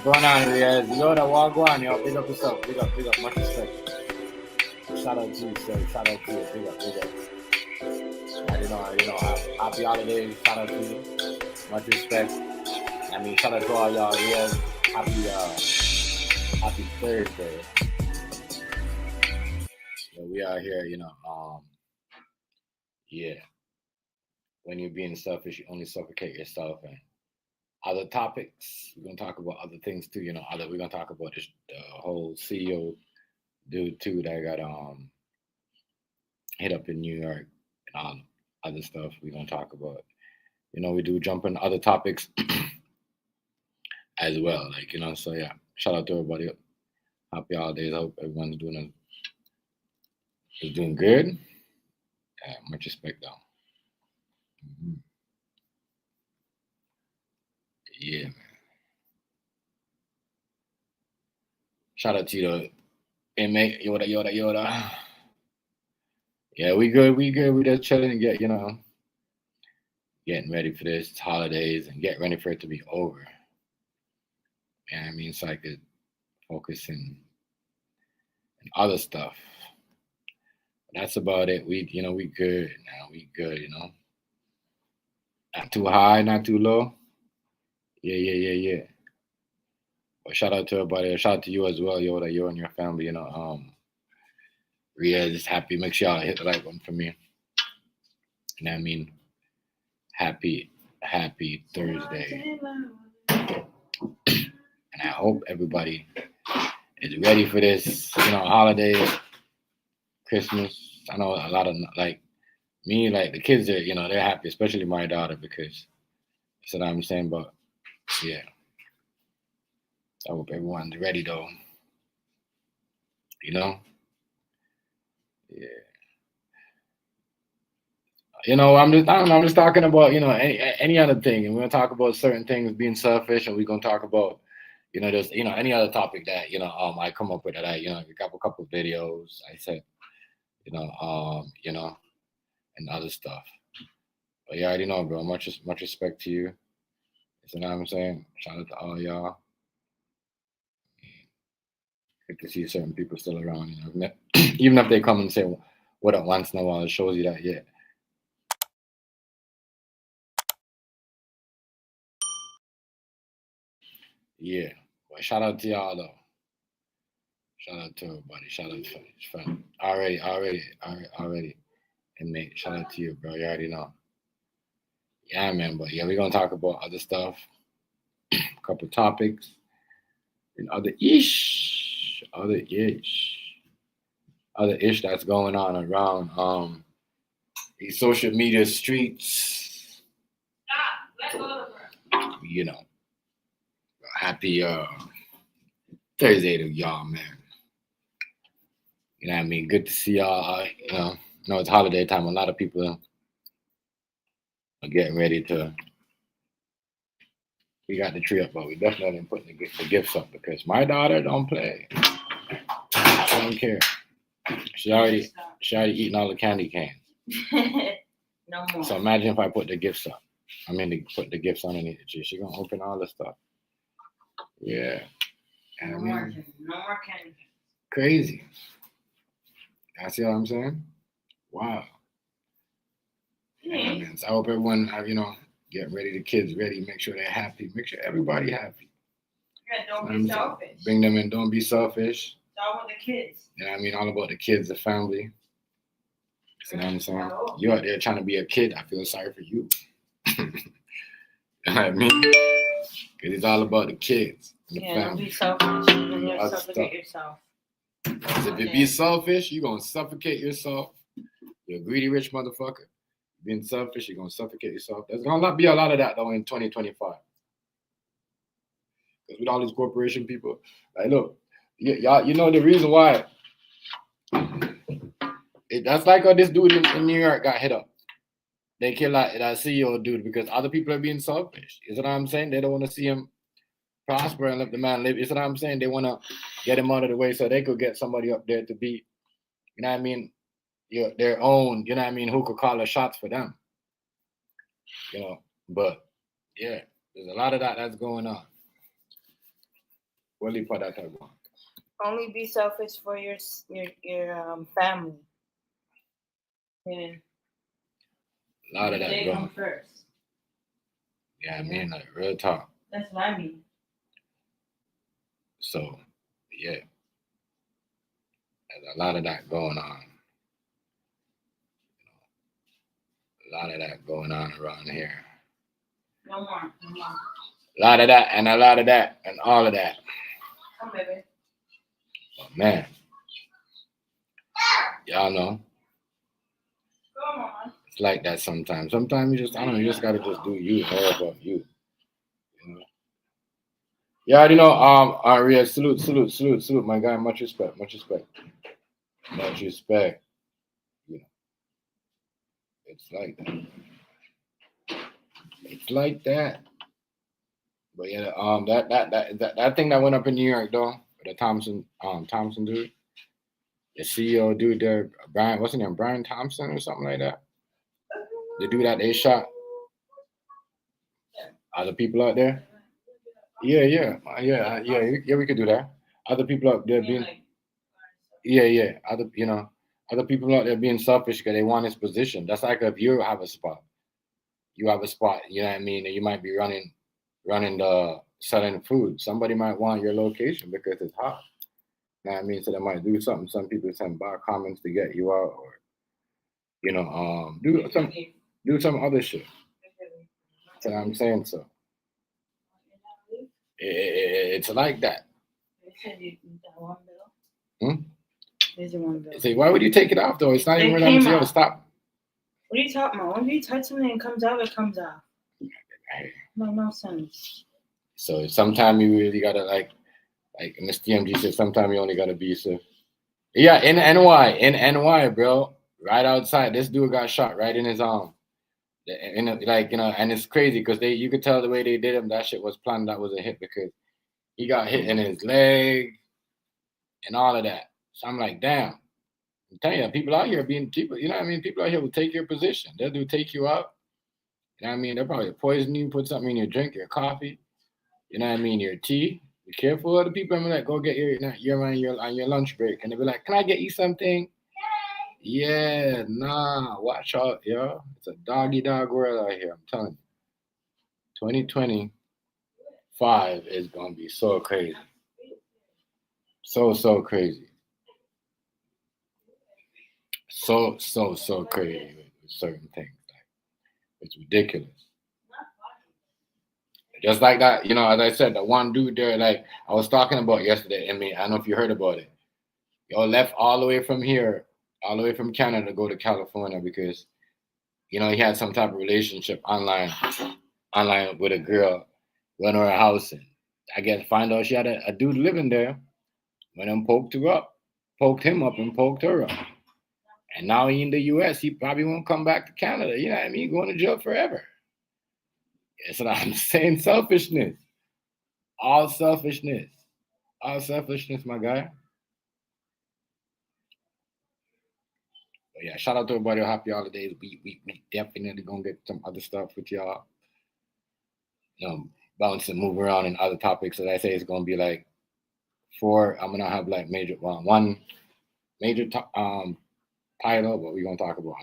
going on, Riaz? Yo, that walk on, yo. Big up yourself. Big up, big up. Much respect. Shout out to you, sir. Shout out to you. Big up, big up. Happy holidays. Shout out to you. Much respect. I mean, shout out to all y'all. Riaz. Happy Thursday. Yeah, we are here, yeah. When you're being selfish, you only suffocate yourself. And other topics, we're gonna talk about other things too. We're gonna talk about this the whole CEO dude too that got hit up in New York and all other stuff. We're gonna talk about. We do jump into other topics as well. So yeah. Shout out to everybody. Happy holidays. I hope everyone's is doing good. Much respect though. Mhm. Yeah, man. Shout out to you though. Inmate, Yoda. Yeah, we good. We good. We just chilling and getting ready for this holidays and getting ready for it to be over. And I mean, so I could focus and other stuff. That's about it. We good now. We good. Not too high, not too low. Yeah. Well, shout out to everybody. Shout out to you as well, Yoda. You and your family. Ria is happy. Make sure y'all hit the like button for me. And I mean, happy Thursday. And I hope everybody is ready for this, holiday, Christmas. I know a lot of me, the kids are, they're happy, especially my daughter, because you know what I'm saying. But yeah, I hope everyone's ready though. Yeah. I'm just talking about, any other thing, and we're gonna talk about certain things being selfish, and we're gonna talk about, just any other topic that I come up with that we got a couple of videos I said, and other stuff. But you already know, bro. Much respect to you. You know what I'm saying? Shout out to all y'all. Good to see certain people still around. Even if they come and say what up once in a while, it shows you that yeah. But shout out to y'all though. Shout out to everybody. Shout out to friend. Already. And mate, shout out to you, bro. You already know. Yeah, man. But yeah, we're gonna talk about other stuff, a couple topics, and other ish that's going on around these social media streets. Happy Thursday to y'all, man. You know what I mean? Good to see y'all. It's holiday time. A lot of people are getting ready to. We got the tree up, but we definitely putting the gifts up because my daughter don't play. I don't care. She already eaten all the candy cans. No more. So imagine if I put the gifts up. Put the gifts underneath the tree. She gonna open all the stuff. Yeah. No more candy cans. Crazy. I see what I'm saying? Wow. Yeah, man. So I hope everyone get ready, the kids ready, make sure they're happy, make sure everybody happy. Yeah, don't be selfish. Bring them in, don't be selfish. It's all about the kids. All about the kids, the family. You know what I'm saying? You out there trying to be a kid, I feel sorry for you. You know what I mean? Because it's all about the kids. And the family. Don't be selfish. You're gonna suffocate yourself. Because if you be selfish, you're going to suffocate yourself. You're a greedy rich motherfucker. Being selfish, you're going to suffocate yourself. There's going to be a lot of that, though, in 2025. Because with all these corporation people, look, y'all, the reason why. That's like this dude in New York got hit up. They killed that CEO dude because other people are being selfish. You know what I'm saying? They don't want to see him prosper and let the man live. You know what I'm saying? They want to get him out of the way so they could get somebody up there to be, their own, who could call the shots for them. But yeah, there's a lot of that's going on. What do you put that type of? Only be selfish for your family. And A lot of that they going. come first. Yeah, I mean, like real talk. That's what I mean. So, yeah, there's a lot of that going on. A lot of that going on around here. No more. A lot of that and a lot of that and all of that. Come, baby. But man, y'all know. Come on. It's like that sometimes. Sometimes you just, I don't know, you just gotta just do you, care about you. You know. You already know, Aria, salute, my guy. Much respect. You know, it's like that. It's like that. But yeah, that thing that went up in New York though, the Thompson dude, the CEO dude there, Brian, what's his name, Brian Thompson or something like that. The dude that they shot. Other people out there. Yeah. We could do that. Other people out there being, yeah. Other people out there being selfish because they want his position. That's like if you have a spot, you know what I mean, and you might be running the selling food. Somebody might want your location because it's hot. You know what I mean? So they might do something. Some people send bad comments to get you out, or do some other shit. You know what I'm saying? So it's like that. Hmm? Say, why would you take it off though? It's not even going to stop. What are you talking about? When you touch something and it comes out, it comes out. No sense. So sometimes you really gotta like Miss TMG said, sometimes you only gotta be so. Yeah, in NY, bro. Right outside. This dude got shot right in his arm. And it's crazy because you could tell the way they did him, that shit was planned, that was a hit because he got hit in his leg and all of that. So I'm like, damn. I'm telling you, people out here people, you know what I mean? People out here will take your position. They'll take you out. You know what I mean? They'll probably poison you, put something in your drink, your coffee, you know what I mean, your tea. Be careful of the people. I'm like, go get your on your lunch break. And they'll be like, can I get you something? Yeah, nah, watch out, yo. It's a doggy dog world out here, I'm telling you. 2025 is going to be so crazy. So crazy. So crazy with certain things. It's ridiculous. Just like that, as I said, the one dude there, like I was talking about yesterday, I mean, I don't know if you heard about it. Yo, left all the way from here, all the way from Canada to go to California because, he had some type of relationship online with a girl, went to her house, and I guess find out she had a dude living there. Went and poked him up and poked her up. And now he in the US, he probably won't come back to Canada. You know what I mean? Going to jail forever. That's what I'm saying. Selfishness. All selfishness. All selfishness, my guy. But yeah, shout out to everybody. Happy holidays. We definitely gonna get some other stuff with y'all. Bounce and move around in other topics. As I say, it's gonna be like I'm gonna have like one major title, but we're gonna talk about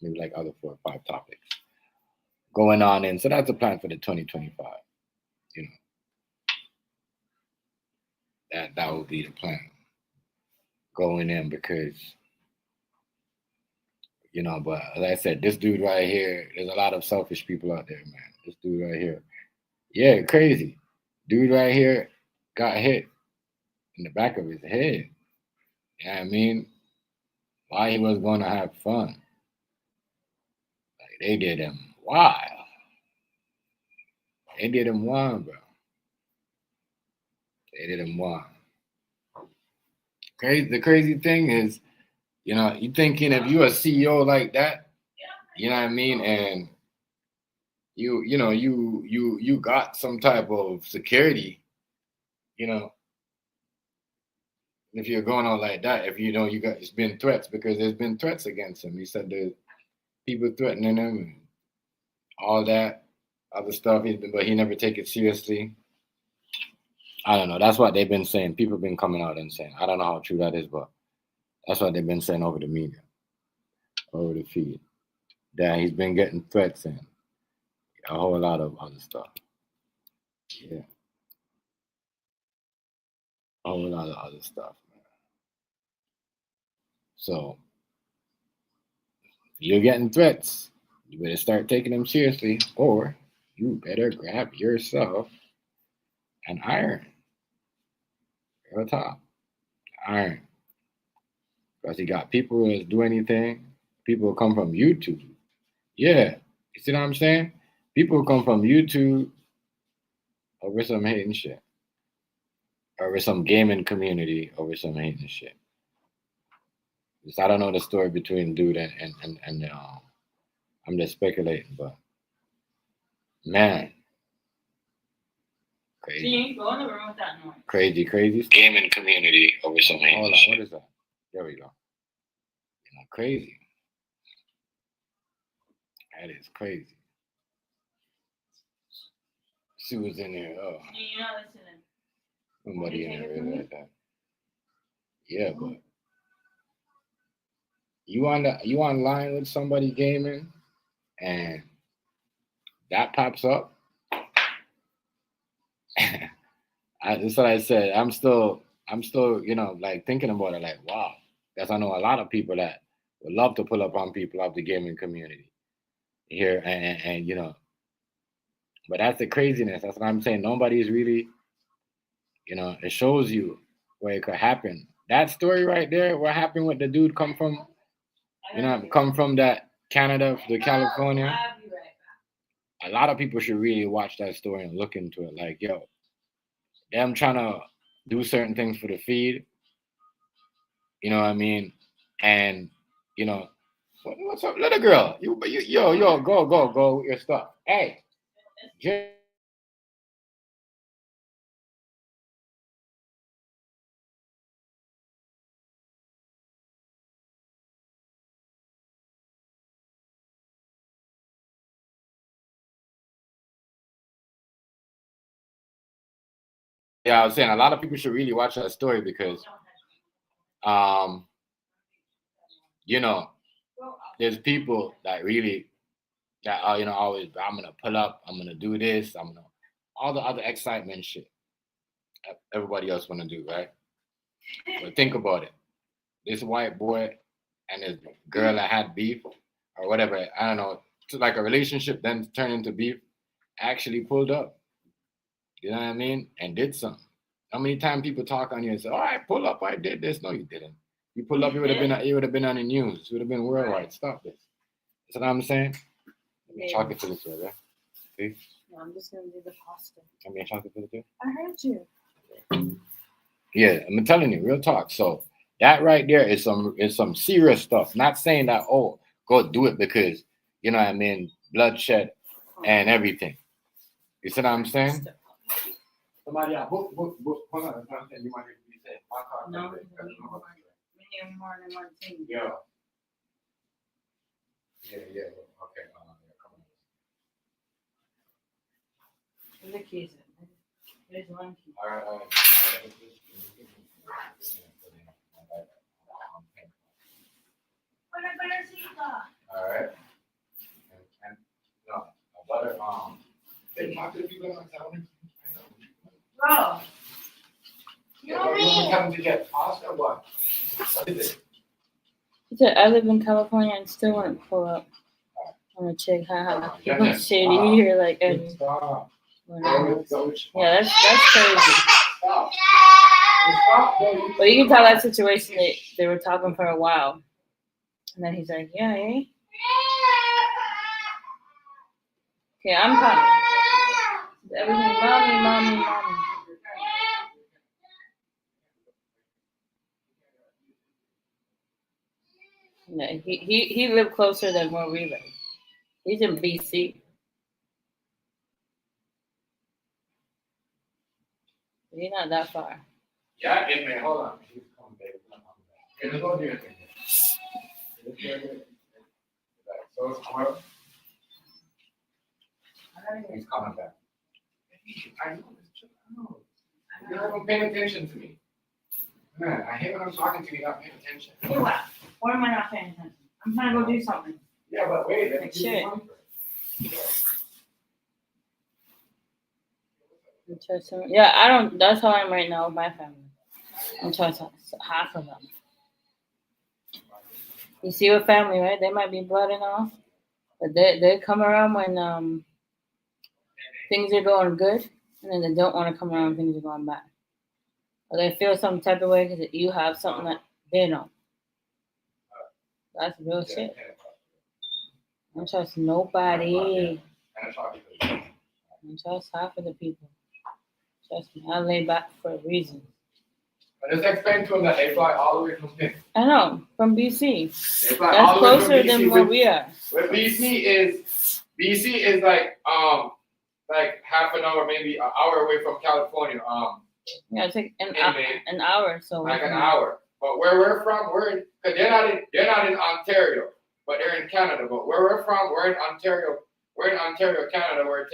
maybe like other 4 or 5 topics going on. And so that's the plan for the 2025. That will be the plan going in because but as I said, this dude right here, there's a lot of selfish people out there, man. This dude right here, yeah, crazy dude right here got hit in the back of his head. You know what I mean? Why he was going to have fun. Like they did him wild. They did him wild, bro. They did him wild. The crazy thing is, you thinking if you a CEO like that, you know what I mean, and you got some type of security, if you're going on like that, if it's been threats because there's been threats against him. He said there's people threatening him and all that other stuff, but he never take it seriously. I don't know. That's what they've been saying. People have been coming out and saying. I don't know how true that is, but that's what they've been saying over the media, over the feed. That he's been getting threats and a whole lot of other stuff. Yeah, a whole lot of other stuff, man. So you're getting threats. You better start taking them seriously, or you better grab yourself an iron. Real top iron. Because he got people who do anything. People who come from YouTube. Yeah. You see what I'm saying? People who come from YouTube over some hating shit. Over some gaming community over some hating shit. Just, I don't know the story between dude and I'm just speculating, but man. Crazy. See, go in the room with that noise. Crazy. Gaming community over some hating Hold on, shit. what is that? There we go. Crazy. That is crazy. She was in there. Oh, You're not listening. somebody in there really like that. Yeah, but you online with somebody gaming, and that pops up. That's what I said. I'm still, like thinking about it. Like, wow, because I know a lot of people that would love to pull up on people of the gaming community here, and but that's the craziness. That's what I'm saying. Nobody's really, it shows you where it could happen. That story right there, what happened with the dude come from that Canada to California. A lot of people should really watch that story and look into it. Like, yo, them trying to do certain things for the feed. You know what I mean? And what's up, little girl? Yo, go with your stuff. Hey, yeah, I was saying a lot of people should really watch that story because, there's people that really that are always I'm gonna pull up, I'm gonna do this, I'm gonna all the other excitement shit everybody else wanna do, right? But think about it. This white boy and this girl that had beef or whatever, I don't know, to like a relationship then turned into beef, actually pulled up. You know what I mean? And did something. How many times people talk on you and say, "Oh, I pull up, I did this." No, you didn't. You pull up, you would have been on the news. It would have been worldwide. Stop this. That's what I'm saying. Let me chocolate for this way, right? See? No, I'm just gonna do the pasta. Give me a chocolate for the too. I heard you. Yeah, I'm telling you, real talk. So that right there is some serious stuff. Not saying that, oh, go do it because you know what I mean, bloodshed and everything. You see what I'm saying? Somebody book. Hold on, that's what I'm saying. You might need to be said. My car. No, we need more than one thing. Yeah. Yeah. Okay. Come on. The keys. There's one key. All right. All right. And no, butter. Hey, talk to the people on the phone. Bro. You coming to get pasta or what? What is it? He said, I live in California and still want to pull up. I'm gonna check how shady here, like every. Stop. Yeah, that's crazy. Stop. But you can tell that situation they were talking for a while, and then he's like, "Yeah, eh? Okay, I'm coming." Everything, mommy. Yeah, he lived closer than where we live. He's in BC. He's not that far. Yeah, man, hold on. She's coming, baby. Can you go here? So tomorrow? He's coming back. I know. You're not even paying attention to me. Man, I hate when I'm talking to you, you're not paying attention. You what? What am I not paying attention? I'm trying to go do something. Yeah, but wait, let me Like give you shit. money first. Yeah, I don't. That's how I am right now with my family. I'm trying to half of them. You see with family, right? They might be blood and all, but they come around when things are going good, and then they don't want to come around when things are going bad. Or they feel some type of way because you have something that they don't. That's real shit. I don't trust nobody. I don't trust half of the people. Trust me, I lay back for a reason. But just explain to them that they fly all the way from here. I know, from BC. They fly That's all the way from closer BC than where we are. Where BC is like half an hour, maybe an hour away from California. Yeah, it take an hour or so. Like an hour. But where we're from, because they're not in Ontario, but they're in Canada. But where we're from, we're in Ontario. We're in Ontario, Canada, where it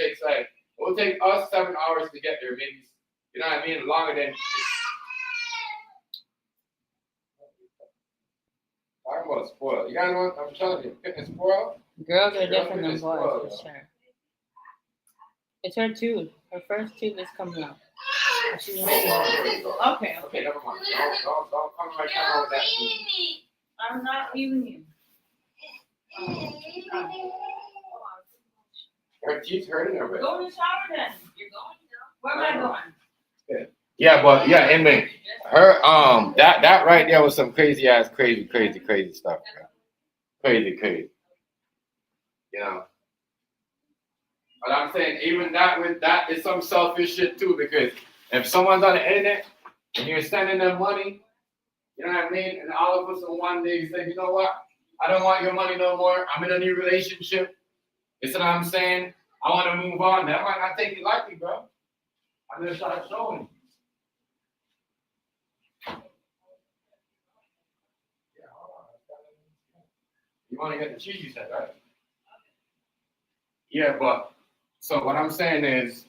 will take us 7 hours to get there, maybe. You know what I mean? Longer than. Talking about spoiled. You guys want? I'm telling you, fitness spoiled. Girls are different than boys, for sure. It's her tooth. Her first tooth is coming out. She's ready. Okay, never mind. Don't come right now with that. I'm not leaving you. Her teeth hurting her. Go in the shower then. You're going now. Where am I going? Yeah, but yeah, anyway, her that right there was some crazy stuff. Bro. Crazy. You know. But I'm saying even that is some selfish shit too, because if someone's on the internet and you're sending them money, you know what I mean, and all of us in one day say, you know what, I don't want your money no more. I'm in a new relationship. You see what I'm saying? I want to move on. That might not take it lightly, bro. I'm gonna start showing you. You want to get the cheese, you said, right? Yeah, but so what I'm saying is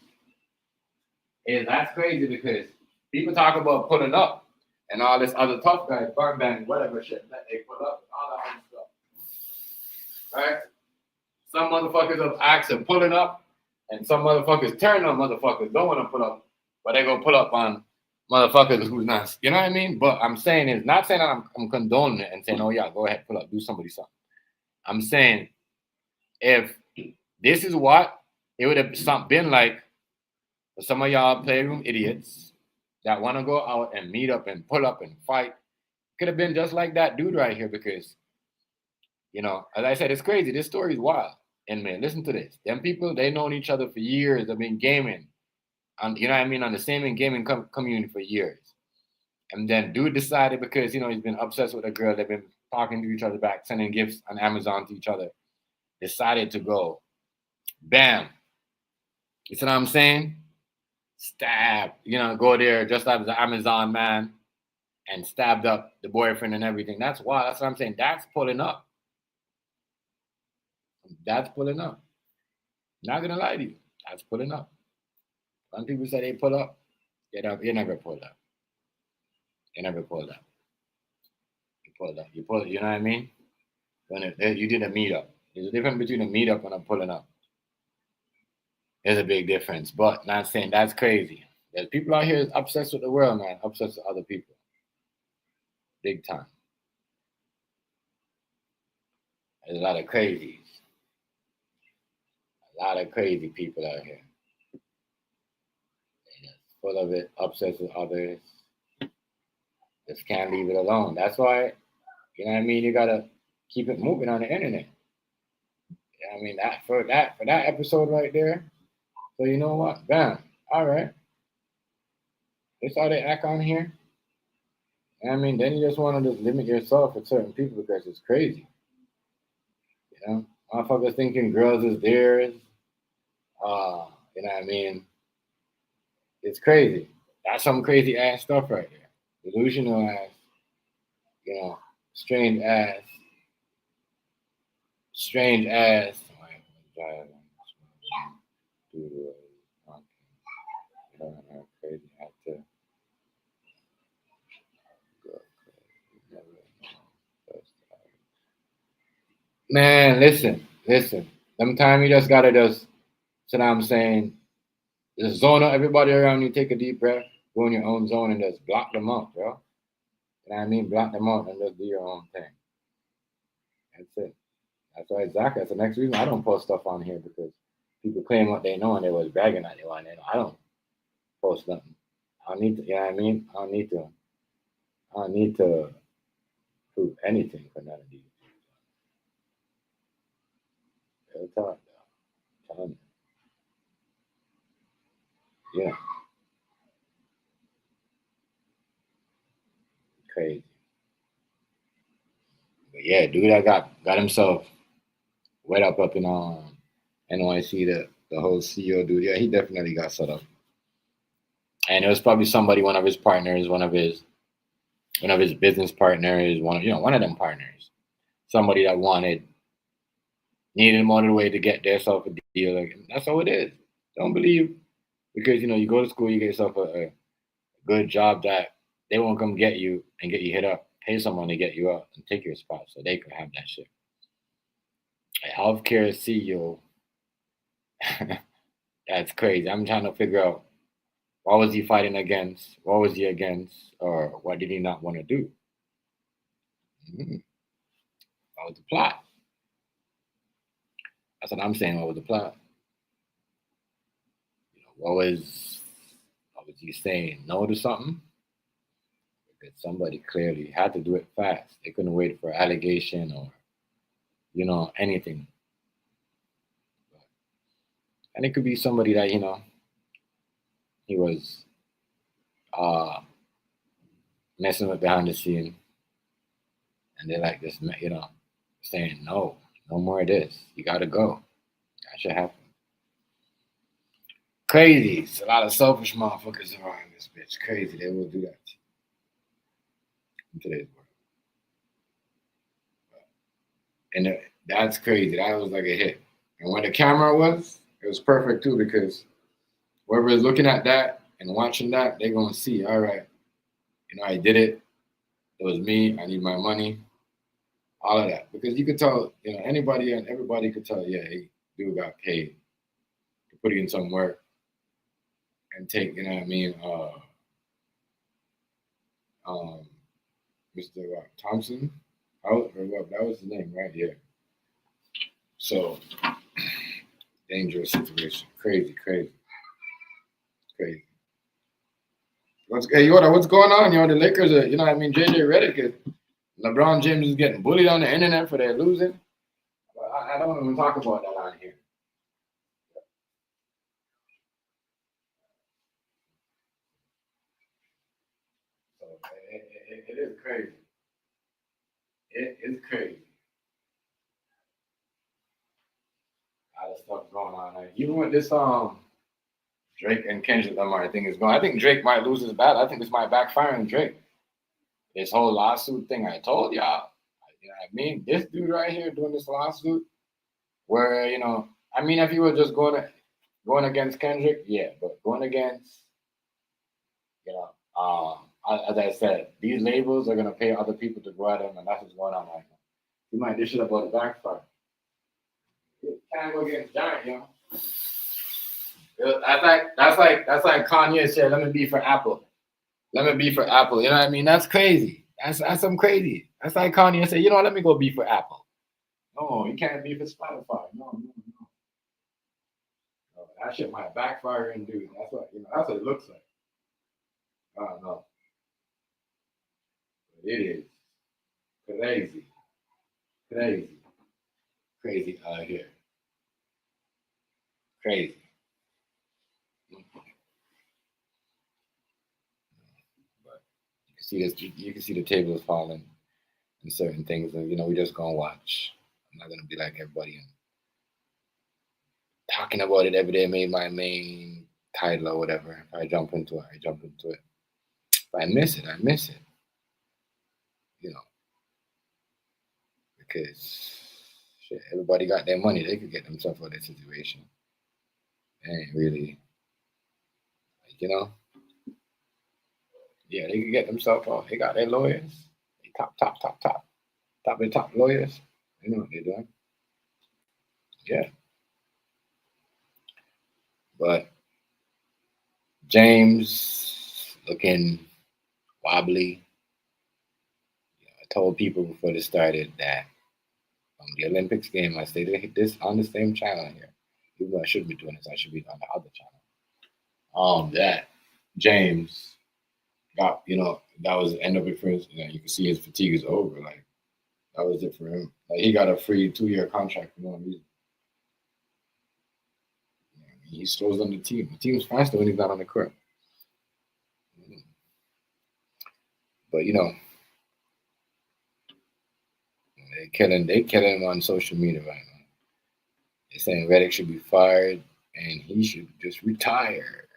that's crazy because people talk about pulling up and all this other tough guys, burn bang, whatever shit that they put up, all that other stuff. Right? Some motherfuckers have acted pulling up, and some motherfuckers turn on motherfuckers don't want to pull up, but they go pull up on motherfuckers who's not. You know what I mean? But I'm saying is not saying that I'm condoning it and saying, oh yeah, go ahead, pull up, do somebody something. I'm saying if this is what it would have been like for some of y'all playroom idiots that want to go out and meet up and pull up and fight. Could have been just like that dude right here because, you know, as I said, it's crazy. This story is wild. And man, listen to this. Them people, they known each other for years. They've been gaming, you know what I mean, on the same gaming community for years. And then dude decided because, you know, he's been obsessed with a girl. They've been talking to each other back, sending gifts on Amazon to each other. Decided to go, bam. You see what I'm saying? Stab, you know, go there just as the Amazon man and stabbed up the boyfriend and everything. That's why. That's what I'm saying. That's pulling up. That's pulling up. Not gonna lie to you. That's pulling up. Some people say they pull up. You never pull up. You never pull up. You pull up. You know what I mean? When you did a meetup. There's a difference between a meetup and a pulling up. There's a big difference. But not saying that's crazy. There's people out here obsessed with the world, man. Obsessed with other people. Big time. There's a lot of crazies. A lot of crazy people out here. They're just full of it, obsessed with others. Just can't leave it alone. That's why, you know what I mean, you gotta keep it moving on the internet. You know what I mean? That for that episode right there. So you know what? Bam. All right. That's how they act on here. You know what I mean? Then you just want to just limit yourself with certain people because it's crazy. You know? Motherfuckers thinking girls is theirs. You know what I mean? It's crazy. That's some crazy ass stuff right there. Delusional ass. You know, strange ass. Crazy actor. Man, listen. Sometimes you just gotta just sit down saying, just zone out everybody around you, take a deep breath, go in your own zone and just block them out, bro. You know what I mean? Block them out and just do your own thing. That's it. That's why exactly. That's the next reason I don't post stuff on here because people claim what they know and they was bragging that they want. I don't post nothing. I don't need to. You know what I mean? I don't need to. I don't need to prove anything for none of these. Real talk, though. Telling you. Yeah, crazy. But yeah, dude, I got himself wet up in NYC. The whole CEO dude. Yeah, he definitely got set up. And it was probably somebody, one of his partners, one of his business partners, one of them partners, somebody that needed him on the way to get themselves a deal. Like, that's how it is. Don't believe because you go to school, you get yourself a good job that they won't come get you and get you hit up. Pay someone to get you up and take your spot so they could have that shit. A healthcare CEO, that's crazy. I'm trying to figure out what was he fighting against, what was he against, or what did he not want to do? Mm-hmm. What was the plot? That's what I'm saying. What was the plot? What was he saying? No to something? Because somebody clearly had to do it fast. They couldn't wait for allegation or anything. And it could be somebody that he was messing with behind the scene, and they like this, saying no more of this. You gotta go. That should happen. Crazy. It's a lot of selfish motherfuckers around this bitch. Crazy. They will do that in today's world. And that's crazy. That was like a hit. And when the camera was, it was perfect too because whoever is looking at that and watching that, they're gonna see, all right, I did it. It was me. I need my money. All of that. Because you could tell, anybody and everybody could tell, yeah, he dude got paid to put in some work and take, you know what I mean, Mr. Thompson out, or what? That was his name, right? Yeah. So dangerous situation. Crazy. What's going on? The Lakers are, JJ Redick is LeBron James is getting bullied on the internet for their losing. I don't even talk about that on here. So it is crazy. It is crazy. A lot of stuff going on. Like, even with this Drake and Kendrick Lamar thing is going. I think Drake might lose his battle. I think this might backfire on Drake. This whole lawsuit thing I told y'all. You know what I mean? This dude right here doing this lawsuit, where if you were just going against Kendrick, yeah, but going against, as I said, these labels are gonna pay other people to go at him, and that's what's going on right now. You might this shit about the backfire. You can't go against Giant, That's like Kanye said, "Let me be for Apple. Let me be for Apple." You know what I mean? That's crazy. That's some crazy. That's like Kanye said, "Let me go be for Apple." No, you can't be for Spotify. No. That shit might backfire and dude. That's what it looks like. I don't know. But it is crazy out here. Crazy. But you can see this. You can see the tables falling and certain things, and we just gonna watch. I'm not gonna be like everybody and talking about it every day. Made my main title or whatever. If I jump into it, I jump into it. If I miss it, I miss it. Because shit, everybody got their money. They could get themselves out of that situation. They ain't really, yeah, they could get themselves out. They got their lawyers. They top of the top lawyers. They know what they're doing. Yeah. But James looking wobbly. I told people before this started that on the Olympics game, I stated this on the same channel here. Even though I shouldn't be doing this, I should be on the other channel. That James got, that was the end of it for his. You can see his fatigue is over. Like that was it for him. Like he got a free 2-year contract for no reason. He throws on the team. The team's faster when he's not on the court. But they killing him on social media right now. They're saying Reddick should be fired and he should just retire.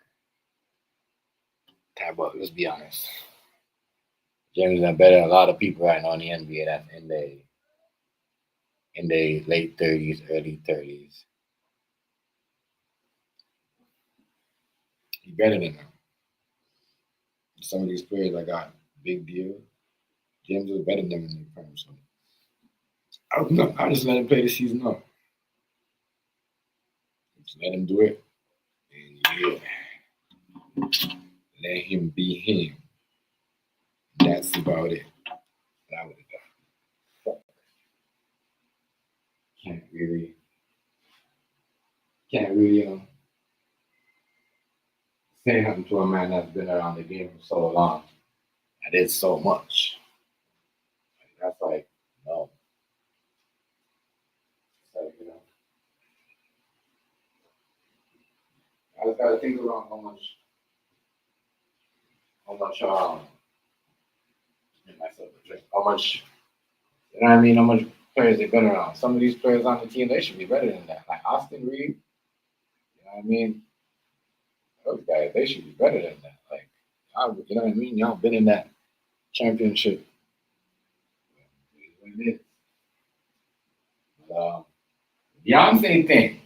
But let's be honest. James is better than a lot of people right now in the NBA that's in their late 30s, early 30s. He's better than them. Some of these players that got big deal, James was better than them in the prime. So I just let him play the season up. Just let him do it. And let him be him. That's about it. That I would have done. Can't really say something to a man that's been around the game for so long. I did so much. That's like, no. It's like, I just gotta think about how much how much, you know what I mean, how much players they've been around. Some of these players on the team, they should be better than that. Like Austin Reed, you know what I mean? Those guys, they should be better than that. Like, you know what I mean? Y'all been in that championship. Beyonce thing.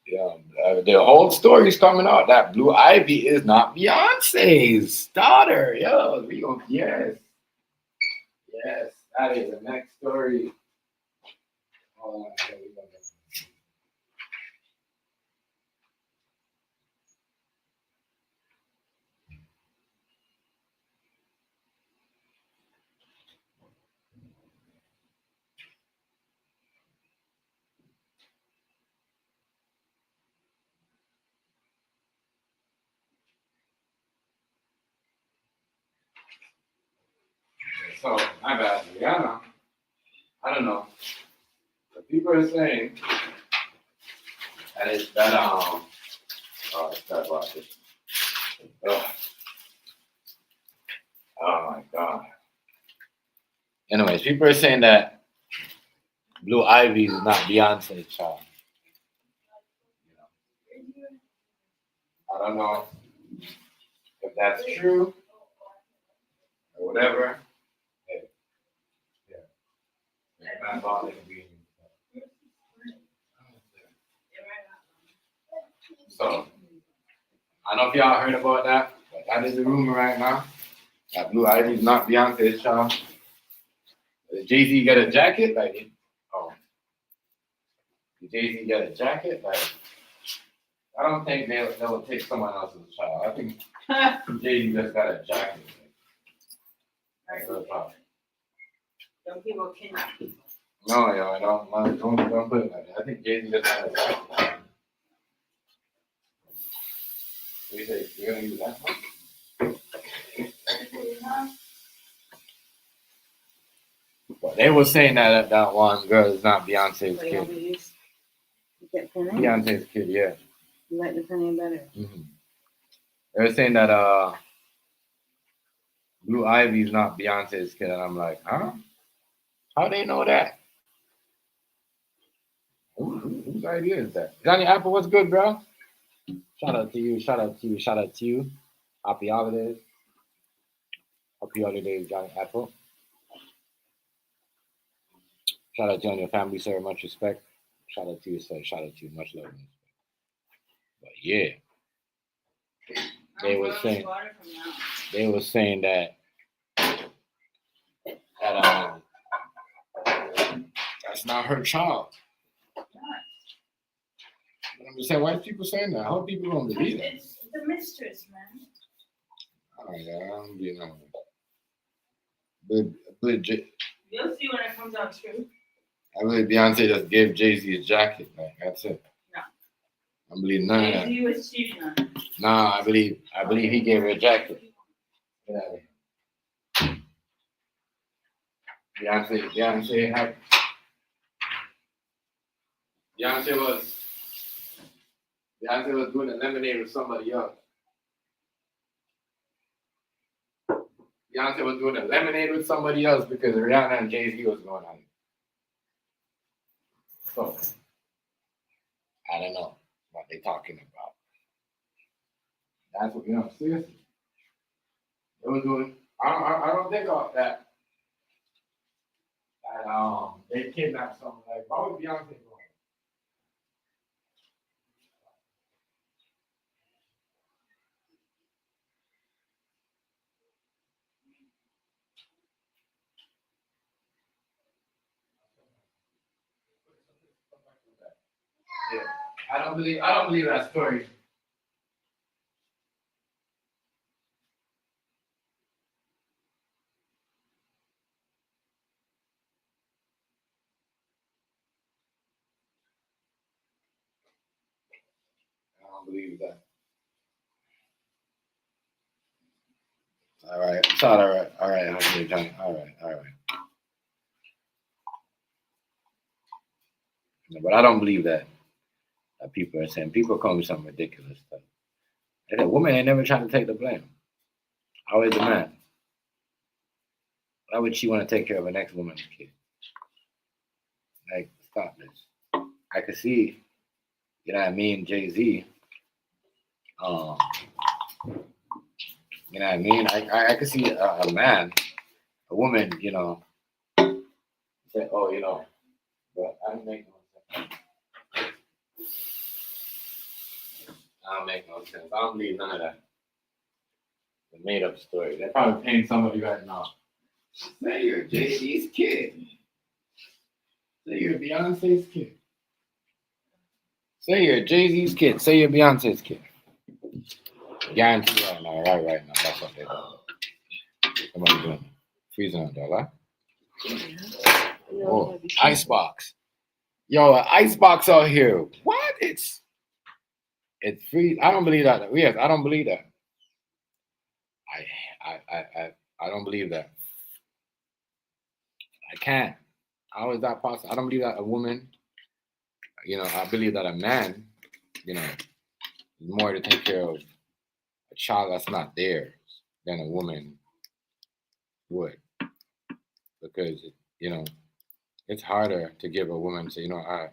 The whole story's coming out that Blue Ivy is not Beyonce's daughter. Yes, that is the next story. Hold on, So, my bad, Rihanna. I don't know. The people are saying that it's that let's talk about this. Oh my god. Anyways, people are saying that Blue Ivy is not Beyonce's child. I don't know if that's true or whatever. Hey, So, I don't know if y'all heard about that, but that is the rumor right now. That Blue Ivy is not Beyonce's child. Did Jay-Z get a jacket? Did Jay-Z get a jacket? I don't think they'll take someone else's child. I think Jay-Z just got a jacket. Don't people kidnap people? No, I don't put it like that. I think Jay-Z just got a jacket. You say you're gonna use that one? Well, they were saying that one girl is not Beyonce's kid. Beyonce's kid, yeah. You like the penny better? Mm-hmm. They were saying that Blue Ivy's not Beyonce's kid, and I'm like, huh? How do they know that? Whose idea is that? Johnny Apple, what's good, bro? Shout out to you. Happy holidays. Happy holidays, Johnny Apple. Shout out to you and your family, sir. Much respect. Shout out to you, sir. Shout out to you. Much love and respect. But yeah. They were saying that that's not her child. I'm just saying, why is people saying that? How people don't believe that? It's the mistress, man. Oh yeah, I don't believe none of it. But You'll see when it comes out true. I believe Beyonce just gave Jay-Z a jacket. Like, that's it. No. I believe none of that. Jay-Z was cheating on her. Nah, I believe he gave her a jacket. Get out of here. Beyonce was doing a lemonade with somebody else. Beyonce was doing a lemonade with somebody else because Rihanna and Jay-Z was going on. So, I don't know what they're talking about. That's what, seriously. They were doing, I don't think of that they kidnapped someone. Like, why would Beyonce go? Yeah. I don't believe that story. I don't believe that. All right. It's all right. All right. Okay, Johnny. All right. No, but I don't believe that people are saying. People call me some ridiculous stuff. And a woman ain't never trying to take the blame. Always a man. Why would she want to take care of her next woman's kid? Like, stop this. I could see, you know what I mean, Jay-Z. You know what I mean? I could see a man, a woman, say, oh, but I don't make no sense. I don't make no sense. I don't believe none of that. The made up story. They're probably paying somebody right now. Say you're Jay-Z's kid. Say you're Beyonce's kid. Say you're Jay-Z's kid. Say you're Beyonce's kid. Guarantee right now. That's what they're doing. Somebody doing freezing on there, right? Oh, icebox. Yo, an icebox out here. What? It's free. I don't believe that. Yes, I don't believe that. I don't believe that. I can't. How is that possible? I don't believe that a woman, I believe that a man, is more to take care of a child that's not theirs than a woman would. Because, it's harder to give a woman, say, all right,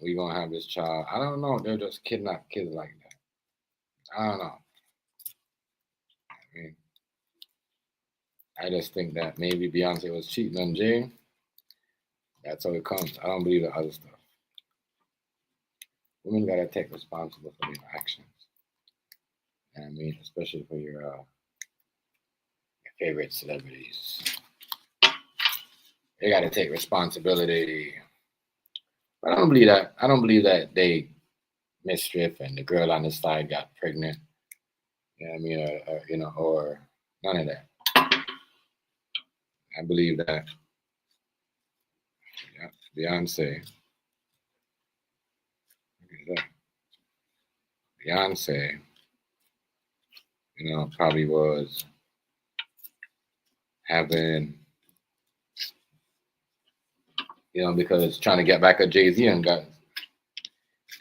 we're going to have this child. I don't know. They'll just kidnap kids like that. I don't know. I mean, I just think that maybe Beyonce was cheating on Jay. That's how it comes. I don't believe the other stuff. Women got to take responsibility for their actions. I mean, especially for your favorite celebrities. They got to take responsibility. But I don't believe that. I don't believe that they mischief and the girl on the side got pregnant. You know what I mean? Or none of that. I believe that Beyonce probably was having, because trying to get back at Jay-Z and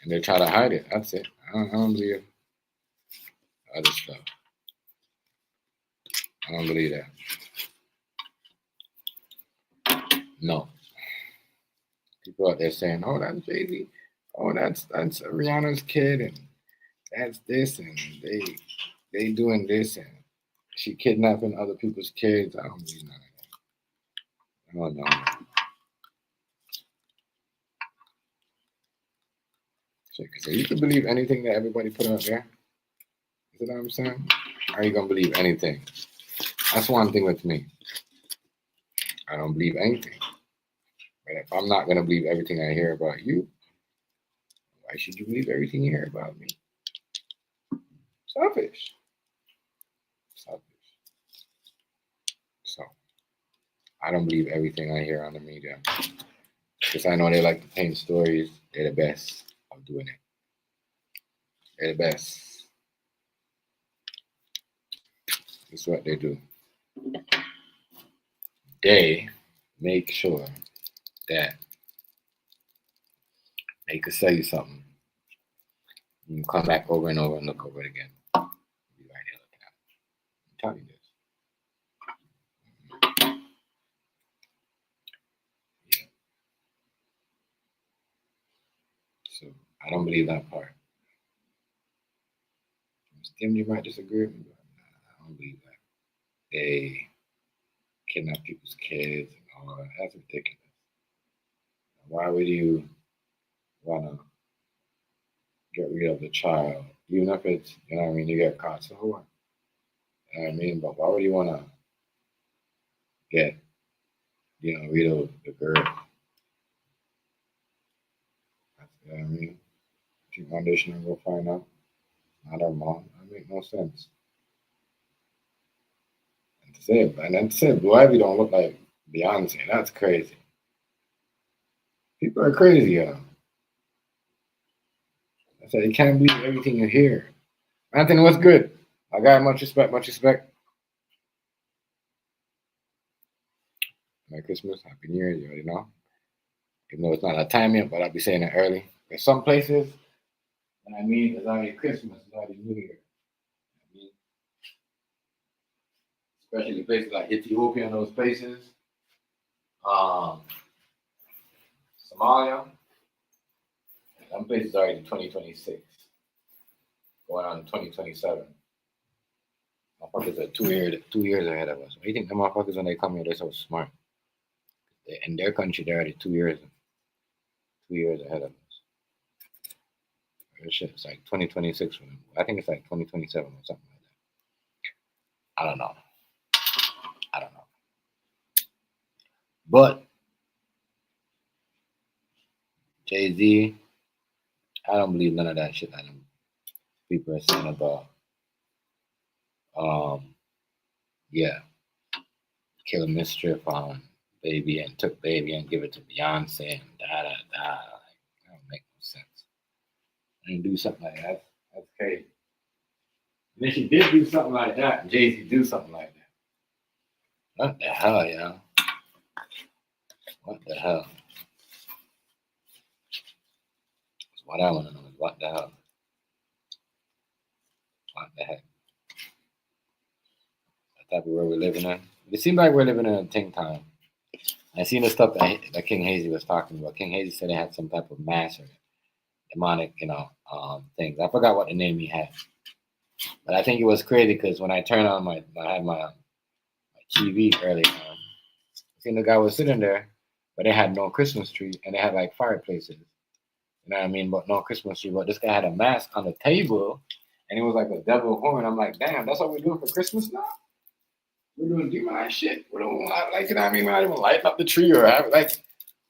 they try to hide it. That's it. I don't believe other stuff. I don't believe that. No. People out there saying, "Oh, that's Jay-Z. Oh, that's Rihanna's kid, and that's this, and they doing this, and she kidnapping other people's kids." I don't believe none of that. I don't know. So you can believe anything that everybody put out there. You know what I'm saying? Are you gonna believe anything? That's one thing with me. I don't believe anything. But if I'm not gonna believe everything I hear about you, Why should you believe everything you hear about me? Selfish. Selfish. So I don't believe everything I hear on the media. Because I know they like to paint stories. They're the best of doing it. They're the best. It's what they do. They make sure that they could sell you something. You can come back over and over and look over it again. Be right here looking at it. I'm telling you this. Yeah. So I don't believe that part. Tim, you might disagree with me, but I don't believe that. They kidnap people's kids and all that. That's ridiculous. Why would you want to get rid of the child, even if it's, you know what I mean, you get caught, so what? You know what I mean? But why would you want to get, rid of the girl? You know what I mean? I think one day she's going to go find out. Not her mom. That make no sense. And to say Blue Ivy don't look like Beyonce, that's crazy. People are crazy, I said, you can't believe everything you hear. Anthony, what's good? I got much respect, much respect. Merry Christmas, Happy New Year, you already know. Even though it's not a time yet, but I'll be saying it early. There's some places, and I mean, it's already Christmas, it's already New Year. I mean, especially places like Ethiopia and those places. Somalia, some places are already 2026, going on 2027. Motherfuckers are 2 years ahead of us. What do you think the motherfuckers, when they come here, they're so smart? In their country, they're already 2 years ahead of us. Shit, it's like 2026 for them. I think it's like 2027 or something like that. I don't know. But Jay-Z, I don't believe none of that shit that people are saying about kill a mischief on Baby and took Baby and give it to Beyonce and da da da. Like, that don't make no sense. And do something like that. That's crazy. And if she did do something like that, Jay-Z do something like that. What the hell, yo? What the hell? What I want to know is what the hell? What the heck? The type of world we're living in. It seems like we're living in a ting time. I seen the stuff that King Hazy was talking about. King Hazy said he had some type of mass or demonic, things. I forgot what the name he had. But I think it was crazy because when I turned on my TV early on, I seen the guy was sitting there, but they had no Christmas tree and they had like fireplaces. You know what I mean? But no Christmas tree. But this guy had a mask on the table and it was like a devil horn. I'm like, damn, that's what we're doing for Christmas now? We're doing demonized shit. We don't like, you know what I mean? We're not even lighting up the tree or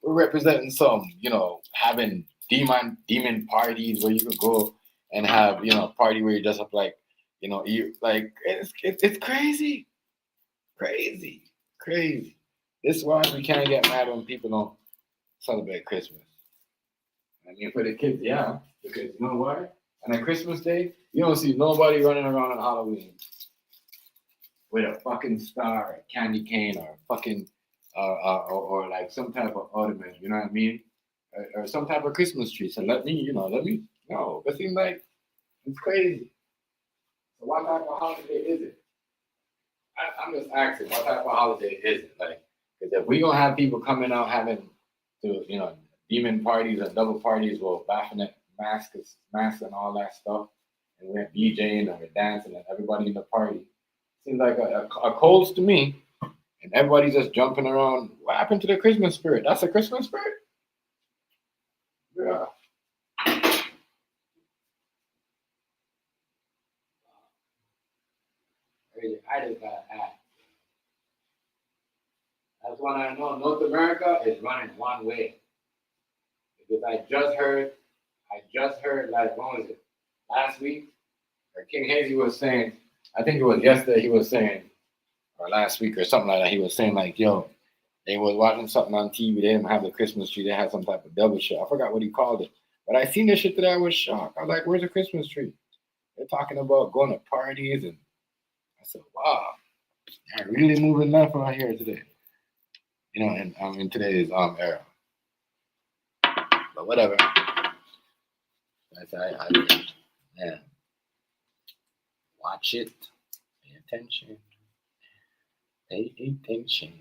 we're representing some, having demon parties where you could go and have, party where you dress up like, it's crazy. Crazy. This is why we can't get mad when people don't celebrate Christmas. I mean, for the kids, yeah, because you know why? And on Christmas Day, you don't see nobody running around on Halloween with a fucking star, a candy cane, or a fucking, or like some type of ornament, you know what I mean? Or some type of Christmas tree. So no, it seems like it's crazy. So what type of holiday is it? I'm just asking, what type of holiday is it? Like, because if we gonna have people coming out having to, demon parties or double parties with Baphomet masks and all that stuff, and we're DJing and we're dancing and everybody in the party, seems like a Coles to me, and everybody's just jumping around. What happened to the Christmas spirit? That's a Christmas spirit? Yeah. I just gotta ask. That's what I know. North America is running one way. Because I just heard I just heard, like, when was it? Last week? Or King Hazy was saying, I think it was yesterday, he was saying, or last week or something like that, he was saying, like, yo, they was watching something on TV, they didn't have the Christmas tree, they had some type of double shit. I forgot what he called it. But I seen this shit today, I was shocked. I was like, where's the Christmas tree? They're talking about going to parties, and I said, wow, they're really moving left out here today. You know, and in today's era. But whatever. Yeah. Watch it. Pay attention. Pay attention.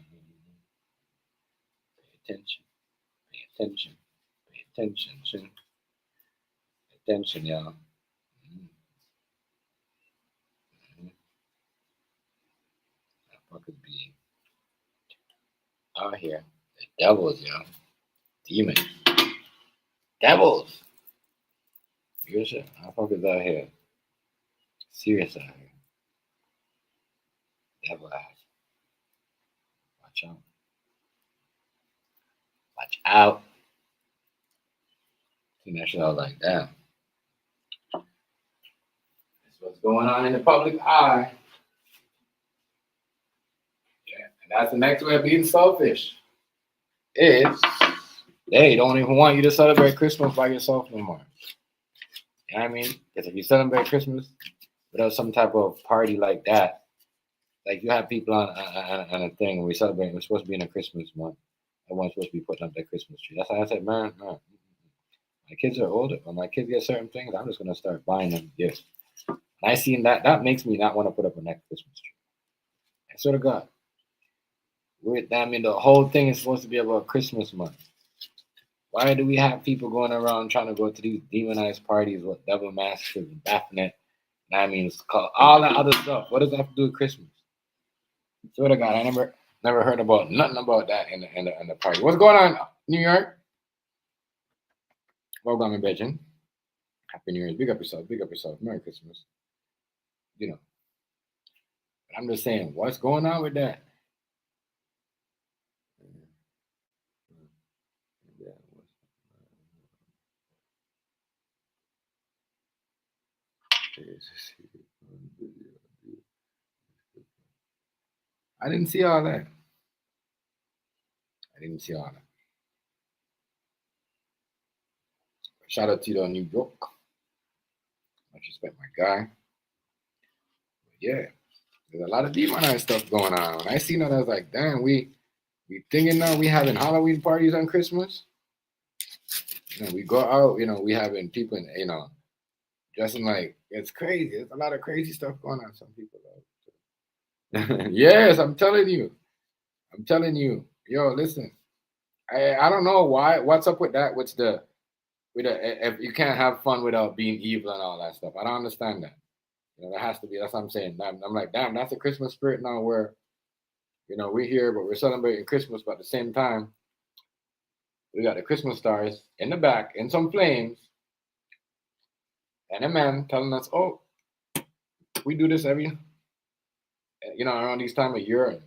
Pay attention. Pay attention. Pay attention. Pay attention, y'all. Fuckers be out here. The devils, y'all. Demons. Devils. Real shit. Fuckers out here. Serious out here. Devil ass. Watch out. Watch out. See that shit, I was like, damn. That's what's going on in the public eye. Yeah, and that's the next way of being selfish. Is they don't even want you to celebrate Christmas by yourself no more. You know what I mean? Because if you celebrate Christmas without some type of party like that, like you have people on a thing when we celebrate, we're supposed to be in a Christmas month. Everyone's supposed to be putting up their Christmas tree. That's why I said, man, my kids are older. When my kids get certain things, I'm just gonna start buying them gifts. And I seen that makes me not want to put up a next Christmas tree. I swear to God. I mean, the whole thing is supposed to be about Christmas month. Why do we have people going around trying to go to these demonized parties with devil masks and Baphomet? And I mean, all that other stuff. What does that have to do with Christmas? Swear to God, I never heard about nothing about that in the party. What's going on, New York? Welcome, Beijing. Happy New Year. Big up yourself. Big up yourself. Merry Christmas. You know. But I'm just saying, what's going on with that? I didn't see all that. Shout out to you on New York. Much respect, my guy. But yeah, there's a lot of demonized stuff going on. When I seen that, I was like, damn, we thinking now we having Halloween parties on Christmas. You know, we go out, you know, we having people, you know, dressing like, it's crazy. There's a lot of crazy stuff going on. Some people like. Yes, I'm telling you. Yo, listen. I don't know why. What's up with that? If you can't have fun without being evil and all that stuff. I don't understand that. You know, there has to be. That's what I'm saying. I'm like, damn, that's the Christmas spirit now where, you know, we're here, but we're celebrating Christmas, but at the same time, we got the Christmas stars in the back in some flames, and a man telling us, oh, we do this every, you know, around this time of year.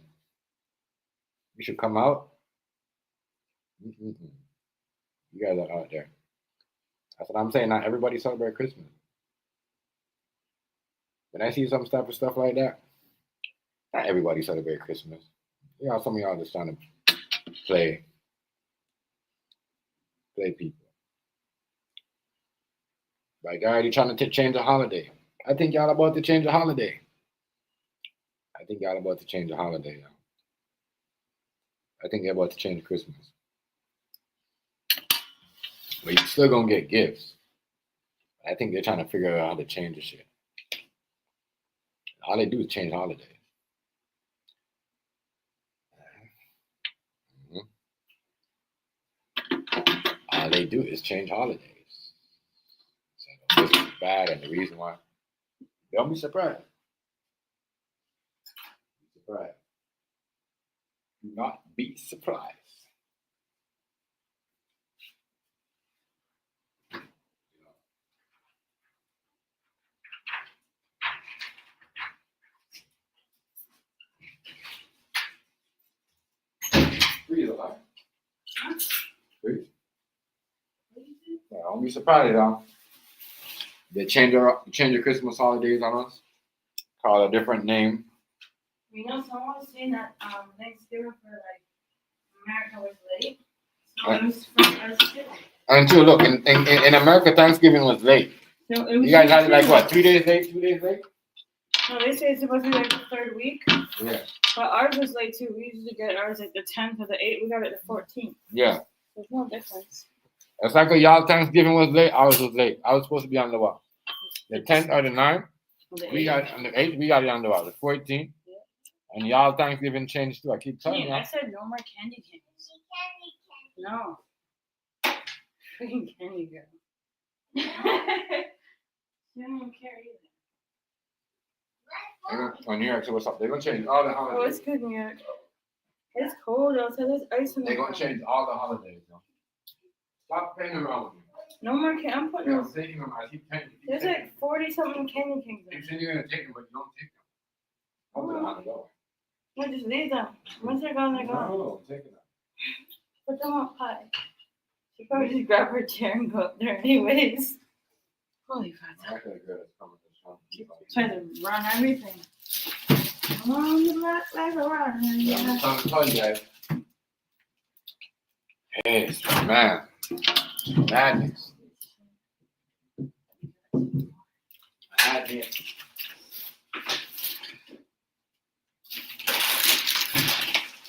We should come out. You guys are out there. That's what I'm saying. Not everybody celebrate Christmas. When I see some type of stuff like that, not everybody celebrate Christmas. You know, some of y'all just trying to play people. Like, already trying to change a holiday. I think y'all about to change a holiday. I think you're about to change Christmas. But you're still gonna get gifts. I think they're trying to figure out how to change the shit. All they do is change holidays. All they do is change holidays. So this is bad, and the reason why. Don't be surprised. Do not be surprised. Freeze a lot. Freeze. Yeah, Don't be surprised, though. They change the Christmas holidays on us. Call it a different name. You know, someone was saying that Thanksgiving for like America was late. So it was from us too. Until look, in America, Thanksgiving was late. No, it was You guys had it like too. what, 3 days late, 2 days late? No, they say it's supposed to be like the third week. Yeah. But ours was late too. We usually get ours like the 10th or the 8th. We got it the 14th. Yeah. There's no difference. It's like y'all Thanksgiving was late, ours was late. I was supposed to be on the what? The 10th or the 9th? We got on the 8th, we got it on the what? The 14th? Yeah. And y'all Thanksgiving changed too. I keep telling you. I said no more candy canes. No. Freaking candy girl. She don't even care either. On New York, so what's up? They're gonna change all the Oh, holidays. it's good in New York. It's cold outside. There's ice in the They're gonna ground. change all the holidays. Yo. Stop playing around with me. No more candy. I'm putting Yeah, I'm those. taking them. I keep taking them. There's like 40 something candy canes. You said you're gonna take them, but you don't take them. I'll put it on the door. No, just leave them. Once they're gone, they're gone. No, take it out. Put them on pie. She probably just grab her chair and go up there anyways. Holy fuck. Actually, good. It's coming to show. Trying to run everything. On the black like a run. I'm Yeah. trying to tell you guys. Yes, man. Madness. Madness.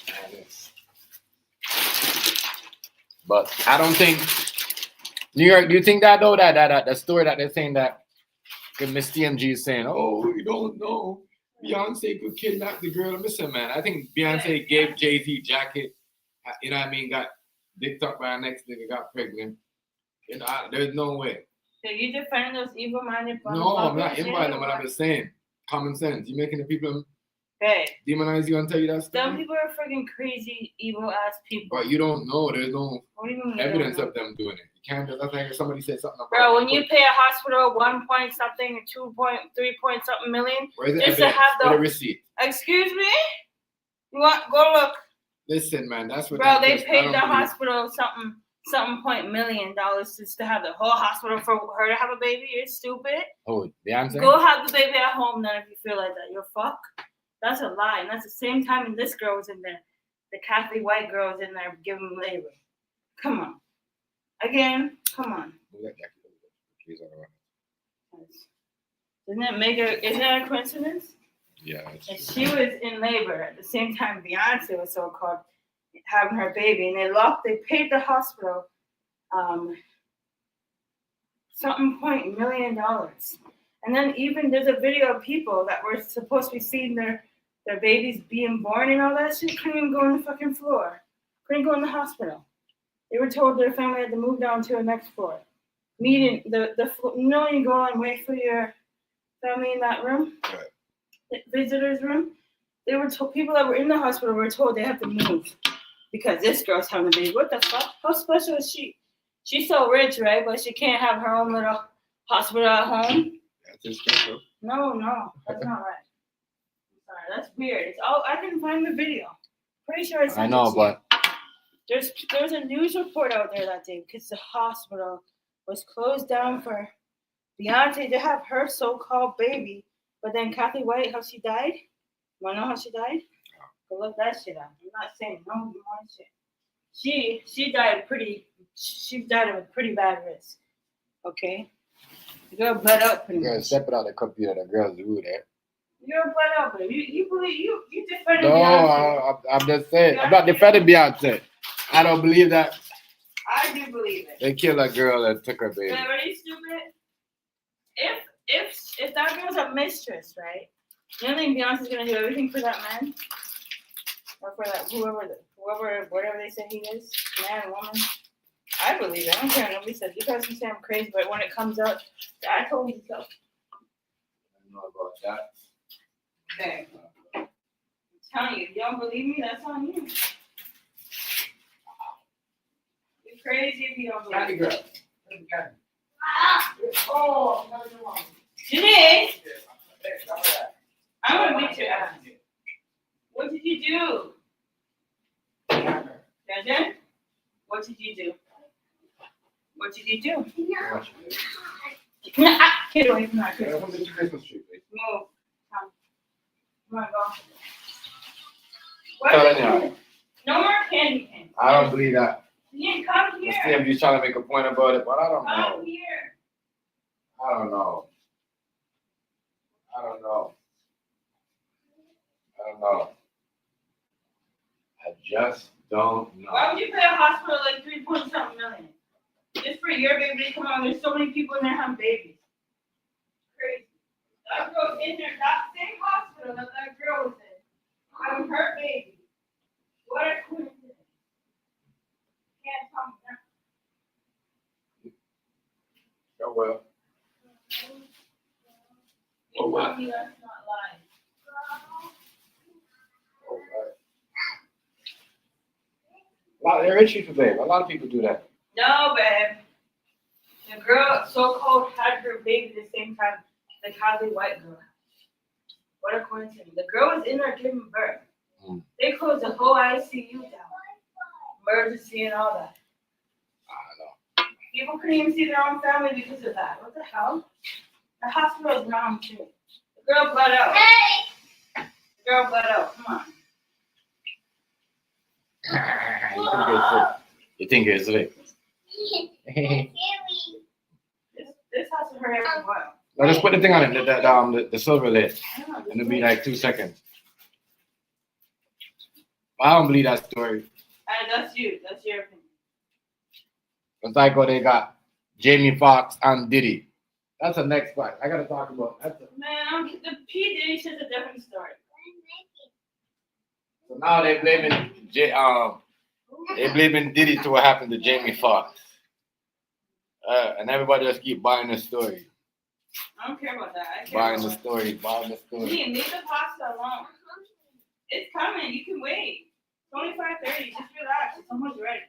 Madness. But I don't think New York. Do you think that though? That story that they're saying that Miss TMG is saying, oh, you don't know. Beyonce could kidnap the girl. Listen, man. I think Beyonce gave Jay-Z jacket. You know what I mean? Got dicked up by a next nigga, got pregnant. You know, there's no way. So you defending those evil-minded No, I'm not inviting them, but I'm just saying. Common sense. You making the people Hey, demonize you and tell you that stuff? some people are freaking crazy, evil-ass people. But you don't know. There's no What do you mean? you evidence don't of them doing it. You can't just, that's like if somebody said something about Bro, when you pay a hospital 1 point something, 2 point, 3 point something million, where's the just to evidence? have Where's the the receipt? excuse me? You want go look. Listen, man, that's what. Bro, that they is. I paid don't the believe- hospital something $1 million just to have the whole hospital for her to have a baby. You're stupid. Oh, Beyonce? Go have the baby at home then if you feel like that. You're fuck. That's a lie. And that's the same time this girl was in there. The Catholic white girl was in there giving labor. Come on. Again, come on. Isn't that a coincidence? Yeah. And she was in labor at the same time Beyonce was so-called having her baby, and they paid the hospital $1 million. And then even there's a video of people that were supposed to be seeing their babies being born and all that shit couldn't even go on the fucking floor. Couldn't go in the hospital. They were told their family had to move down to the next floor. Meeting you go and wait for your family in that room, Right. the visitors room. They were told people that were in the hospital were told they have to move because this girl's having a baby. What the fuck? How special is she? She's so rich, right? But she can't have her own little hospital at home. That's just special. No, that's not right. I'm sorry, that's weird. I can find the video. Pretty sure it's. I know, but There's a news report out there that day because the hospital was closed down for Beyonce to have her so-called baby, but then Kathy White, how she died? Wanna know how she died? Go look that shit up. I'm not saying no more shit. She died of a pretty bad risk. Okay? The girl bled out pretty you gotta much. step it out the computer. The girl's rude, eh? The girl bled out, but you believe you defended No, Beyonce. I'm just saying. I'm not defending Beyonce. I don't believe that I do believe it. they killed a girl that took her baby. But are you stupid? If that girl's a mistress, right? You don't think Beyonce's gonna do everything for that man? Or for that whoever, whatever they say he is, man, woman? I believe it. I don't care what nobody says. You guys can say I'm crazy, but when it comes out, I told you so. I don't know about that. Okay. I'm telling you, if you don't believe me, that's on you. You're crazy if you don't believe Candy me. girl. Oh, Janae, I'm gonna beat your ass. What did you do? Jajan? What did you do? What did you do? Watch it. Get away from that. Welcome to the Christmas tree, please. Move. Come on, go. Telling you. No more candy canes. I don't believe that. Yeah, come Let's here. see if you're trying to make a point about it, but I don't know. Come here. I don't know. I don't know. I don't know. I just don't know. Why would you pay a hospital like 3.something million? Just for your baby to come out. There's so many people in there having babies. Crazy. That girl in there, that same hospital that girl was in, having her baby. What a coincidence. Can't tell me that. Oh well. You Oh, well. tell me that's not lying. Oh, right. There is people, babe. A lot of people do that. No, babe. The girl, so-called, had her baby the same time the Cali white girl. What a coincidence. The girl was in there giving birth. They closed the whole ICU down. Emergency and all that. I don't know. People couldn't even see their own family because of that. What the hell? The hospital is wrong too. The girl bled out. Hey! The girl bled out. Come on. You think it's lit? This has to hurry up and boil. Now just put the thing on it, the silver lid, and it'll be like 2 seconds. I don't believe that story. That's you. That's your opinion. It's like what they got Jamie Foxx and Diddy. That's the next part. I gotta talk about that. Man, the P. Diddy says a different story. So now they blaming Diddy to what happened to Jamie Foxx. And everybody just keep buying the story. I don't care about that. I care Buying about the story, buying the story. Leave the pasta alone. It's coming. You can wait. It's only 5:30. Just relax. It's almost ready.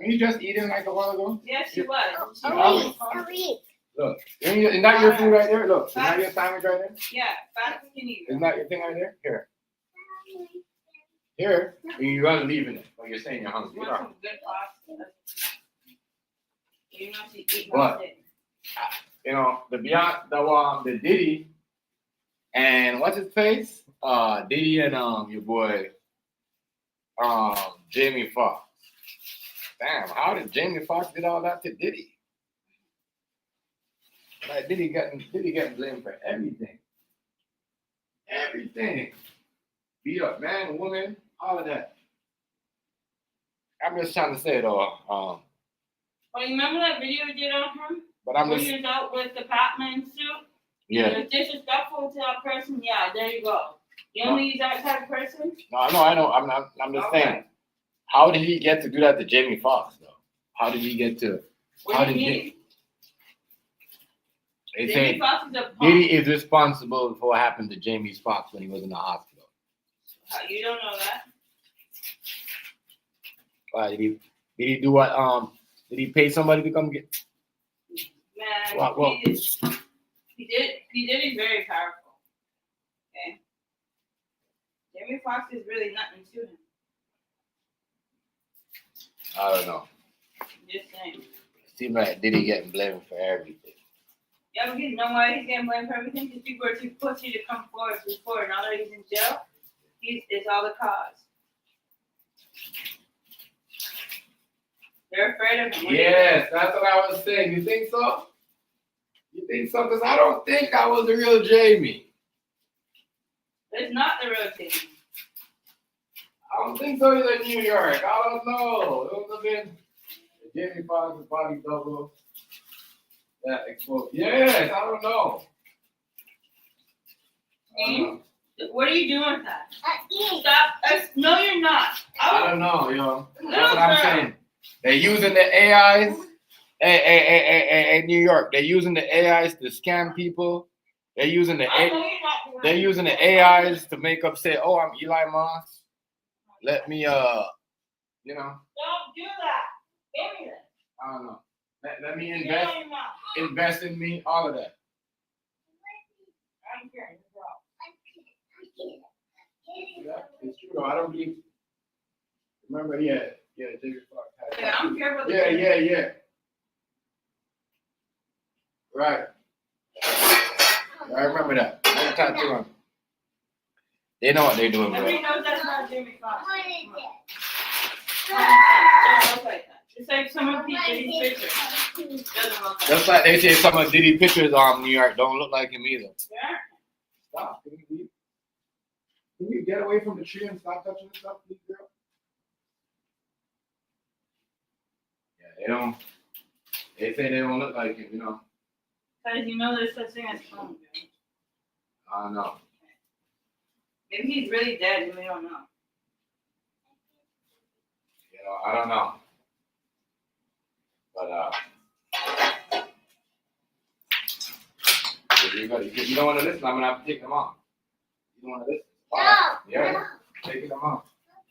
Are you just eating like a while ago? Yes, she was. Look, isn't that your food right there? Look, isn't that your sandwich right there? Yeah, fat skinny. Isn't that your thing right there? Here. Here. You're gonna leave it. But you're saying you're hungry. You want some good pasta? You know she eat What? nothing. You know, the Diddy and what's his face? Diddy and your boy Jamie Foxx. Damn, how did Jamie Foxx did all that to Diddy? Like Diddy getting blamed for everything. Everything. Beat up man, woman, all of that. I'm just trying to say though, Well, you remember that video we did on him? but I'm When just he was out with the Batman suit? yeah. He was disrespectful to that person? Yeah, there you go. You only use that type of person? No, I know. I'm just Okay. saying. How did he get to do that to Jamie Foxx though? How did he get to? What How do you did mean? They Jamie say Foxx is a punk. Diddy is responsible for what happened to Jamie Foxx when he was in the hospital. You don't know that? Did he do what? Did he pay somebody to come get? Man, Well, he did. He's very powerful. Okay. Jamie Foxx is really nothing to him. I don't know. I'm just saying. It seems like Diddy getting blamed for everything. Yeah, but you know why he's getting blamed for everything? Because people are too pussy to come forward before. Now that he's in jail, it's all the cause. They're afraid of him. Yes, that's what I was saying. You think so? You think so? Because I don't think I was the real Jamie. It's not the real Jamie. I don't think so. He's in New York. I don't know. It would have been Jamie Foxx's body double. That explode. Yes, I don't know. What are you doing with that? Stop. No, you're not. I don't know, yo. That's what I'm saying. They're using the AIs. Hey, New York. They're using the AIs to scam people. They're using the AIs to make up say, "Oh, I'm Eli Moss. Let me, you know." Don't do that. Give me that. I don't know. Let me invest in me. All of that. I'm caring. Yeah, it's true though. I don't believe. Remember, yeah, David Fox. Yeah, I'm careful. Yeah. Right. I remember that. I tattoo on. They know what they're doing, bro. Everybody knows that's not Jimmy Fox. Don't look like that. It's like some of these pictures. Doesn't look like Just like they say some of Diddy pictures on New York don't look like him either. Yeah. Stop. Can you get away from the tree and stop touching this stuff, please, girl? Yeah, they don't. They say they don't look like him, you know. Because you know there's such thing as clones. Right? I don't know. Maybe he's really dead and we don't know. You know, I don't know. But if you don't want to listen, I'm gonna have to take them off. You don't want to listen? Yeah, taking them off.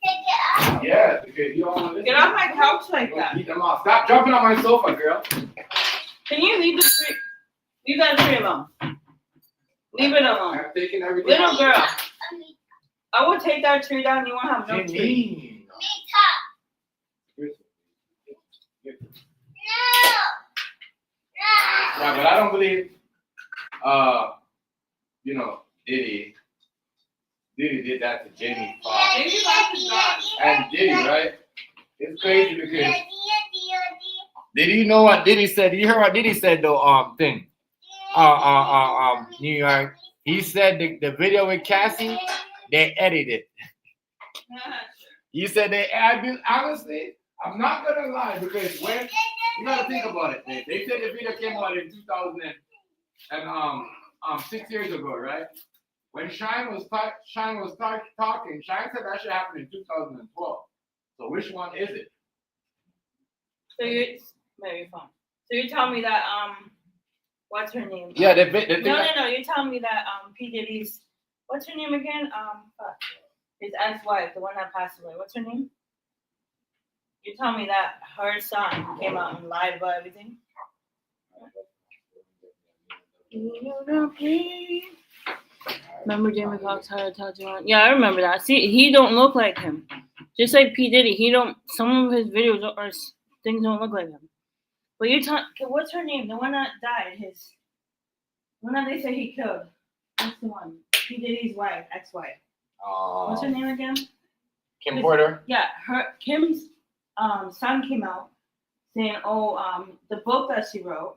Take it out. Yeah, because you don't want to listen. Get off my couch like that. Keep them off. Stop jumping on my sofa, girl. Can you leave the tree? Leave that tree alone. Leave it alone. I'm taking everything. Little girl, Anita. I will take that tree down. You won't have no tree. Yeah, but I don't believe, you know, Diddy did that to Jamie Foxx. Maybe that's his dog. And Diddy, right? It's crazy because Diddy, you know what Diddy said? You heard what Diddy said though, thing. New York. He said the video with Cassie, they edited it. He said they added, honestly, I'm not gonna lie, because when you gotta think about it, they said the video came out in 2000 and 6 years ago, right? When Shine was talking, Shine said that should happen in 2012. So which one is it? So you maybe phone. So you tell me that what's her name? Yeah, the thing. No. You tell me that P Diddy's what's her name again? His ex-wife, the one that passed away. What's her name? You tell me that her son came out and lied about everything. Remember Jamie Foxx had a tattoo on? Yeah, I remember that. See, he don't look like him. Just like P Diddy, he don't. Some of his videos or things don't look like him. But you tell. What's her name? The one that died. The one that they say he killed. What's the one? P Diddy's wife, ex-wife. What's her name again? Kim Porter. Yeah, Kim's son came out saying, the book that she wrote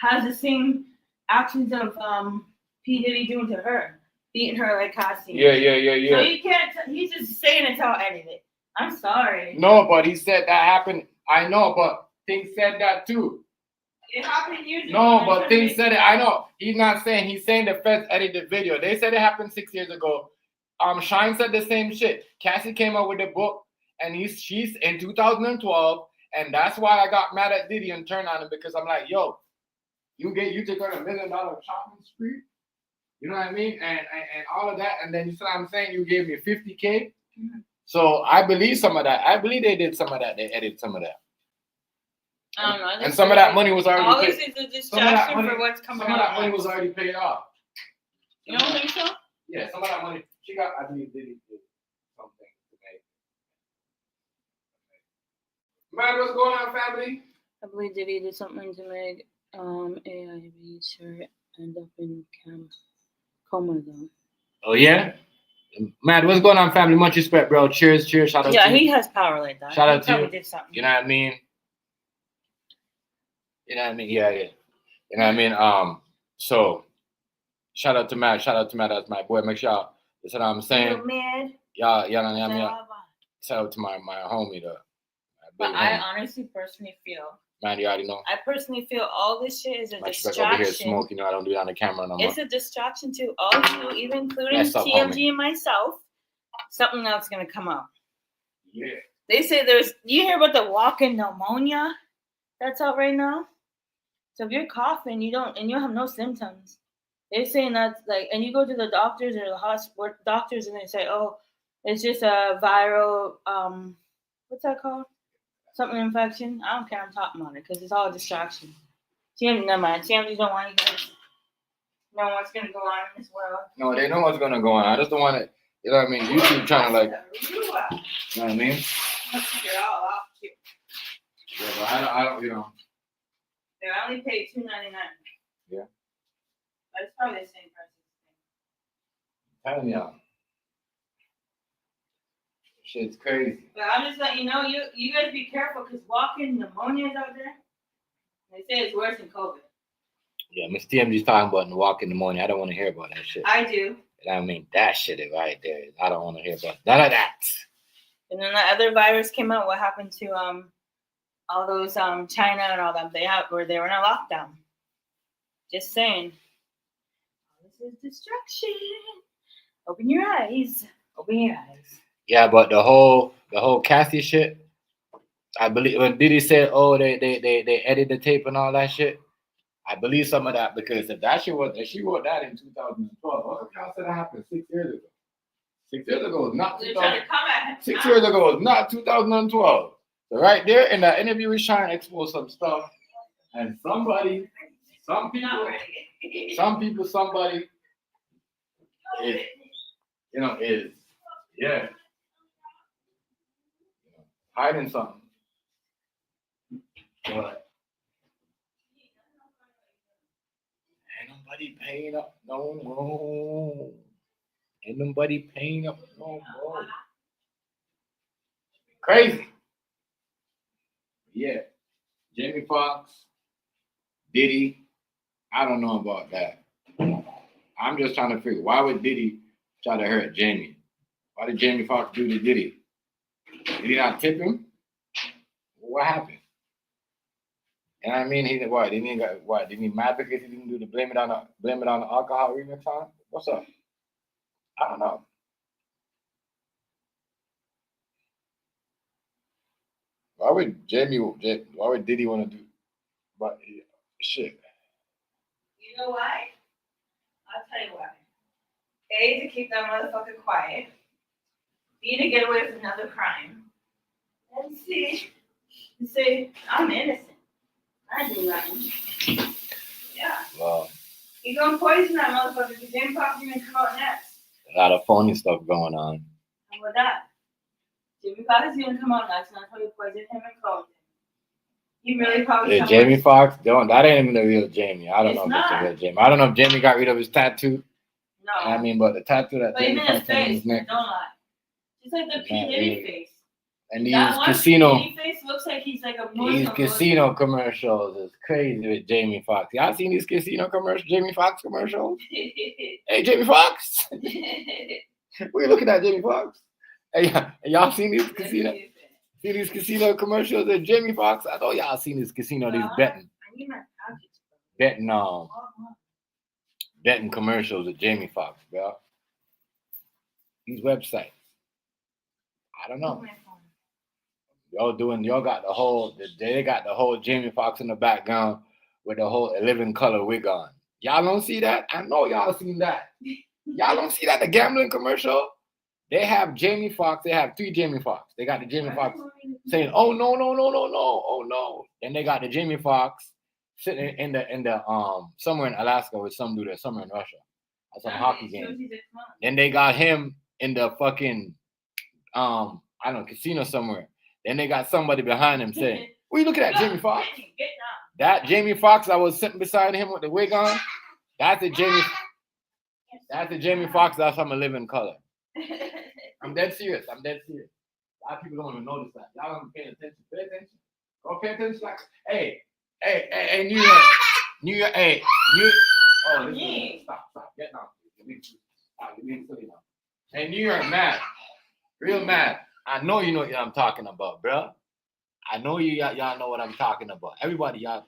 has the same actions of P Diddy doing to her, beating her like Cassie. Yeah. So you can't. He's just saying it's all edited. I'm sorry. No, but he said that happened. I know, but Thing said that too. It happened years ago. No, but Thing said it. I know. He's not saying. He's saying the feds edited the video. They said it happened 6 years ago. Shine said the same shit. Cassie came out with the book, and she's in 2012, and that's why I got mad at Diddy and turned on him, because I'm like, yo, you took on $1 million shopping spree, you know what I mean, and all of that, and then you see what I'm saying, you gave me 50K. Mm-hmm. So I believe some of that. I believe they did some of that. They edited some of that. I don't know. And some of that money was already always paid. is a distraction for what's coming Some of that out. money was already paid off. You don't think so? Yeah, some of that money. She got, I believe, Diddy did something to make. Man, what's going on, family? I believe Diddy did something to make AIB shirt end up in coma though. Oh yeah? Man, what's going on, family? Much respect, bro. Cheers. Shout out to you. Yeah, he has power like that. Shout out to probably you. did something. You know what I mean? Yeah. You know what I mean? So shout out to Matt. That's my boy. Make sure y'all, that's what I'm saying. Y'all, shout out to my homie though. But I honestly personally feel. Man, you already know. I personally feel all this shit is a distraction. Over here smoke, you know, I don't do it on the camera no more. It's a distraction to all of you, even including TMG and myself. Something else is gonna come out. Yeah. They say you hear about the walk-in pneumonia that's out right now? So if you're coughing, you have no symptoms. They're saying that's like, and you go to the doctors or the hospital doctors and they say, oh, it's just a viral, what's that called? Something infection. I don't care. I'm talking about it because it's all a distraction. TMZ, never mind. TMZ don't want you guys to know what's gonna go on in this world. No, they know what's gonna go on. I just don't want it. You know what I mean? YouTube trying to like. You know what I mean? You're all off too. Yeah, but I don't. You know. Yeah, I only paid $2.99. Yeah. That's probably the same price. Telling y'all. Shit's crazy. But I'm just letting you know, you guys be careful because walking pneumonia is out there. They say it's worse than COVID. Yeah, Miss TMG's talking about the walk in the morning. I don't want to hear about that shit. I do. I mean, that shit is right there. I don't want to hear about none of that. And then the other virus came out. What happened to all those China and all them? They were in a lockdown. Just saying. This is destruction. Open your eyes. Open your eyes. Yeah, but the whole Cassie shit. I believe when Diddy said, "Oh, they edit the tape and all that shit." I believe some of that because if she wrote that in 2012, what if y'all said that happened 6 years ago? 6 years ago was not. They're trying to come at him. 6 years ago was not 2012. So right there in that interview, he's trying to expose some stuff, and somebody is hiding something. But ain't nobody paying up no more. Ain't nobody paying up no more. Crazy. Yeah. Jamie Foxx, Diddy. I don't know about that. I'm just trying to figure why would Diddy try to hurt Jamie? Why did Jamie Foxx do to Diddy? Did he not tip him? What happened? You know what I mean? Didn't he mad because he didn't do the blame it on the alcohol remix on? What's up? I don't know. Why would Diddy want to do? But shit. You know why? I'll tell you why. A, to keep that motherfucker quiet. B, to get away with another crime. And C, to say, I'm innocent. I do nothing. Yeah. Well, He gonna poison that motherfucker because Jamie Foxx is gonna come out next. a lot of phony stuff going on. How about that? Jamie Foxx is gonna come out next and I'll probably poison him and clone him. He really probably Jamie Foxx, that ain't even the real Jamie. I don't know if not. it's the real Jamie. I don't know if Jamie got rid of his tattoo. No. I mean, but the tattoo that But Jamie even his Foxx had on face, his neck. don't lie. Just like the P. Diddy face. And That these one casino. P. Diddy face looks like he's like a These Muslim. casino commercials is crazy with Jamie Foxx. Y'all seen these casino commercials, Jamie Foxx commercials? Hey, Jamie Foxx. We looking at Jamie Foxx. Hey, y'all seen these casino? See these casino commercials with Jamie Foxx? I know y'all seen this casino, these betting. I need my package. Betting commercials with Jamie Foxx, bro. These websites. I don't know. Y'all got they got the whole Jamie Foxx in the background with the whole 11 color wig on. Y'all don't see that? I know y'all seen that. Y'all don't see that, the gambling commercial? They have Jamie Foxx, they have 3 Jamie Foxx. They got the Jamie Foxx saying, oh no, oh no. Then they got the Jamie Foxx sitting in the somewhere in Alaska with some dude or somewhere in Russia at some hockey game. Then they got him in the fucking casino somewhere. Then they got somebody behind him saying, "What you looking at, Jamie Foxx?" That Jamie Foxx I was sitting beside him with the wig on. That's the Jamie Foxx that's from A Living Color. I'm dead serious. A lot of people don't even notice that. Y'all don't pay attention. Pay attention. Go pay attention. Like, hey, New York, hey, oh, this stop. Get down. You mean silly now. Hey, New York, mad. Real mad. I know you know what I'm talking about, bro. I know y'all know what I'm talking about. Everybody, y'all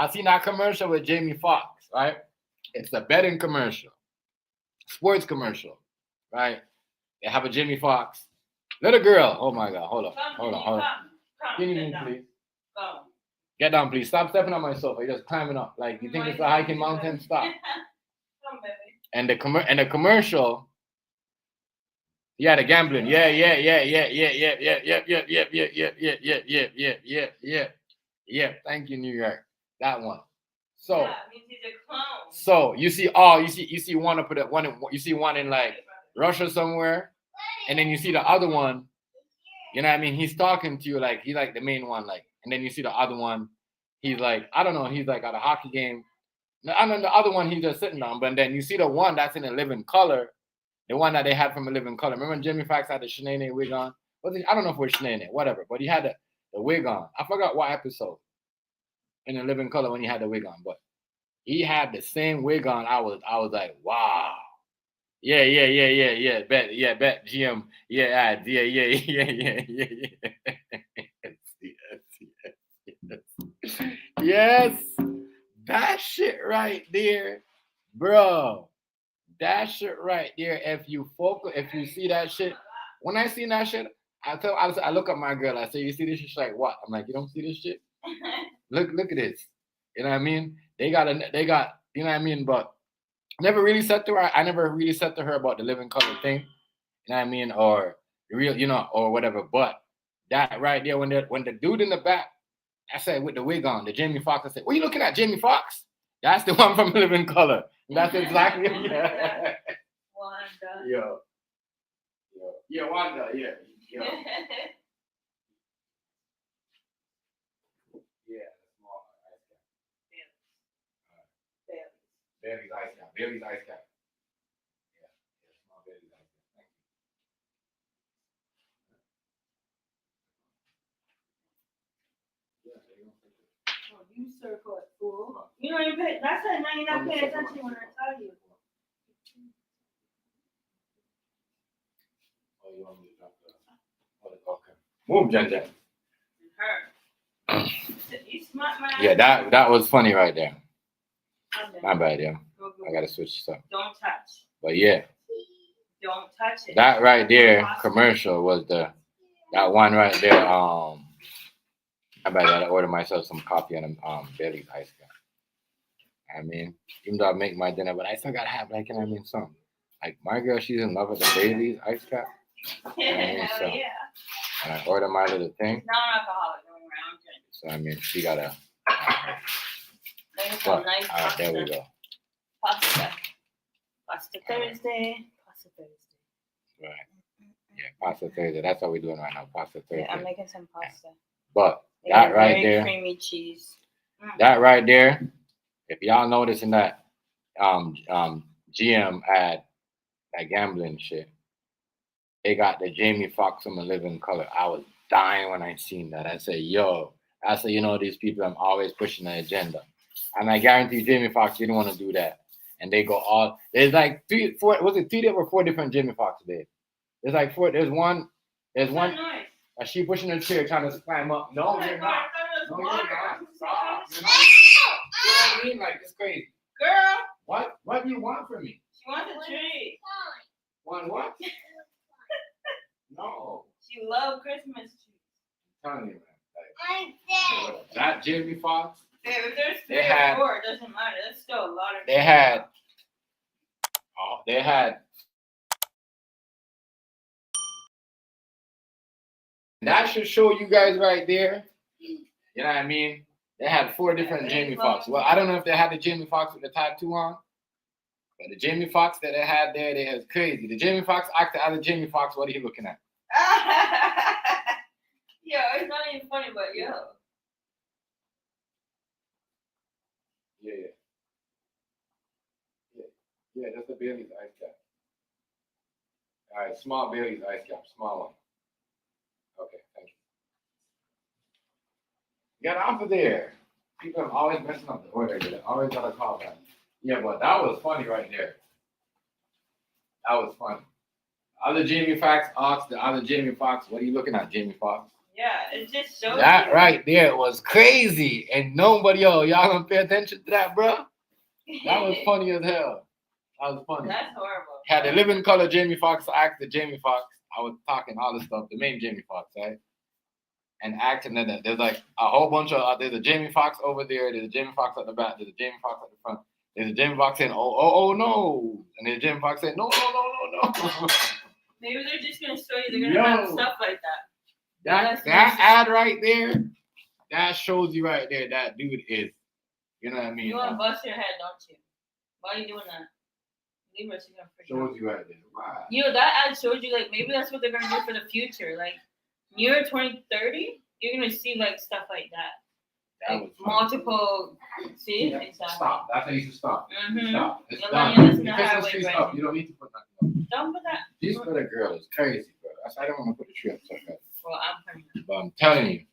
seen that commercial with Jamie Foxx, right? It's a betting commercial, sports commercial, right? They have a Jamie Foxx, little girl. Oh my God, hold on. Come. Can you move, please? Go. Get down, please. Stop stepping on my sofa. You're just climbing up. Like you think it's a hiking mountain? Stop. Come, baby. And the commercial. Yeah, the gambling. Yeah. Thank you, New York. That one. So, yeah, means he's a clone. so you see one up at one. You see one in like Russia somewhere, and then you see the other one. You know what I mean? He's talking to you like he's like the main one, like, and then you see the other one he's like, I don't know, he's like at a hockey game. And then the other one he's just sitting on. But then you see the one that's in a living color, the one that they had from a living color. Remember when Jimmy Fox had the Shanae wig on? I don't know if it was Shanae, whatever. But he had the wig on. I forgot what episode in a living color when he had the wig on. But he had the same wig on. I was like, wow. Yeah. Bet GM. Yeah. Yes. That shit right there, bro. That shit right there. If you see that shit, when I see that shit, I look at my girl. I say, you see this shit? She's like, what? I'm like, you don't see this shit? Look at this. You know what I mean? They got, you know what I mean? But never really said to her. I never really said to her about the living color thing. You know what I mean? Or the real, or whatever. But that right there, when the dude in the back, I said with the wig on, the Jamie Foxx, I said, what are you looking at, Jamie Foxx? That's the one from Living Color. That's exactly Wanda. Yeah, Wanda, yeah. Yeah, small ice cap. Bailey's ice cap. Bailey's ice cap. Yeah, small Bailey's ice cap. Thank you. Yeah, there you go. Oh, you circle it, fool. You don't even pay. That's how now you're not paying attention when I tell you. Oh, you want me to drop the okay. Move, Jen. Her. You smart man. Yeah, that was funny right there. Okay. My bad, yeah. Go. I gotta switch stuff. Don't touch. But yeah, Don't touch it. that right there commercial was that one right there. I gotta order myself some coffee and Bailey's ice cap. I mean, even though I make my dinner, but I still gotta have something. Like my girl, she's in love with the Bailey's ice cap. Hell yeah. And I order my little thing. Non-alcoholic going around. So I mean, she gotta. Nice All pasta. right, there we go. Pasta Thursday. Right. Yeah, pasta Thursday. That's what we're doing right now. Pasta Thursday. Yeah, I'm making some pasta. But that right very there, creamy cheese. that right there. If y'all notice in that GM ad, that gambling shit, they got the Jamie Foxx from A Living Color. I was dying when I seen that. I said, yo, these people, I'm always pushing the agenda. And I guarantee Jamie Foxx didn't want to do that. And they go there's like three or four different Jamie Foxx there. There's like four, there's one, Nice. she pushing her chair trying to climb up. No, you're not. No, you're not. Stop. You know what I mean? Like, it's crazy. Girl. What do you want from me? She wants a tree. Want what? No. She loves Christmas trees. I'm telling you, man. Like, that Jamie Foxx. Yeah, if there's three or four, it doesn't matter. That's still a lot of. They had. That should show you guys right there. You know what I mean? They had four different Jamie Foxx. Well, I don't know if they had the Jamie Foxx with the tattoo on, but the Jamie Foxx that they had there, they was crazy. The Jamie Foxx actor as a Jamie Foxx, what are you looking at? Yo, it's not even funny, but yo. Yeah, that's the Bailey's ice cap. All right, small Bailey's ice cap, small one. Okay, thank you. Get off of there. People are always messing up the order. They always gotta call back. Yeah, but that was funny right there. That was funny. Other Jamie Foxx asked the other Jamie Foxx, what are you looking at, Jamie Foxx? Yeah, it just shows that right there was crazy. And nobody, y'all gonna pay attention to that, bro? That was funny as hell. That was funny. That's horrible. Had the Living Color Jamie Foxx act the Jamie Foxx. I was talking all this stuff, the main Jamie Foxx, right? And acting in it. There's like a whole bunch of, there's a Jamie Foxx over there, there's a Jamie Foxx at the back, there's a Jamie Foxx at the front. There's a Jamie Foxx saying, oh, no. And there's a Jamie Foxx saying, no. Maybe they're just going to show you they're going to have stuff like that. That ad right there, that shows you right there that dude is, you know what I mean? You want to bust your head, don't you? Why are you doing that? Leave her, she's going to freak out. Shows you right there. Wow. That ad shows you, like, maybe that's what they're going to do for the future. Like, year 2030, you're going to see, like, stuff like that. That was funny. multiple. See, exactly. Stop. That's how you should stop. Mm-hmm. Stop. It's You're done. letting us know Your how Christmas we tree's break up. it. You don't need to put nothing up. Don't put that. This little girl is crazy, bro. That's why I don't want to put the tree up so fast. Well, I'm funny. But I'm telling you,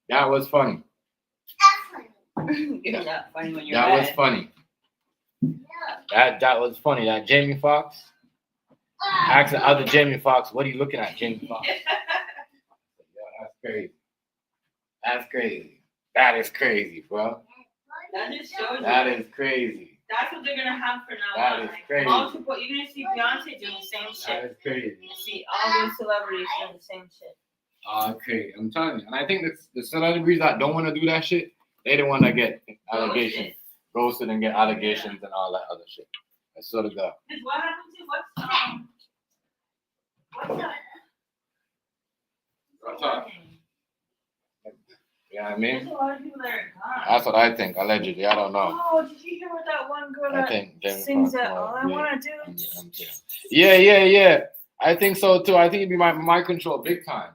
that was funny. You're not funny when you're That was mad. funny. That was funny. That Jamie Foxx. Ask the other Jamie Foxx, what are you looking at, Jamie Foxx? Yeah, that's crazy. That's crazy. That is crazy, bro. That just shows you. That is crazy. That's what they're gonna have for now That on. is Like, crazy. multiple. You're gonna see Beyonce doing the same That shit. is crazy. You see all these celebrities doing the same shit. Okay, I'm telling you. And I think the celebrities that don't want to do that shit, they the one that get allegations, roasted and get allegations and all that other shit. I sort of got. Because what happened to what's that? What's up? You know what I mean? There's a lot of people that are gone. That's what I think, allegedly. I don't know. Oh, did you hear what that one girl I that think Jamie sings Foxx that more, all I yeah. wanna do is Yeah. I think so too. I think it'd be my control big time.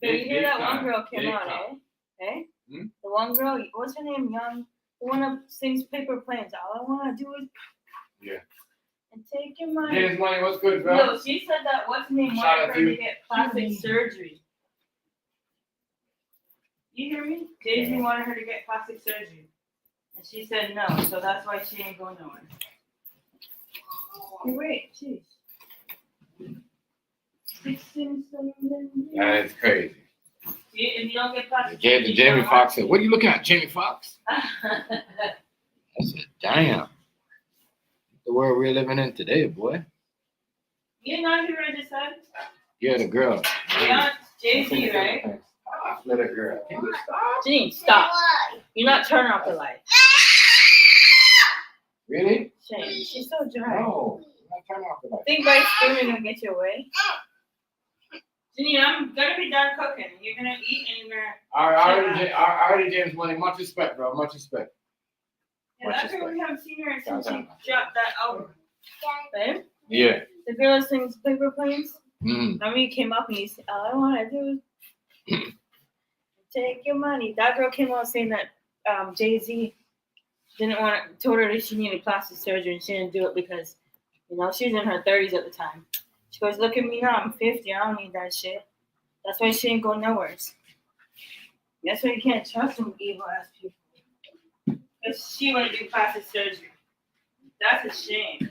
Did you hear Big that time. one girl came Big out, time. eh? Hmm? The one girl, what's her name? Young, the one that sings Paper Planes. All I wanna do is Yeah. and take your money. James Money, what's good, bro? No, she said that what's her name Shout wanted out her to to you. get plastic surgery. You hear me? Jay-Z Yeah. wanted her to get plastic surgery. And she said no, so that's why she ain't going nowhere. Hey, wait, jeez. 16, 17. That is crazy. If you don't get plastic The Jamie Foxx said, what are you looking at, Jamie Foxx? surgery. I said, damn. The world we're living in today, boy. You know who I just said? Yeah, the girl. Yeah, Jay-Z, right? Little girl. Can you stop? Janine, stop. You're not turning off the light. Really? Shane, she's so dry. No. I'm not turning off the light. Think by screaming will get you away. Janine, I'm gonna be done cooking. You're gonna eat and you're gonna. Already James Money. Much respect, bro. Much respect. Yeah, that's why we haven't seen her since she dropped that album. Babe? Yeah. The girl that sings Paper Planes. Mm. Remember you came up and you said, all I wanna do is take your money. That girl came out saying that Jay-Z told her that she needed plastic surgery and she didn't do it because, you know, she was in her 30s at the time. She goes, look at me now, I'm 50, I don't need that shit. That's why she ain't going nowhere. That's why you can't trust them evil ass people. Because she want to do plastic surgery. That's a shame.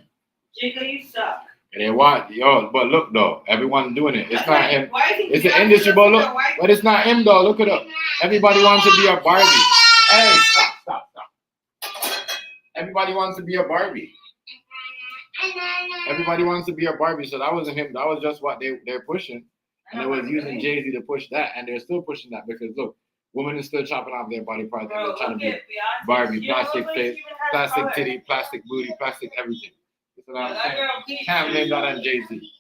Jigga, you suck. And then what? Yo, but look though, everyone doing it. It's That's not why- him. why you think It's the Beyonce industry, but looks look. like a white But it's not him though. Look it up. Everybody wants to be a Barbie. Hey, stop. Everybody wants to be a Barbie. Everybody wants to be a Barbie. So that wasn't him. That was just what they're pushing. And they was using Jay-Z to push that. And they're still pushing that because look, women are still chopping off their body parts and Bro, they're trying to look be at Beyonce. Barbie, She don't plastic look like face, she even has plastic color. titty, plastic booty, plastic everything. That's what Yeah, I'm that saying. girl keeps- Can't blame that on Jay-Z.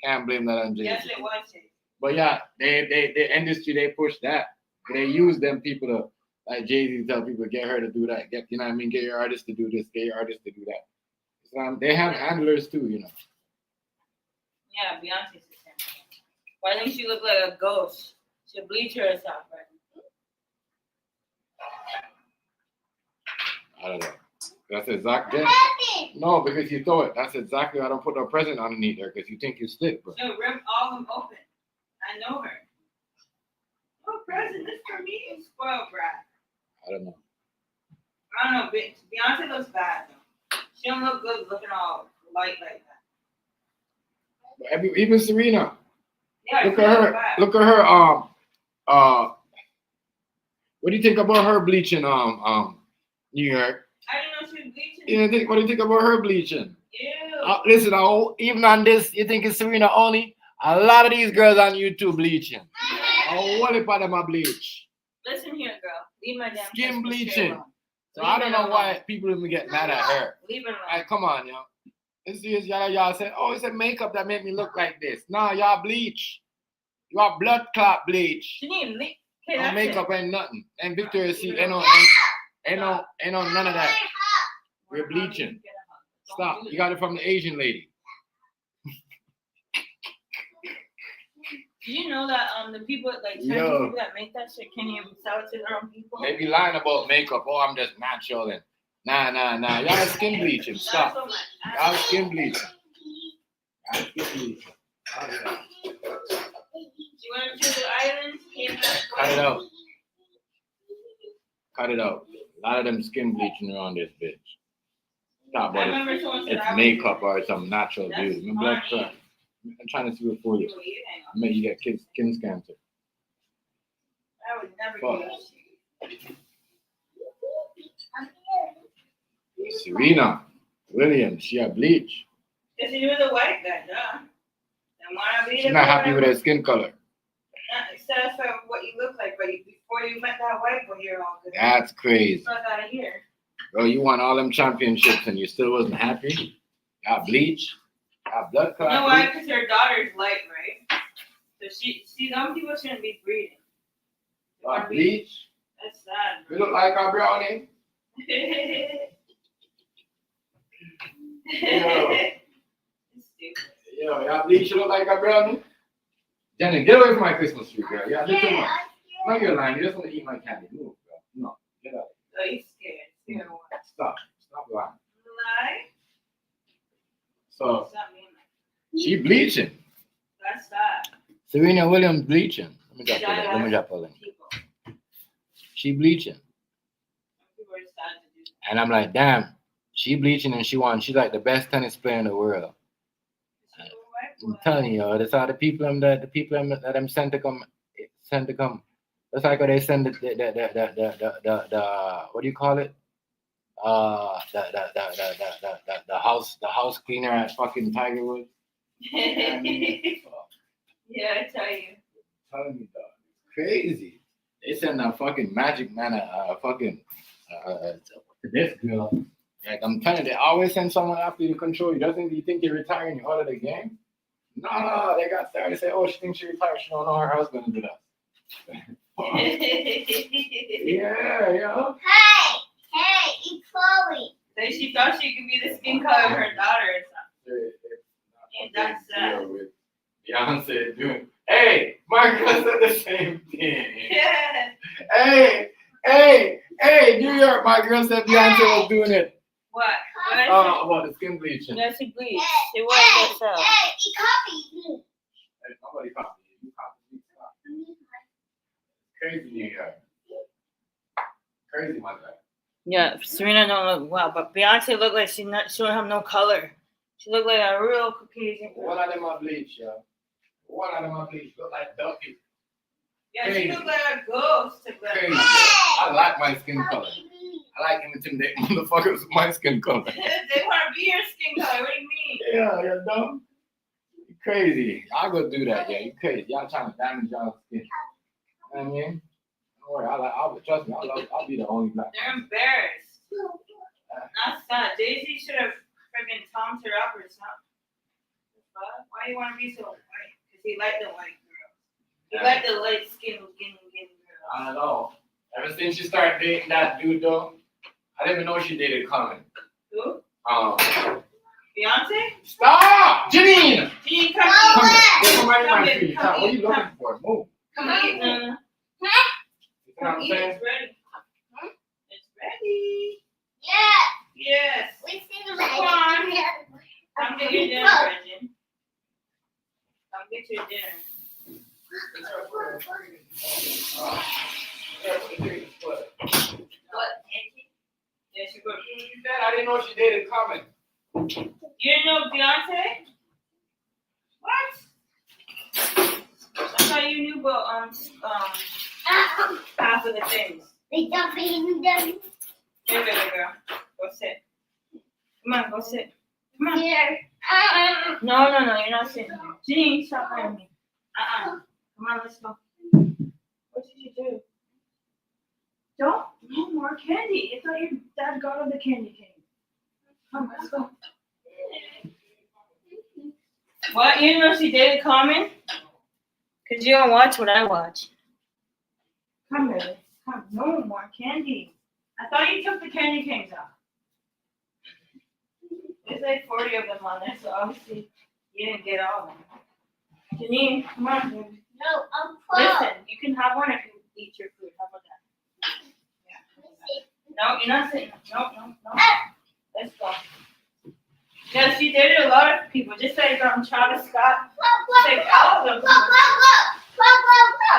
Can't blame that on Jay-Z. Yes, it was. But yeah, the industry, they push that. They use them people to, like Jay-Z tell people, get her to do that. You know what I mean? Get your artist to do this, get your artist to do that. So, they have handlers too, you know. Yeah, Beyonce's the same. Why think she look like a ghost? She bleach herself, right? I don't know. That's exactly. No, because you throw it. That's exactly why I don't put no present underneath her, because you think you slick, bro. She'll rip all of them open. I know her. No present, this for me, you spoiled brat. I don't know. I don't know, Beyonce looks bad though. She don't look good looking all light like that. But even Serena, Yeah, look she at looks her. bad. Look at her. What do you think about her bleaching? New York. I didn't know she was bleaching. What do you think about her bleaching? Ew. Listen, even on this, you think it's Serena only? A lot of these girls on YouTube bleaching. What if them are bleach? Listen here, girl. Leave my damn Skin Christmas tree bleaching. alone. So I don't Leave it know alone. why people even get mad at her. Leave it alone. Like, come on, yo. This is y'all say, oh, it's a makeup that made me look like this. No, y'all bleach. Y'all blood clot bleach. She need leave. Okay, No that's makeup it. ain't nothing. And Victoria's Secret ain't no none of that. We're bleaching. Stop. Don't do You got it from the Asian lady. Do you know that the people like Chinese Yo. people that make that shit can't even sell it to their own people? They be lying about makeup. Oh, I'm just natural and nah. Y'all skin bleaching. Stop. That's what Y'all skin bleaching. Y'all skin bleaching. Oh, yeah. You went to the islands, came back. Cut it out. Cut it out. A lot of them skin bleaching around this bitch. Stop, I but remember someone said it's I was- makeup or some natural That's beauty. Remember that funny. crap? I'm trying to see it for you. People eat hang on. I mean, you get skin cancer. I would never Fuck. do that shit. Serena Williams, she a bleach. Because he was a white guy, duh. And wanna be She's not happy with her whatever. skin color. It says for what you look like, but before you met that white boy, you're all good. That's crazy. Fuck out of here. Bro, you won all them championships and you still wasn't happy? Got bleach? Got blood You know clot? why? bleach? Because her daughter's light, right? So some people shouldn't be breeding. They wanna Got be- bleach? That's sad. You look like a brownie. It's stupid. Yo, y'all bleach, you look like a brownie? Jenny, get away from my Christmas tree, girl. Yeah, do too much. No, you're lying. You just want to eat my candy. Move, girl. No, get out. Oh, he's scared. Scared of what? Stop lying. Lie? So, Stop being she bleaching. That's sad. Serena Williams bleaching. Let me drop Shout her link. out Let me drop her link. People. She bleaching. People are sad to do that. And I'm like, damn, she bleaching and she won. She's like the best tennis player in the world. I'm telling you, that's how the people that I'm sent to come. That's like when they send the what do you call it? The house cleaner at fucking Tiger Woods. Yeah, I tell you. Telling me, dog, it's crazy. They send a fucking magic man to this girl. Like I'm telling you, they always send someone after you to control you. Doesn't you think you're retiring? You're out of the game? No, they got started to say, oh, she thinks she retired. She don't know her husband did that. Yeah. Hey, it's Chloe. So she thought she could be the skin color of her daughter or something. Ain't that sad? Beyonce doing. Hey, my girl said the same thing. Yeah. Hey, New York, my girl said Beyonce was doing it. What? About the skin bleaching. Yeah, she bleached. She was herself. Hey, he copied me. Hey, nobody copied you. You copied me. Crazy New York. Crazy, my guy. Yeah, Serena don't look well, but Beyonce looked like she don't have no color. She looked like a real Caucasian girl. One of them are bleach, yo. One of them are bleach. Look like Ducky. Yeah, she Crazy. looked like a ghost. Crazy. I like my skin color. I like intimidating motherfuckers with my skin color. They want to be your skin color. What do you mean? Yeah, you're dumb. You crazy. I'll go do that. Yeah, you crazy. Y'all trying to damage y'all's skin. You know what I mean? Don't worry. Trust me. I'll be the only black. They're embarrassed. That's sad. Daisy should have freaking thumbed her up or something. But why do you want to be so white? Because he liked the white girl. He liked the light skin girl. I don't know. Ever since she started dating that dude, though, I didn't even know she dated Common. Who? Beyonce? Stop! Janine! Janine, come Come eat. here. Come right Come in my here, feet. come What are you eat, looking for? Move. Come eat, Nana. You know what Come I'm eat. saying? It's ready. It's ready. Yeah, Yes. we see the Come on. Come get your dinner, Brendan. Come get your dinner. What? Yes, you go. I didn't know she dated Common. You didn't know Beyonce? What? I thought you knew about half of the things. We don't feed them Here, baby girl. Go sit. Come on, go sit. Come on. here. No, you're not sitting here. Janine, stop playing me. Come on, let's go. What did you do? Don't. No more candy. I thought your dad got all the candy cane. Come, let's go. What? You know she dated Common? Because you don't watch what I watch. Come, baby. Come. No more candy. I thought you took the candy canes off. There's like 40 of them on there, so obviously you didn't get all of them. Janine, come on, baby. No, I'm full. Listen, you can have one if you eat your food. How about that? Yeah. No, you're not sitting. No. Let's go. Yeah, she dated a lot of people, just like Travis Scott. Like all of them.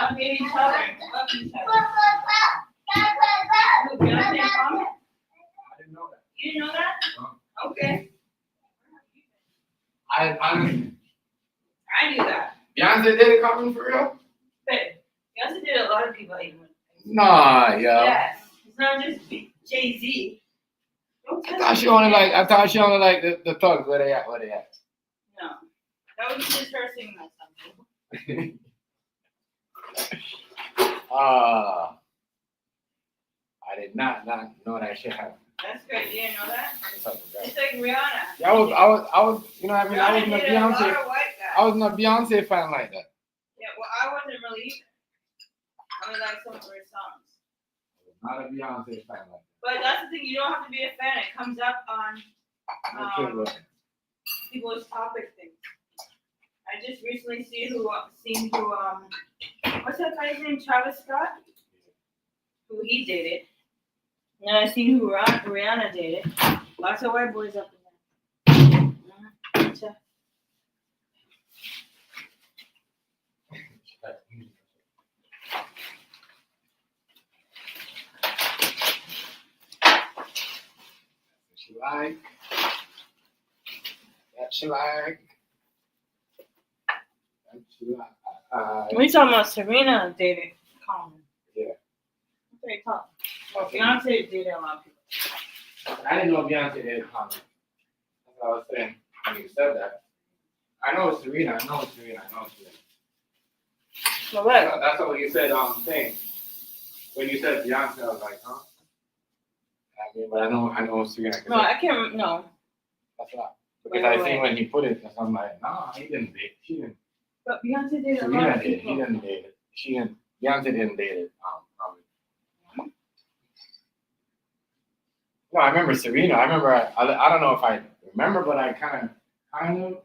Don't date each other. Love each other. Who, Beyonce and Common? I didn't know that. You didn't know that? Okay. I I knew that. Beyonce did it coming for real? But Beyonce did a lot of people even. Nah, yo. Yes. It's not just Jay-Z. I thought she only like the thugs. Where they at? No. That was just her singing that song. I did not know that shit happened. That's good. You didn't know that? It's like, It's like Rihanna. yeah, I was, you know what I mean? I wasn't a Rihanna dated a lot Beyonce. of white guys. I wasn't a Beyonce fan like that. Yeah, well, I wasn't really either. I only like some of her songs. Not a Beyonce fan like But that's the thing, you don't have to be a fan. It comes up on that. people's topic things. I just recently seen who what's that guy's name? Travis Scott? Who he dated. And then I seen who Rihanna dated. Lots of white boys up in there. She like. That she like. That she like. We talking about Serena dated Common. Yeah. That's what you call it. Well, Beyonce dated a lot of people. I didn't know Beyonce did it coming. That's what I was saying when you said that. I know it's Serena. Well, what? That's what you said thing. When you said Beyonce, I was like, huh? I mean, but I know Serena. No, I can't. No. That's not. Because I seen when he put it, so I'm like, nah, he didn't date. She didn't. But Beyonce dated a lot Serena of did. He people. didn't date it. She didn't. Beyonce didn't date it. No, I remember Serena. I remember. I don't know if I remember, but I kind of. You know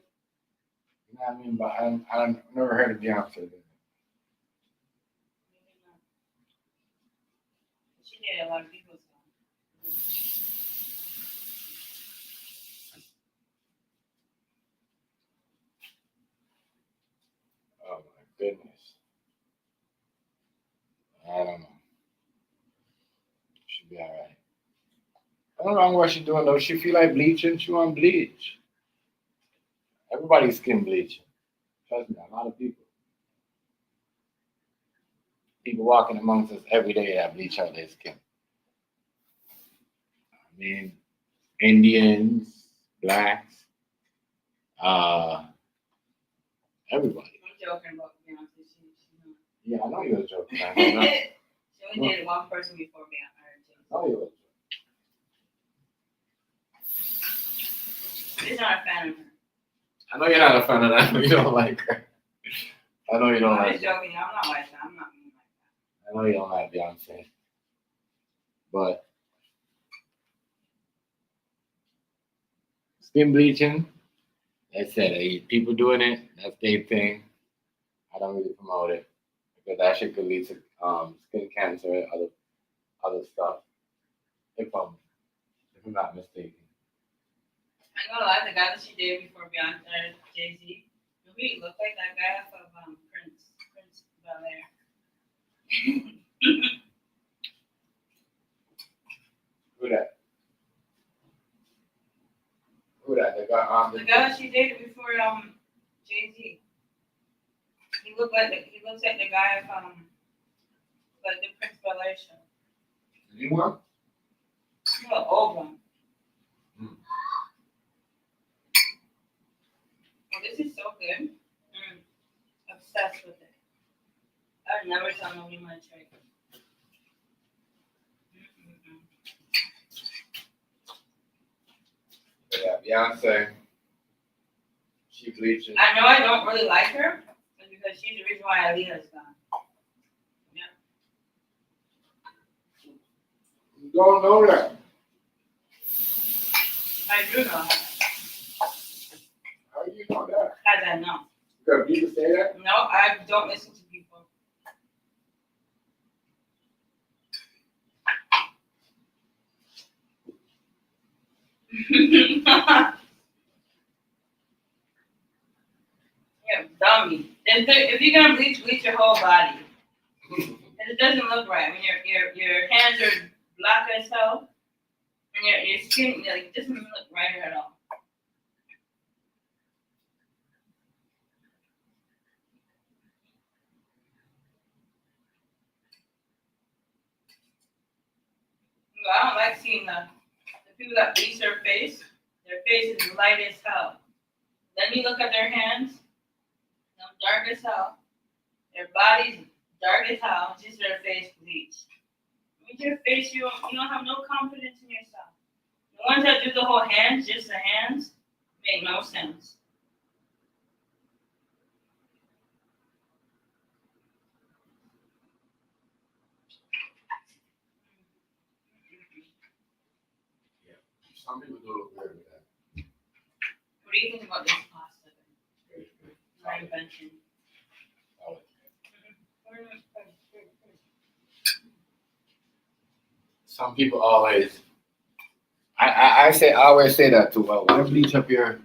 what I mean? But I've never heard of Beyonce. She dated a lot of people. Oh my goodness. I don't know. Should be all right. I don't know what she's doing though. She feel like bleaching. She want bleach. Everybody's skin bleaching. Trust me, a lot of people. People walking amongst us every day that bleach out their skin. I mean, Indians, blacks, everybody. I'm joking about Beyonce. Yeah, I know you was joking. I know. She only dated one person before Beyonce. I know you was She's not a fan of her. I know you're not a fan of that. You don't like her. I know you don't I'm like just her. joking. I'm not like that. I'm not mean like I know you don't like Beyonce. But skin bleaching, like I said, people doing it, that's their thing. I don't really promote it because that shit could lead to skin cancer and other stuff. If I'm not mistaken. that. I'm gonna lie. The guy that she dated before Beyonce, Jay-Z, he looked like that guy off of Prince Bel-Air. Who that? Who that? The guy The guy that she dated before Jay-Z. He looks like the guy from like the Prince Bel-Air show. Anyone? The old one. Oh, this is so good. Obsessed with it. I'd never tell nobody my trick. Yeah, Beyonce. She bleaching. I know I don't really like her, but because she's the reason why Aaliyah's gone. You don't know that. I do know her. How do you know that? As I know. Because people say that? No, I don't listen to You're a dummy. If you're gonna bleach your whole body. And it doesn't look right when your hands are black as hell and your skin like doesn't look right at all. I don't like seeing the people that bleach their face. Their face is light as hell. Then you look at their hands, them dark as hell. Their body's dark as hell, just their face bleached. With your face, you don't have no confidence in yourself. The ones that do the whole hands, just the hands, make no sense. Some people do it weird with that. What do you think about this pasta? My invention. Some people always, I always say that too. Well, when you bleach up your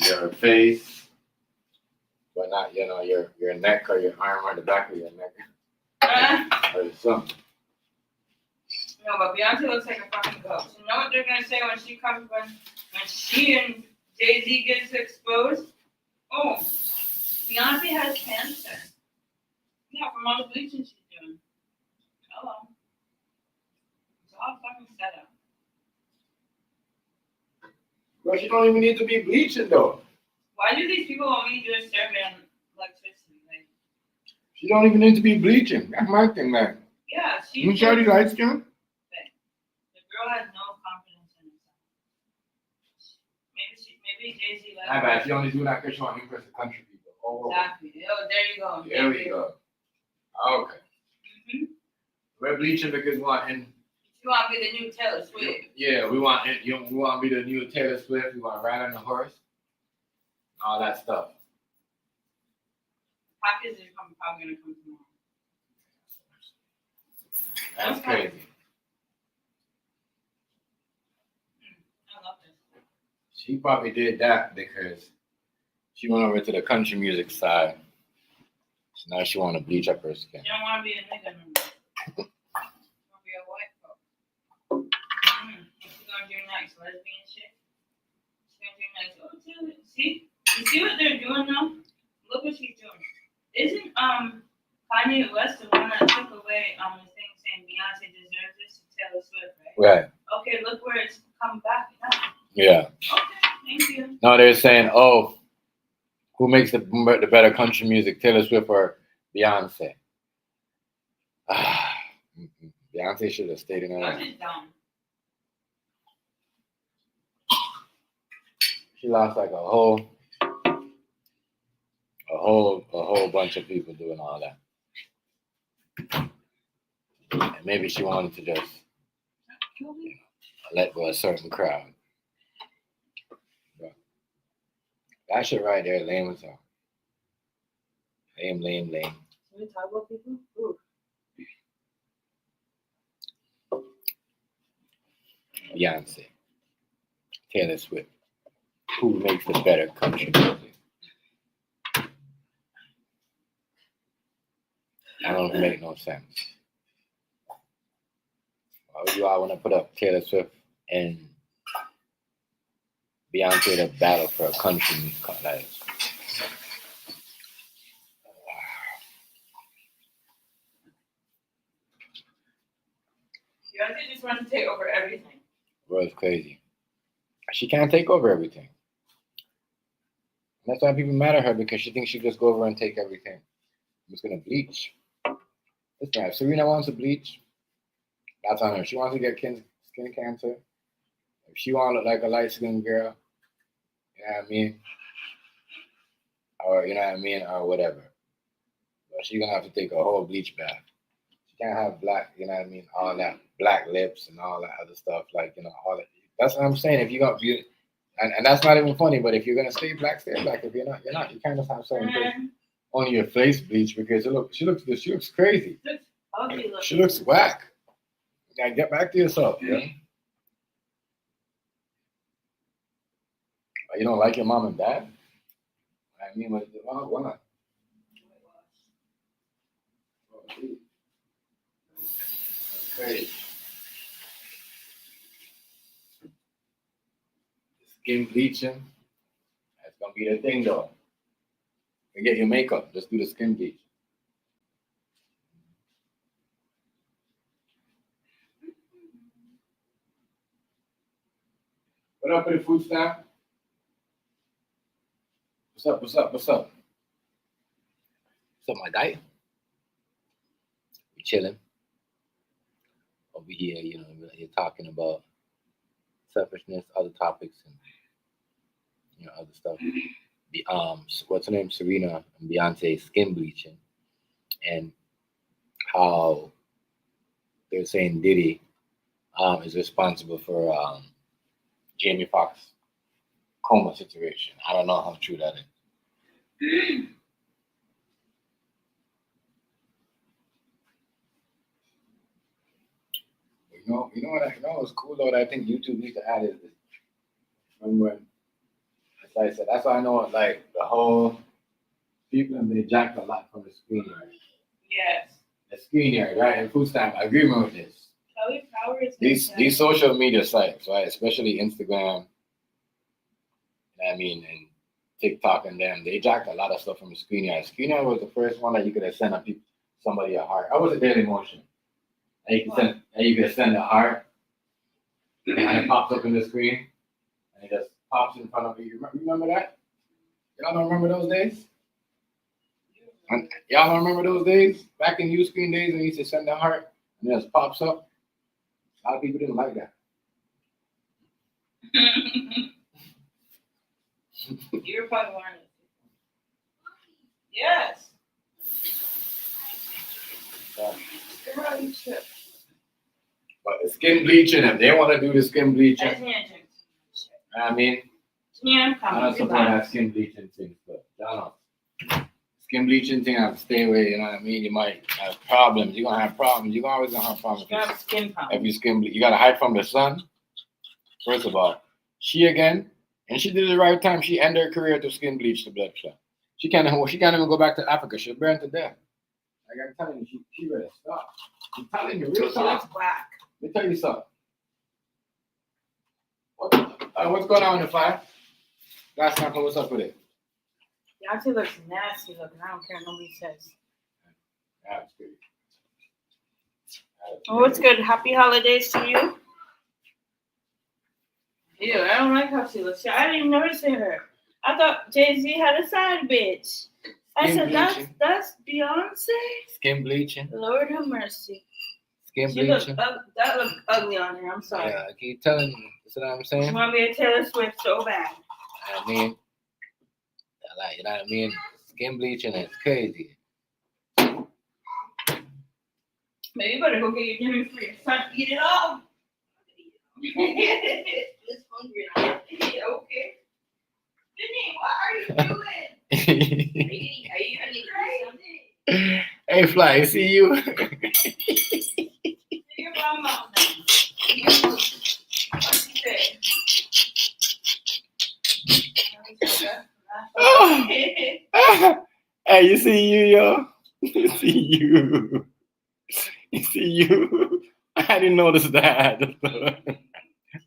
your face, but not your neck or your arm or the back of your neck or something. No, but Beyonce looks like a fucking ghost. You know what they're gonna say when she and Jay-Z gets exposed? Oh, Beyonce has cancer. Yeah, from all the bleaching she's doing. Hello. It's all fucking set up. Bro, she don't even need to be bleaching though. Why do these people want me to do a survey on electricity? Like, She don't even need to be bleaching. That's my thing, man. yeah, You sure the light skin? The girl has no confidence in herself. Maybe Jay-Z likes I bet she only do that because she want to impress the country people. Oh, exactly. Oh, there you go. there we go. Okay. Mm-hmm. We're bleaching because we want in. You want to be the new Taylor Swift? Yeah, we want to be the new Taylor Swift. We want to ride on the horse. All that stuff. Package is probably going to come tomorrow. That's Okay. crazy. I love this. She probably did that because she went over to the country music side. So now she want to bleach up her skin. You don't want to be a nigga no more. You want to be a white folk. She's going to do nice lesbian shit. She's going to do nice. Oh, Taylor. See? You see what they're doing now? Look what she's doing. Isn't Kanye West the one that took away the thing saying Beyonce deserves this to Taylor Swift, right? Right. Okay, look where it's come back now. Yeah. Okay, thank you. No, they're saying, oh, who makes the better country music, Taylor Swift or Beyonce? Beyonce should have stayed in That's her. just dumb. She lost like a whole bunch of people doing all that. And maybe she wanted to just let go a certain crowd. But that shit right there, lame as hell. Lame. Can we talk about people? Ooh. Beyonce, Taylor Swift. Who makes the better country music? That don't make no sense. Why would you all want to put up Taylor Swift and Beyonce to battle for a country music? That is. Beyonce just wants to take over everything. Bro, it's crazy. She can't take over everything. That's why people mad at her, because she thinks she just go over and take everything. I'm just gonna bleach. Listen, if Serena wants to bleach, that's on her. If she wants to get skin cancer, if she want to look like a light-skinned girl, you know what I mean? Or, you know what I mean? Or whatever. But she's gonna have to take a whole bleach bath. She can't have black, you know what I mean? All that black lips and all that other stuff, like, you know, all that. That's what I'm saying. If you're gonna be, and that's not even funny, but if you're gonna stay black, stay black. If you're not, you're not. You can't just have certain things. Only your face bleach, because she looks crazy. How do you look? She looks whack. You gotta get back to yourself, yeah? You don't like your mom and dad? I mean, why not? Great. Skin bleaching. That's gonna be the thing though. Forget your makeup. Just do the skin bleach. What up with the food stamp? What's up? What's up? What's up? What's up, my guy? We chilling over here. You know, you're talking about selfishness, other topics, and other stuff. What's her name? Serena and Beyonce skin bleaching, and how they're saying Diddy is responsible for Jamie Foxx coma situation. I don't know how true that is. You know what was cool though that I think YouTube needs to add is this. Remember when, as I said, that's why I know like the whole people and they jacked a lot from the screen yard. Yes. The screen yard, right? And food stamp, I agree with this. These social media sites, right? Especially Instagram, and TikTok and them, they jacked a lot of stuff from the screen yard. Screen yard was the first one that you could have sent somebody a heart. I was a Daily Motion. And you can send a heart, and it pops up in the screen, and it just pops in front of you. Remember that? Y'all don't remember those days? Y'all don't remember those days? Back in Uscreen days when you used to send a heart, and it just pops up? A lot of people didn't like that. You're probably one of them. Yes. But the skin bleaching, if they want to do the skin bleaching, I mean, Yeah, I don't support that skin bleaching thing, but I don't know. Skin bleaching thing, I have to stay away, you know what I mean? You might have problems. You're going to have problems. You're always going to have problems. You have skin problems. If you skin bleach, you got to hide from the sun. First of all, she again, and she did it the right time. She ended her career to skin bleach the blood clot. She can't even go back to Africa. She'll burn to death. Like I'm telling you, she better stop. I'm telling you, real talk. Black. Let me tell you something. What's going on in the fire? Last time, what's up with it? Beyonce looks nasty looking. I don't care what nobody says. That's good. Oh, it's good. Happy holidays to you. Ew, I don't like how she looks. I didn't even notice her. I thought Jay-Z had a side bitch. I said, that's Beyonce? Skin bleaching. Lord have mercy. Skin She bleaching. that looked ugly on her. I'm sorry. Yeah, I keep telling you. That's what I'm saying. She want to be a Taylor Swift so bad. I mean, you know what I mean? Skin bleaching is crazy. Maybe you better go get your dinner for your son. Eat it all. It's hungry now. Okay. Vinny, what are you doing? Are you gonna eat something? Hey, Fly, you see you? Your mom out now. What she say? Oh. Hey, you see you, yo? You see you. You see you. I didn't notice that.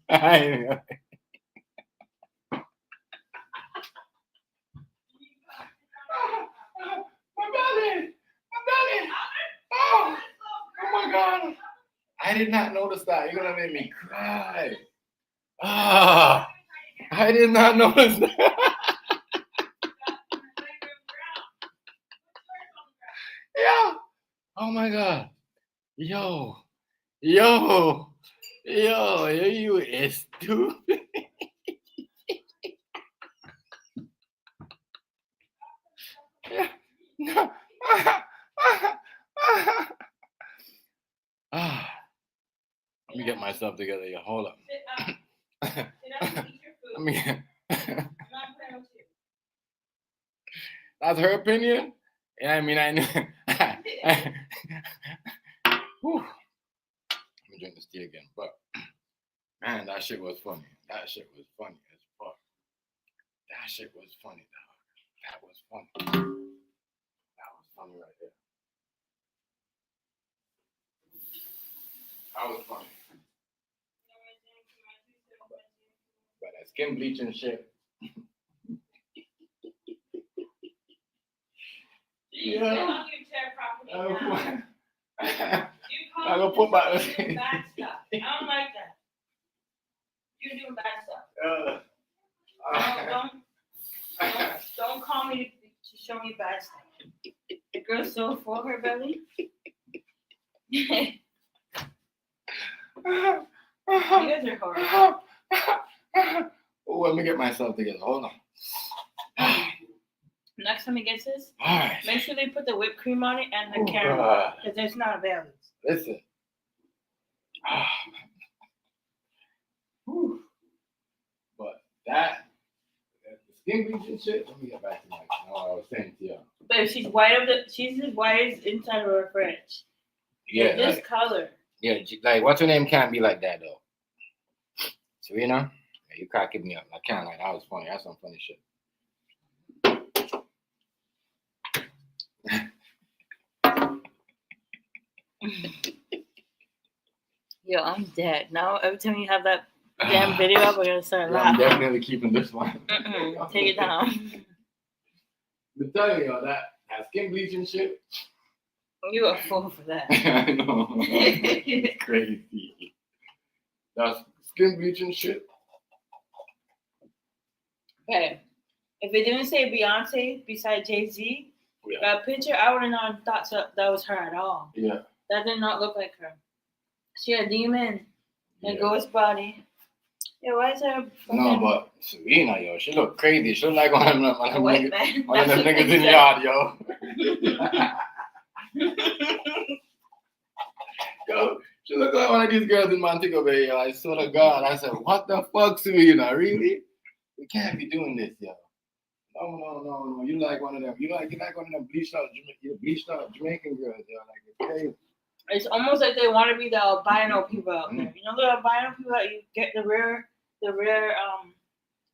I didn't. My belly. Oh my God. I did not notice that. You're gonna make me cry. Ah, I did not notice that. Yeah. Oh my God. Yo, you is stupid. No. Let me get myself together here. Hold up. Sit down and eat your food. Let me get... I'm not playing with you. That's her opinion. Yeah, I mean, I know. to you again. But man, that shit was funny. That shit was funny as fuck. That shit was funny, dog. That was funny. That was funny right there. That was funny. But that skin bleaching shit. Yeah. I'm gonna put my. Bad stuff. I don't like that. You're doing bad stuff. Don't call me to show me bad stuff. The girl's so full of her belly. You guys are horrible. Oh, let me get myself together. Hold on. Next time he gets this, All right. make sure they put the whipped cream on it and the caramel, because it's not available. Listen. Whew. But that, the skin bleaching shit, let me get back to what I was saying to you. But if she's she's as white as inside of her fridge. Yeah. This Like, color. yeah, like, what's her name can't be like that, though. Serena? Yeah, you cracking me up. I can't, like, that was funny. That's some funny shit. Yo, I'm dead. Now, every time you have that damn video up, we're going to start Yeah, I'm laughing. definitely keeping this one. Take it down. I'm telling you, that skin bleaching shit. You a fool for that. I know. It's crazy. That skin bleaching shit. Okay. If it didn't say Beyonce beside Jay-Z, Yeah. that picture, I would have not thought that was her at all. Yeah. That did not look like her. She a demon. A Yeah. ghost body. Yeah, why is her No, but Serena, yo, she look crazy. She look like one of them a white man? one of them That's what niggas they in the said. yard, yo. Yo, she look like one of these girls in Montego Bay, yo. I swear to God. I said, what the fuck, Serena? Really? We can't be doing this, yo. No. You like one of them. You like one of them bleached out Jamaican girls, yo. Like, it's crazy. It's almost like they want to be the albino people out there. You know the albino people that you get the rare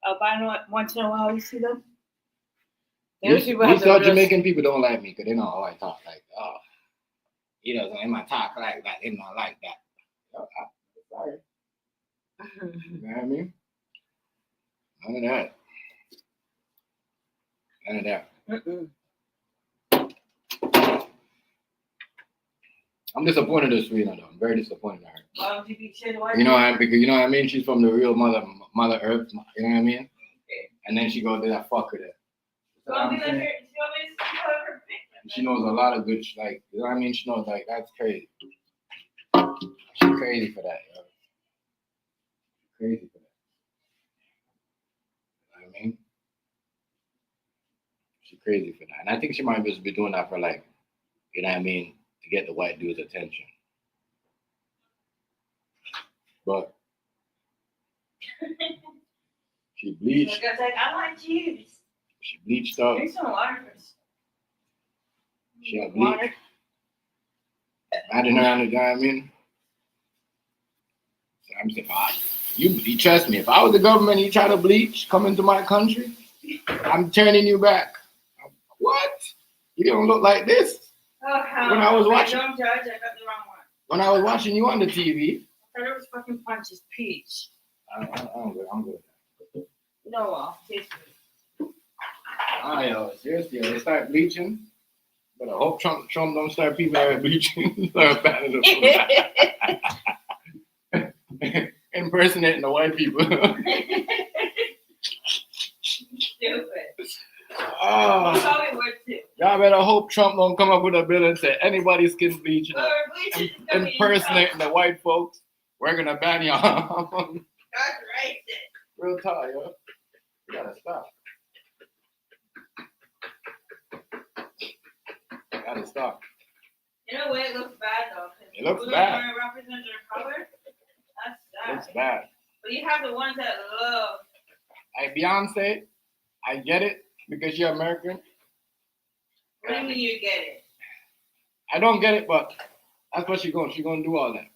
albino once in a while. You see them. Those people have These the real- Jamaican people don't like me because they know how I talk. Like, oh, he doesn't in my talk like that. They not like that. Yo, sorry. You know what I mean? None of that. None of that. Mm-mm. I'm disappointed in Serena though. I'm very disappointed in her. Why would you be shit? You know what I mean? Because you know what I mean? She's from the real mother Earth. You know what I mean? And then she goes to that fucker there. You know what I'm saying? And she knows a lot of good like, you know what I mean? She knows, like, that's crazy. She's crazy for that, yo. Crazy for that. You know what I mean? She's crazy for that. And I think she might just be doing that for, like, you know what I mean, to get the white dude's attention. But she bleached. Like, I like juice. She bleached up. Drink some water first. She got bleached. Water. I didn't know, you know what I mean? So I'm saying, you trust me, if I was the government and you try to bleach, come into my country, I'm turning you back. What? You don't look like this. Oh, hell. When I was watching- Don't judge, I got the wrong one. When I was watching you on the TV, I thought it was fucking Punch's Peach. I'm good. No, well, taste good. Yo, seriously, they start bleaching. But I hope Trump don't start people that bleaching. Start banning them. Impersonating the white people. Stupid. Oh, You probably would too. y'all better hope Trump don't come up with a bill and say anybody's skin bleaching. Or bleach is gonna be Impersonating the white folks. We're gonna ban y'all. That's racist. Real talk, yo. You gotta stop. Gotta stop. In a way, it looks bad though. 'Cause It looks blue bad. don't represent their color. That's sad. It's bad. But you have the ones that love. Hey, Beyonce, I get it because you're American. What do you mean you get it? I don't get it, but that's what she's going to do all that.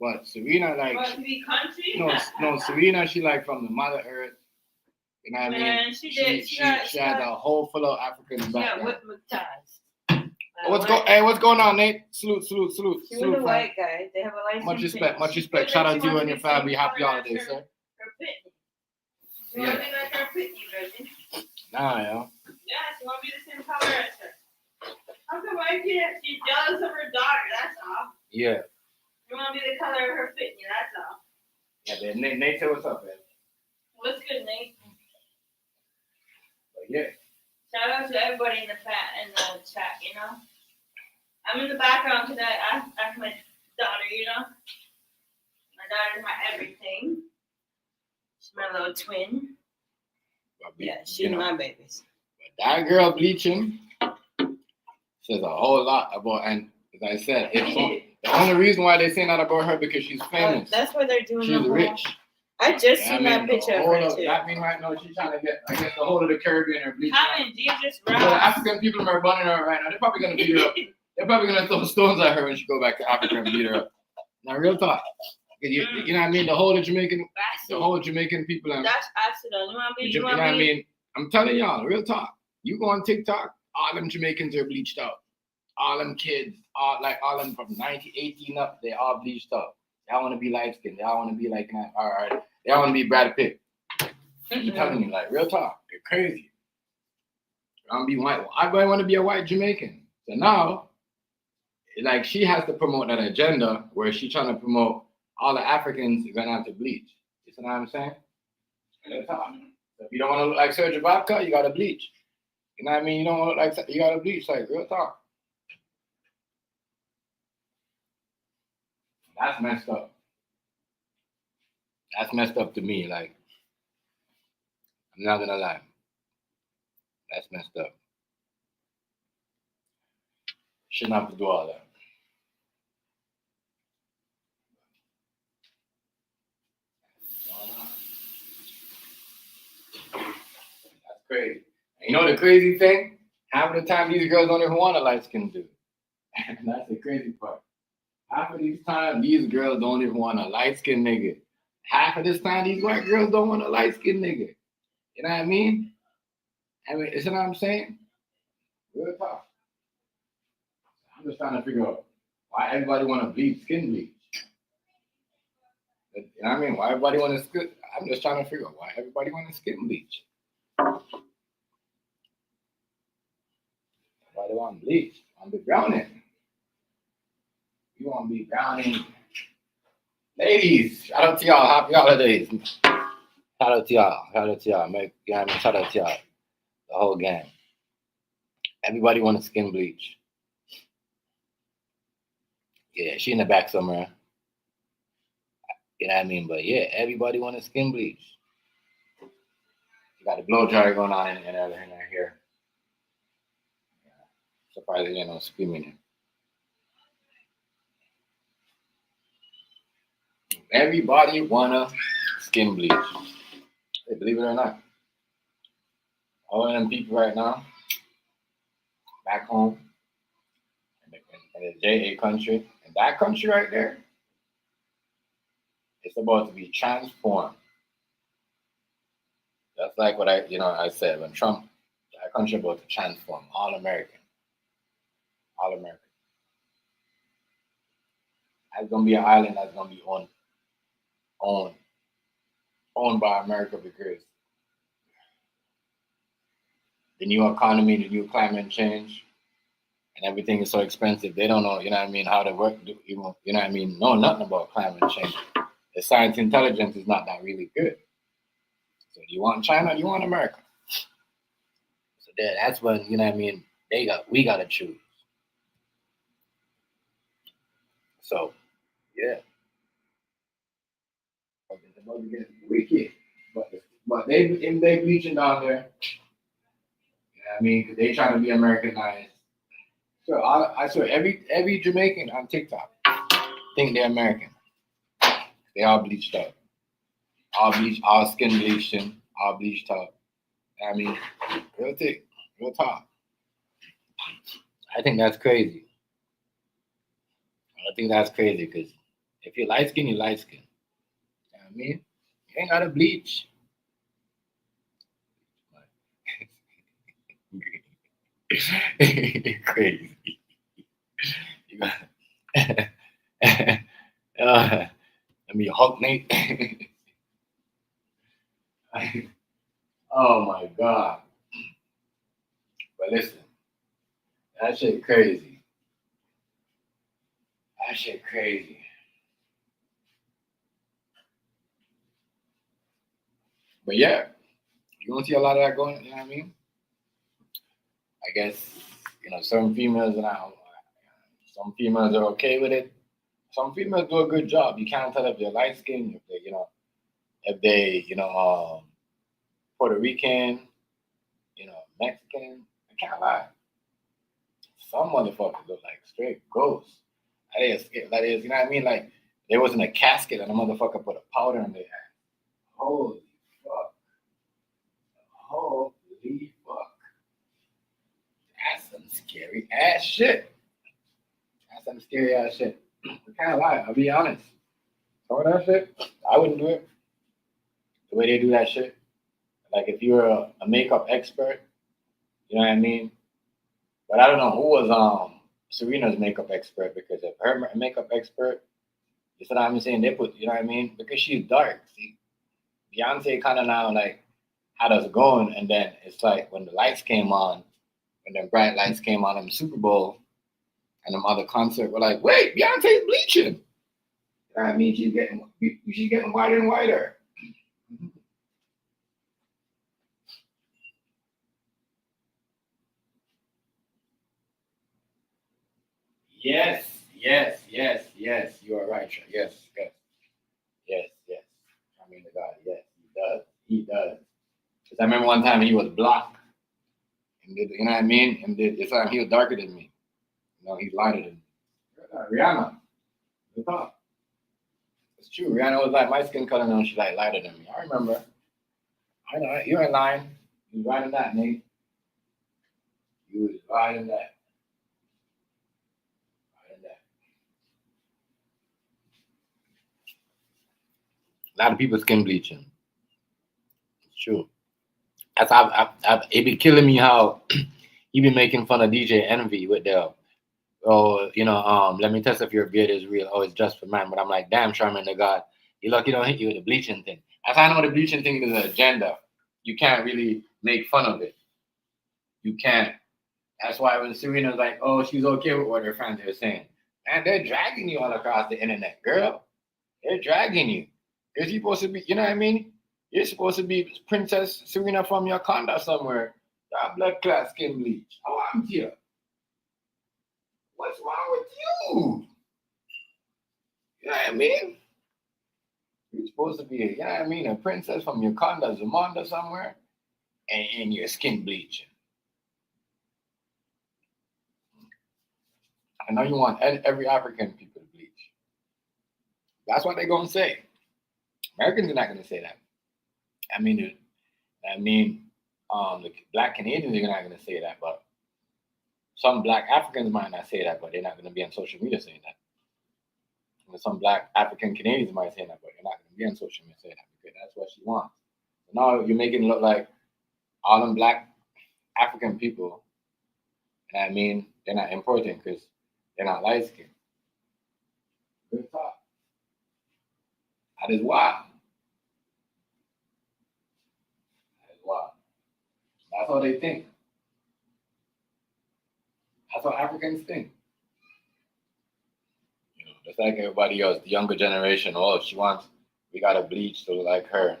But Serena, like, What, to be country? no, Serena, she like from the Mother Earth. You know what I mean? Man, she did. She had a whole full of African Yeah, background. with McTies. What's going on, Nate? Salute. She was a fam. white guy. They have a license. Much respect. Shout out to you and your family. Happy holidays, sir. Her pitney. She want to be like her pitney, baby. Nah, yo. Yeah, she want to be the same color as her. How come I can't? She's jealous of her daughter, that's all. Yeah. You want to be the color of her pitney, that's all. Yeah, man. Nate, tell what's up, man. What's good, Nate? But yeah. Shout out to everybody in the chat, you know? I'm in the background because I asked my daughter, you know? My daughter's my everything. She's my little twin. Yeah, she's my babies. That girl bleaching says a whole lot about, and as I said, the only reason why they say that about her because she's famous. That's why they're doing She's rich. I just seen that picture of her too. That mean right now she's trying to get, I guess, the whole of the Caribbean are bleaching. Having Jesus So the Ross. African people are burning her right now. They're probably gonna beat her up. They're probably gonna throw stones at her when she go back to Africa and beat her up. Now, real talk. You know what I mean? The whole Jamaican people. That's accident. You know what I mean? I'm telling y'all, real talk. You go on TikTok, all them Jamaicans are bleached out. All them kids, all them from 1918 up, they all bleached out. They all want to be light skinned. They all want to be like that. All right. They all want to be Brad Pitt. I'm telling you, like, real talk. You're crazy. I'm gonna be white. I want to be a white Jamaican. So now, like, she has to promote that agenda where she's trying to promote all the Africans are gonna have to bleach. You see what I'm saying? Real talk. So if you don't want to look like Serge Ibaka, you gotta bleach. You know what I mean? You don't want to look like, you gotta bleach. Like, real talk. That's messed up. That's messed up to me. Like, I'm not gonna lie. That's messed up. Shouldn't have to do all that. That's crazy. And you know the crazy thing? Half of the time these girls don't even want a light skin dude. And that's the crazy part. Half of these time these girls don't even want a light skinned nigga. Half of this time these white girls don't want a light skinned nigga. You know what I mean? Is that what I'm saying? Real talk. I'm just trying to figure out why everybody want to bleach, skin bleach. You know what I mean? Why everybody want to skin? I'm just trying to figure out why everybody want to skin bleach. Why they want to bleach? Want to be browning. You want to be browning. Ladies, shout out to y'all. Happy holidays. Shout out to y'all. Shout out to y'all. Shout out to y'all. The whole gang. Everybody want to skin bleach. Yeah, she in the back somewhere. You know what I mean? But yeah, everybody want to skin bleach. You got the blow dryer going on in here. Yeah. Surprised there ain't no screaming here. Everybody wanna skin bleach. Hey, believe it or not. All of them people right now, back home, in the JA country, in that country right there, it's about to be transformed. That's like what I said when Trump, that country about to transform, all American. All American. That's gonna be an island that's gonna be owned by America because the new economy, the new climate change, and everything is so expensive. They don't know, you know what I mean, how to work, you know what I mean, know nothing about climate change. The science intelligence is not that really good. So do you want China or do you want America? So that's when, you know what I mean, we gotta choose. So, yeah. It's about to get wicked. But they bleaching down there. You know what I mean? Because they trying to be Americanized. So I saw every Jamaican on TikTok think they're American. They all bleached up. All skin bleaching, all bleached up. You know what I mean, real talk. I think that's crazy. I think that's crazy because If you're light skin, you're light skin. You know what I mean? You ain't gotta bleach. Crazy. You got let me Hulk Nate. Oh my god. But listen, that shit crazy. That shit crazy. But yeah, you don't see a lot of that going, you know what I mean? I guess, certain females now, some females are okay with it. Some females do a good job. You can't tell if they're light skinned, if they, Puerto Rican, Mexican. I can't lie. Some motherfuckers look like straight ghosts. That is, you know what I mean? Like, there wasn't a casket and a motherfucker put a powder in their ass. Holy fuck. Holy fuck. That's some scary ass shit. That's some scary ass shit. I can't lie, I'll be honest. Some of that shit, I wouldn't do it. The way they do that shit. Like, if you're a makeup expert, you know what I mean? But I don't know who was Serena's makeup expert, because if her makeup expert, you see what I'm saying? They put, you know what I mean? Because she's dark. See, Beyonce kind of now like had us going, and then it's like when the lights came on, when the bright lights came on in the Super Bowl and them other concert, we're like, wait, Beyonce's bleaching. You know what I mean? She's getting whiter and whiter. Yes. You are right, Sean. Yes. I mean, the God, yes, he does. Because I remember one time he was black, and you know what I mean? And this time he was darker than me. He's lighter than me. Rihanna, the top. It's true. Rihanna was like my skin color, and she's like lighter than me. I remember. I know you ain't lying. You was right in that, Nate. You was right in that. A lot of people skin bleaching. It's true. It be killing me how he be making fun of DJ Envy with the, let me test if your beard is real. Oh, it's just for man. But I'm like, damn, Charmaine the God, you lucky don't hit you with the bleaching thing. As I know the bleaching thing is an agenda. You can't really make fun of it. You can't. That's why when Serena's like, oh, she's okay with what her fans are saying. Man, they're dragging you all across the internet, girl. They're dragging you. You're supposed to be, you know what I mean? You're supposed to be Princess Serena from Wakanda somewhere. That blood clot skin bleach. How am you? What's wrong with you? You know what I mean? You're supposed to be, you know what I mean, a princess from Wakanda, Zamunda somewhere, and your skin bleaching. I know you want every African people to bleach. That's what they're going to say. Americans are not going to say that. The black Canadians are not going to say that, but some black Africans might not say that, but they're not going to be on social media saying that. And some black African Canadians might say that, but they're not going to be on social media saying that because that's what she wants. So now you're making it look like all them black African people, you know what I mean, they're not important because they're not light skinned. Good talk. That is wild. Wow. That's how they think. That's how Africans think. Just like everybody else, the younger generation, oh, we gotta bleach to look like her.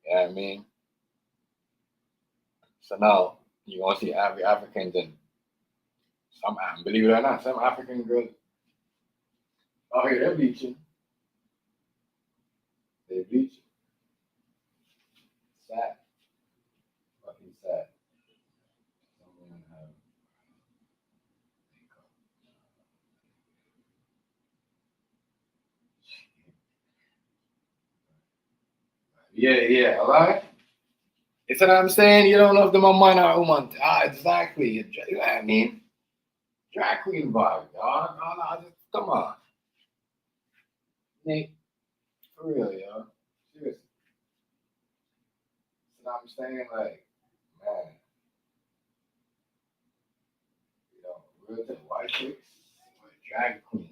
You know what I mean? So now, you gonna see every Africans and believe it or not, some African girls, oh, here, they're bleaching. They bleach. Sad. Fucking sad. Yeah, all right? It's what I'm saying. You don't know if they're a man or a woman. Exactly. You know what I mean? Drag queen vibe, dog. No, just come on. Nate, for real, yo. Seriously. You know what I'm saying? Like, man. You know, real to white chicks, or drag queen.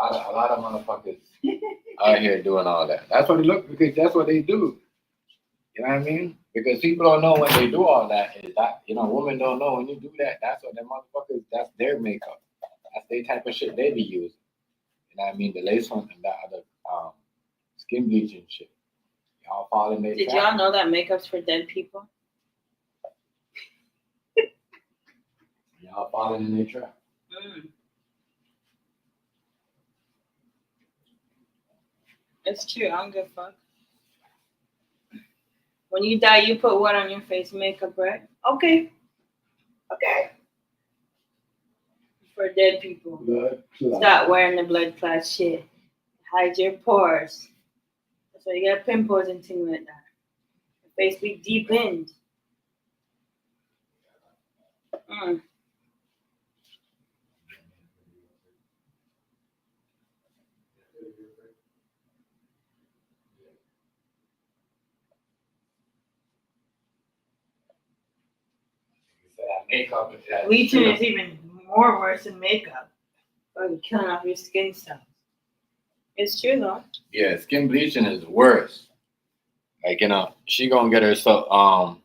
A lot of motherfuckers out here doing all that. That's what they look because that's what they do. You know what I mean? Because people don't know when they do all that is that women don't know when you do that. That's what them motherfuckers. That's their makeup. That's the type of shit they be using. You know what I mean? The lace front and that other skin bleaching shit. Y'all fall in their Did trap. y'all know that makeup's for dead people? Y'all falling in their trap. It's true. I don't give a fuck. When you die, you put what on your face? Makeup, right? Okay. For dead people. Blood. Stop wearing the blood clot shit. Hide your pores. So you got pimples and things like that. Your face be deepened. Makeup is that. Bleaching is even more worse than makeup. Or you're killing off your skin cells. It's true though. Yeah, skin bleaching is worse. Like, she gonna get herself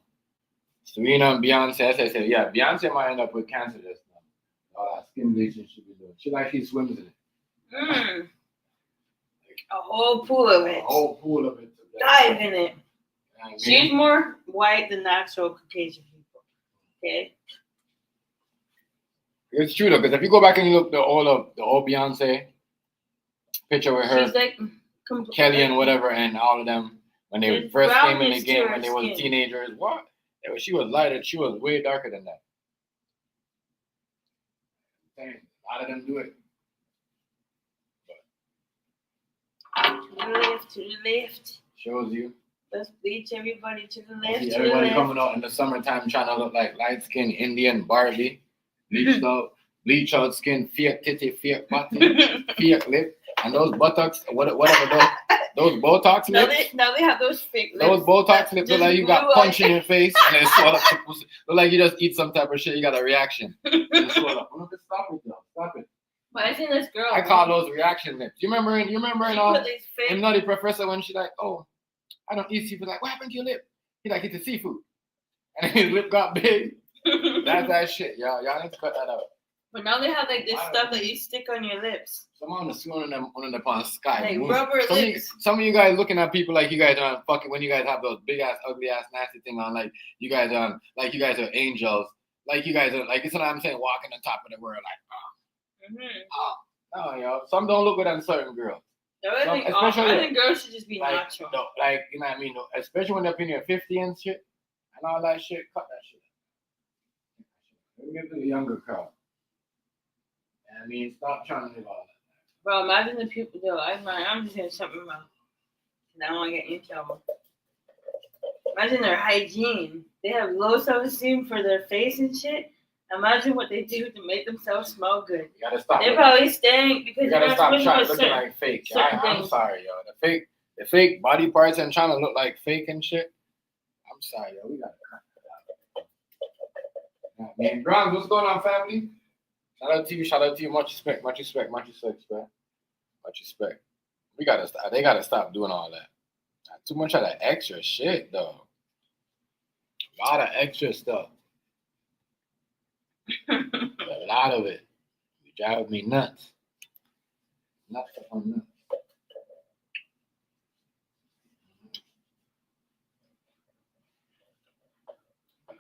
Serena and Beyonce. I said, yeah, Beyonce might end up with cancer just now. All that skin bleaching she be doing. She swims in it. A whole pool of it. A whole pool of it. Dive in it. You know what I mean? She's more white than the actual Caucasian people. Okay? It's true though, because if you go back and you look the old Beyonce picture with her, she's like Kelly and whatever, and all of them when they first came in the game when they were teenagers, what? She was lighter. She was way darker than that. A lot of them do it. To the left. Shows you. Let's bleach everybody to the left. Everybody coming out in the summertime trying to look like light skinned Indian Barbie. Bleach out skin, fake titty, fake body, fake lip, and those buttocks, whatever those Botox lips. Now they have those fake lips. Those Botox lips look like you got punch in your face and they swell up. Look like you just eat some type of shit. You got a reaction. And swell up. Stop it, though. Stop it. But I seen this girl. I call those reaction lips. You remember in Nutty Professor when she like, oh, I don't eat seafood. Like, what happened to your lip? He like, it's a seafood. And his lip got big. That's that shit, y'all. Y'all need to cut that out. But now they have like this stuff that you stick on your lips. Someone is suing them on the sky. Like rubber lips. Some of you guys looking at people like you guys are fucking when you guys have those big ass, ugly ass, nasty thing on, like you guys are angels. Like you guys are like, it's what I'm saying, walking on top of the world, like, no, yo. Some don't look good on certain girls. I think girls should just be natural. Like, you know what I mean? Especially when they're up in your 50 and shit and all that shit, cut that shit. Let me get to the younger crowd. I mean, stop trying to live all that. Bro, imagine the people, though. I'm just saying something about, I don't want to get in trouble. Imagine their hygiene. They have low self-esteem for their face and shit. Imagine what they do to make themselves smell good. You gotta stop. They're probably staying because you gotta stop trying to look like fake. I'm sorry, yo. The fake body parts and trying to look like fake and shit. I'm sorry, yo. We gotta cut that out. Man, Grimes, what's going on, family? Shout out to you. Much respect. We gotta stop. They gotta stop doing all that. Not too much of that extra shit, though. A lot of extra stuff. A lot of it. You drive me nuts. Nuts upon nuts.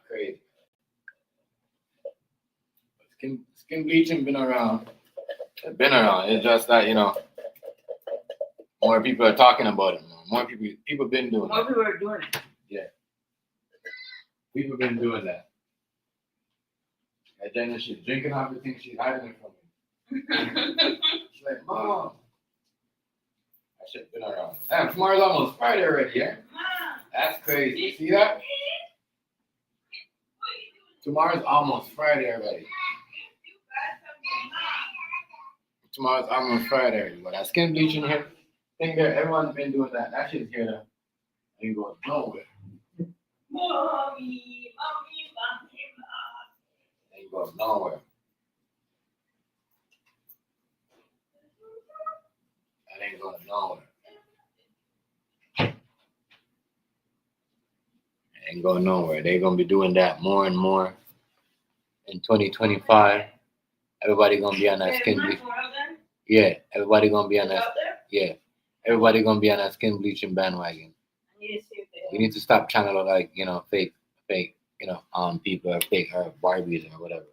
Crazy. Skin bleaching been around. It's been around. It's just that, more people are talking about it. More people been doing it. More people are doing it. Yeah. People been doing that. And then she's drinking everything, she's hiding it from me. She's like, Mom. That shit been around. Damn, tomorrow's almost Friday already, yeah? That's crazy. See that? Tomorrow's almost Friday already. Tomorrow's almost Friday, but that skin bleaching here, think that everyone's been doing that. That shit's here to ain't going nowhere. Ain't going nowhere. That ain't going nowhere. Ain't going nowhere. They gonna be doing that more and more in 2025. Everybody gonna be on that skin bleach. Yeah, everybody gonna be on that. Yeah, everybody gonna be on that skin bleaching bandwagon. You need to stop trying to look like fake, people or fake or Barbies or whatever.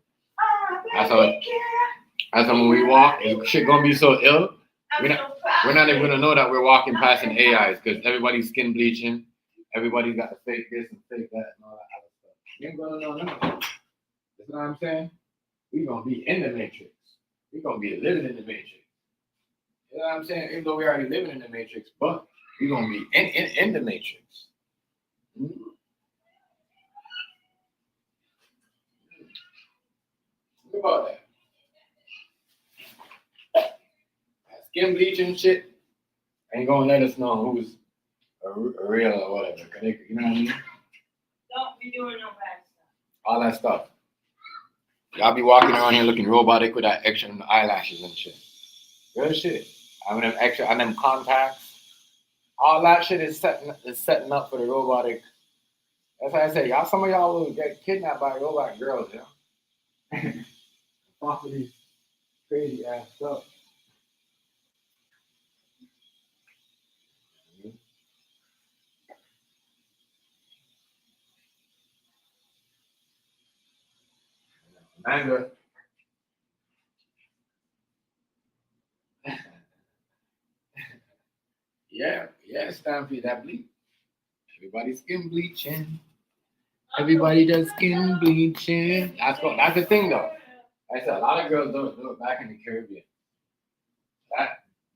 That's how when we walk, shit gonna be so ill. We're not even gonna know that we're walking past an AIs because everybody's skin bleaching. Everybody's got to fake this and fake that and all that other stuff. You ain't gonna know none of that. That's what I'm saying. We gonna be in the matrix. We gonna be living in the matrix. You know what I'm saying? Even though we already living in the matrix, but we gonna be in the matrix. Mm-hmm. Think about that. That skin bleaching shit ain't gonna let us know who's a real or whatever. You know what I mean? Don't be doing no bad stuff. All that stuff. Y'all be walking around here looking robotic with that extra eyelashes and shit. Real shit. I mean, them extra and them contacts. All that shit is setting up for the robotic. That's why I say, some of y'all will get kidnapped by robot girls, you know? Off of these crazy ass stuff. Manga. Yeah, it's time for that bleach. Everybody's skin bleaching. Everybody does skin bleaching. That's the thing though. I said a lot of girls do it back in the Caribbean.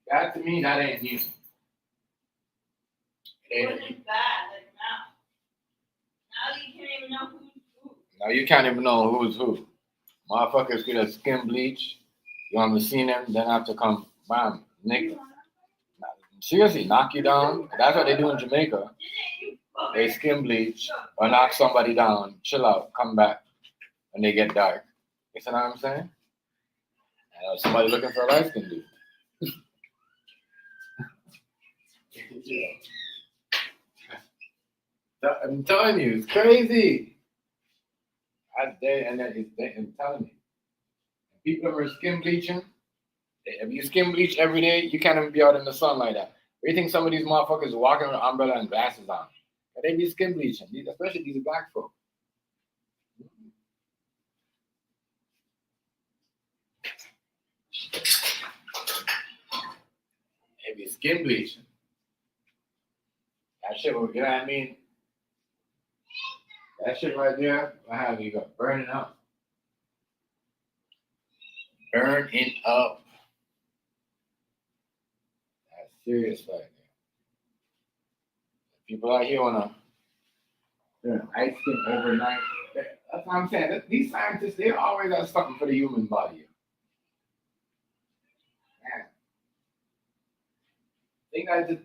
That to me, that ain't new. It ain't bad like now. Now you can't even know who's who. Now you can't even know who's who. Motherfuckers get a skin bleach. You haven't seen them, then have to come, bam, nigga. Seriously, knock you down. That's what they do in Jamaica. They skin bleach or knock somebody down, chill out, come back when they get dark. You see what I'm saying? Somebody looking for a light skin dude. I'm telling you, it's crazy. I'm telling you. People who are skin bleaching, if you skin bleach every day, you can't even be out in the sun like that. Where you think some of these motherfuckers are walking with an umbrella and glasses on? They be skin bleaching, especially these black folk. They be skin bleaching. That shit, you know what I mean? That shit right there, what have you got? Burning up. Burning up. That's serious right there. People out here wanna ice skin overnight. That's what I'm saying. These scientists, they always have something for the human body. Man. Think that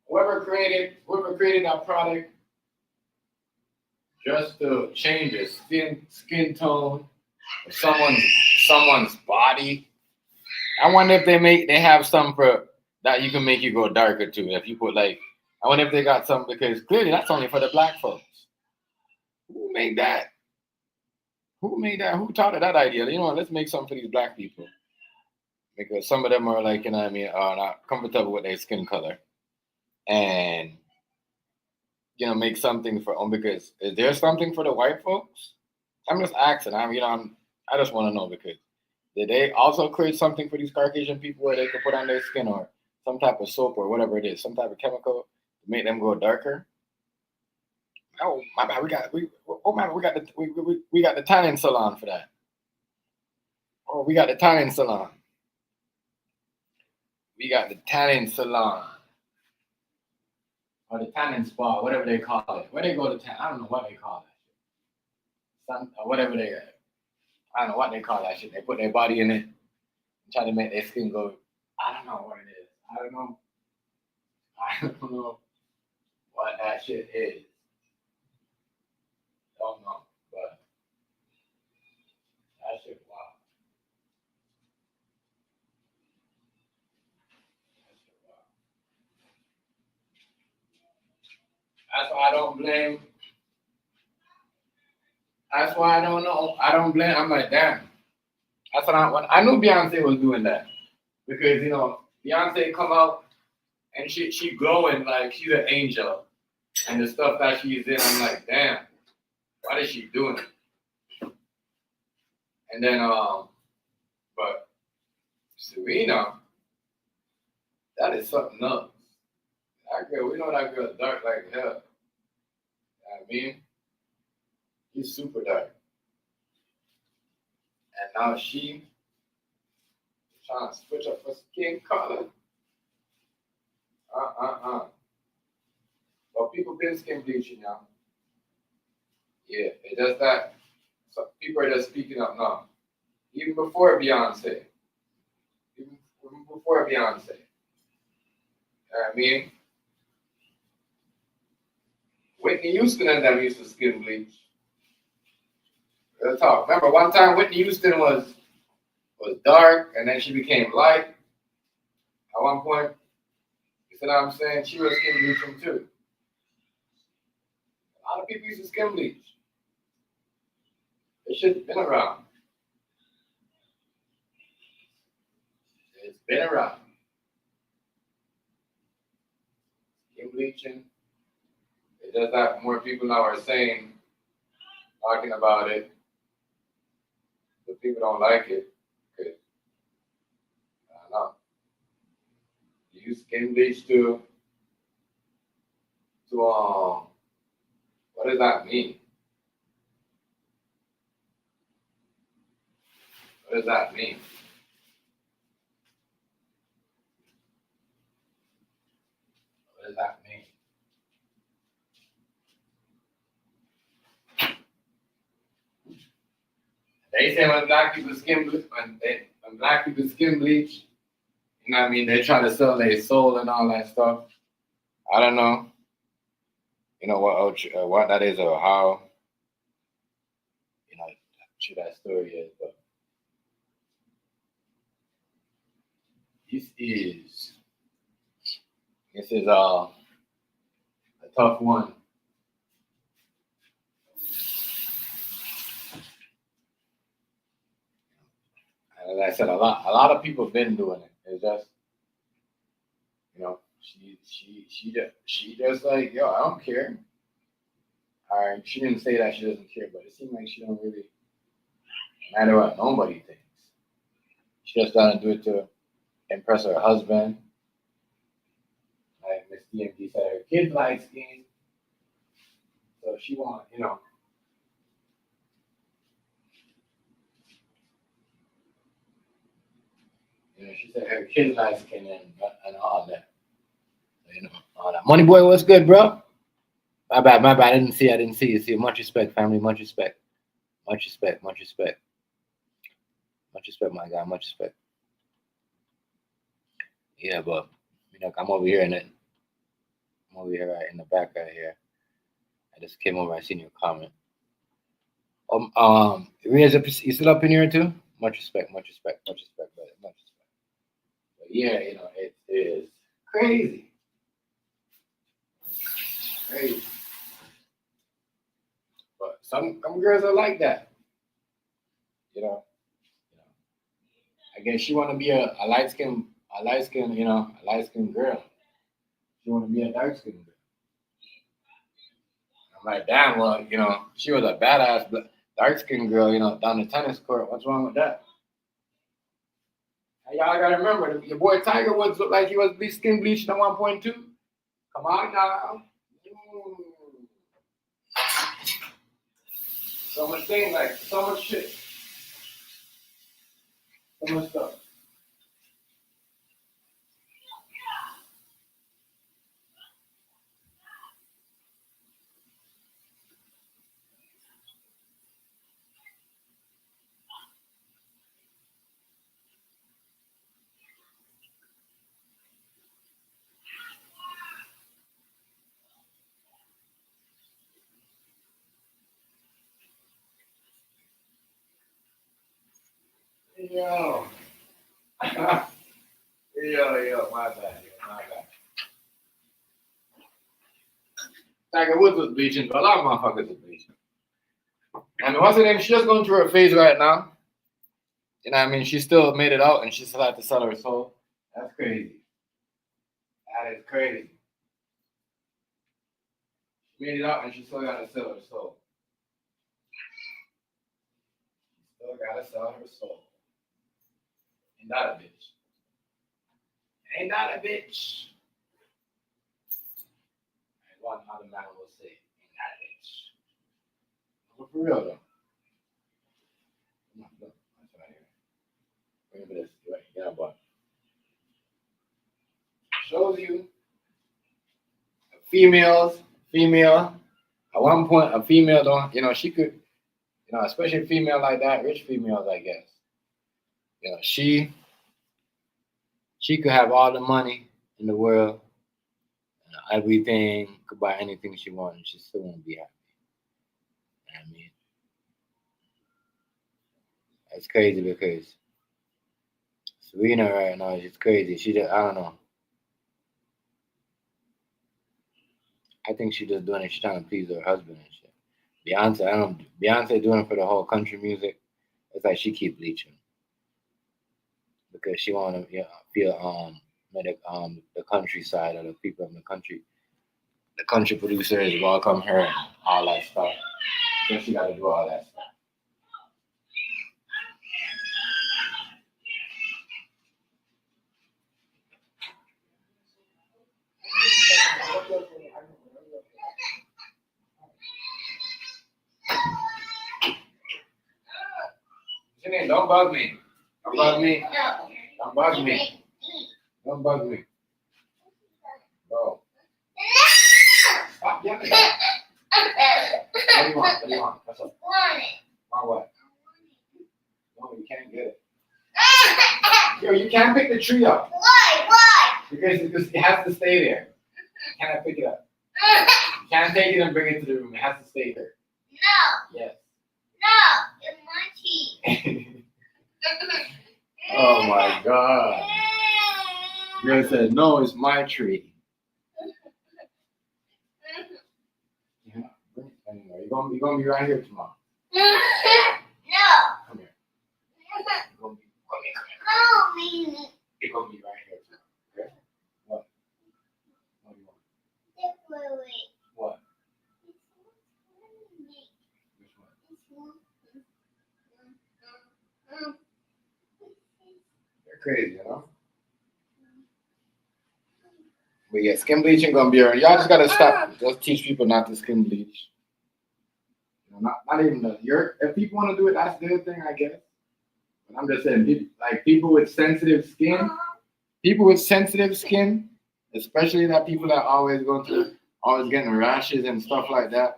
whoever created that product just to change the skin tone of someone's body. I wonder if they have something for that you can make you go darker too. If you put I wonder if they got something because clearly that's only for the black folks. Who made that? Who thought of that idea? Let's make something for these black people. Because some of them are are not comfortable with their skin color. And make something for them because is there something for the white folks? I'm just asking. I just want to know because did they also create something for these Caucasian people where they could put on their skin or some type of soap or whatever it is, some type of chemical to make them go darker? Oh my bad, we got the tanning salon for that. Oh, we got the tanning salon. We got the tanning salon. Or the tanning spa, whatever they call it. Where they go to tan, I don't know what they call that shit. Or whatever I don't know what they call that shit. They put their body in it. try to make their skin go. I don't know what it is. I don't know. I don't know what that shit is. Don't know, but that shit wow. That shit wow. That's why I don't blame. That's why I don't know. I don't blame. I'm like, damn. That's what I knew Beyonce was doing that because Beyonce come out and she glowing like she's an angel, and the stuff that she's in, I'm like, damn, what is she doing? And then but Serena, that is something else. That girl, we know that girl dark like hell. You know what I mean, she's super dark, and now she trying to switch up her skin color. But people been skin bleaching now. Yeah, it does that. So people are just speaking up now. Even before Beyonce. Even before Beyonce. You know what I mean? Whitney Houston and them used to skin bleach. Real talk. Remember one time Whitney Houston was dark and then she became light at one point. You see what I'm saying? She was skin bleaching too. A lot of people used to skin bleach. It should have been around. It's been around. Skin bleaching. It does that. More people now are talking about it, but people don't like it. Because, I don't know. You use skin bleach to what does that mean? What does that mean? What does that mean? They say when black people skin bleach, when black people skin bleach, you know what I mean? They try to sell their soul and all that stuff. I don't know. You know what that is or how true that story is, but this is a tough one. And as I said, a lot of people have been doing it. It's just she just like, yo, I don't care. Or she didn't say that she doesn't care, but it seems like she don't really matter what nobody thinks. She just doesn't do it to impress her husband. Like Miss DMD said, her kids light skin, so she want, she said her kids light skin and all that. All that. Money boy, what's good, bro? My bad. I didn't see you. See, much respect, family. Much respect. Much respect, my guy. Much respect. Yeah, but I'm over here I'm over here right in the back right here. I just came over. I seen your comment. Ria's you still up in here too? Much respect, brother. Much respect. But yeah, it is crazy. Crazy. But some girls are like that. I guess she want to be a light skin girl. She want to be a dark skin girl. I'm like, damn. Well, she was a badass dark skin girl. Down the tennis court. What's wrong with that? And y'all gotta remember, your boy Tiger Woods looked like he was skin bleached at 1.2. Come on now. So much things, like so much shit. So much stuff. Yo. Yo, my bad. Tiger Woods was bleaching, but a lot of motherfuckers are bleaching. And what's her name? She's just going through her phase right now. You know what I mean? She still made it out and she still had to sell her soul. That's crazy. That is crazy. She made it out and she still got to sell her soul. Still got to sell her soul. Ain't that a bitch? Ain't that a bitch? And one other man will say, ain't that a bitch? But for real though. Come on, look. That's right here. Remember this. Right. Yeah, but shows you female. At one point, a female don't, she could, especially a female like that, rich females, I guess. She could have all the money in the world, everything, could buy anything she wants, and she still won't be happy. You know what I mean? It's crazy because Serena right now is just crazy. She just, I don't know. I think she just doing it. She's trying to please her husband and shit. Beyonce doing it for the whole country music. It's like she keep bleaching because she want to feel the countryside or the people in the country producers welcome her and all that stuff. So she got to do all that stuff. Janine, don't bug me. Don't bug me. Don't bug me. Don't bug me. Bro. Stop yelling. What do you want? What's up? Want what? No, you can't get it. Yo, you can't pick the tree up. Why? Because it has to stay there. You cannot pick it up. You can't take it and bring it to the room. It has to stay there. No, Yes. it's my tea. Oh my God. Girl said, no, it's my tree. Yeah. Anyway, you're gonna be right here tomorrow. No. Come here. No, Come here. Mimi. You're gonna be right here tomorrow. Okay? What? What do you want? Wait. What? Which one? They're crazy, But yeah, skin bleaching gonna be around. Y'all just gotta stop. Just teach people not to skin bleach. Not even if people want to do it, that's their thing, I guess. But I'm just saying, people with sensitive skin, especially that people that always getting rashes and stuff like that.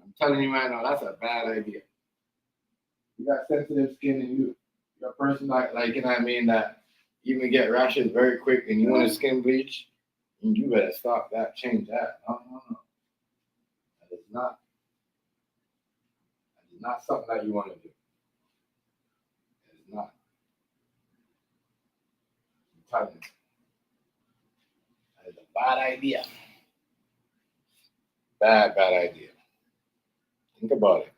I'm telling you right now, that's a bad idea. You got sensitive skin and you're a person that even get rashes very quick and you want to skin bleach, and you better stop that, change that. No. That is not something that you want to do. It is not. I'm telling you. That is a bad idea. Bad idea. Think about it.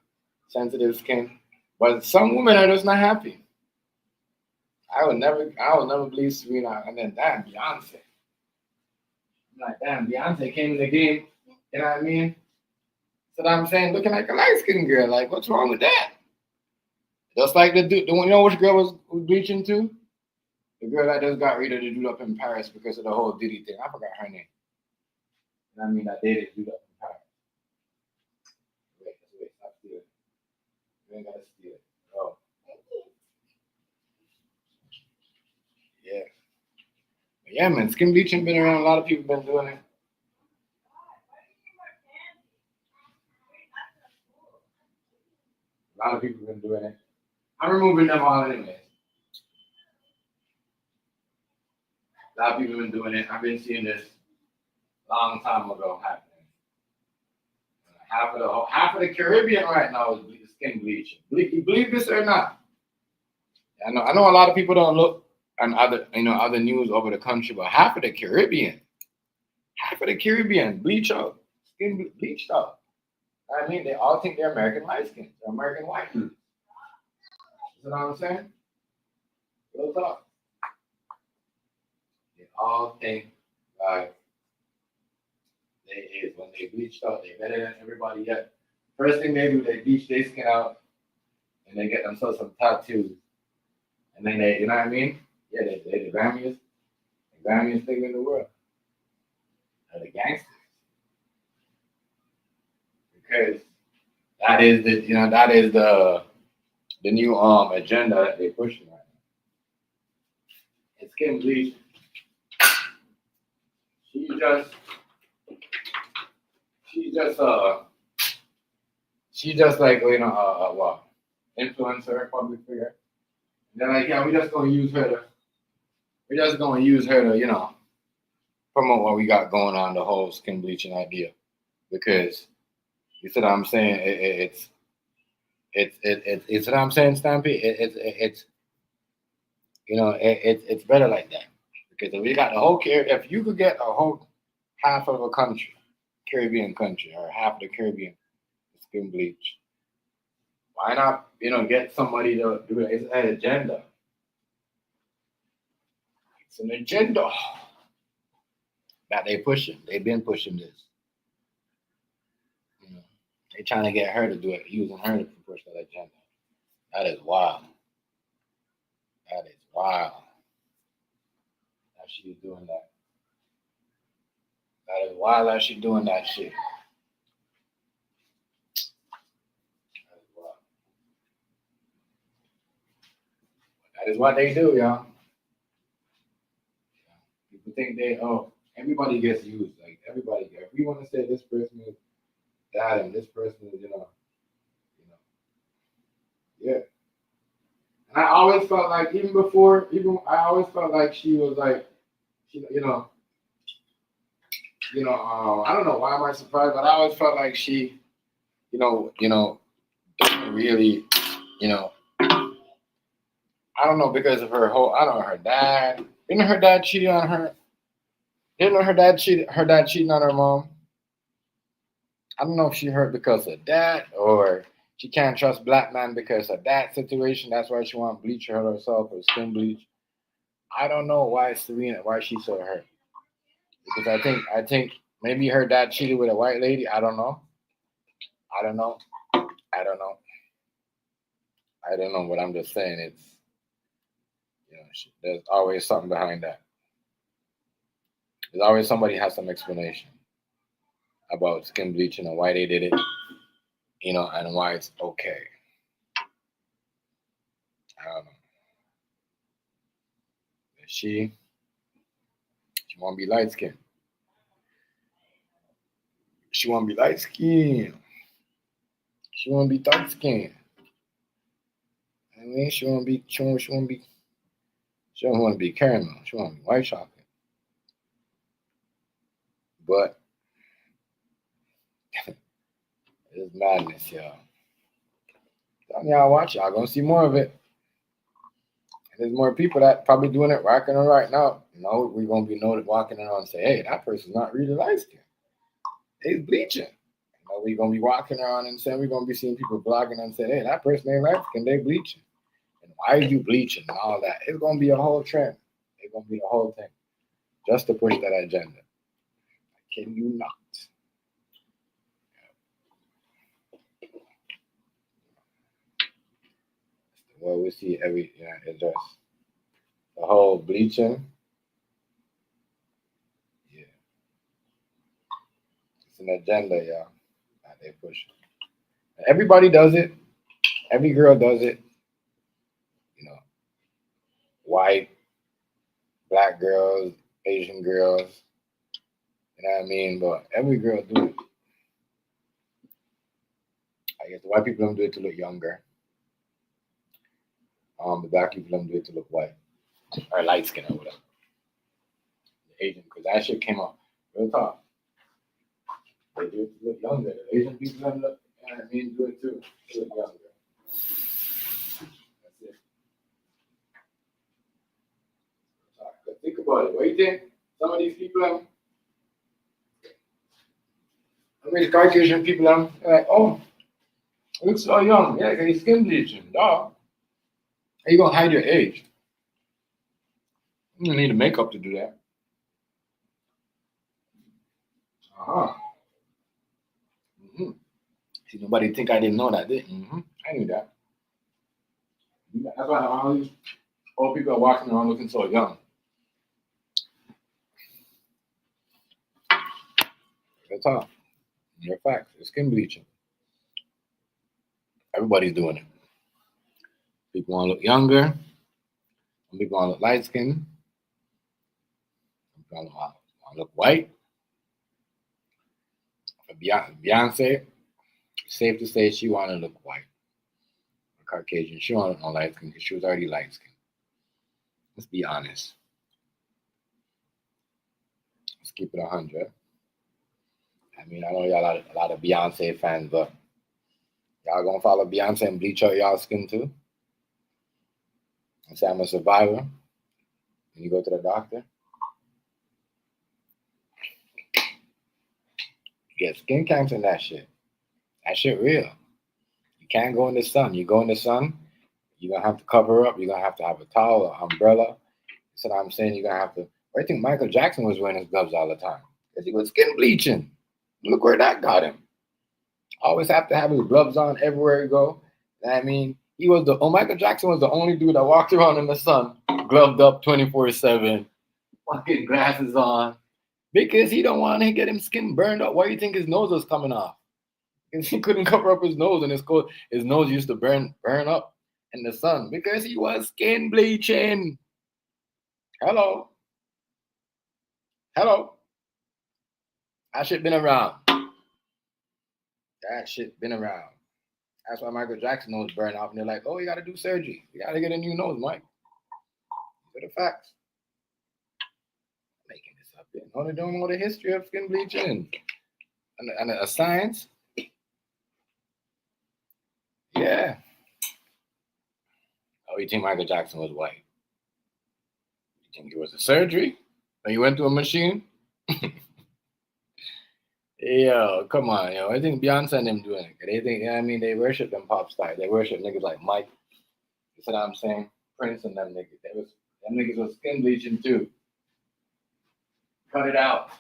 Sensitive skin. But some women are just not happy. I would never believe Serena, and then damn Beyonce. I'm like, damn, Beyonce came in the game, you know what I mean? So I'm saying, looking like a light skinned girl, like what's wrong with that? Just like the one, you know which girl was bleaching too? The girl that just got rid of the dude up in Paris because of the whole Diddy thing. I forgot her name. You know what I mean? That dated dude up in Paris. Wait, stop stealing. You ain't gotta steal it. Oh. Yeah. But yeah, man, skin bleaching been around. A lot of people been doing it. A lot of people been doing it. I'm removing them all anyways. A lot of people been doing it. I've been seeing this a long time ago happening. Half of the Caribbean right now is skin bleaching. You believe this or not? I know a lot of people don't look on other news over the country, but half of the Caribbean bleach out, bleached out. I mean, they all think they're American light skins, they're American white. You know what I'm saying? Real talk. They all think like they is when they bleached out, they better than everybody yet. First thing they do, they bleach their skin out and they get themselves some tattoos. And then they, you know what I mean? Yeah, they the grimiest thing in the world. They're the gangsters. Because that is the new agenda that they're pushing right now. And skin bleach, she's just like what influencer, public figure. And they're like, yeah, we're just gonna use her to promote what we got going on, the whole skin bleaching idea, because you see what I'm saying. It's what I'm saying, Stampy. It's better like that, because if we got the whole if you could get a whole half of a country, Caribbean country, or half of the Caribbean skin bleach, why not get somebody to do it? It's an agenda. It's an agenda that they pushing. They've been pushing this. They trying to get her to do it, using her to push that agenda. That is wild. That is wild. That she's doing that. That is wild that she's doing that shit. That is wild. That is what they do, y'all. People think everybody gets used. Like everybody, if we want to say this person is that and this person is, yeah. And I always felt like I always felt like she was like, I don't know why am I surprised, but I always felt like she, doesn't really, I don't know, because of her dad. Didn't her dad cheat on her? Didn't her dad cheating on her mom? I don't know if she hurt because of that, or she can't trust black man because of that situation. That's why she want to bleach herself or skin bleach. I don't know why she's so hurt. Because I think maybe her dad cheated with a white lady. I don't know. I don't know. But I'm just saying it's there's always something behind that. There's always somebody has some explanation about skin bleaching and why they did it, and why it's okay. I don't know. She want to be light skinned. She want to be light skinned. She want to be dark skinned. I mean, she don't want to be caramel. She want to be white chocolate. But it's madness, y'all. Y'all watch, y'all gonna see more of it. And there's more people that probably doing it rocking it right now. We're gonna be noted walking around and say, hey, that person's not really light skinned. They's bleaching. We're gonna be walking around and saying, we're gonna be seeing people blogging and saying, hey, that person ain't light skinned, they bleaching. And why are you bleaching and all that? It's gonna be a whole trend. It's gonna be a whole thing. Just to push that agenda. Can you not? Well, we see it's just the whole bleaching. Yeah. It's an agenda, y'all, that they push. Everybody does it. Every girl does it. White, black girls, Asian girls. You know what I mean? But every girl do it. I guess the white people don't do it to look younger. The black people don't do it to look white or light skin or whatever. The Asian, because that shit came out real talk. They do it to look younger. The Asian people don't look, do it too to look younger. That's it. Think about it. What do you think? Some of these people, some of these Caucasian people, they're like, oh, you look so young. Yeah, because your skin bleaching. Dog. How you gonna hide your age? You don't need the makeup to do that. Uh-huh. See, nobody think I didn't know that, did I knew that. That's why all these old people are walking around looking so young. That's all. They're facts. It's skin bleaching. Everybody's doing it. People want to look younger. Some people want to look light skinned. Some people want to look white. For Beyonce, it's safe to say she wanted to look white. Caucasian. She wanted no light skin because she was already light skinned. Let's be honest. Let's keep it 100. I mean, I know y'all a lot of Beyonce fans, but y'all gonna follow Beyonce and bleach out y'all skin too? And say I'm a survivor. When you go to the doctor, you get skin cancer and that shit. That shit real. You can't go in the sun. You go in the sun, you're gonna have to cover up. You're gonna have to have a towel or umbrella. That's what I'm saying. You're gonna have to. I think Michael Jackson was wearing his gloves all the time because he was skin bleaching. Look where that got him. Always have to have his gloves on everywhere you go. I mean, Michael Jackson was the only dude that walked around in the sun, gloved up 24/7, fucking glasses on, because he don't want to get his skin burned up. Why do you think his nose was coming off? Because he couldn't cover up his nose, and his nose used to burn up in the sun because he was skin bleaching. Hello. That shit been around. That's why Michael Jackson's nose burned off, and they're like, oh, you got to do surgery. You got to get a new nose, Mike. These are the facts. I'm making this up. They don't know the history of skin bleaching and a science. Yeah. Oh, you think Michael Jackson was white? You think it was a surgery? When you went to a machine? Yo, come on, yo. I think Beyonce and them doing it. They think, they worship them pop stars. They worship niggas like Mike. You see what I'm saying? Prince and them niggas. Them niggas was skin bleaching too. Cut it out.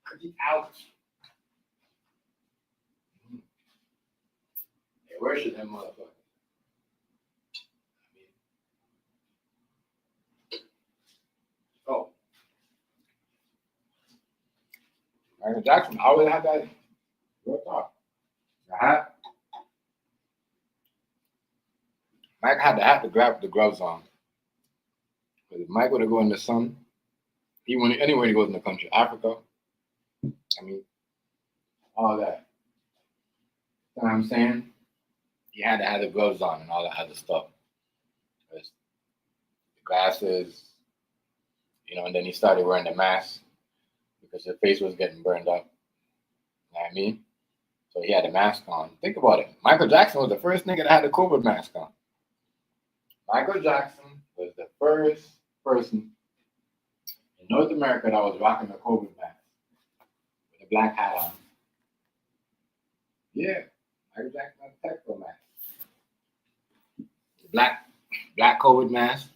Cut it out. They worship them motherfuckers. Oh. Michael Jackson always had that real talk. Mike had to have to grab the gloves on. Because if Mike would have gone in the sun, he went anywhere he goes in the country, Africa, all that. You know what I'm saying? He had to have the gloves on and all that other stuff. The glasses, and then he started wearing the mask because his face was getting burned up. You know what I mean? So he had the mask on. Think about it. Michael Jackson was the first nigga that had the COVID mask on. Michael Jackson was the first person in North America that was rocking the COVID mask with a black hat on. Yeah, Michael Jackson had a technical mask. The black COVID mask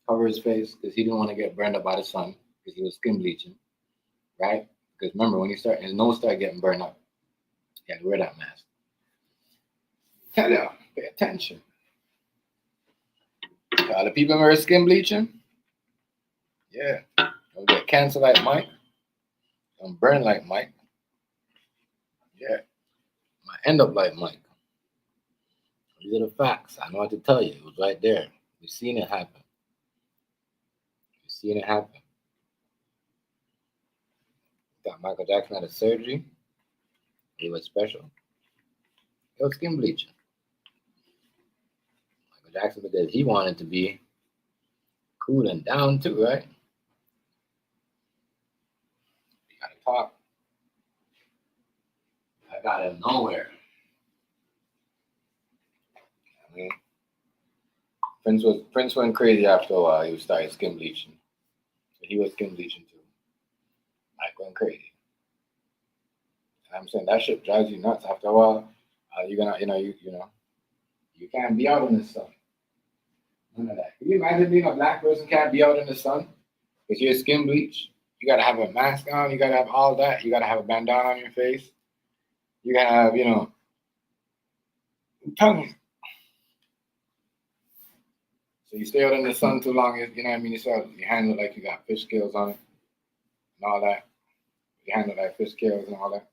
cover his face because he didn't want to get burned up by the sun because he was skin bleaching, right? Because remember, when his nose started getting burned up, he had to wear that mask. Tell y'all, pay attention. All the people who are skin bleaching, yeah, don't get cancer like Mike, don't burn like Mike, yeah, might end up like Mike. These are the facts. I know what to tell you. It was right there. We've seen it happen. Thought Michael Jackson had a surgery. He was special. It was skin bleaching. Michael Jackson, because he wanted to be cool and down too, right? You gotta talk. I got him nowhere. Prince went crazy after a while. He started skin bleaching. He was skin bleaching too. Mike went crazy. And I'm saying that shit drives you nuts. After a while, you're gonna, you can't be out in the sun. None of that. Can you imagine being a black person can't be out in the sun because you're skin bleach? You gotta have a mask on. You gotta have all that. You gotta have a bandana on your face. You gotta have, tongue. So you stay out in the sun too long, you know what I mean? You handle it like you got fish scales on it and all that. You handle like fish scales and all that.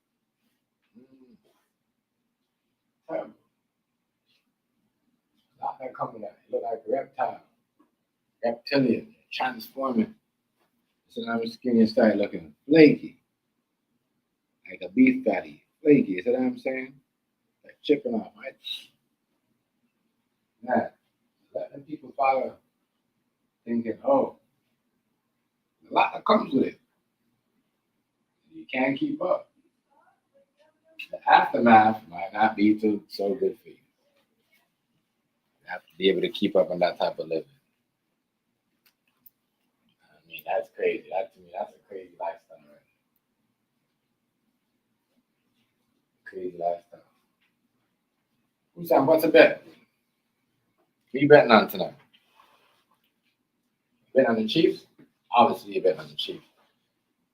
Terrible. Not that coming out. You look like a reptile. Reptilian. Transforming. So now your skin started looking flaky. Like a beef patty. Flaky. You see what I'm saying? Like chipping off, right? That. Letting people follow, thinking, oh, a lot that comes with it. You can't keep up. The aftermath might not be so good for you. You have to be able to keep up on that type of living. I mean, that's crazy. To me, that's a crazy lifestyle, right? Crazy lifestyle. Who's saying, what's a bet? Who you betting on tonight? Betting on the Chiefs? Obviously, you're betting on the Chiefs.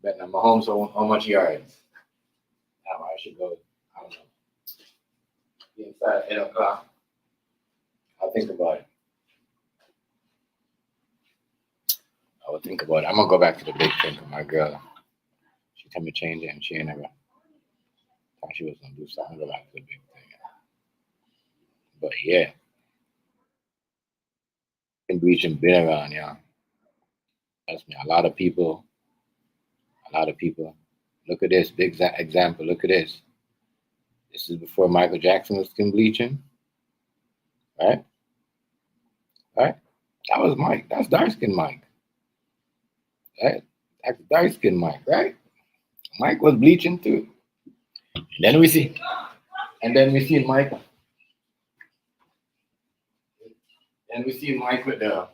Betting on Mahomes how much yards? Now I should go, I don't know. Be inside at 8 o'clock. I'll think about it. I will think about it. I'm going to go back to the big thing with my girl. She told me to change it, and she ain't never thought she was going to do something. Go back to the big thing. But yeah. Bleaching been around, yeah. Trust me, a lot of people. Look at this, big example. Look at this. This is before Michael Jackson was skin bleaching, right? Right? That was Mike. That's dark skin Mike. Right? That's dark skin Mike, right? Mike was bleaching too. And then we see Mike. Then we see Mike with the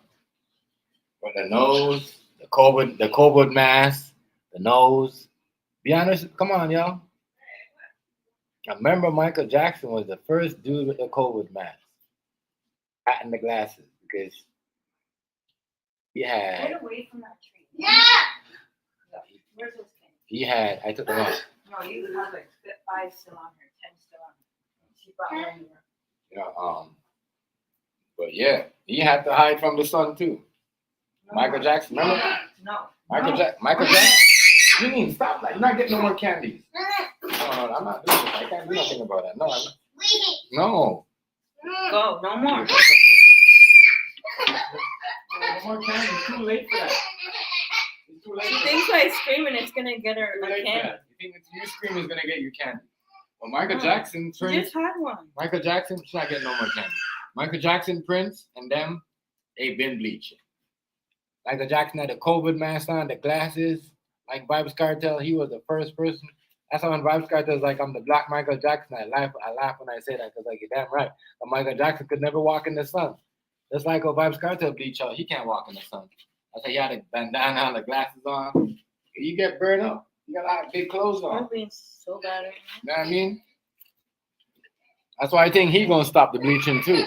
nose, the COVID mask, the nose. Be honest, come on, y'all. I remember Michael Jackson was the first dude with the COVID mask. Hat and the glasses, because he had. Get away from that tree. No. Where's those things? He had. I took them off. No, you have like 5 still on here, 10 still on here. She brought me over. But yeah, he had to hide from the sun too. No Michael more. Jackson, remember? No. Michael Jackson. You mean stop? Like, you're not getting no more candies. No, I'm not doing this. I can't do nothing about that. No, I'm not. No. Go, no more. No more candy. It's too late for that. It's too late. She for thinks by screaming it's gonna get her Too a late for candy. that. You think you screaming is gonna get you candy? Well, Michael No. Jackson, She Prince. just had one. Michael Jackson, she's not getting no more candy. Michael Jackson, Prince, and them, they been bleaching. Michael Jackson had the COVID mask on, the glasses. Like Vibes Cartel, he was the first person. That's how when Vibes Cartel is like, I'm the black Michael Jackson. I laugh when I say that because like, you're damn right. But Michael Jackson could never walk in the sun. Just like a Vibes Cartel bleach out, he can't walk in the sun. That's why he had a bandana on, the glasses on. You get burned up. You gotta have big clothes on. I'm being so bad right You know what I mean? That's why I think he gonna stop the bleaching too.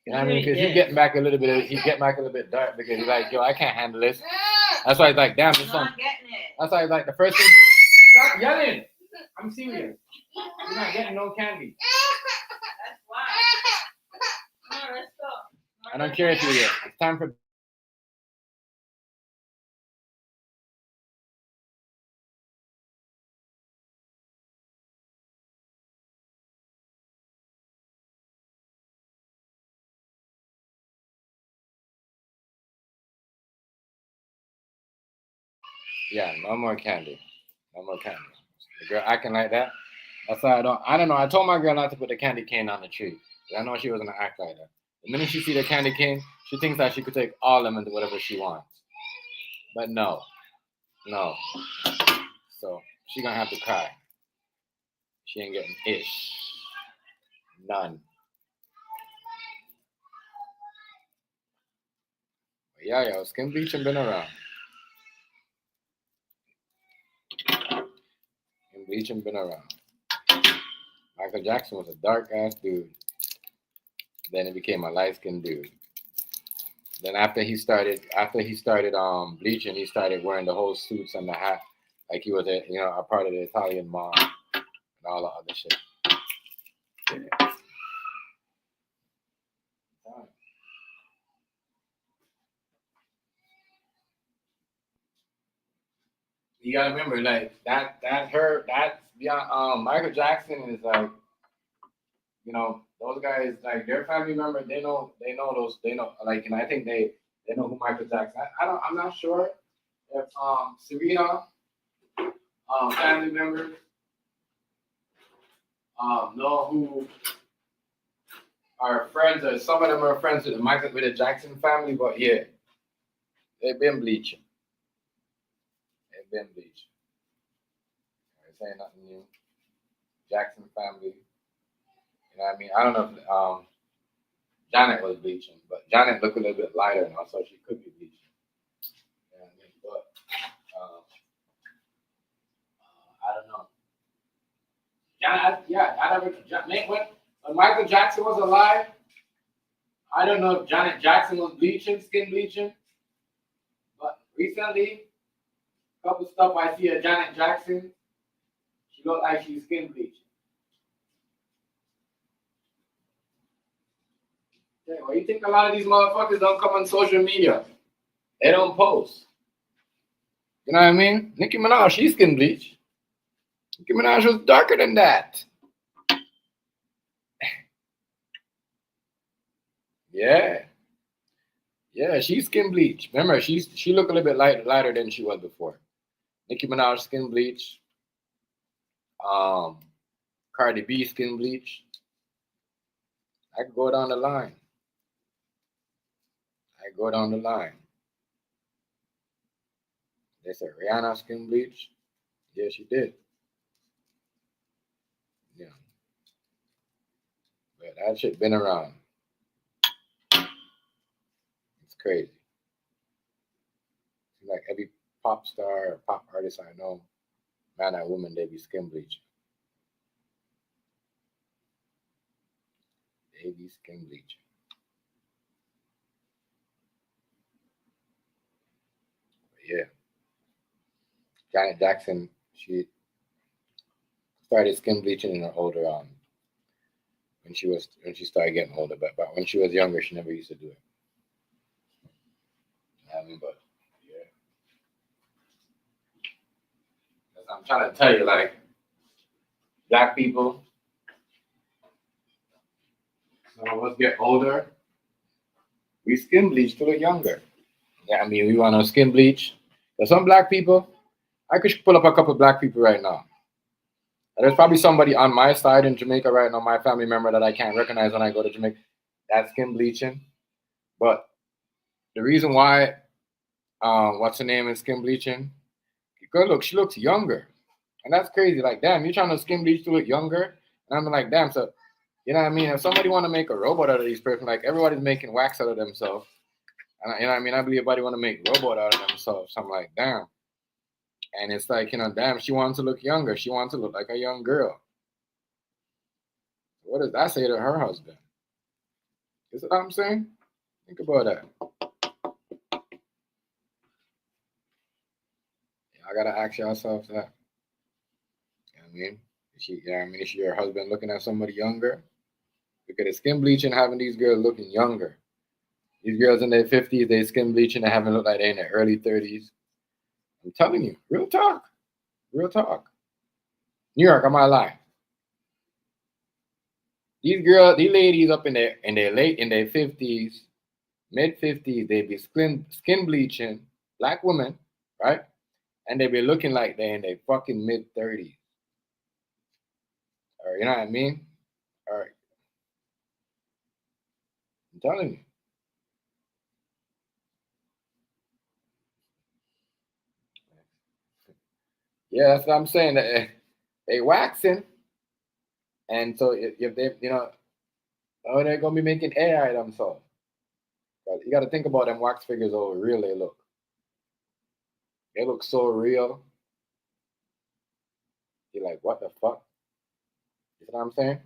You know what I mean? Because he's getting back a little bit dark because he's like, yo, I can't handle this. That's why he's like, damn, this now. song. Not getting it. That's why he's like, the first thing. Stop yelling. I'm serious. You're not getting no candy. That's why. Come on, let's go. I don't care if you yet. It's time for. Yeah, no more candy. No more candy. The girl acting like that. That's why I don't know. I told my girl not to put the candy cane on the tree. I know she was gonna act like that. The minute she see the candy cane, she thinks that she could take all of them into whatever she wants. But no. So she gonna have to cry. She ain't getting ish. None. Yeah, yo, skin bleaching been around. Skin bleaching been around. Michael Jackson was a dark ass dude. Then he became a light skinned dude. Then after he started bleaching, he started wearing the whole suits and the hat, like he was a part of the Italian mob and all the other shit. Yeah. You gotta remember, like that's beyond. Michael Jackson is like, those guys, like their family members, they know, like, and I think they know who Michael Jackson. I'm not sure if Serena family members know who are friends, or some of them are friends with the Jackson family, but yeah, they've been bleaching. They've been bleaching. This ain't nothing new. Jackson family. You know what I mean? I don't know if Janet was bleaching, but Janet looked a little bit lighter now, so she could be bleaching. You know what I mean? But I don't know. When Michael Jackson was alive, I don't know if Janet Jackson was bleaching, skin bleaching, but recently, a couple stuff I see of Janet Jackson, she looked like she's skin bleaching. Yeah, well, you think a lot of these motherfuckers don't come on social media? They don't post. You know what I mean? Nicki Minaj, she's skin bleach. Nicki Minaj was darker than that. Yeah. Yeah, she's skin bleach. Remember, she looked a little bit lighter than she was before. Nicki Minaj skin bleach. Cardi B skin bleach. I could go down the line. They said Rihanna skin bleach. Yeah, she did. Yeah. But that shit been around. It's crazy. Like every pop star or pop artist I know, man or woman, they be skin bleaching. They be skin bleaching. But yeah. Janet Jackson, she started skin bleaching in her older when she started getting older, but when she was younger, she never used to do it. But yeah, I'm trying to tell you, like, black people, some of us get older, we skin bleach to look younger. Yeah, I mean, we want to skin bleach. There's some black people, I could pull up a couple black people right now. There's probably somebody on my side in Jamaica right now, my family member that I can't recognize when I go to Jamaica. That's skin bleaching. But the reason why, what's her name is skin bleaching? Girl, look, she looks younger. And that's crazy. Like, damn, you're trying to skin bleach to look younger? And I'm like, damn, so, you know what I mean? If somebody want to make a robot out of these person, like, everybody's making wax out of themselves. And you know what I mean? I believe everybody want to make a robot out of themselves. So I'm like, damn. And it's like, damn, she wants to look younger. She wants to look like a young girl. What does that say to her husband? Is what I'm saying? Think about that. I gotta ask yourself that. You know what I mean? Is she your husband looking at somebody younger? Because the skin bleaching having these girls looking younger. These girls in their 50s, they skin bleaching and having look like they're in their early 30s. I'm telling you, real talk. Real talk. New York, am I lying? These ladies up in their 50s, mid 50s, they be skin bleaching, black women, right? And they be looking like they're in their fucking mid 30s. Or you know what I mean? All right. I'm telling you. Yeah, that's what I'm saying. They waxing. And so if they, oh, they're gonna be making AI themselves. But you got to think about them wax figures how real they look. They look so real. You're like, what the fuck? You know what I'm saying?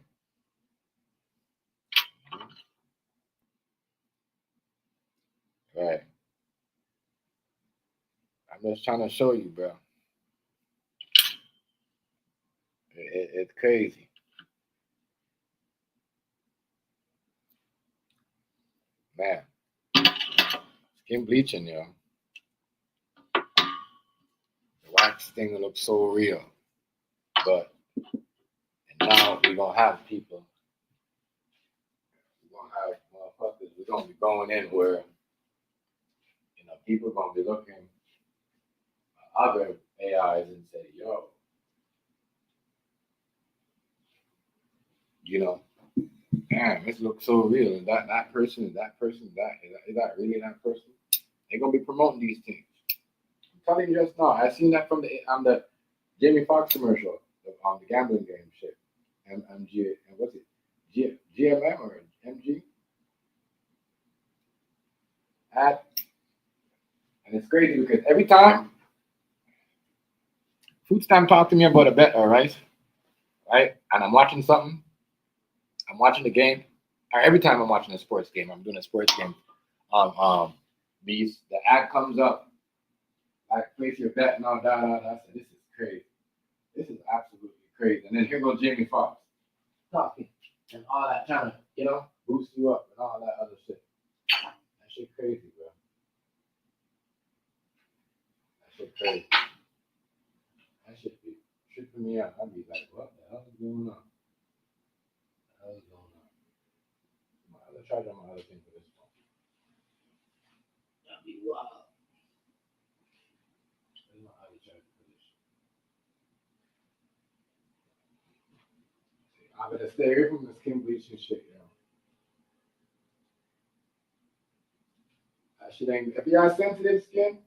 Right. I'm just trying to show you, bro. It's crazy. Man. Skin bleaching, yo. The wax thing looks so real. But and now we're going to have people. We're going to have motherfuckers. We're going to be going in where, people are going to be looking at other AIs and say, yo, damn, this looks so real. Is that person? Is that really that person? They're going to be promoting these things. I'm telling you just now. I seen that from the Jamie Foxx commercial on the gambling game shit. MG, and what's it? GMM or MG? Ad. And it's crazy because every time Food Stamp talk to me about a bet, all right? Right? And I'm watching something. I'm watching the game. Or every time I'm watching a sports game, I'm doing a sports game. The ad comes up. Like, place your bet and all that. I said, this is crazy. This is absolutely crazy. And then here goes Jamie Foxx talking and all that trying to, boost you up and all that other shit. That shit crazy, bro. That shit crazy. That shit be tripping me out. I'd be like, what the hell is going on? Let's try to do my other thing for this one. That'd be wild. There's my other charger for this. I'm gonna stay away from the skin bleaching shit, That shit ain't. If you have sensitive skin,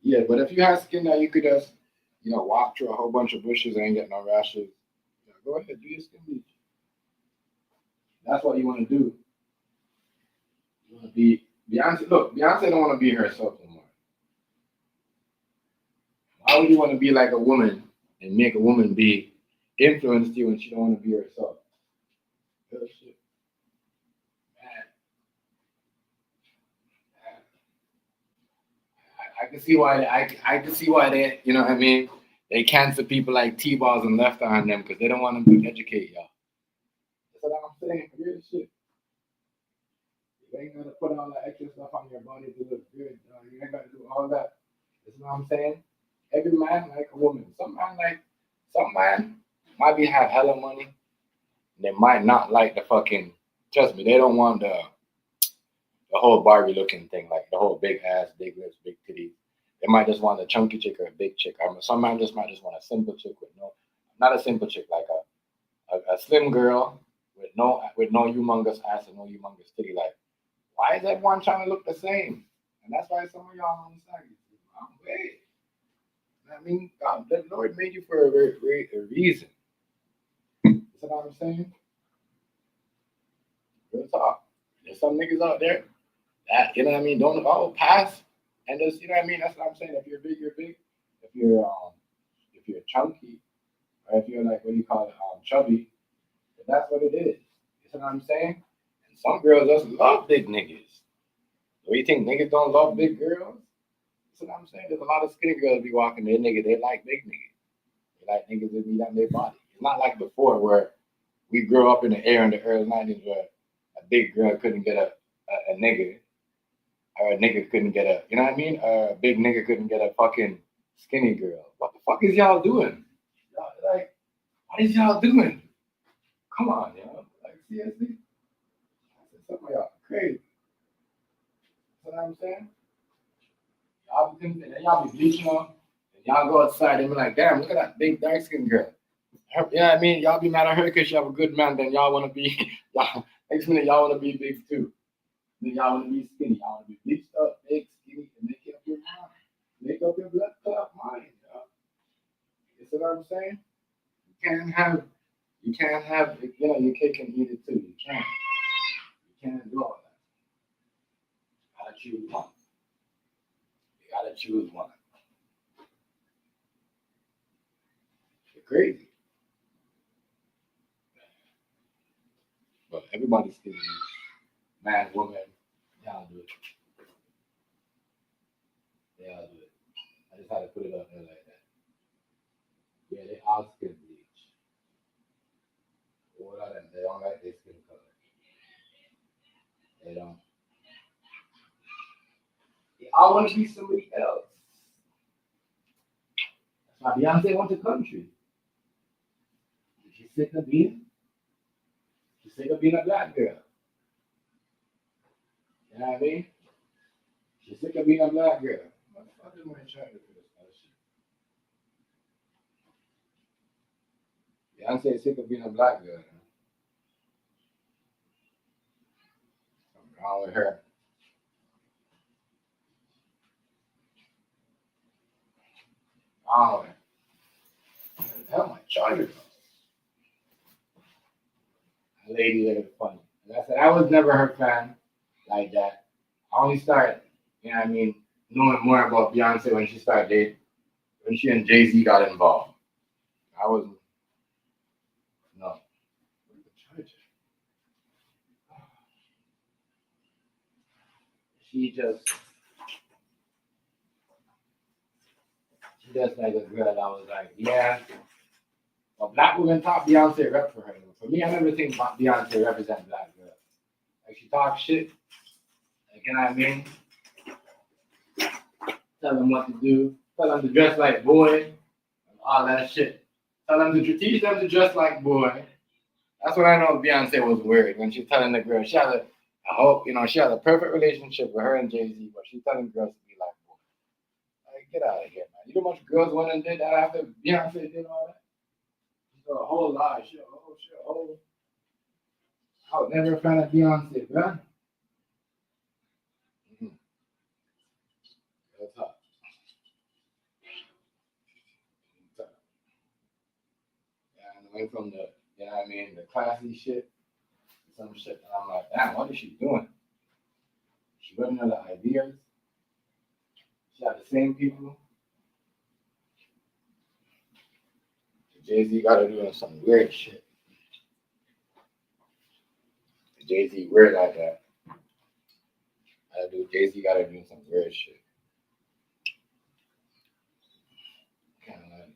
yeah. But if you have skin that you could just, walk through a whole bunch of bushes and ain't get no rashes, go ahead, do your skin bleach. That's what you want to do. You want to be Beyonce. Look, Beyonce don't want to be herself anymore. Why would you want to be like a woman and make a woman be influenced you when she don't want to be herself? Real shit. Man. I can see why I can see why they, you know what I mean? They cancel people like T-balls and left on them because they don't want them to educate y'all. That's what I'm saying. Real shit. You ain't gotta put all that extra stuff on your body to look good. You ain't gotta do all that. That's what I'm saying. Every man like a woman. Some man might be have hella money. They might not like the fucking. Trust me, they don't want the whole Barbie looking thing, like the whole big ass, big lips, big titties. They might just want a chunky chick or a big chick. Some man might just want a simple chick not a simple chick, like a slim girl with no humongous ass and no humongous titty. Like, why is everyone trying to look the same? And that's why some of y'all on the side, wait. I mean, God, the Lord made you for a reason. You see what I'm saying? Real talk. There's some niggas out there that, you know what I mean, don't pass and just, you know what I mean? That's what I'm saying. If you're big, you're big. If you're chunky, or if you're like, what do you call it, chubby, then that's what it is. You see what I'm saying? And some girls just love big niggas. So you think niggas don't love big girls? That's what I'm saying. There's a lot of skinny girls be walking their nigga. They like big niggas. They like niggas that be on their body. It's not like before where we grew up in the era in the early 90s where a big girl couldn't get a nigga. Or a nigga couldn't get a, you know what I mean? A big nigga couldn't get a fucking skinny girl. What the fuck is y'all doing? Like, what is y'all doing? Come on, y'all. Like, seriously? Some of y'all crazy. You know what I'm saying? Y'all be bleaching up, and y'all go outside and be like, damn, look at that big dark skinned girl. You know what I mean? Y'all be mad at her because she have a good man, then y'all want to be, next minute y'all want to be big too. Then y'all want to be skinny. Y'all want to be bleached up, big, skinny, and make up your mind. Make up your blood clot mind, y'all. You see what I'm saying? You can't have, your cake and eat it too. You can't do all choose one. You gotta choose one. You're crazy. But everybody's still man, woman, they all do it. They all do it. I just had to put it up there like that. Yeah, they all skin bleach. All of them, they don't like their skin color. They don't. They all want to be somebody else. That's why Beyonce went to country. She's sick of being. She's sick of being a black girl. You know what I mean? She's sick of being a black girl. What the fuck am I trying to do for this other shit? Beyonce is sick of being a black girl. Something wrong with her. Wrong with her. Where the hell my charger go? That lady looking funny. And I said I was never her fan like that. I only started, you know what I mean, knowing more about Beyonce when she started dating, when she and Jay-Z got involved. I wasn't, no. Where's the charger? She just like a girl that was like, yeah. Well, black women thought Beyonce rep for her. For me, I never think Beyonce represent black girls. Like she talks shit. Like, you know what I mean? Tell them what to do. Tell them to dress like boy. And all that shit. Tell them to teach them to dress like boy. That's what I know Beyonce was weird when she's telling the girl. She had a, I hope, you know, she had a perfect relationship with her and Jay-Z, but she's telling girls to be like boy. Like, get out of here, man. You know how much girls went and did that after Beyonce did all that? She's a whole lot. She a whole. I was never a fan of Beyonce, bro. Mm-hmm. That's hot. Yeah, and went from the, you know what I mean, the classy shit to some shit. And I'm like, damn, what is she doing? She running out of ideas. She had the same people. Jay-Z got her doing some weird shit. Jay-Z weird like that. Jay-Z got her doing some weird shit. Kind of like.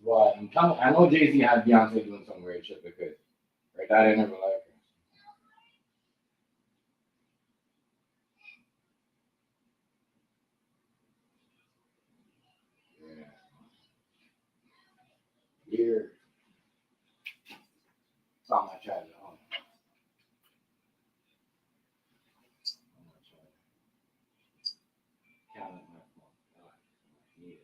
Well, I know Jay-Z had Beyonce doing some weird shit because her daddy never liked her. Yeah. Weird. Saw my child at home. Can't let my phone die.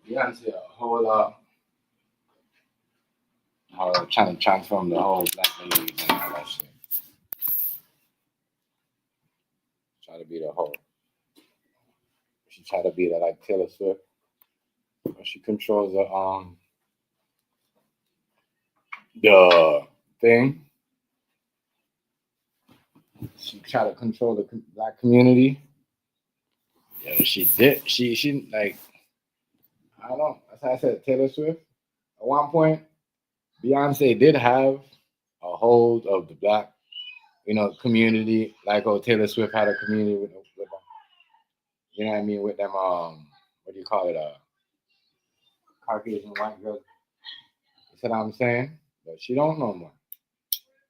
Beyonce a whole lot. Trying to transform the whole black community and all that shit. Try to be the whole. She try to be like Taylor Swift. She controls the thing. She try to control the black community. Yeah, she did. She like, I don't know. That's how I said Taylor Swift. At one point, Beyonce did have a hold of the black, you know, community. Like Taylor Swift had a community with them, you know what I mean, with them. What do you call it? Caucasian white girls. That's what I'm saying. But she don't know more.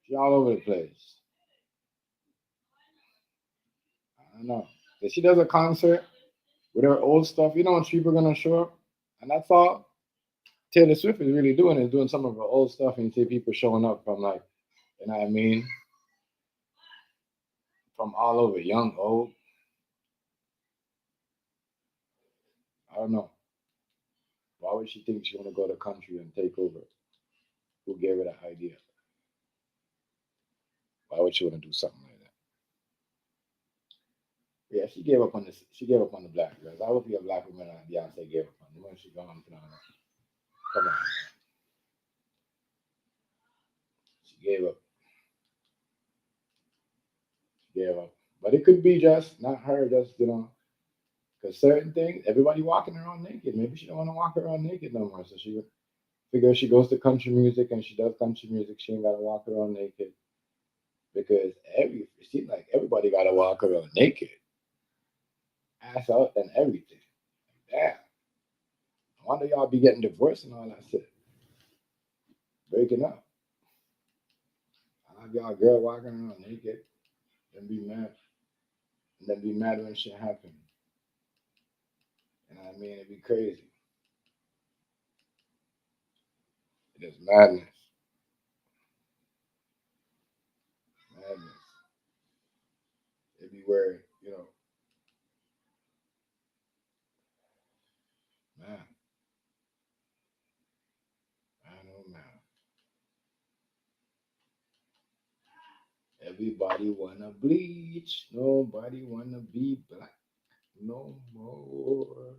She all over the place. I don't know. If she does a concert with her old stuff, you know when people are gonna show up, and that's all Taylor Swift is really doing is doing some of her old stuff, and you see people showing up from like, you know what I mean, from all over, young, old. I don't know. Why would she think she want to go to the country and take over? Who gave her that idea? Why would she want to do something like that? Yeah, she gave up on this. She gave up on the black girls. I hope you're a black woman and Beyonce gave up on them. When she gone, come on. She gave up. gave up. But it could be just not her, just because certain things, everybody walking around naked. Maybe she don't want to walk around naked no more. So she figures she goes to country music and she does country music. She ain't gotta walk around naked because it seems like everybody gotta walk around naked, ass out and everything. Damn, I wonder y'all be getting divorced and all that shit, breaking up. I have y'all girl walking around naked and be mad, and then be mad when shit happen. And I mean, it'd be crazy. It is madness, madness. It'd be where man, man, oh man. Everybody wanna bleach, nobody wanna be black no more.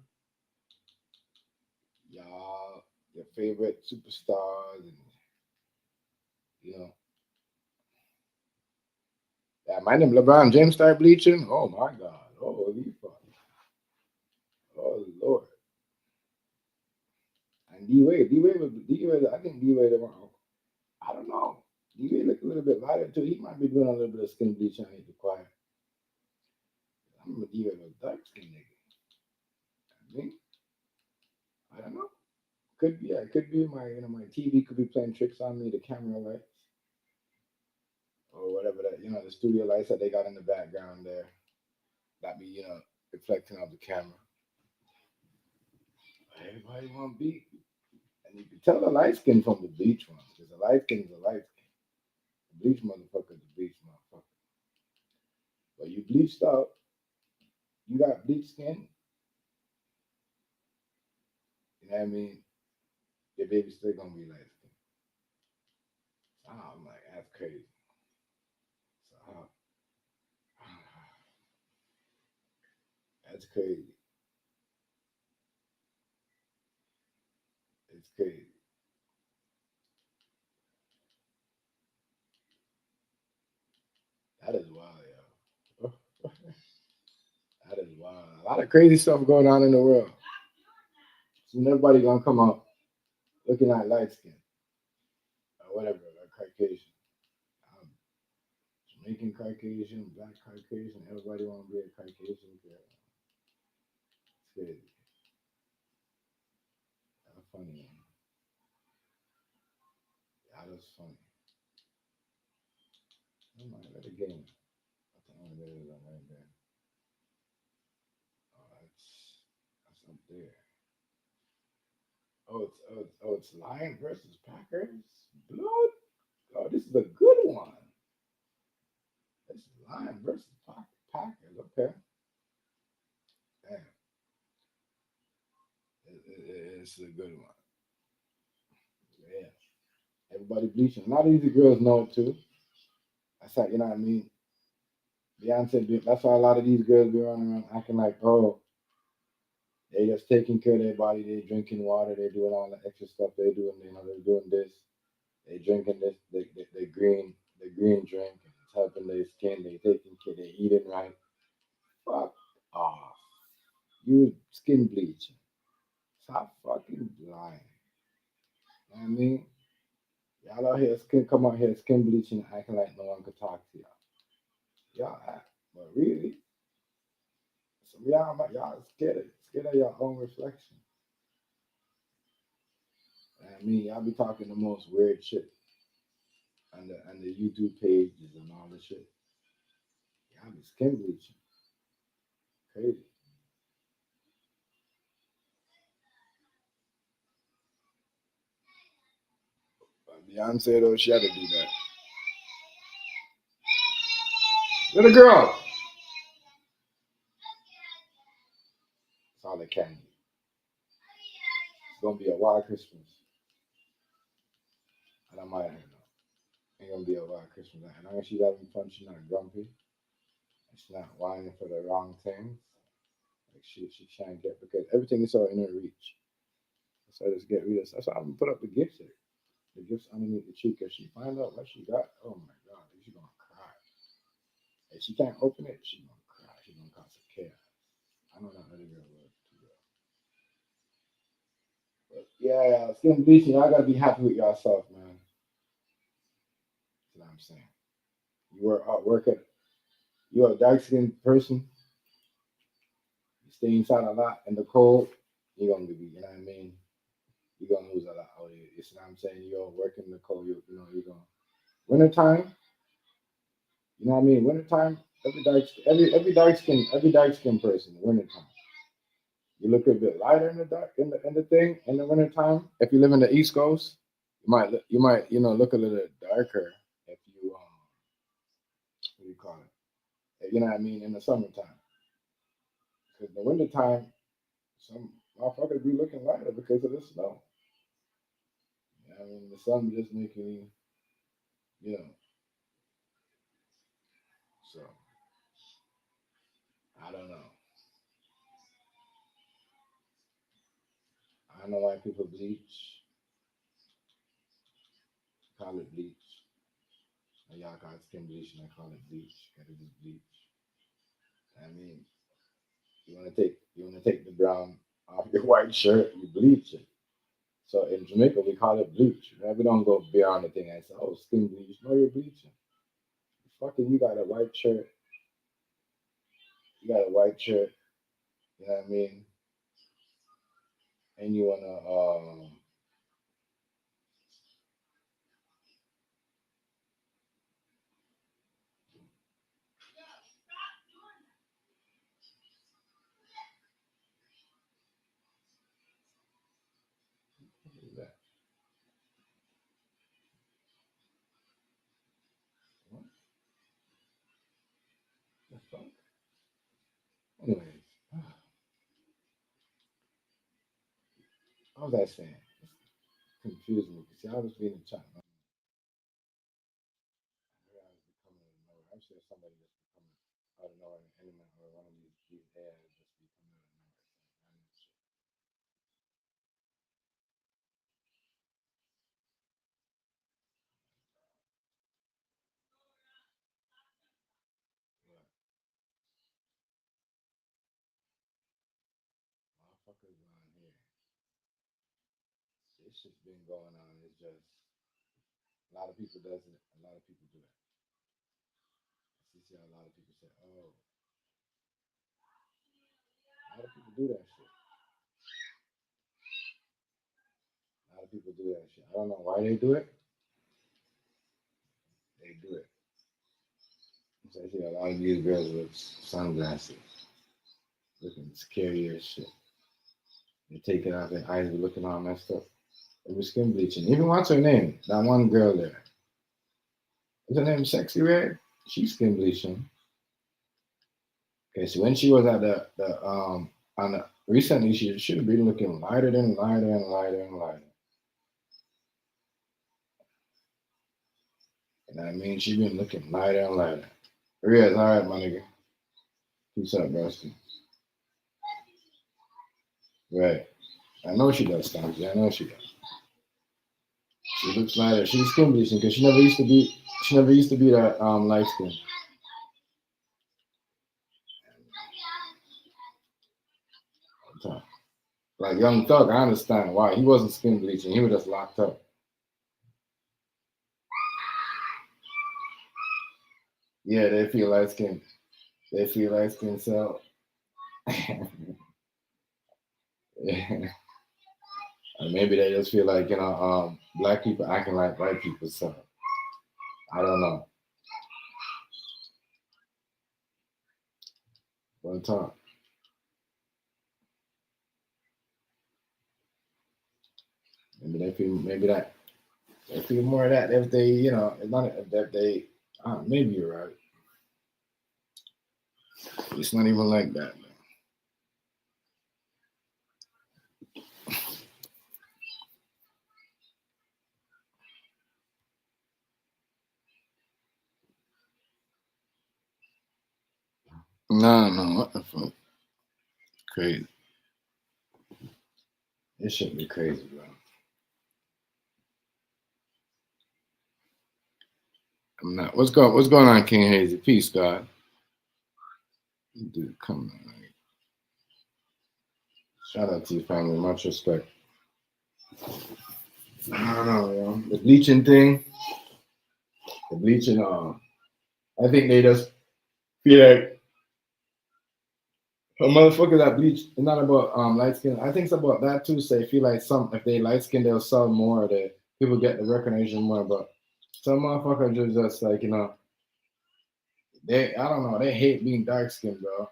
Y'all, your favorite superstars, and you know, yeah, my name LeBron James start bleaching. Oh my God, holy fuck, oh Lord. And D Wade, I think D Wade, I don't know. D Wade look a little bit lighter too. He might be doing a little bit of skin bleaching. I need to quiet. I'm a D Wade a dark skin nigga. I mean, I don't know. Could be, yeah, it could be my TV could be playing tricks on me, the camera lights or whatever that the studio lights that they got in the background there that be reflecting off the camera. Everybody want beat, and you can tell the light skin from the bleach ones because the light skin is a light skin. The bleach motherfucker is a bleach motherfucker. But you bleached out, you got bleach skin. You know what I mean? Your baby's still gonna be light skin. I'm like, that's crazy. So, that's crazy. It's crazy. That is wild, yo. That is wild. A lot of crazy stuff going on in the world. Soon everybody gonna come out looking like light skin or whatever, like Caucasian. Um, Jamaican Caucasian, black Caucasian. Everybody wanna be a Caucasian girl. It's crazy. That's funny, man. That is funny. Oh my, let it game. What the hell there is on right there? Oh, that's up there. Oh, it's Lion versus Packers. Blood. Oh, this is a good one. This is Lion versus Packers. Okay. Damn. It's a good one. Yeah. Everybody bleaching. A lot of these girls know it too. That's like, you know what I mean? That's why a lot of these girls be running around acting like, oh, they just taking care of their body. They drinking water. They doing all the extra stuff they doing. They're doing this. They drinking this. The green drink. It's helping their skin. They taking care. They eating right. Fuck off. You skin bleaching. Stop fucking lying. You know what I mean? Y'all out here come out here skin bleaching, acting like no one could talk to y'all. Y'all act, but really, some y'all scared of your own reflection. I mean, y'all be talking the most weird shit on the YouTube pages and all the shit. Y'all be skin bleaching, crazy. But Beyonce though, she had to do that. Little girl, it's all the candy. It's gonna be a wild Christmas. And I'm out here now. Ain't gonna be a wild Christmas. And long as she's having fun, she's not grumpy. She's not whining for the wrong things. Like she trying to get because everything is all in her reach. So I just get rid of. That's why I'm gonna put up the gifts here. The gifts underneath the tree. Cause she find out what she got. Oh my God, she's gonna cry. If she can't open it, she gonna cry. She gonna cause a chaos. I know that other girl was too well. But yeah, skin bleaching, y'all gotta be happy with yourself, man. That's what I'm saying. You are out working. You're a dark skinned person. You stay inside a lot in the cold. You're gonna be, you know what I mean. You're gonna lose a lot out here. You see what I'm saying? You're working in the cold. You know, you're gonna wintertime. You know what I mean? Wintertime. Every dark skin person. Wintertime. You look a bit lighter in the dark in the thing in the wintertime. If you live in the East Coast, you might look a little darker if you what do you call it? You know what I mean? In the summertime, because the wintertime, some motherfuckers be looking lighter because of the snow. You know what I mean, the sun just making you know. So I don't know. I don't know why people bleach, call it bleach. And y'all call it skin bleach, and I call it bleach. Gotta just bleach. I mean, you wanna take the brown off your white shirt, you bleach it. So in Jamaica we call it bleach. Right? We don't go beyond the thing and say, oh, skin bleach. No, you're bleaching. Fucking, you got a white shirt. You got a white shirt. You know what I mean? And you wanna what is that? What the fuck? Anyways, what was I saying? It's confusing me. See, I was being a chat. I'm sure somebody just becoming out of nowhere, anyone or one of these ads just becoming out of nowhere. I'm not sure. But motherfuckers on here, this shit's been going on. It's just a lot of people does it. A lot of people do it. You see how a lot of people say, "Oh, a lot of people do that shit." A lot of people do that shit. I don't know why they do it. They do it. So I see a lot of these girls with sunglasses, looking scary as shit. They take it out, their eyes be looking all messed up. It was skin bleaching. Even what's her name? That one girl there. Is her name Sexy Red? She's skin bleaching. Okay, so when she was at the on the recently she should have been looking lighter and lighter and lighter and lighter. You know what I mean? She been looking lighter and lighter. Riaz, all right, my nigga. Peace up, broski. Right. I know she does, Stamsy. I know she does. She looks lighter. She's skin bleaching because she never used to be that light skin. Like Young Thug, I understand why. He wasn't skin bleaching, he was just locked up. Yeah, they feel light skin. They feel light skin, so yeah. Or maybe they just feel like, black people acting like white people, so I don't know. One time. They feel more of that if they, it's not that they maybe you're right. It's not even like that, man. No, what the fuck? Crazy. This should be crazy, bro. I'm not. What's going on, King Hazy? Peace, God. Dude, come on. Shout out to your family. Much respect. I don't know, yo. The bleaching thing. The bleaching, I think they just feel like a motherfucker that bleach. It's not about light skin. I think it's about that too. So they feel like if they light skin, they'll sell more. They people get the recognition more. But some motherfuckers just like I don't know. They hate being dark skinned, bro.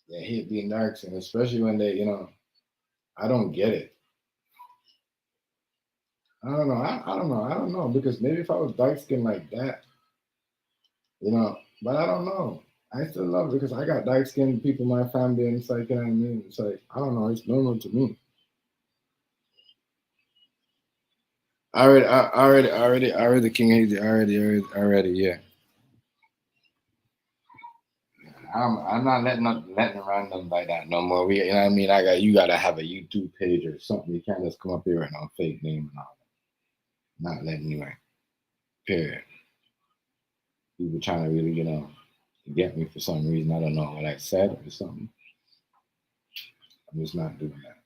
They hate being dark skinned, especially when they I don't get it. I don't know. I don't know because maybe if I was dark skinned like that, but I don't know. I still love it because I got dark skinned people in my family, and it's like, you know what I mean? It's like, I don't know, it's normal to me. Already, King Hazy, already, yeah. I'm not letting random like that no more. You know what I mean? You gotta have a YouTube page or something. You can't just come up here with no fake name and all that. Not letting you in. Period. People trying to really, get me for some reason. I don't know what I said or something. I'm just not doing that.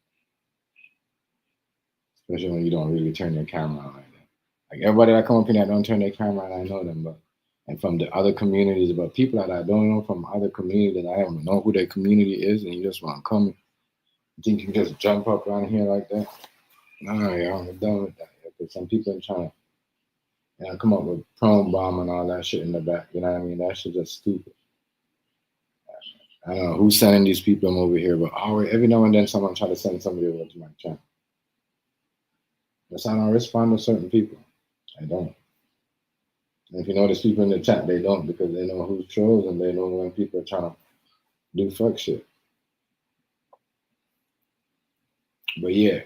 Especially when you don't really turn your camera on like that. Like everybody that come up here that don't turn their camera on, I know them, and from the other communities, but people that I don't know from other communities that I don't know who their community is, and you just want to come, you think you can just jump up around here like that? No, I'm done with that. Because some people are trying to, come up with prom bomb and all that shit in the back. You know what I mean? That shit just stupid. I don't know who's sending these people over here, but every now and then someone try to send somebody over to my channel. That's how I don't respond to certain people. I don't. And if you notice people in the chat, they don't because they know who's trolls and they know when people are trying to do fuck shit. But yeah,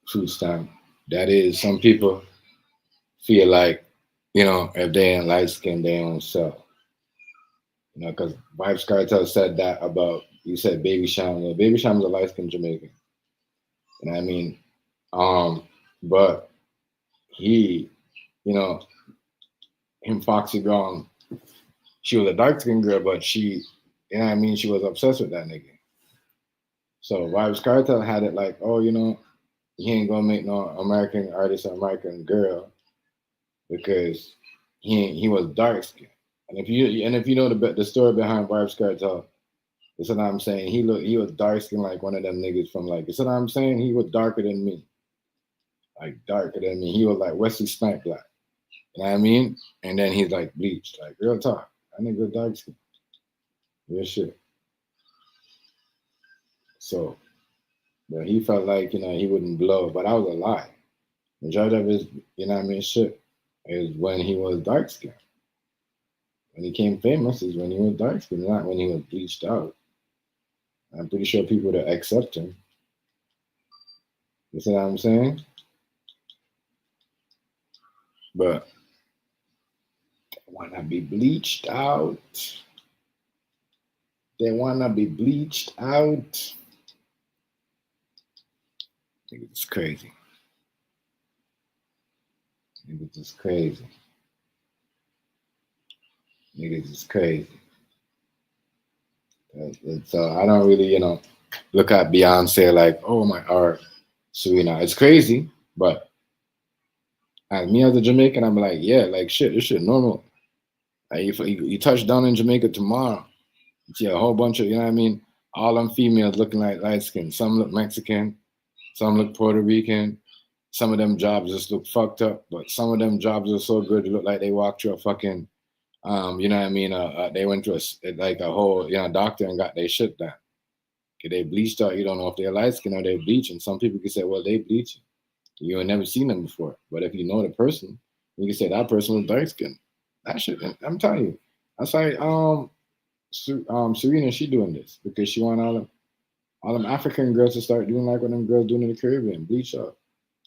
food stamp. That is, some people feel like, if they ain't light skinned, they don't sell. Because Vibes Cartel said that about, you said Baby Sham. Yeah, Baby Sham's a light skinned Jamaican. You know what I mean? But he, him Foxy Brown, she was a dark skinned girl, but she, she was obsessed with that nigga. So Vibes Cartel had it like, he ain't gonna make no American artist or American girl because he was dark skinned. And if you know the story behind Vibes Cartel, that's what I'm saying. He was dark skinned like one of them niggas from like, that's what I'm saying. He was darker than me. Like darker than me. He was like Wesley Snipes black. You know what I mean? And then he's like bleached. Like real talk. That nigga dark skinned. Real shit. So but he felt like, he wouldn't blow. But that was a lie. Majority of his, shit is when he was dark skinned. When he became famous is when he was dark skinned, not when he was bleached out. I'm pretty sure people would accept him. You see what I'm saying? But they wanna be bleached out. They wanna be bleached out. I think it's crazy. Niggas is crazy. Niggas is crazy. So I don't really, look at Beyonce like, oh my, or Serena. It's crazy, but as me as a Jamaican, I'm like, yeah, like shit, this shit normal. Like if you touch down in Jamaica tomorrow, you see a whole bunch of, all them females looking like light skin. Some look Mexican, some look Puerto Rican. Some of them jobs just look fucked up, but some of them jobs are so good, it look like they walked through a fucking, they went to a whole, doctor and got their shit done. They bleached out, you don't know if they're light skin or they're bleaching. Some people can say, well, they bleaching. You ain't never seen them before. But if you know the person, you can say that person was dark skinned. That shit, I'm telling you. That's why Serena, she doing this because she want all them African girls to start doing like what them girls doing in the Caribbean, bleach out.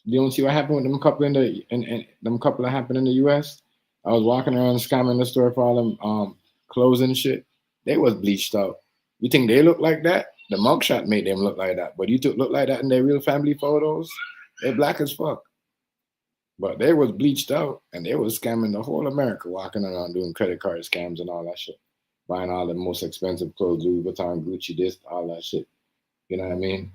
You don't see what happened with them couple them couple that happened in the US? I was walking around scamming the store for all them clothes and shit. They was bleached out. You think they look like that? The mugshot made them look like that. But you look like that in their real family photos? They're black as fuck. But they was bleached out and they was scamming the whole America, walking around doing credit card scams and all that shit. buying all the most expensive clothes, Louis Vuitton, Gucci, this, all that shit. You know what I mean?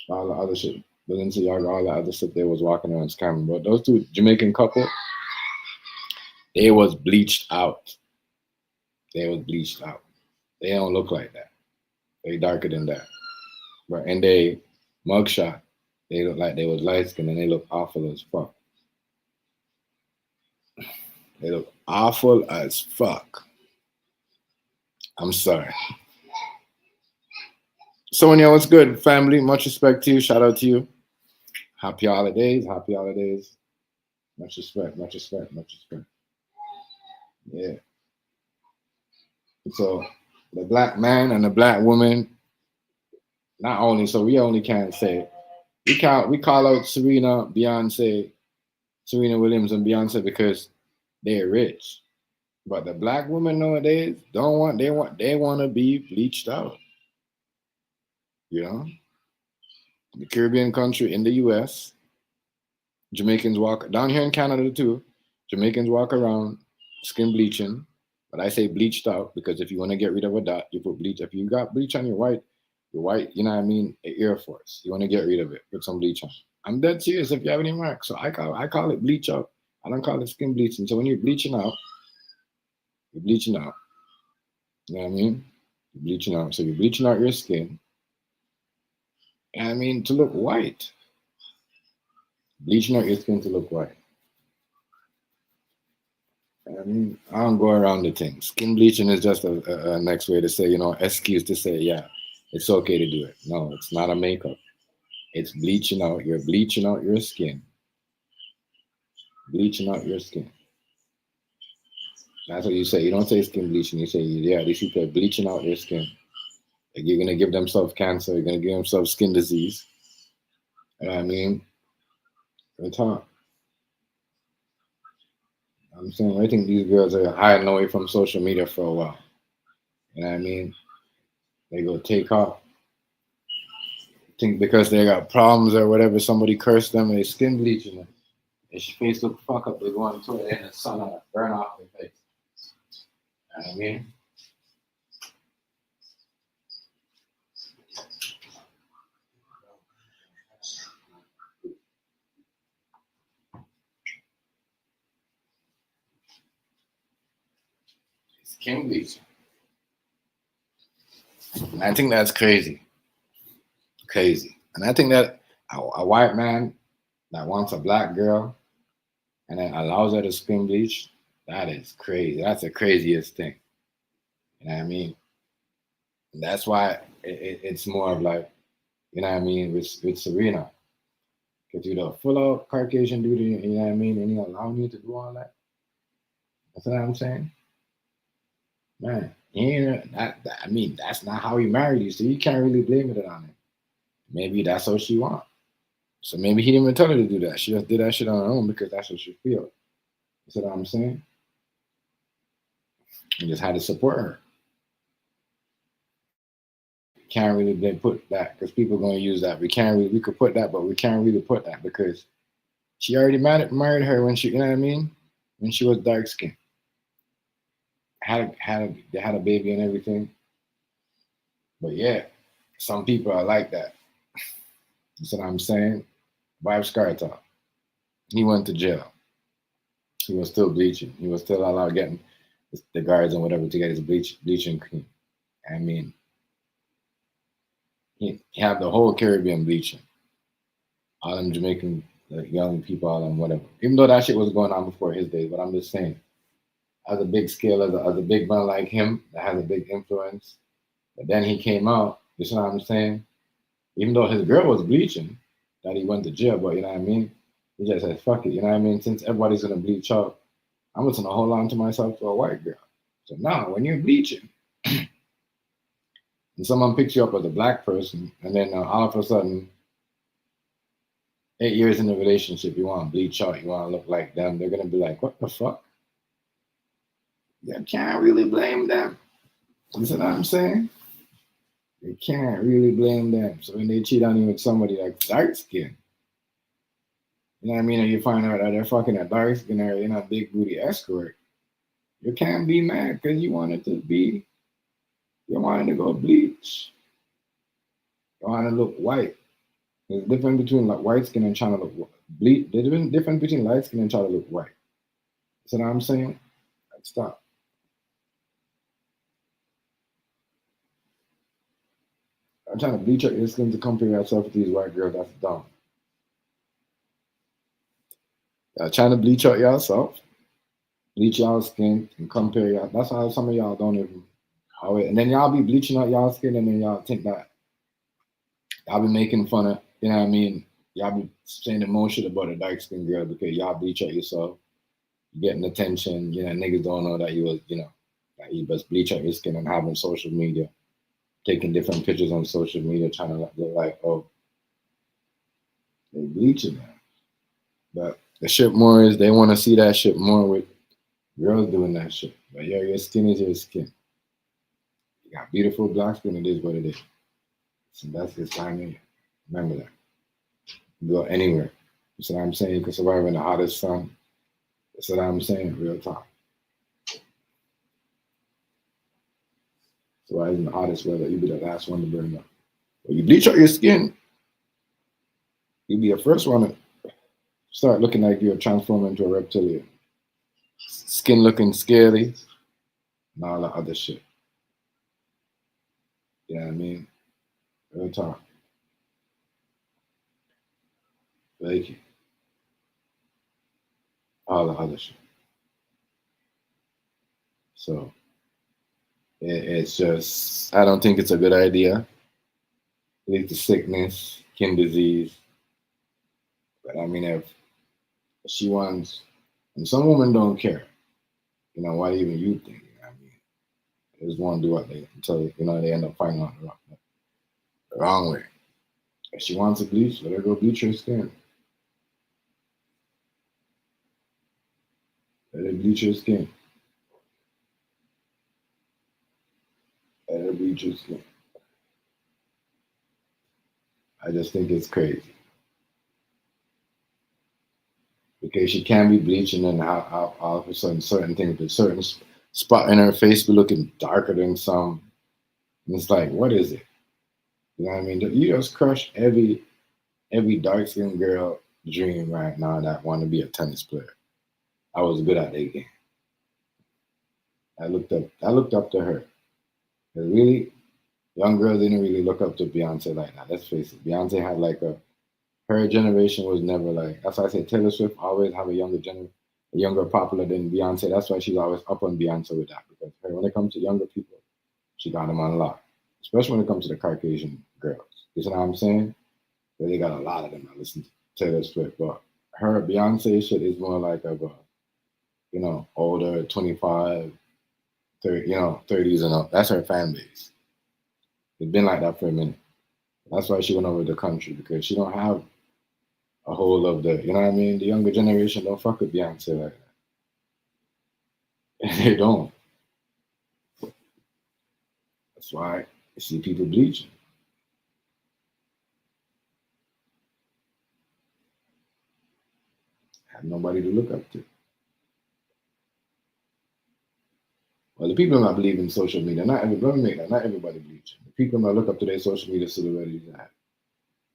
All the other shit. Balenciaga, all the other stuff they was walking around scamming. But those two Jamaican couple, they was bleached out. They was bleached out. They don't look like that. They darker than that. But in they mugshot, they look like they was light skinned and they look awful as fuck. They look awful as fuck. I'm sorry. Sonia, what's good, family? Much respect to you. Shout out to you. Happy holidays. Happy holidays. Much respect. Much respect. Much respect. Yeah. So the black man and the black woman, not only, so we only can't say, we call out Serena Williams and Beyonce because they're rich. But the black women nowadays they want to be bleached out. You know? The Caribbean country in the US, Jamaicans walk down here in Canada too. Jamaicans walk around skin bleaching, but I say bleached out because if you want to get rid of a dot, you put bleach. If you got bleach on your white, you know what I mean, Air Force. You want to get rid of it, put some bleach on. I'm dead serious if you have any marks. So I call it bleach out. I don't call it skin bleaching. So when you're bleaching out. You know what I mean? You're bleaching out. So you're bleaching out your skin. And I mean to look white. Bleaching out your skin to look white. I mean, I don't go around the thing. Skin bleaching is just a next way to say, excuse to say, yeah, it's okay to do it. No, it's not a makeup. It's bleaching out. You're bleaching out your skin. Bleaching out your skin. That's what you say. You don't say skin bleaching. You say, yeah, these people are bleaching out their skin. Like you're going to give themselves cancer. You're going to give themselves skin disease. You know what I mean? It's hard. I'm saying, I think these girls are hiding away from social media for a while. You know what I mean? They go take off. Think because they got problems or whatever, somebody cursed them and they skin bleaching them. Their face look fuck up, they go on toilet and the sun on it, burn off their face. You know what I mean? Skin bleaching. And I think that's crazy. Crazy. And I think that a white man that wants a black girl and then allows her to skin bleach, that is crazy. That's the craziest thing. You know what I mean? And that's why it's more of like, you know what I mean, with Serena. Because you're the full out Caucasian dude, you know what I mean? And he allowing you to do all that. That's what I'm saying. Man, I mean, that's not how he married you, so you can't really blame it on him. Maybe that's what she wants. So maybe he didn't even tell her to do that. She just did that shit on her own because that's what she feels. You see what I'm saying? You just had to support her. Can't really put that because people are going to use that. We could put that, but we can't really put that because she already married her when she, you know what I mean? When she was dark skinned. They had a baby and everything. But yeah, some people are like that. You see what I'm saying? Vibes Carter. He went to jail. He was still bleaching. He was still allowed getting the guards and whatever to get his bleaching cream. I mean, he had the whole Caribbean bleaching. All them Jamaican young people, all them whatever. Even though that shit was going on before his days, but I'm just saying, as a big scale, as a big man like him that has a big influence. But then he came out. You see what I'm saying? Even though his girl was bleaching, that he went to jail, but you know what I mean? He just said, fuck it, you know what I mean? Since everybody's gonna bleach out, I'm just gonna hold on to myself to a white girl. So now when you're bleaching, and someone picks you up as a black person, and then all of a sudden, 8 years in the relationship, you want to bleach out, you want to look like them, they're gonna be like, what the fuck? You can't really blame them. You see what I'm saying? You can't really blame them. So when they cheat on you with somebody like dark skin, you know what I mean? And you find out that they're fucking a dark skin or big booty escort, you can't be mad because you want it to be You want to go bleach. You want to look white. There's a difference between like white skin and trying to look bleach. There's a difference between light skin and trying to look white. See what I'm saying? Like, stop. I'm trying to bleach out your skin to compare yourself with these white girls. That's dumb. Y'all trying to bleach out yourself, bleach y'all skin, and compare y'all. That's how some of y'all don't even. And then y'all be bleaching out y'all skin, and then y'all think that y'all be making fun of. You know what I mean? Y'all be saying the most shit about a dark skinned girl because y'all bleach out yourself, getting attention. You know, niggas don't know that you was, that you just bleach out your skin and having social media, taking different pictures on social media, trying to look like, oh, they bleaching that. But the shit more is they want to see that shit more with girls doing that shit. But yo, your skin is your skin. You got beautiful black skin, it is what it is. So that's this time here. Remember that. You go anywhere. You see what I'm saying? You can survive in the hottest sun. That's what I'm saying, real talk. So in the hottest weather, you be the last one to burn up. When you bleach out your skin, you be the first one to start looking like you're transforming into a reptilian. Skin looking scaly, and all that other shit. You know what I mean? Real talk. Thank you. All the other shit. So it's just, I don't think it's a good idea. It leads to sickness, skin disease. But I mean, if she wants, and some women don't care, what even you think? I mean, they just want to do what they until they end up finding out the wrong way. If she wants to bleach, let her go bleach her skin. Let her bleach her skin. Let her bleach her skin. I just think it's crazy. Because she can't be bleaching and all of a sudden certain things, a certain spot in her face be looking darker than some. And it's like, what is it? You know what I mean? You just crush every dark skinned girl dream right now that want to be a tennis player. I was good at that game. I looked up to her. But really, young girls didn't really look up to Beyonce like that. Let's face it. Beyonce had like her generation was never like, that's why I say Taylor Swift always have a younger popular than Beyonce. That's why she's always up on Beyonce with that. Because when it comes to younger people, she got them on lock. Especially when it comes to the Caucasian girls. You know what I'm saying? But they got a lot of them that listen to Taylor Swift. But her Beyonce shit is more like of a, older, 25, 30, 30s and up. That's her fan base. It's been like that for a minute. That's why she went over the country, because she don't have a whole of the, you know what I mean? The younger generation don't fuck with Beyonce like that. They don't. That's why you see people bleaching. Have nobody to look up to. Well, the people that believe in social media, not everybody bleaching. The people that look up to their social media celebrities that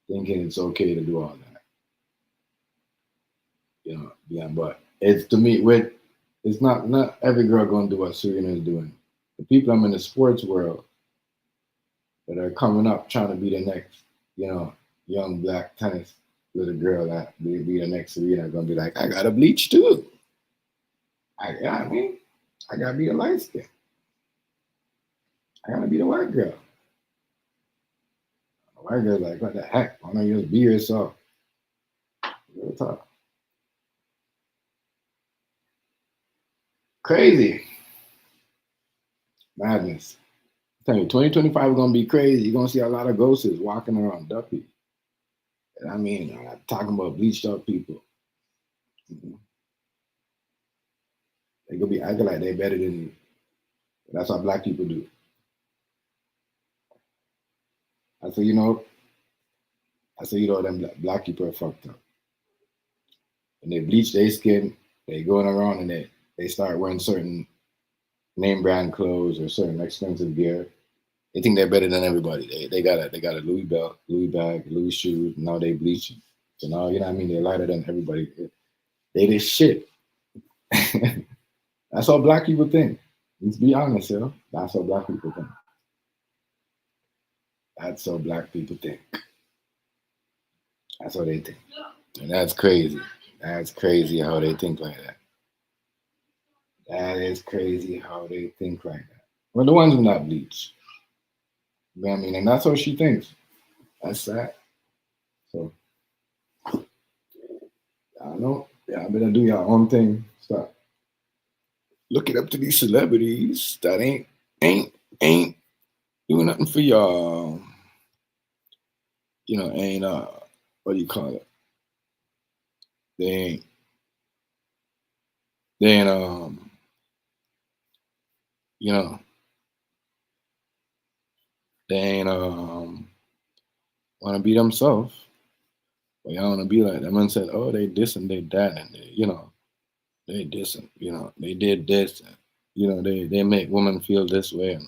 thinking it's okay to do all that. But it's to me it's not every girl gonna do what Serena is doing. The people I'm in the sports world that are coming up trying to be the next, young black tennis little girl that be the next Serena are gonna be like, I gotta bleach too. I gotta be a light skin. I gotta be the white girl. The white girl's like, what the heck? Why don't you just be yourself? Real talk. Crazy. Madness. I'm telling you, 2025 is gonna be crazy. You're gonna see a lot of ghosts walking around duppy. And I'm not talking about bleached up people. They gonna be acting like they're better than you. That's what black people do. I say, them black people are fucked up. When they bleach their skin, they going around and they start wearing certain name brand clothes or certain expensive gear. They think they're better than everybody. They got a Louis belt, Louis bag, Louis shoes. Now they bleaching. So now you know what I mean. They're lighter than everybody. They this shit. That's what black people think. Let's be honest, yo. That's what black people think. That's what black people think. That's what they think. And that's crazy. That's crazy how they think like that. That is crazy how they think like that. Well, the ones who not bleach. You know what I mean? And that's what she thinks. That's sad. So, I don't know. Yeah, I better do your own thing. Stop looking up to these celebrities that ain't doing nothing for y'all. You know, ain't what do you call it? They ain't you know, they ain't wanna be themselves. But y'all wanna be like them and said, oh, they this and they that and they, they this and they did this and they make women feel this way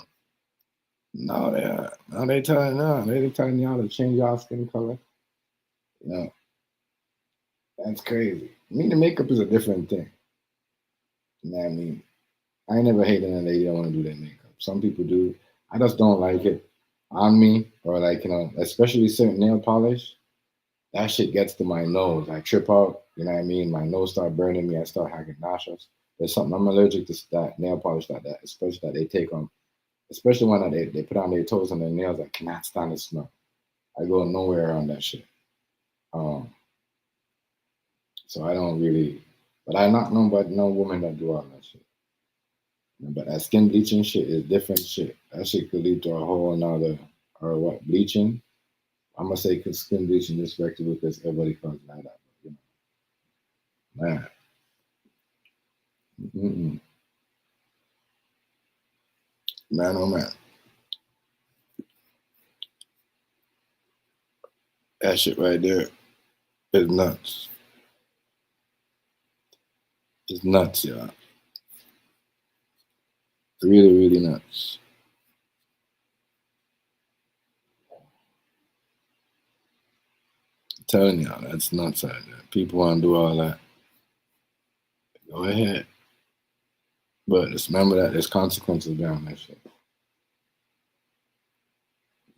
and they telling y'all to change y'all skin color. You know, that's crazy. I mean the makeup is a different thing. You know what I mean? I ain't never hated a lady that want to do their makeup. Some people do. I just don't like it on me, or like especially certain nail polish. That shit gets to my nose. I trip out. You know what I mean? My nose start burning me. I start having nauseous. There's something I'm allergic to that nail polish that especially that they take on, especially when they put on their toes and their nails. I cannot stand the smell. I go nowhere around that shit. Um, so I don't really. But I not know about no woman that do all that shit. But that skin bleaching shit is different shit. That shit could lead to a whole another, or what, bleaching? I'm gonna say cause skin bleaching is respectable because everybody calls it like that. You know, man. Mm-mm. Man, oh man. That shit right there is nuts. It's nuts, y'all. Really, really nuts. I'm telling y'all, that's nuts out there. People want to do all that. Go ahead. But just remember that there's consequences behind that shit.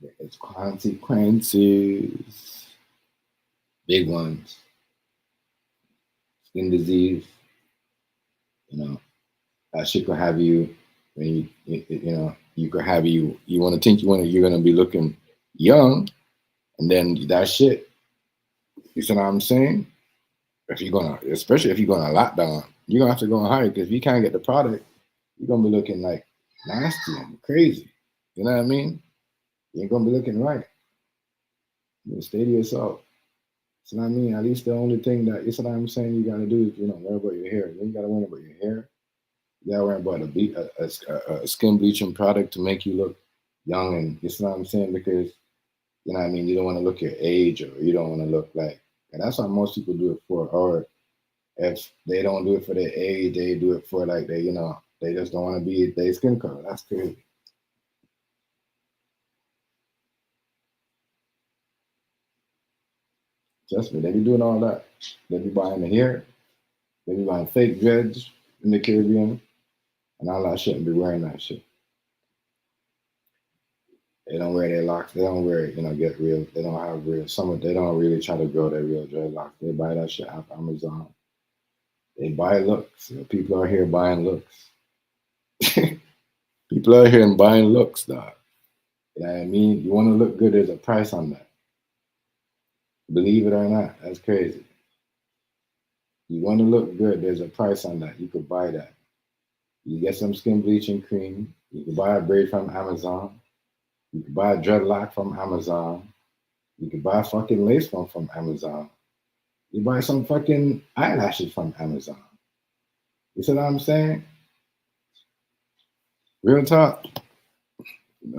There's consequences. Big ones. Skin disease. That shit could have you when you could have you want to think you're gonna be looking young, and then that shit. You see what I'm saying? Especially if you're gonna lockdown, you're gonna have to go on higher because if you can't get the product, you're gonna be looking like nasty and crazy. You know what I mean? You ain't gonna be looking right. You stay to yourself. You know what I mean? At least the only thing that you know what I'm saying you gotta do is worry about your hair. You ain't gotta worry about your hair. You gotta worry about a skin bleaching product to make you look young, and you know what I'm saying? Because you know what I mean, you don't want to look your age, or you don't want to look like, and that's what most people do it for. Or if they don't do it for their age, they do it for like they just don't want to be their skin color. That's crazy. Trust me, they be doing all that. They be buying the hair, they be buying fake dreads in the Caribbean, and all that shit, and be wearing that shit. They don't wear their locks. They don't wear, get real. They don't have real. They don't really try to grow their real dreadlocks. They buy that shit off Amazon. They buy looks. People are here buying looks. People are here and buying looks, dog. You know what I mean? You want to look good, there's a price on that. Believe it or not, that's crazy. You want to look good, there's a price on that. You could buy that. You get some skin bleaching cream. You can buy a braid from Amazon. You can buy a dreadlock from Amazon. You can buy fucking lace from Amazon. You buy some fucking eyelashes from Amazon. You see what I'm saying? Real talk.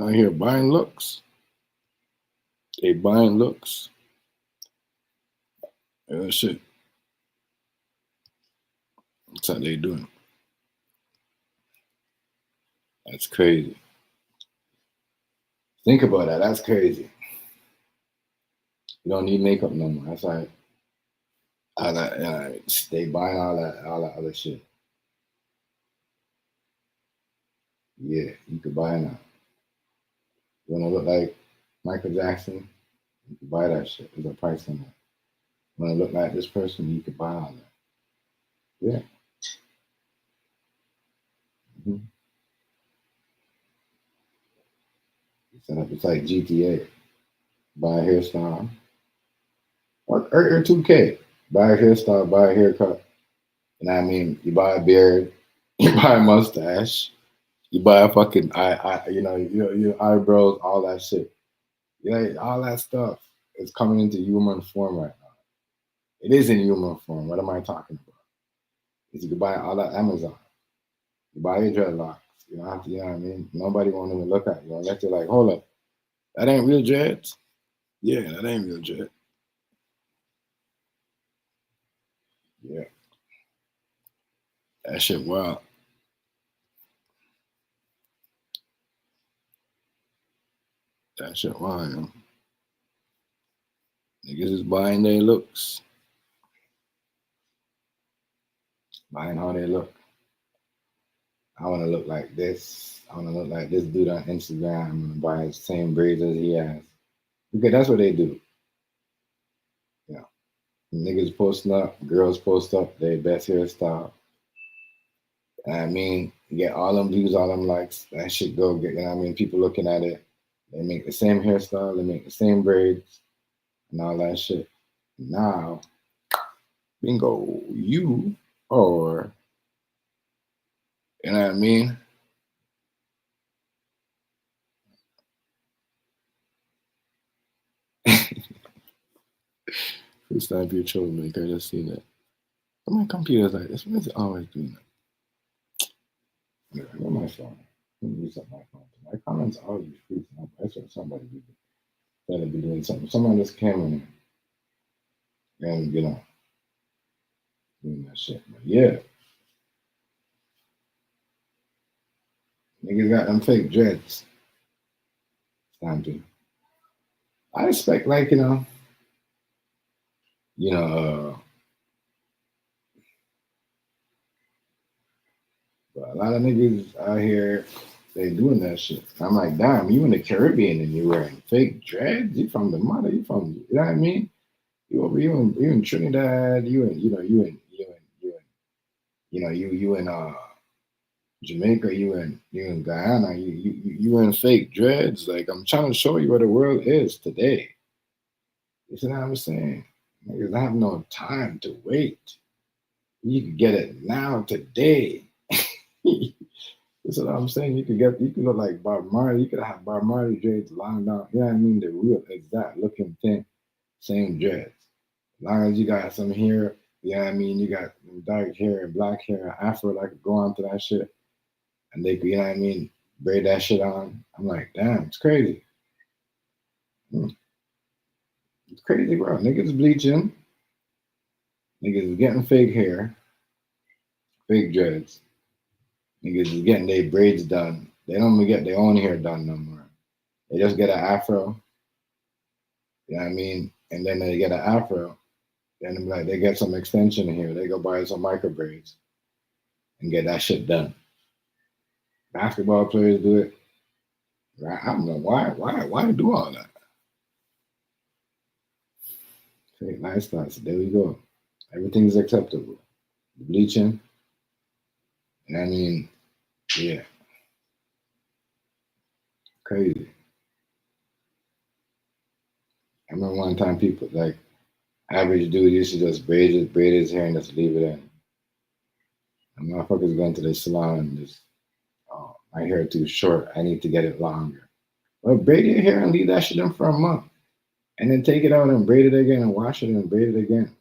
Out here buying looks. They buying looks. Yeah, shit. That's how they doing. That's crazy. Think about that. That's crazy. You don't need makeup no more. That's like all that. They buying all that other shit. Yeah, you could buy it now. You wanna look like Michael Jackson? You could buy that shit. There's a price on that. You wanna look like this person? You could buy all that. Yeah. Mm-hmm. It's like GTA. Buy a hairstyle. Or 2K. Buy a hairstyle, buy a haircut. You know what I mean? You buy a beard, you buy a mustache, you buy a fucking your eyebrows, all that shit. Yeah, all that stuff is coming into human form right now. It is in human form. What am I talking about? Is you can buy all that Amazon. You buy your dreadlocks. You don't have to, you know what I mean? Nobody won't even look at you unless they're like, hold up, that ain't real dreads. Yeah, that ain't real dread. Yeah. That shit wild. That shit wild, yo. Niggas is buying their looks. Buying how they look. I want to look like this. I want to look like this dude on Instagram. I'm going to buy the same braids as he has. Because that's what they do. You know, niggas posting up, girls post up their best hairstyle. I mean, you get all them views, all them likes. That shit go get, you know what I mean? People looking at it. They make the same hairstyle. They make the same braids and all that shit. Now, bingo, you are, you know what I mean? Please stop your troublemaker. I just seen it. But my computer's like this. Why is it always doing that? Anyway, where my phone? Let me reset my phone. My comments always freezing up. I saw somebody that'll be doing something. Someone just came in and doing that shit. But yeah, niggas got them fake dreads. It's time to. I expect like but a lot of niggas out here, they doing that shit. I'm like, damn, you in the Caribbean and you wearing fake dreads? You from the mother? You from, you know what I mean? You in Trinidad? You in Jamaica? You in Guyana? You in fake dreads? Like I'm trying to show you where the world is today. You see what I'm saying? Niggas have no time to wait. You can get it now today. That's what I'm saying. You could look like Bob Marley. You could have Bob Marley dreads long down. You know what I mean? The real exact looking thing, same dreads. As long as you got some hair, you know what I mean? You got dark hair, black hair, afro, like go on to that shit. And they could, you know what I mean, braid that shit on. I'm like, damn, it's crazy. It's crazy, bro. Niggas bleaching. Niggas is getting fake hair, fake dreads. Niggas is getting their braids done. They don't even get their own hair done no more. They just get an afro. You know what I mean? And then they get an afro. Then like they get some extension in here. They go buy some micro braids and get that shit done. Basketball players do it. I don't know why do all that. Fake lifestyle. So there we go. Everything's acceptable. The bleaching. And I mean, yeah. Crazy. I remember one time people like average dude used to just braid his hair and just leave it in. And motherfuckers going to the salon and just, oh, my hair too short. I need to get it longer. Well, braid your hair and leave that shit in for a month. And then take it out and braid it again and wash it and braid it again.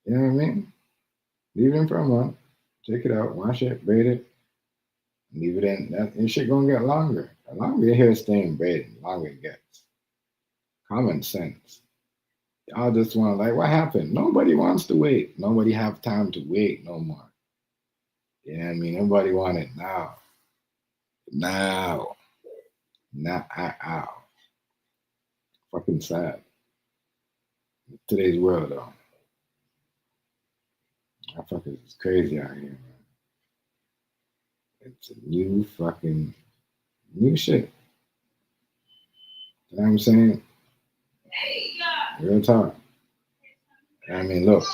You know what I mean? Leave it in for a month. Take it out, wash it, braid it, leave it in. That shit gonna get longer. The longer your hair staying braided, the longer it gets. Common sense. Y'all just want like, what happened? Nobody wants to wait. Nobody have time to wait no more. You know what I mean? Everybody want it now. Now. Not at all. Fucking sad. Today's world, though. That fucking is crazy out here, man. It's a new fucking new shit. You know what I'm saying? Real talk. I mean, look,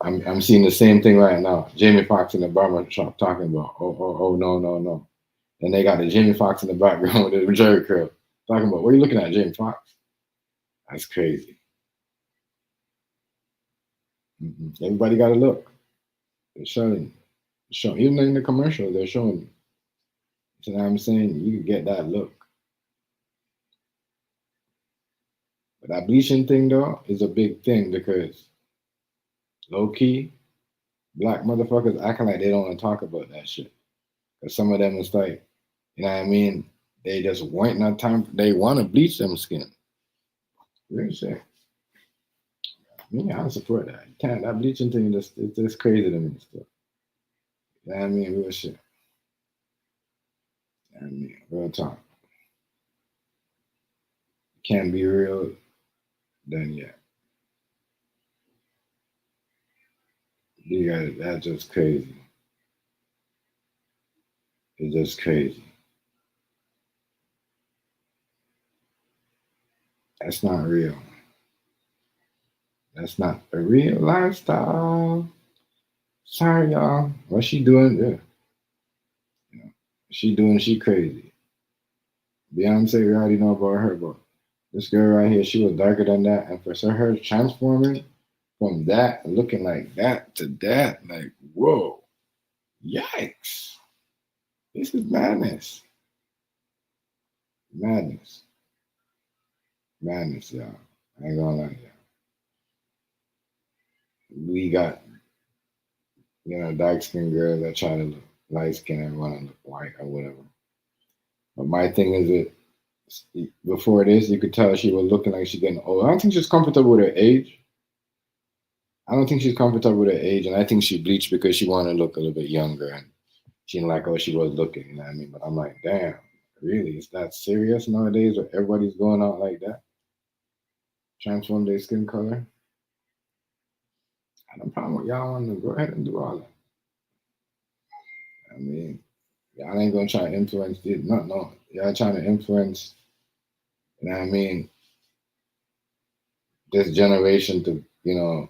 I'm seeing the same thing right now. Jamie Foxx in the barber shop talking about, oh, no. And they got the Jamie Foxx in the background with the Jerry curl talking about, what are you looking at, Jamie Foxx? That's crazy. Everybody got to look. They're showing, even in the commercial, they're showing you. You know what I'm saying? You can get that look. But that bleaching thing, though, is a big thing because low key, black motherfuckers acting like they don't want to talk about that shit. Because some of them is like, you know what I mean? They just want no time. They want to bleach them skin. Real shit. Me, I don't support that. You can't. That bleaching thing, it's just crazy to me still. You know what I mean? Real shit. You know what I mean? Real talk. Can't be real, then yeah. You got that's just crazy. It's just crazy. That's not real. That's not a real lifestyle. Sorry, y'all. What she doing? Yeah. You know, she crazy. Beyonce, we already know about her, but this girl right here, she was darker than that. And for her transforming from that, looking like that to that, like, whoa, yikes. This is madness. Madness. Madness, y'all. I ain't gonna lie, y'all. We got, dark skinned girls that try to look light skinned and want to look white or whatever. But my thing is that before this, you could tell she was looking like she's getting old. I don't think she's comfortable with her age. And I think she bleached because she wanted to look a little bit younger and she didn't like how she was looking, you know what I mean? But I'm like, damn, really? Is that serious nowadays where everybody's going out like that? Transform their skin color? I don't problem with y'all want to go ahead and do all that. I mean, y'all ain't gonna try to influence it. No. Y'all trying to influence, you know what I mean, this generation to, the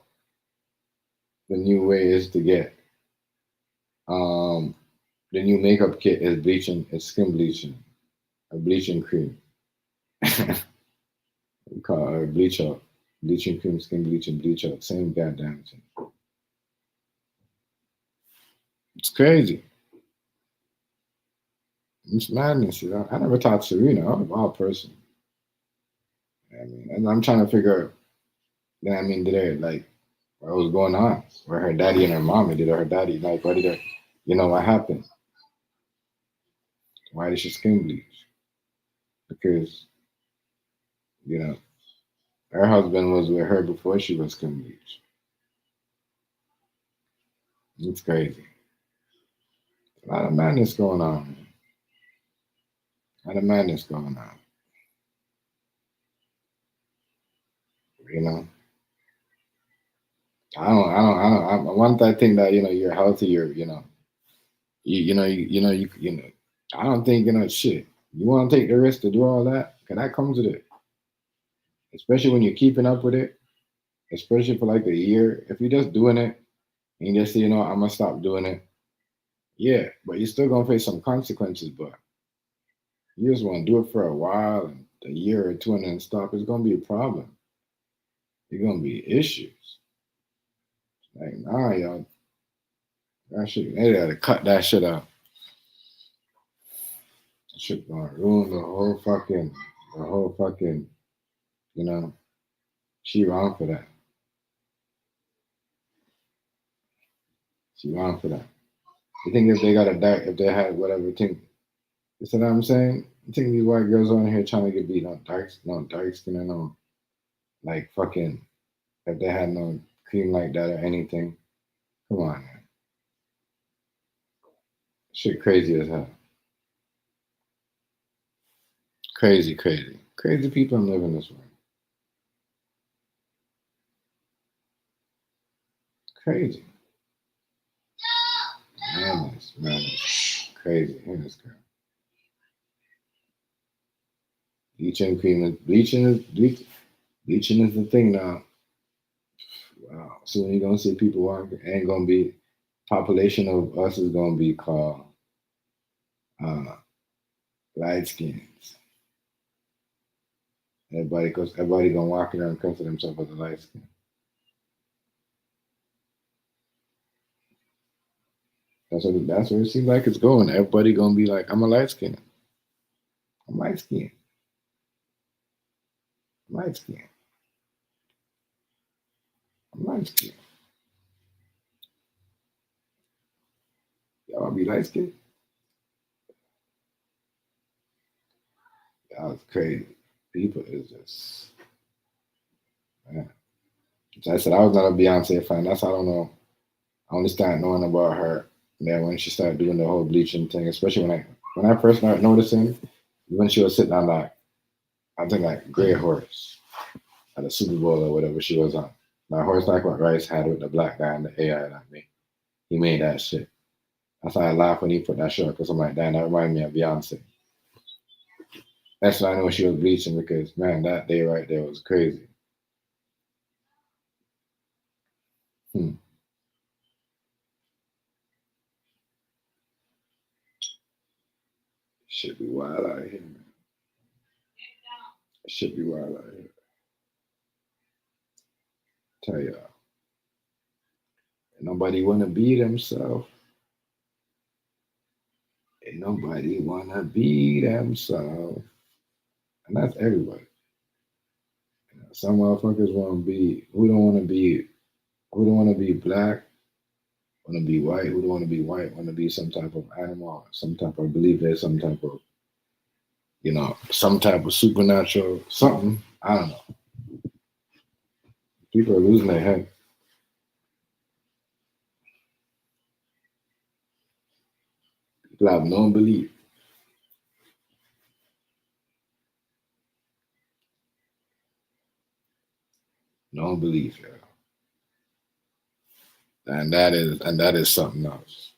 new way is to get the new makeup kit is bleaching, it's skin bleaching, a bleaching cream. We call it bleach up. Bleaching cream, skin bleaching, bleach up. Same goddamn thing. It's crazy. It's madness, I never taught Serena. I'm a wild person. I mean, and I'm trying to figure out, did her, like, what was going on? Where her daddy and her mommy, did her daddy, like, what did her, what happened? Why did she skin bleach? Because, her husband was with her before she was skin bleach. It's crazy. A lot of madness going on, man. A lot of madness going on. I want that thing that you're healthy, I don't think shit. You want to take the risk to do all that? Cause that comes with it. Especially when you're keeping up with it, especially for like a year. If you're just doing it and you just say, I'm gonna stop doing it. Yeah, but you're still gonna face some consequences. But you just want to do it for a while and a year or two and then stop. It's gonna be a problem. It's gonna be issues. Like, nah, y'all. That shit, they gotta cut that shit out. That shit gonna ruin the whole fucking, she wrong for that. She wrong for that. You think if they got a dark, if they had whatever thing, you see what I'm saying? You think these white girls on here trying to get beat on dark skin and no, like fucking, if they had no cream like that or anything, come on, man. Shit crazy as hell. Crazy, crazy. Crazy people live in this world. Crazy. Madness. Crazy. Look at this girl. Bleaching is the thing now. Wow. Soon you're gonna see people walking. Ain't gonna be population of us is gonna be called uh, light skins. Everybody gonna walk around and consider themselves as a light skin. That's what it seems like it's going. Everybody gonna be like, I'm a light skin. I'm light skin. I'm light skin. I'm light skin. Y'all wanna be light skin? That was crazy. People is just man. So I said I was not a Beyonce fan. That's how I don't know. I only started knowing about her. And then when she started doing the whole bleaching thing, especially when I first started noticing, when she was sitting on that, I think like gray horse at the Super Bowl or whatever she was on. That horse like what Rice had with the black guy and the AI that made. He made that shit. That's why I laughed when he put that shit because I'm like, damn, that reminded me of Beyonce. That's why I know she was bleaching because man, that day right there was crazy. Should be wild out here, man. Should be wild out here. Tell y'all. Ain't nobody wanna be themselves. Ain't nobody wanna be themselves. And that's everybody. You know, some motherfuckers wanna be who don't wanna be black, wanna be white, who don't wanna be white, wanna be some type of animal, some type of believe there's some type of some type of supernatural something. I don't know. People are losing their head. People have no belief. No belief, yeah. And that is something else.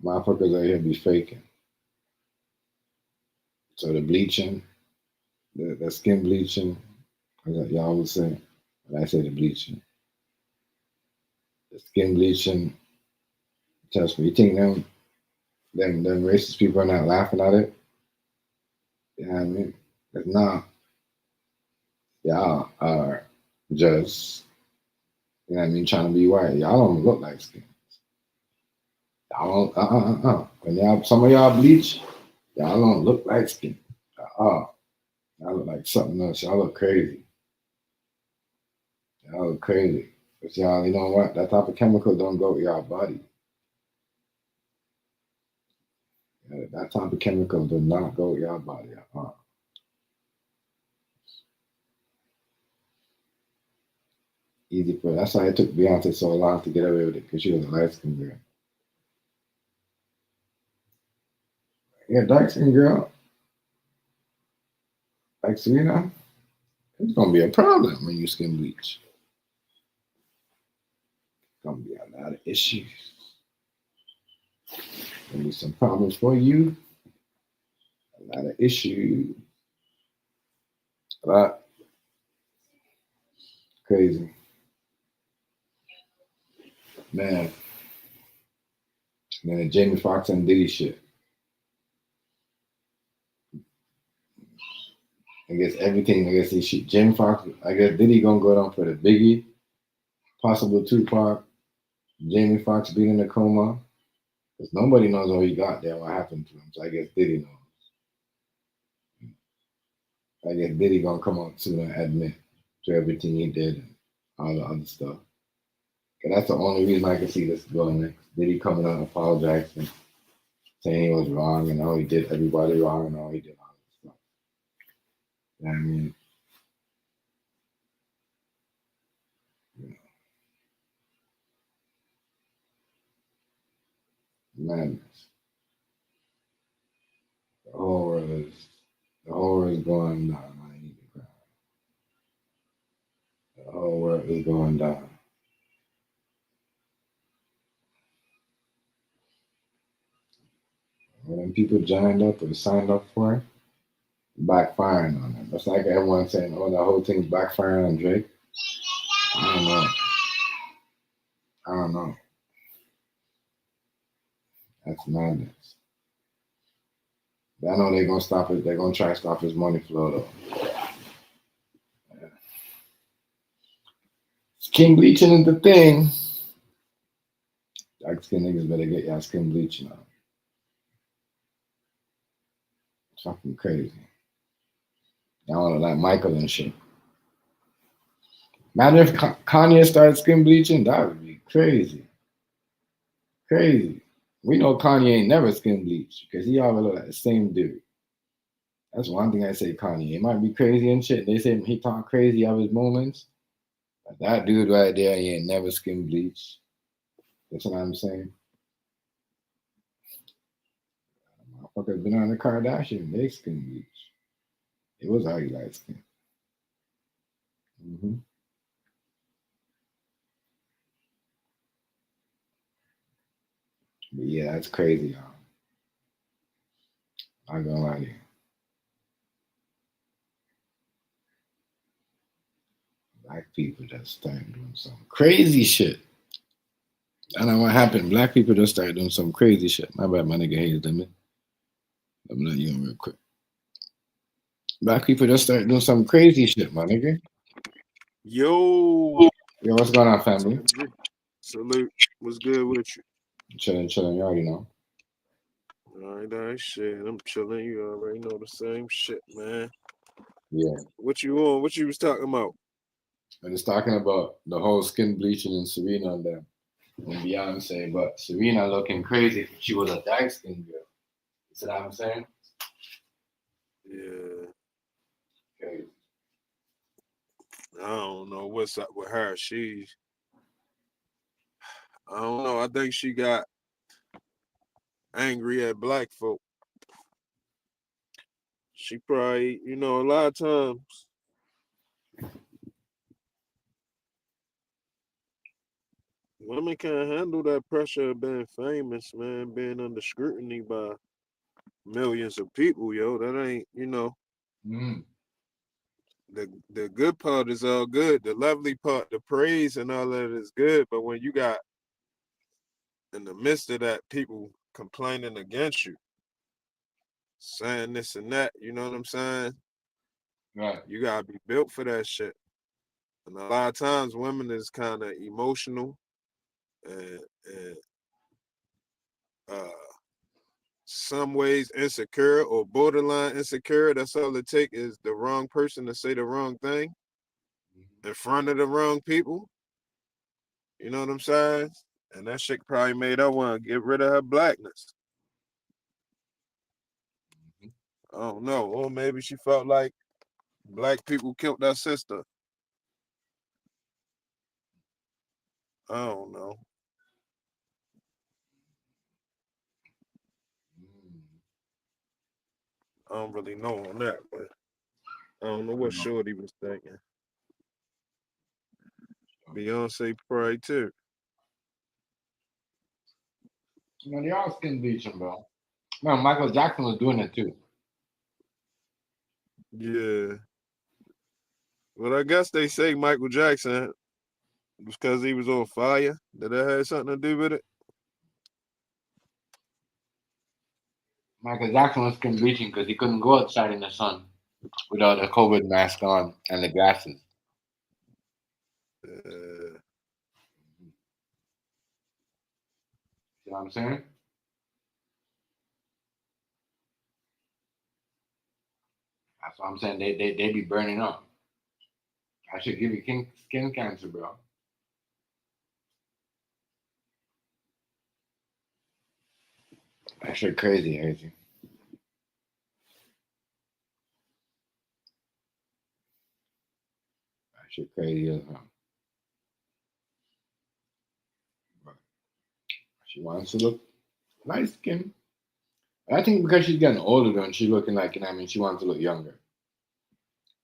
Motherfuckers out here be faking. So the bleaching, the skin bleaching, as y'all would say, when I say the bleaching, the skin bleaching, trust me, you think them racist people are not laughing at it? You know what I mean? It's not. Y'all are just, you know what I mean, trying to be white. Y'all don't look like skin. Y'all don't, When some of y'all bleach, y'all don't look like skin. Y'all look like something else. Y'all look crazy. Y'all look crazy. But y'all, you know what? That type of chemical don't go with y'all body. Yeah, that type of chemical does not go with your body. Easy for that's why it took Beyonce so long to get away with it because she was a light skinned girl. Yeah, dark skinned girl like Serena, it's gonna be a problem when you skin bleach. It's gonna be a lot of issues. Gonna be some problems for you. A lot of issues. A lot crazy. Man, the Jamie Foxx and Diddy shit. I guess everything. I guess he shit. Jamie Foxx. I guess Diddy gonna go down for the Biggie, possible Tupac. Jamie Foxx being in a coma. Because nobody knows how he got there, what happened to him. So I guess Diddy knows. I guess Diddy gonna come out soon and admit to everything he did and all the other stuff. And that's the only reason I can see this going next. Diddy coming out and apologizing, saying he was wrong and how he did everybody wrong and how he did all this stuff. You know what I mean? Madness. The whole world is The whole world is going down. I need to cry. The whole world is going down. When people joined up or signed up for it, backfiring on them. That's like everyone saying, "Oh, the whole thing's backfiring on Drake." I don't know. I don't know. That's madness. But I know they're gonna stop it. They're gonna try to stop his money flow though. Yeah. Skin bleaching is the thing. Dark skin niggas better get y'all skin bleaching out. It's fucking crazy. Y'all wanna like Michael and shit. Imagine if Kanye started skin bleaching, that would be crazy. Crazy. We know Kanye ain't never skin bleached because he always look like the same dude. That's one thing I say Kanye. He might be crazy and shit. They say he talk crazy of his moments. But that dude right there, he ain't never skin bleached. That's what I'm saying. Motherfuckers been on the Kardashian, they skin bleach. It was already light skin. Mm-hmm. But yeah, that's crazy, y'all. I'm gonna lie to you. Black people just started doing some crazy shit. I don't know what happened. Black people just started doing some crazy shit. My bad, my nigga hated them. I'm letting you in real quick. Black people just started doing some crazy shit, my nigga. Yo, Yo, what's going on, family? salute. What's good with you? Chilling, chilling. You already know. All right, shit. I'm chilling. You already know the same shit, man. Yeah. What you on? What you was talking about? And it's talking about the whole skin bleaching and Serena and them and Beyonce, but Serena looking crazy if she was a dark skinned girl. You see what I'm saying? Yeah, Crazy. I don't know what's up with her. I don't know. I think she got angry at black folk. She probably, a lot of times women can't handle that pressure of being famous, man, being under scrutiny by millions of people, yo. That ain't, Mm. the good part is all good. The lovely part, the praise and all that is good. But when you got in the midst of that people complaining against you, saying this and that, you know what I'm saying? Right. You gotta be built for that shit. And a lot of times women is kind of emotional and some ways insecure or borderline insecure. That's all it takes is the wrong person to say the wrong thing in front of the wrong people. You know what I'm saying? And that shit probably made her want to get rid of her blackness. I don't know. Or maybe she felt like black people killed her sister. I don't know. I don't really know on that, but I don't know what Shorty was thinking. Beyonce probably too. You know, they all skin bleaching, bro. Man, Michael Jackson was doing it too. Yeah. But I guess they say Michael Jackson was because he was on fire. Did that have something to do with it? Michael Jackson was skin bleaching because he couldn't go outside in the sun without a COVID mask on and the glasses. You know what I'm saying? That's what I'm saying. They be burning up. I should give you skin cancer, bro. That shit crazy, crazy. That shit crazy as hell. But she wants to look light skin. I think because she's getting older and she's looking like, you know what I mean, she wants to look younger.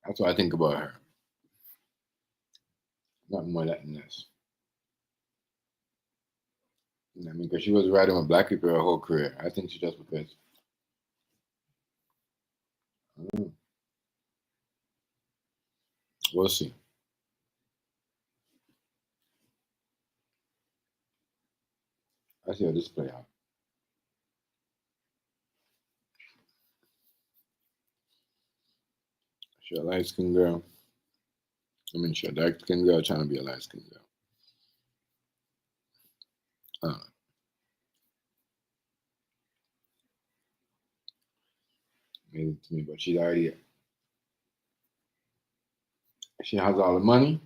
That's what I think about her. Not more than this. You know what I mean? Because she was riding with black people her whole career. I think she just because. We'll see. I see how this play out. She a light skinned girl. I mean, she a dark skinned girl trying to be a light skinned girl. I don't know. Amazing to me, but she has all the money,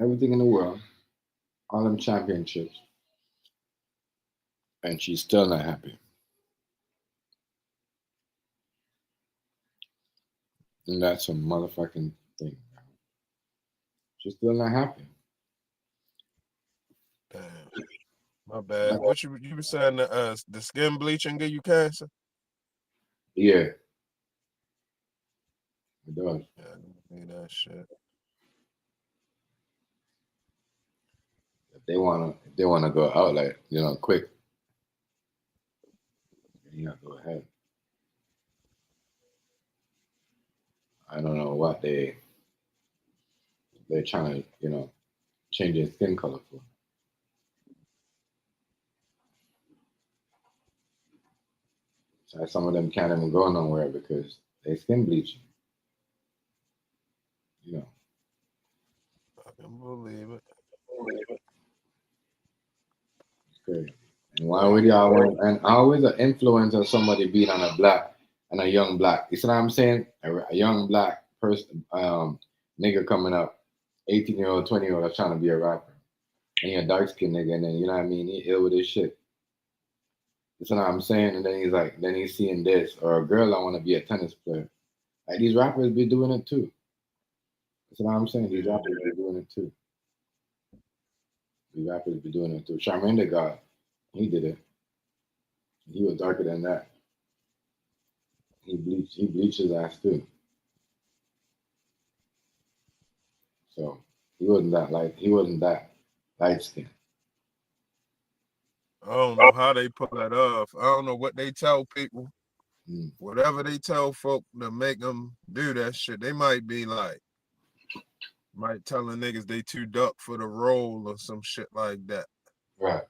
everything in the world, all them championships, and she's still not happy. And that's a motherfucking thing. She's still not happy. Damn. My bad. What you were saying? The skin bleaching give you cancer? Yeah, it does. Yeah, I need that shit. If they wanna go out like quick, yeah, go ahead. I don't know what they're trying to change their skin color for. So some of them can't even go nowhere because they skin bleaching. I can believe it. It's crazy. And why would y'all want? And always an influence of somebody being on a black and a young black. You see what I'm saying? A young black person, nigga coming up, 18-year-old, 20-year-old, that's trying to be a rapper. And you're a dark skinned nigga, and then you know what I mean? He ill with his shit. You see what I'm saying? And then he's seeing this, or a girl I want to be a tennis player. Like these rappers be doing it too. You see what I'm saying? These rappers be doing it too. These rappers be doing it too. Charmaine the God, he did it. He was darker than that. He bleached his ass too. So he wasn't that light skinned. I don't know how they pull that off. I don't know what they tell people. Whatever they tell folk to make them do that shit, they might telling niggas they too dark for the role or some shit like that. Right.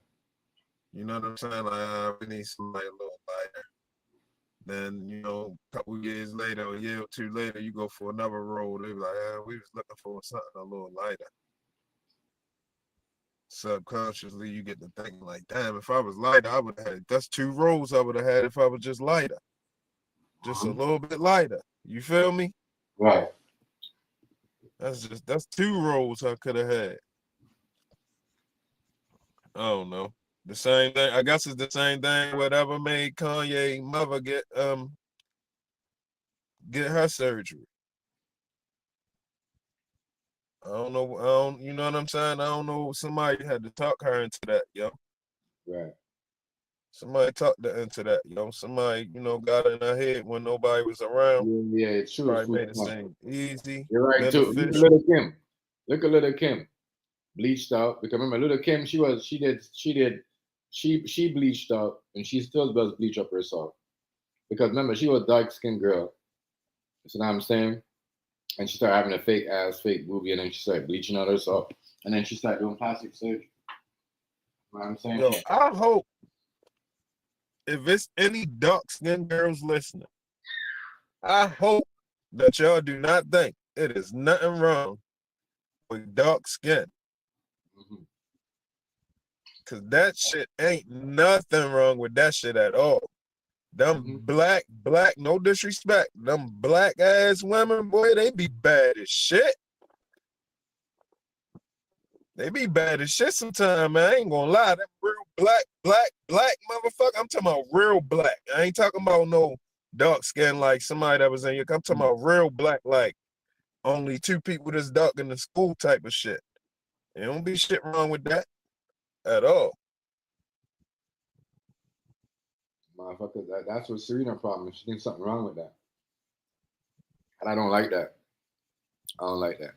You know what I'm saying? Like, we need somebody a little lighter. Then, a couple years later, a year or two later, you go for another role. They be like, we was looking for something a little lighter. Subconsciously, you get to thinking like, damn, if I was lighter, I would have had, that's 2 roles I would have had if I was just lighter. Just a little bit lighter. You feel me? Right. That's 2 roles I could have had. I don't know. The same thing. I guess it's the same thing. Whatever made Kanye mother get her surgery. I don't know. You know what I'm saying? I don't know. Somebody had to talk her into that, yo. Right. Somebody talked her into that, yo. Somebody, got in her head when nobody was around. Yeah, it's true. Probably made it seem easy. You're right too. Look at Little Kim. Look at Little Kim. Bleached out. Because remember, Little Kim, she bleached out and she still does bleach up herself. Because remember, she was a dark skinned girl. You know what I'm saying? And she started having a fake boobie, and then she started bleaching out herself. And then she started doing plastic surgery. You know what I'm saying? Yo, I hope if it's any dark skinned girls listening, I hope that y'all do not think it is nothing wrong with dark skin. Cause that shit ain't nothing wrong with that shit at all. Them black, no disrespect, them black ass women, boy, they be bad as shit. They be bad as shit sometimes, man. I ain't gonna lie. That real black motherfucker. I'm talking about real black. I ain't talking about no dark skin like somebody that was in your. I'm talking about real black, like only 2 people that's dark in the school type of shit. There don't be shit wrong with that at all. Motherfucker, that's what Serena problem. She thinks something wrong with that. And I don't like that. I don't like that.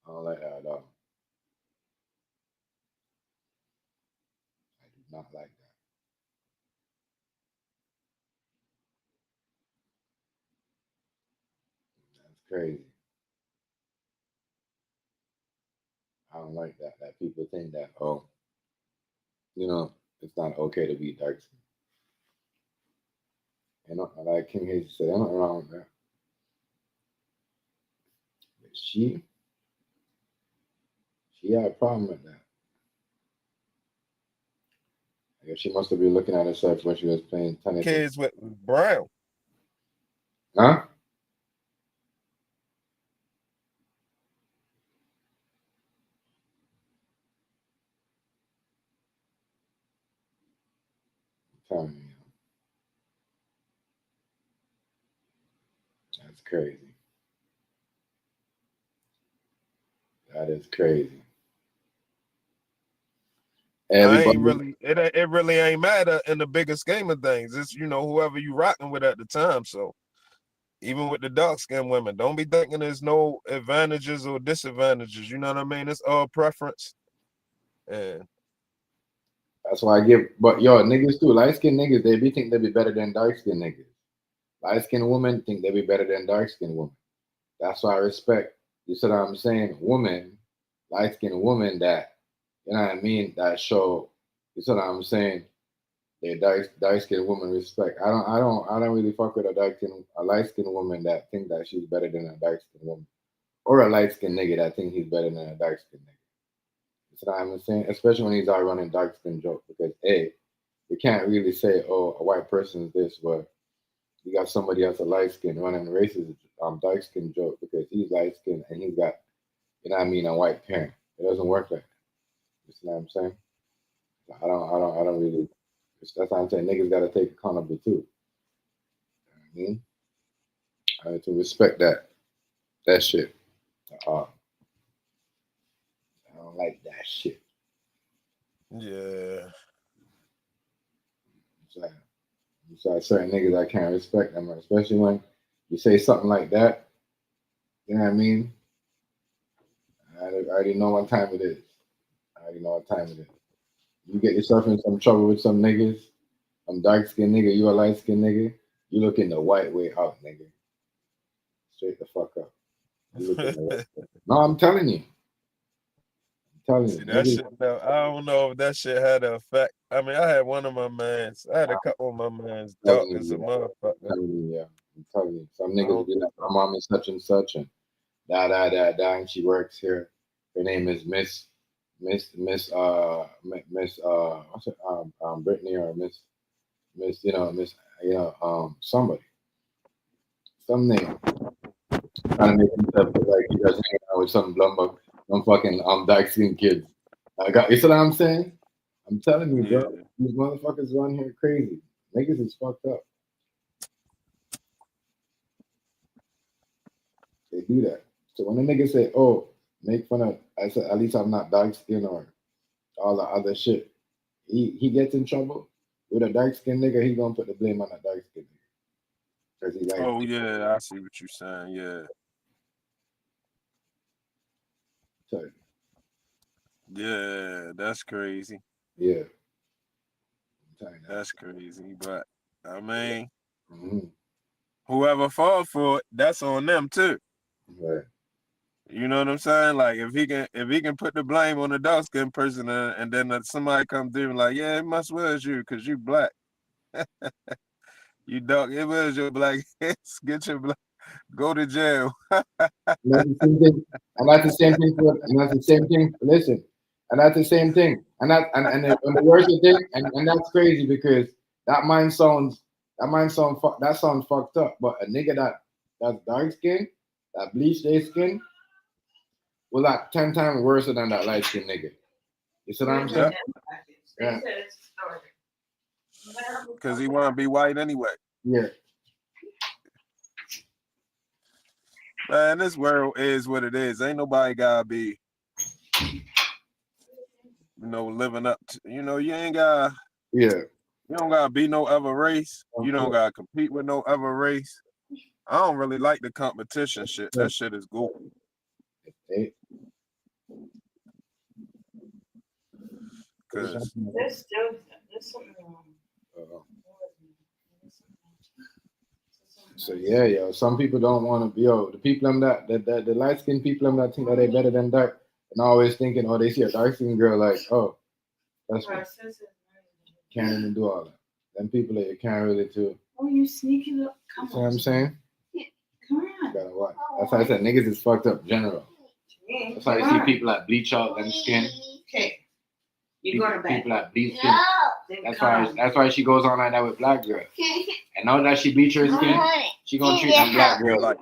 I don't like that at all. I do not like that. That's crazy. I don't like that. That people think that, oh, it's not okay to be dark skinned. Like King Hayes said, I'm not wrong with that. But she had a problem with that. I guess she must have been looking at herself when she was playing tennis. Kids with brown. Huh? I'm telling you, that's crazy. That is crazy. I ain't Everybody, really it really ain't matter in the bigger scheme of things. It's whoever you rocking with at the time. So even with the dark skinned women, don't be thinking there's no advantages or disadvantages. You know what I mean? It's all preference. And that's why I give. But yo, niggas too, light skinned niggas, they be think they be better than dark skinned niggas. Light skinned women think they be better than dark skinned women. That's why I respect. You see what I'm saying? Woman, light skinned woman that, you know what I mean? That show. You see what I'm saying? They dark skinned woman respect. I don't really fuck with a light skinned woman that think that she's better than a dark skinned woman, or a light skinned nigga that think he's better than a dark skinned nigga. You see what I'm saying? Especially when he's out running dark skinned joke, because you can't really say, oh, a white person is this, but you got somebody else a light skin running racist dark skin joke because he's light skinned and he's got, you know what I mean, a white parent. It doesn't work like that. You see what I'm saying? I don't really. That's why I'm saying niggas gotta take accountable too. You know what I mean, I have to respect that shit. I don't like that shit. yeah. So, certain niggas I can't respect them, especially when you say something like that. You know what I mean? I already know what time it is. I already know what time it is. You get yourself in some trouble with some niggas, some dark skinned nigga, you a light skinned nigga, you looking the white way out, nigga. Straight the fuck up. You looking the white way. No, I'm telling you. I'm telling you. See that Niggas, shit though. I don't know if that shit had an effect. I mean, I had one of my mans. I had a couple of my mans I'm dark telling as a you, I'm motherfucker. telling you, yeah. I'm telling you. Some I niggas don't be like, think my mom is such and such, and and she works here. Her name is Miss what's it Brittany or Miss somebody some name trying to make himself look like he does hanging out with some lumber some fucking dark skinned kids. I got you see what I'm saying? I'm telling you, bro. yeah. These motherfuckers run here crazy. Niggas is fucked up. They do that. So when the niggas say, "Oh, make fun of," I said, "At least I'm not dark skinned or all the other shit." He gets in trouble with a dark skinned nigga. He gonna put the blame on a dark skinned nigga because he like, Oh yeah, I see what you're saying. Yeah. so, Yeah, that's crazy. yeah, I'm telling you that. That's crazy. But I mean, Mm-hmm. whoever fall for it, that's on them too. Right. You know what I'm saying? Like if he can put the blame on the dark skinned person and then somebody come through and like, yeah, it must was you because you black. You dark, it was your black ass. Get your black, go to jail. And that's the same thing. And that's the same thing for. And that's the same thing. Listen, and that's the same thing. And the worst thing, and that's crazy because that sounds fucked up. But a nigga that's dark skin, that bleach their skin, was like 10 times worse than that light skin nigga. You see what I'm Yeah, saying? Yeah. because he want to be white anyway. Yeah. Man, this world is what it is. Ain't nobody gotta be living up to, you ain't got, Yeah. you don't gotta be no other race. You don't gotta compete with no other race. I don't really like the competition shit. That shit is goofy. Hey, Cause There's something wrong. so yeah, yo. Some people don't want to be the people them that the light skinned people them that think that they better than dark and always thinking, oh, they see a dark skinned girl like, oh, that's what can't even do all that. Them people that you can't really do. Oh, you sneaky up. Come See what I'm saying? Come on. Gotta what? That's why I said niggas is fucked up general. That's why you see people that bleach out them skin. Okay. You go to bed. People that bleach skin. That's why she goes on like that with black girls. And now that she bleach her skin, she gonna treat them black girls like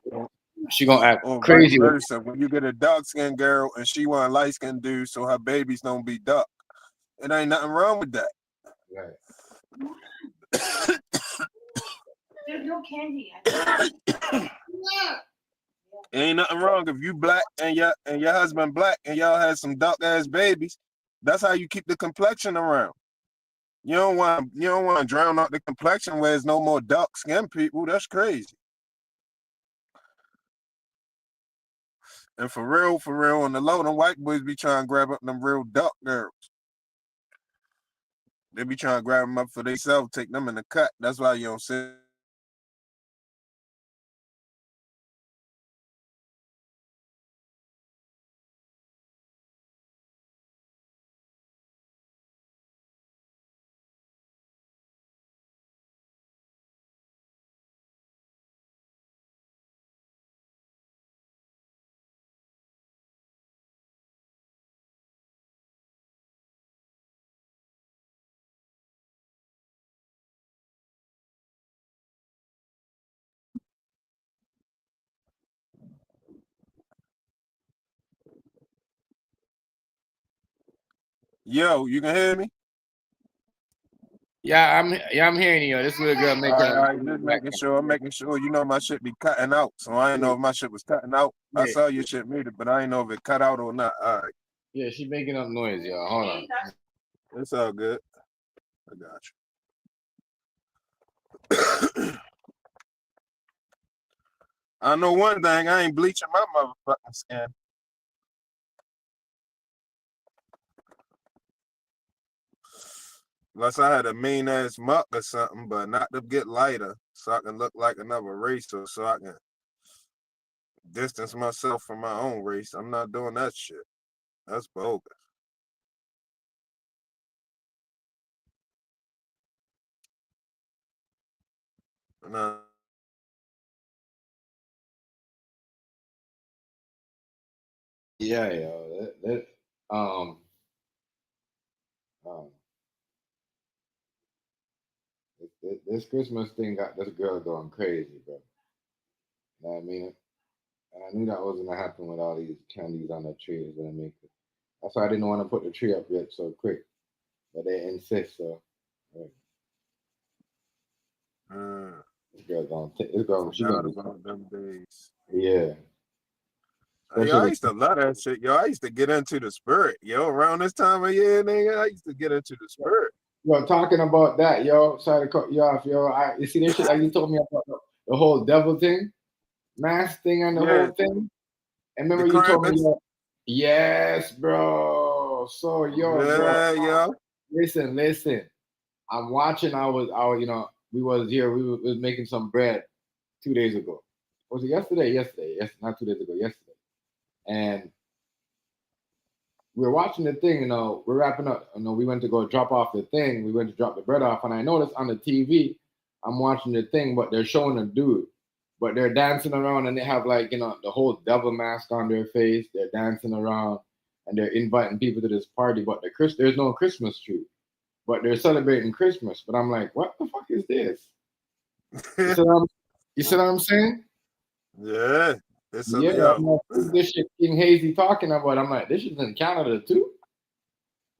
she gonna act crazy with versa. When you get a dark skinned girl and she want a light skinned dude, so her babies don't be dark. It ain't nothing wrong with that. Right. There's no candy. Ain't nothing wrong if you black and your husband black and y'all have some dark ass babies. That's how you keep the complexion around. You don't want to drown out the complexion where there's no more dark skinned people. That's crazy. And for real, on the low, them white boys be trying to grab up them real dark girls. They be trying to grab them up for themselves, take them in the cut. That's why you don't see. Yo, you can hear me? Yeah, I'm hearing you. This little girl making. All right, just making sure. I'm making sure. You know my shit be cutting out, so I didn't know if my shit was cutting out. I saw your shit muted, but I didn't know if it cut out or not. All right. Yeah, she making up noise, y'all. Hold on. It's all good. I got you. I know one thing. I ain't bleaching my motherfucking skin. Unless I had a mean ass muck or something, but not to get lighter so I can look like another race or so I can distance myself from my own race. I'm not doing that shit. That's bogus. Nah. Yeah, yo. Um, this Christmas thing got this girl going crazy, bro. You know what I mean? And I knew that wasn't gonna happen with all these candies on the tree. Is gonna make it. That's why I didn't want to put the tree up yet so quick, but they insist. So this girl gonna take. This girl, she gonna about them days. Yeah. Yo, I used to love that shit. Yo, I used to get into the spirit. Yo, around this time of year, nigga, I used to get into the spirit. Yo, talking about that, yo. Sorry to cut you off, yo. You see this shit like you told me about the whole devil thing, mask thing, and the whole thing. And remember you told me, yes, bro. So bro, listen. I'm watching. I was, we was here. We was making some bread 2 days ago. Was it yesterday? Yesterday. Yes, not 2 days ago. Yesterday. And we're watching the thing. We're wrapping up. We went to go drop off the thing. We went to drop the bread off, and I noticed on the TV, I'm watching the thing, but they're showing a dude, but they're dancing around, and they have the whole devil mask on their face. They're dancing around, and they're inviting people to this party, but there's no Christmas tree. But they're celebrating Christmas. But I'm like, what the fuck is this? You see what I'm saying? Yeah. This shit King Hazy talking about. I'm like, this shit's in Canada too?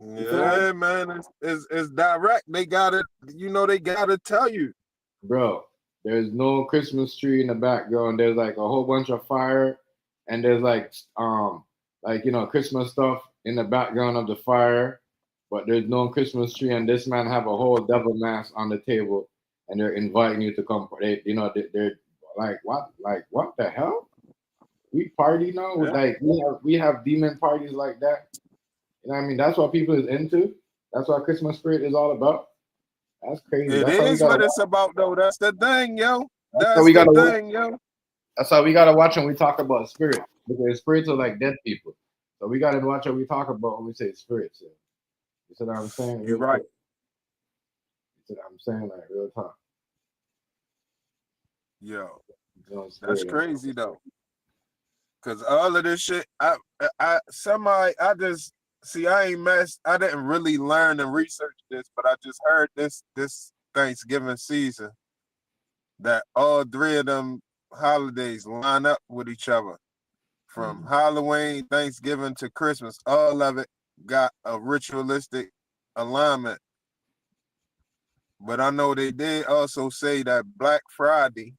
Yeah, man. It's direct. They gotta, they gotta tell you. Bro, there's no Christmas tree in the background. There's like a whole bunch of fire, and there's Christmas stuff in the background of the fire. but there's no Christmas tree, and this man have a whole devil mask on the table, and they're inviting you to come. They're like, what? Like, what the hell? We party now? Yeah. Like, we have demon parties like that. You know what I mean? That's what people is into. That's what Christmas spirit is all about. That's crazy. It That's how we is gotta. what it's about, though. That's the thing, yo. That's how That's we the gotta. thing, yo. That's how we gotta watch when we talk about spirit, because spirits are like dead people. So we gotta watch what we talk about when we say spirits. You see what I'm saying? You're Real right. quick. You see what I'm saying? Like real talk. Yo, You know, that's spirit. crazy, though. Cause all of this shit, I just see. I ain't messed. I didn't really learn and research this, but I just heard this Thanksgiving season that all three of them holidays line up with each other. From Halloween, Thanksgiving to Christmas, all of it got a ritualistic alignment. But I know they did also say that Black Friday,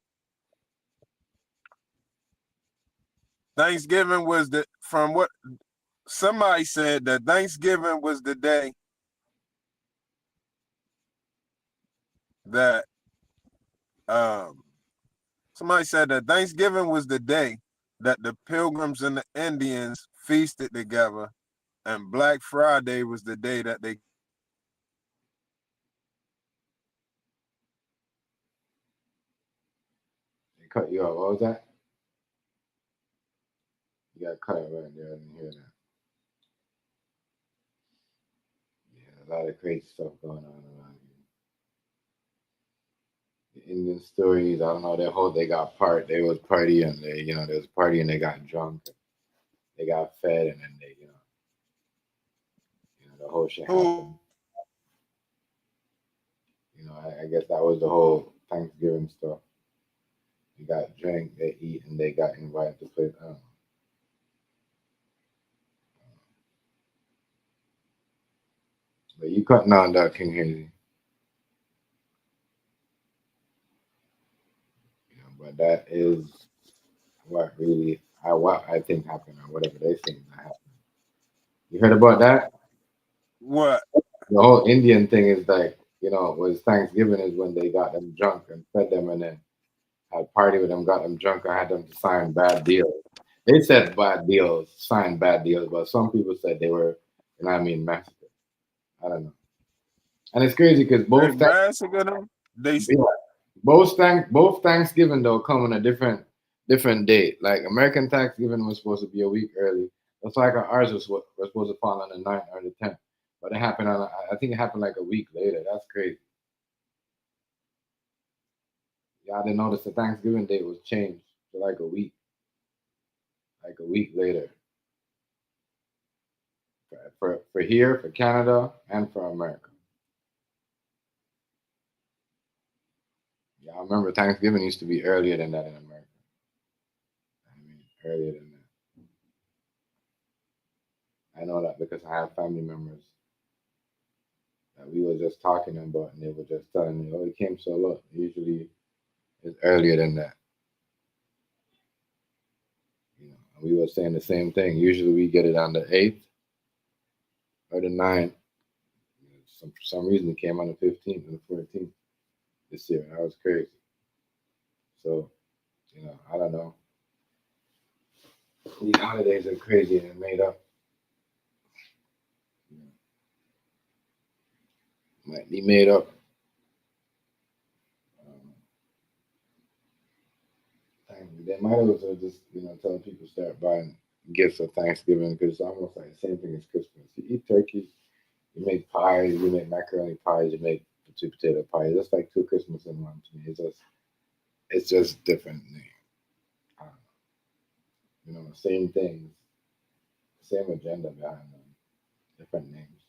Thanksgiving was from what somebody said that Thanksgiving was the day that somebody said that Thanksgiving was the day that the Pilgrims and the Indians feasted together, and Black Friday was the day that they Cut you off. What was that? You got cut right there. I didn't hear that. Yeah, a lot of crazy stuff going on around here. The Indian stories, I don't know. They was partying. They was partying. They got drunk. They got fed, and then the whole shit happened. I guess that was the whole Thanksgiving stuff. They got drink, they eat, and they got invited to play. I don't know. But you cutting on that, King Hazy. But that is what I think happened, or whatever they think that happened. You heard about that? what? The whole Indian thing is like, was Thanksgiving is when they got them drunk and fed them, and then had a party with them, got them drunk, and had them to sign bad deals. They said bad deals, signed bad deals, but some people said they were, massacred. I don't know. And it's crazy because They massacred them. both Thanksgiving though come on a different date. Like American Thanksgiving was supposed to be a week early. That's like ours was supposed to fall on the 9th or the 10th. But it happened I think it happened like a week later. That's crazy. Yeah, I didn't notice the Thanksgiving date was changed to like a week later. For here, for Canada, and for America. Yeah, I remember Thanksgiving used to be earlier than that in America. Earlier than that. I know that because I have family members that we were just talking about, and they were just telling me, "Oh, it came so low. Usually, it's earlier than that." And we were saying the same thing. Usually, we get it on the 8th or the 9th. For some reason, it came on the 15th and the 14th this year. That was crazy. So, I don't know. These holidays are crazy and made up. Might be made up. They might as well just, tell people start buying gifts for Thanksgiving, because it's almost like the same thing as Christmas. You eat turkey, you make pies, you make macaroni pies, you make sweet potato pies. It's like two Christmas in one to me. It's just different. Same things, same agenda behind them, different names,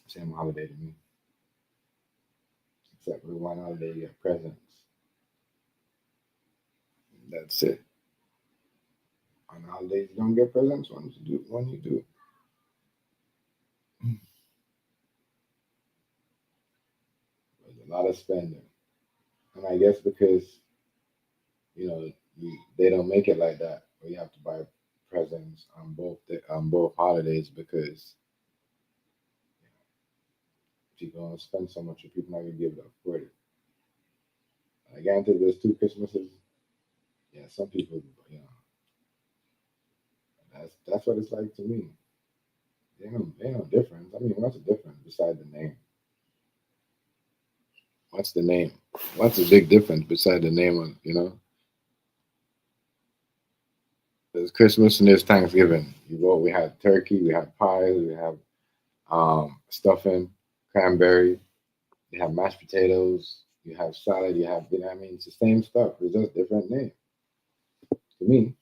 same holiday to me. Except with one holiday, you get presents. That's it. On holidays, you don't get presents. When you do. There's a lot of spending, and I guess because they don't make it like that, where you have to buy presents on both holidays, because People don't spend so much, and people not gonna be able to afford it. I guarantee there's 2 Christmases. Yeah, some people, you know, that's what it's like to me. Ain't no difference. I mean, what's the difference beside the name? What's the name? What's the big difference beside the name of, you know? There's Christmas and there's Thanksgiving. We have turkey, we have pies, we have stuffing, cranberry, you have mashed potatoes, you have salad, you have, you know what I mean? It's the same stuff. It's just different name. To me,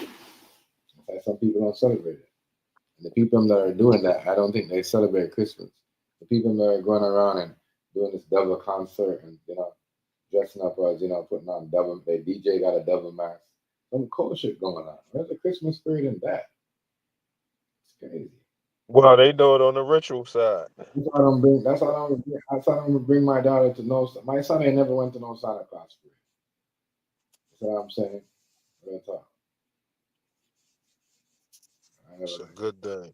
it's like some people don't celebrate it. And the people that are doing that, I don't think they celebrate Christmas. The people that are going around and doing this double concert and, you know, dressing up as, you know, putting on double, the DJ got a double mask. Some cool shit going on. Where's the Christmas spirit in that? It's crazy. Well, they do it on the ritual side. That's why I don't bring. That's why I don't. That's why I don't bring my daughter to no. My son ain't never went to no Santa Claus spirit. That's what I'm saying. Real talk. I never It's a like. good thing.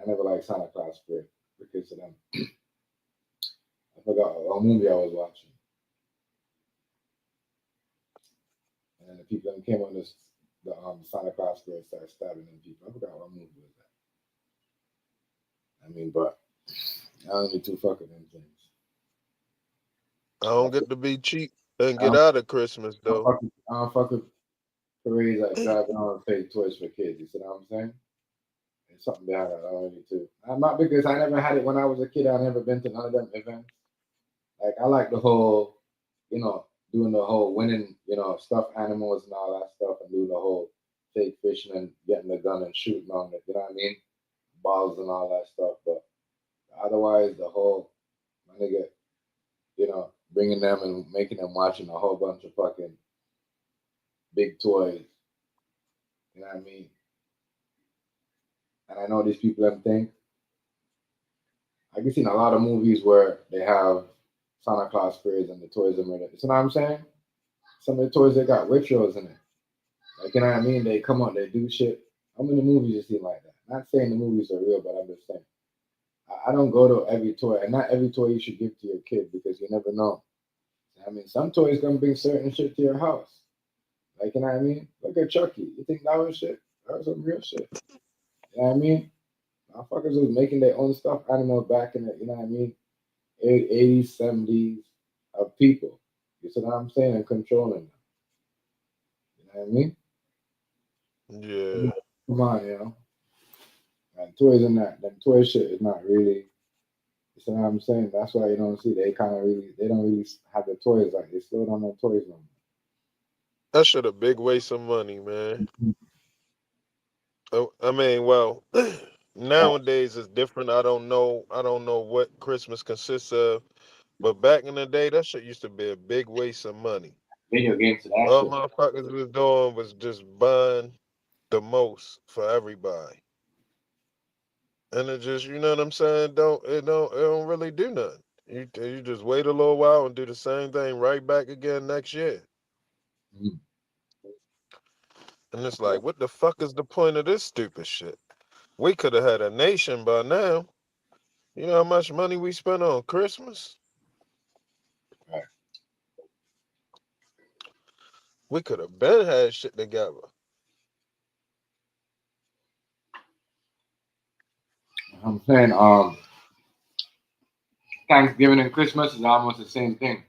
I never like Santa Claus spirit because of them. I forgot what movie I was watching, and then the people that came on this, the Santa Claus spirit started stabbing them people. I forgot what movie was that. I mean, but I don't need to fuck with them things. I don't get to be cheap and I get don't, out of Christmas though. I don't fuck with parades like driving on fake toys for kids. You see what I'm saying? There's something behind that. I don't need to. I'm not because I never had it when I was a kid. I never been to none of them events. Like I like the whole, you know, doing the whole winning, you know, stuffed animals and all that stuff, and doing the whole fake fishing and getting the gun and shooting on it. You know what I mean? Balls and all that stuff. But otherwise, the whole my nigga, you know, bringing them and making them watching a whole bunch of fucking big toys. You know what I mean? And I know these people them think I can see in a lot of movies where they have Santa Claus figures and the toys are made. You know what I'm saying? Some of the toys they got rituals in it. Like you know what I mean? They come on, they do shit. How many movies you seen like that? Not saying the movies are real, but I'm just saying. I don't go to every toy, and not every toy you should give to your kid because you never know. I mean, some toys gonna bring certain shit to your house. Like you know what I mean? Look at Chucky. You think that was shit? That was some real shit. You know what I mean? Motherfuckers was making their own stuffed animals back in the, you know what I mean? 80s, 70s of people. You see what I'm saying? And controlling them. You know what I mean? Yeah. Come on, you know. And toys and that toy shit is not really. You see what I'm saying? That's why you don't see they kind of really they don't really have the toys like they still don't have toys no That shit a big waste of money, man. more. Oh, I mean, well, Right. nowadays it's different. I don't know what Christmas consists of, but back in the day, that shit used to be a big waste of money. Video games to that All shit. motherfuckers was doing was just buying the most for everybody. And it just, you know what I'm saying? It don't really do nothing. You just wait a little while and do the same thing right back again next year. Mm. And it's like, what the fuck is the point of this stupid shit? We could have had a nation by now. You know how much money we spent on Christmas? Right. We could have been had shit together. I'm saying Thanksgiving and Christmas is almost the same thing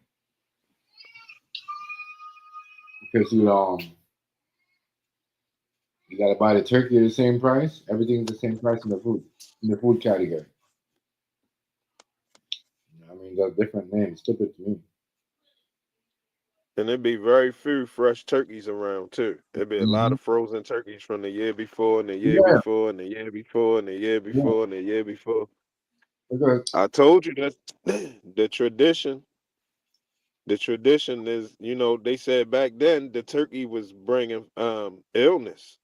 because you gotta buy the turkey at the same price. Everything's the same price in the food category. I mean, got different names. Stupid to me. And there'd be very few fresh turkeys around too. There'd be a lot Hmm. of frozen turkeys from the year before and the year Yeah, before and the year before and the year yeah. before and the year before. Because I told you that the tradition is, they said back then the turkey was bringing illness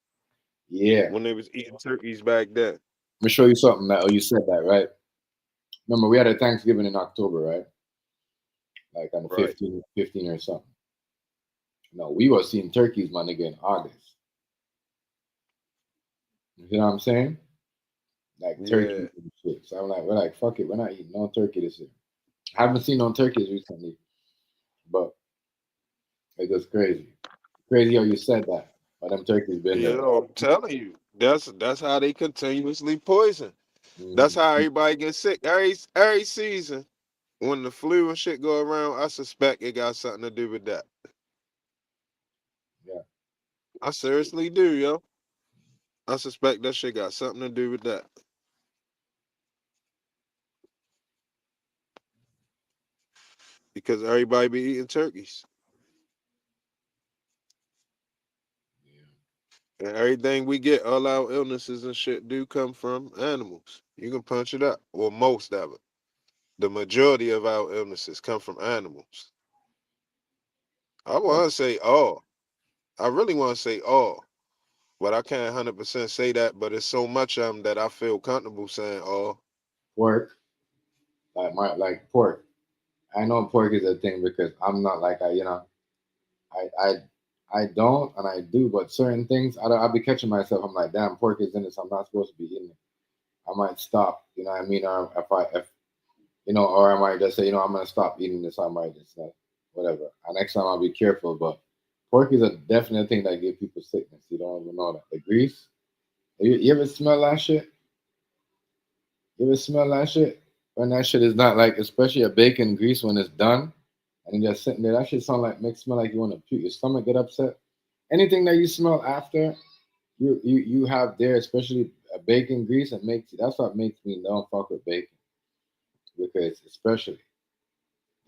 yeah, when they was eating turkeys back then. let me show you something. That you said that right. Remember, we had a Thanksgiving in October, right? Like on the Right. 15 or something. No, we were seeing turkeys, my nigga, in August. You know what I'm saying? like Yeah. turkey and shit. So I'm like, we're like, fuck it, we're not eating no turkey this year. I haven't seen no turkeys recently, but it was crazy. Crazy how you said that. But them turkeys been You there. know, I'm telling you, that's how they continuously poison. That's Mm-hmm. how everybody gets sick every season. When the flu and shit go around, I suspect it got something to do with that. Yeah. I seriously do, yo. I suspect that shit got something to do with that. Because everybody be eating turkeys. And everything we get, all our illnesses and shit do come from animals. You can punch it up. Well, most of it. The majority of our illnesses come from animals. I Yeah. want to say all. I really want to say all. But I can't 100% say that. But it's so much of them that I feel comfortable saying all. Pork, like pork. I know pork is a thing because I'm not like I I I don't and I do, but certain things I'll be catching myself. I'm like, damn, pork is in this. I'm not supposed to be eating it. I might stop. You know what I mean? Or if or I might just say, I'm gonna stop eating this. I might just whatever. And next time I'll be careful. But pork is a definite thing that give people sickness. You don't even know that. The grease. You ever smell that shit? You ever smell that shit? When that shit is not like, especially a bacon grease when it's done, and you're just sitting there, that shit sound like makes smell like you want to puke. Your stomach get upset. Anything that you smell after you have there, especially a bacon grease, and makes that's what makes me don't fuck with bacon because especially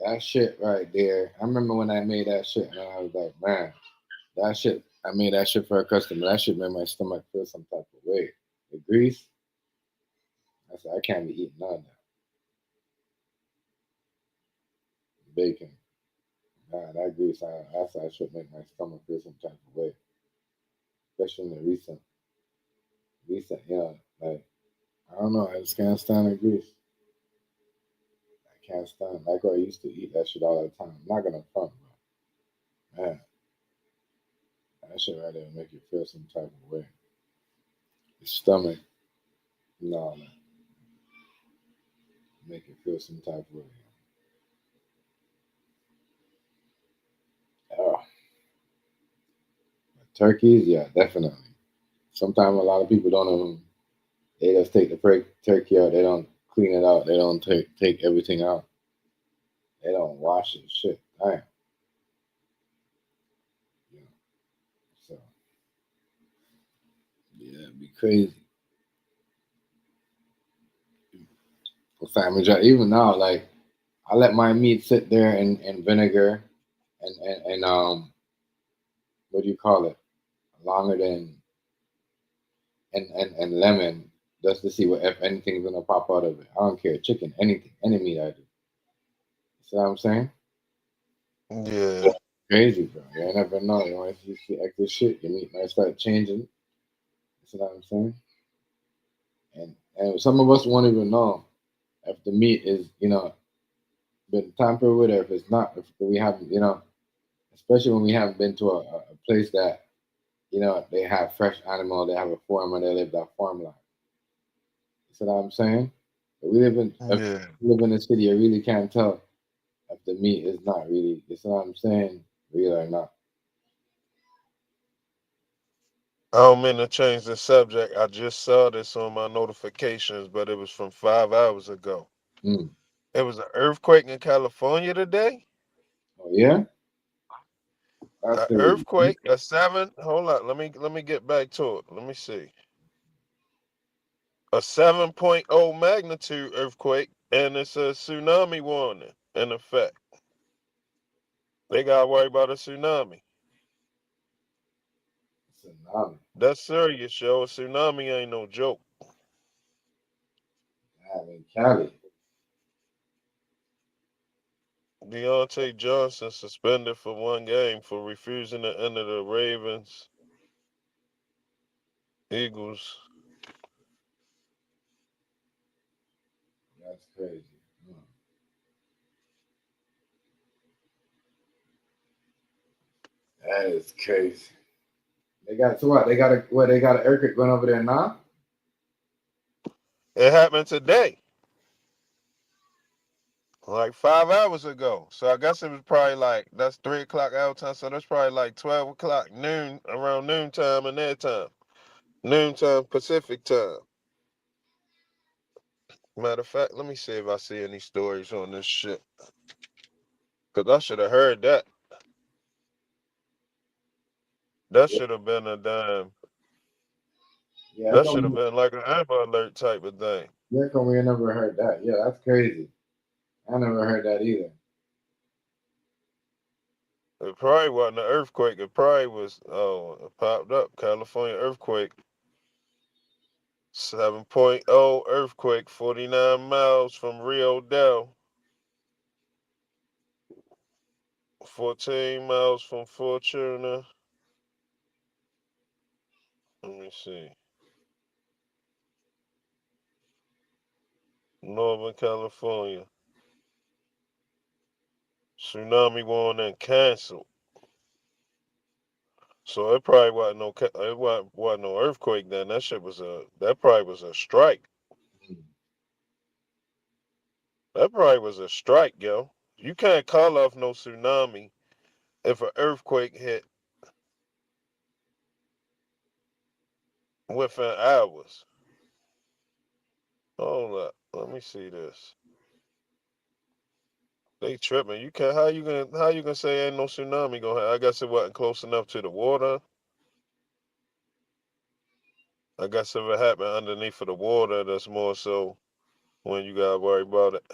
that shit right there. I remember when I made that shit, and I was like, man, that shit. I made that shit for a customer. That shit made my stomach feel some type of way. The grease, I said, I can't be eating none of that bacon. Nah, that grease, that's that shit make my stomach feel some type of way, especially in the recent, like I don't know, I just can't stand the grease. I can't stand like I used to eat that shit all the time. I'm not gonna front, but man, that shit right there make you feel some type of way. Your stomach, no, man, make you feel some type of way. Oh, turkeys, yeah, definitely. Sometimes a lot of people don't even. They just take the turkey out. They don't clean it out. They don't take everything out. They don't wash it. Shit, damn. You know, so yeah, it'd be crazy. Family job. Even now, like I let my meat sit there in vinegar and what do you call it? Longer than and lemon just to see what if anything's gonna pop out of it. I don't care. Chicken, anything, any meat I do. See what I'm saying? Yeah. Crazy, bro. You never know. If you see extra shit, your meat might start changing. See what I'm saying? And some of us won't even know if the meat is, been tampered with or if it's not. If we haven't, especially when we haven't been to a place that, they have fresh animal, they have a farm and they live that farm life. You see what I'm saying? If Yeah. we live in a city, you really can't tell if the meat is not really, you see what I'm saying, real or not. I don't mean to change the subject. I just saw this on my notifications, but it was from 5 hours ago. Mm. It was an earthquake in California today. Oh yeah, that's An crazy. earthquake, a seven. Hold on, let me get back to it. Let me see. A 7.0 magnitude earthquake, and it's a tsunami warning in effect. They got to worry about a tsunami. Tsunami. That's serious, yo. A tsunami ain't no joke. I mean, Cali. Deontay Johnson suspended for 1 game for refusing to enter the Ravens Eagles. That's crazy. Mm. That is crazy. They got so what? They got a earthquake going over there now. It happened today, like 5 hours ago. So I guess it was probably like that's 3 o'clock our time. So that's probably like 12 o'clock noon, around noon time and their time, noon time Pacific time. Matter of fact, let me see if I see any stories on this shit. Cause I should have heard that. That should have been a damn. Yeah, That should have been like an Amber Alert type of thing. yeah, come we never heard that. Yeah, that's crazy. I never heard that either. It probably wasn't an earthquake. It probably was. Oh, it popped up. California earthquake. 7.0 earthquake. 49 miles from Rio Del. 14 miles from Fortuna. Let me see. Northern California. Tsunami warning canceled. So it probably wasn't no. It wasn't no earthquake then. That shit was a. That probably was a strike. That probably was a strike, yo. You can't call off no tsunami if an earthquake hit within hours. Hold up. Let me see this. They tripping. You can't how you gonna say ain't no tsunami gonna happen? I guess it wasn't close enough to the water. I guess if it happened underneath of the water, that's more so when you gotta worry about it.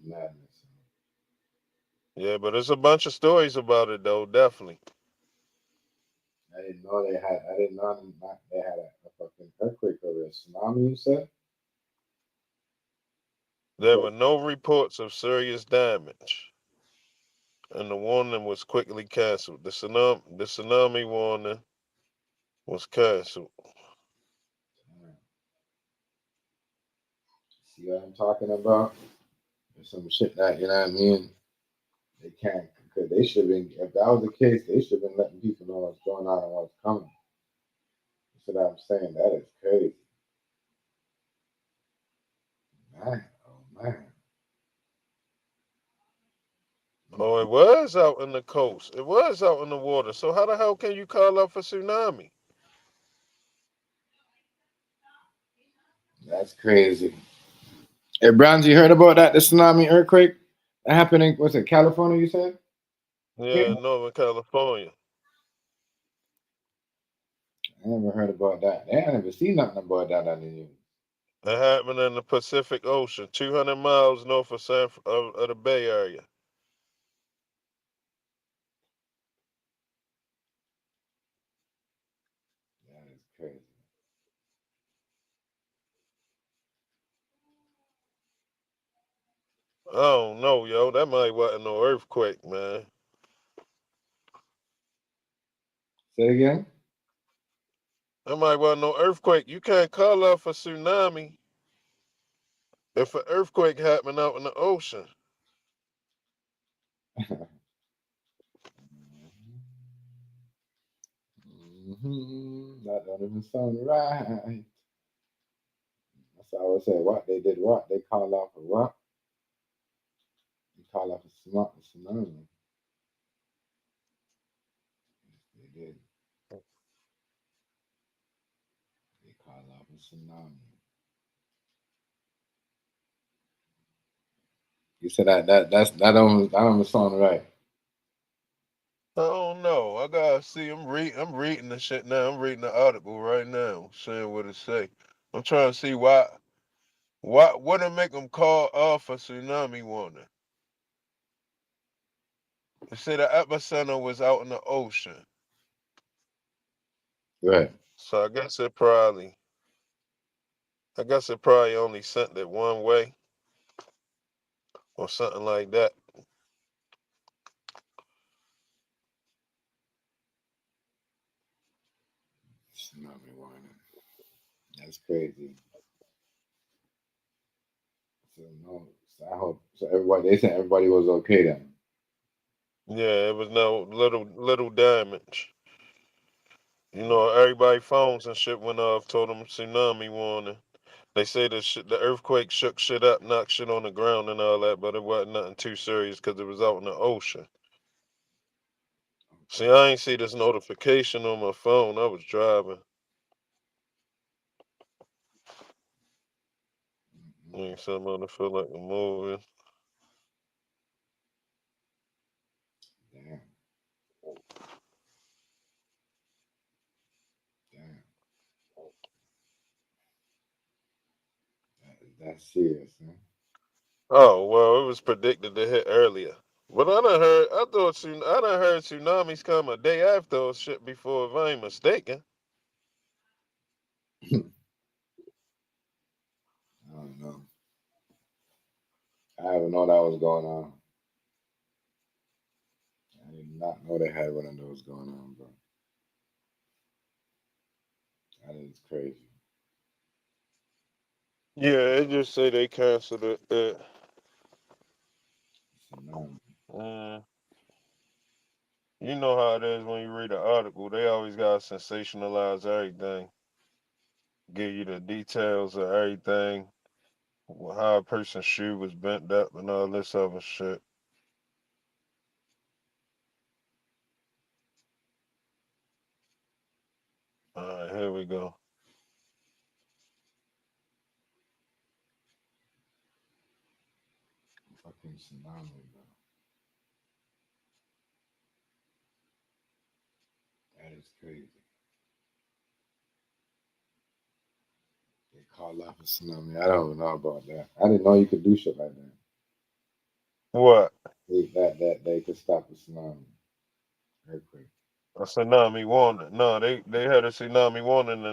Madness. Yeah, but there's a bunch of stories about it though, definitely. I didn't know they had. I didn't know they had a fucking earthquake or a tsunami. You said? There But were no reports of serious damage, and the warning was quickly canceled. The tsunami warning was canceled. see what I'm talking about? There's some shit that you know what I mean. They can't because they should have been. If that was the case, they should have been letting people know what's going on and what's coming. That's what I'm saying. That is crazy, man. Oh man. Oh, it was out in the coast. It was out in the water. So how the hell can you call up for tsunami? That's crazy. Hey, Browns, you heard about that? The tsunami earthquake that happened in, what's it, California, you said? Yeah, in Northern California. I never heard about that. I never seen nothing about that on the news. It happened in the Pacific Ocean, 200 miles north of of the Bay Area. That is crazy. I don't know, yo. That might wasn't no earthquake, man. Say it again? That might wasn't no earthquake. You can't call out for tsunami if an earthquake happened out in the ocean. That don't even sound right. That's what I would say. What? They did what? They called out for what? They called out for tsunami. They did. They called out for tsunami. You said that don't sound right. I don't know. I gotta see. I'm reading the shit now. I'm reading the article right now, saying what it say. I'm trying to see why. What to make them call off a tsunami warning? They say the epicenter was out in the ocean, Right. so I guess it probably only sent it one way or something like that. Tsunami warning. That's crazy. So no. So I hope. So everybody. They said everybody was okay then. Yeah, it was no little damage. You know, everybody phones and shit went off, told them tsunami warning. They say the earthquake shook shit up, knocked shit on the ground and all that, but it wasn't nothing too serious because it was out in the ocean. See, I ain't see this notification on my phone. I was driving. Ain't something to feel like a movie. Damn. Damn. That's serious, huh? Oh well, it was predicted to hit earlier. But I done heard tsunamis come a day after or shit before, if I ain't mistaken. I don't know. I didn't know that was going on. I did not know they had one of those going on, bro. That is crazy. Yeah, they just say they canceled it. Tsunami. Uh, you know how it is when you read an article. They always gotta sensationalize everything, give you the details of everything, how a person's shoe was bent up and all this other shit. All right, here we go. Fucking tsunami, bro. That is crazy. They call off a tsunami. I don't know about that. I didn't know you could do shit like that. What? They could stop the tsunami. Earthquake. A tsunami warning. No, they had a tsunami warning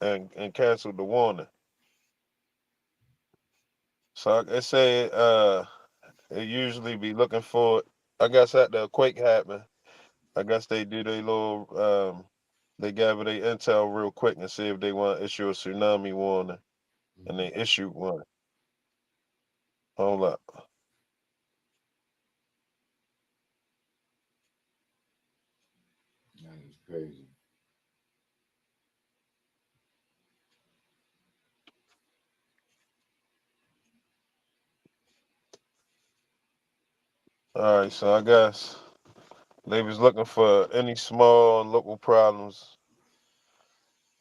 and canceled the warning. So it say they usually be looking for. I guess after a quake happened, I guess they do their little they gather their intel real quick and see if they want to issue a tsunami warning, and they issued one. Hold up. That is crazy. All right, so I guess they was looking for any small and local problems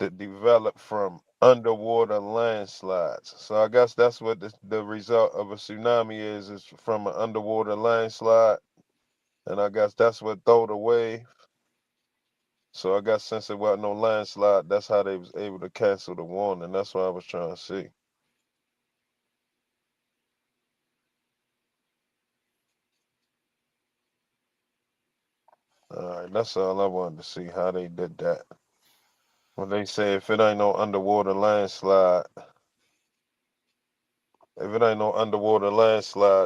that develop from underwater landslides. So I guess that's what the result of a tsunami is from an underwater landslide. And I guess that's what threw the wave. So I guess since it wasn't no landslide, that's how they was able to cancel the warning. That's what I was trying to see. All right, that's all I wanted to see how they did that. When they say if it ain't no underwater landslide,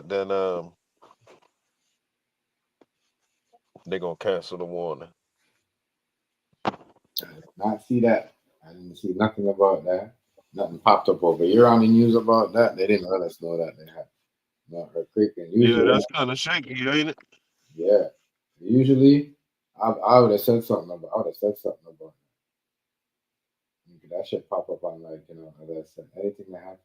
then they gonna cancel the warning. I did not see that. I didn't see nothing about that. Nothing popped up over here on the news about that. They didn't let us know that they had no earthquake. And Yeah, usually, that's kind of shaky, ain't it? yeah, usually I would have said something about. I would have said something about it. That shit pop up on like as I said, anything that happens.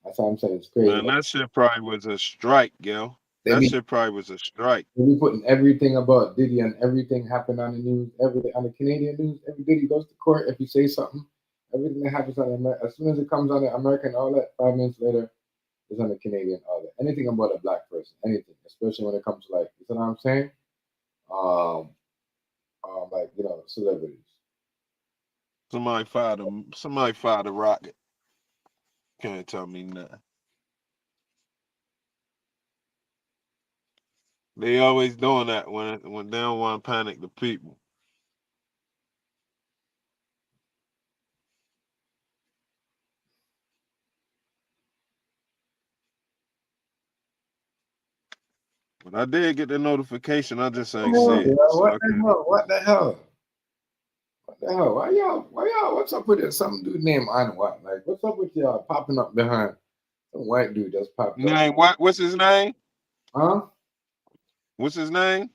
That's why I'm saying it's crazy. Man, that shit probably was a strike, yo. They That be shit probably was a strike. they be putting everything about Diddy and everything happened on the news, everything on the Canadian news. Every Diddy goes to court. If you say something, everything that happens on as soon as it comes on the American outlet, 5 minutes later, it's on the Canadian outlet. Anything about a black person, anything, especially when it comes to like, you know what I'm saying? Um, like celebrities. Somebody fired a rocket. Can't tell me nothing. They always doing that when they don't want to panic the people. But I did get the notification. I just ain't see Oh, it, yeah, so what I the couldn't. hell? What the hell? What the hell? Why y'all? What's up with it? Some dude named on what? Like, what's up with y'all popping up behind some white dude just popped up? Name what? What's his name? Huh? What's his name?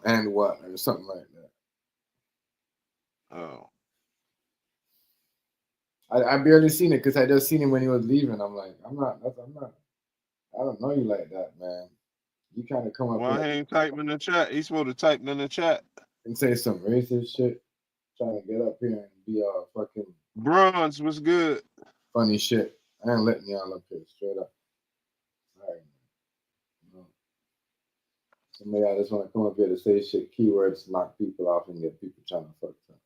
And what? Or something like that. Oh, I barely seen it because I just seen him when he was leaving. I'm like, I'm not. I don't know you like that, man. You kind of come up why here he ain't typing in the chat? He's supposed to type in the chat. and say some racist shit, trying to get up here and be all fucking Bronze was good. funny shit. I ain't letting y'all up here straight up. All right, man. Some of y'all just want to come up here to say shit, keywords, knock people off, and get people trying to fuck up.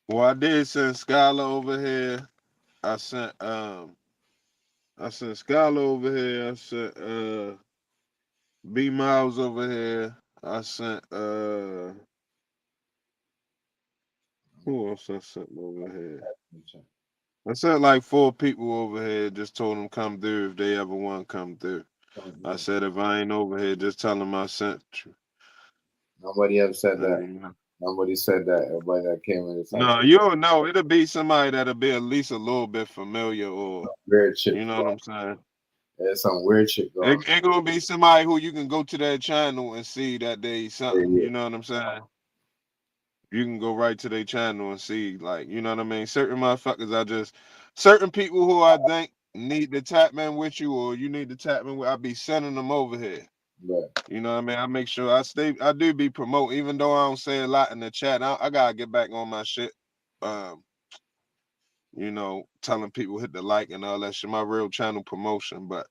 Well, I did send Skylar over here. I sent Skylar over here. I sent B Miles over here. I sent who else I sent over here? I sent like 4 people over here. Just told them come through if they ever want to come through. I said if I ain't over here, just tell them I sent you. Nobody ever said that. You know. Nobody said that. Everybody that came in this No, you don't know. It'll be somebody that'll be at least a little bit familiar, or weird shit. you know what I'm saying. There's some weird shit going on. It gonna be somebody who you can go to their channel and see that they something. Yeah. You know what I'm saying. You can go right to their channel and see, like, you know what I mean. Certain motherfuckers, certain people who I think need to tap in with you, or you need to tap in with. I be sending them over here. But You know what I mean? I make sure I do be promote, even though I don't say a lot in the chat. I gotta get back on my shit. You know, telling people hit the like and all that shit, my real channel promotion. But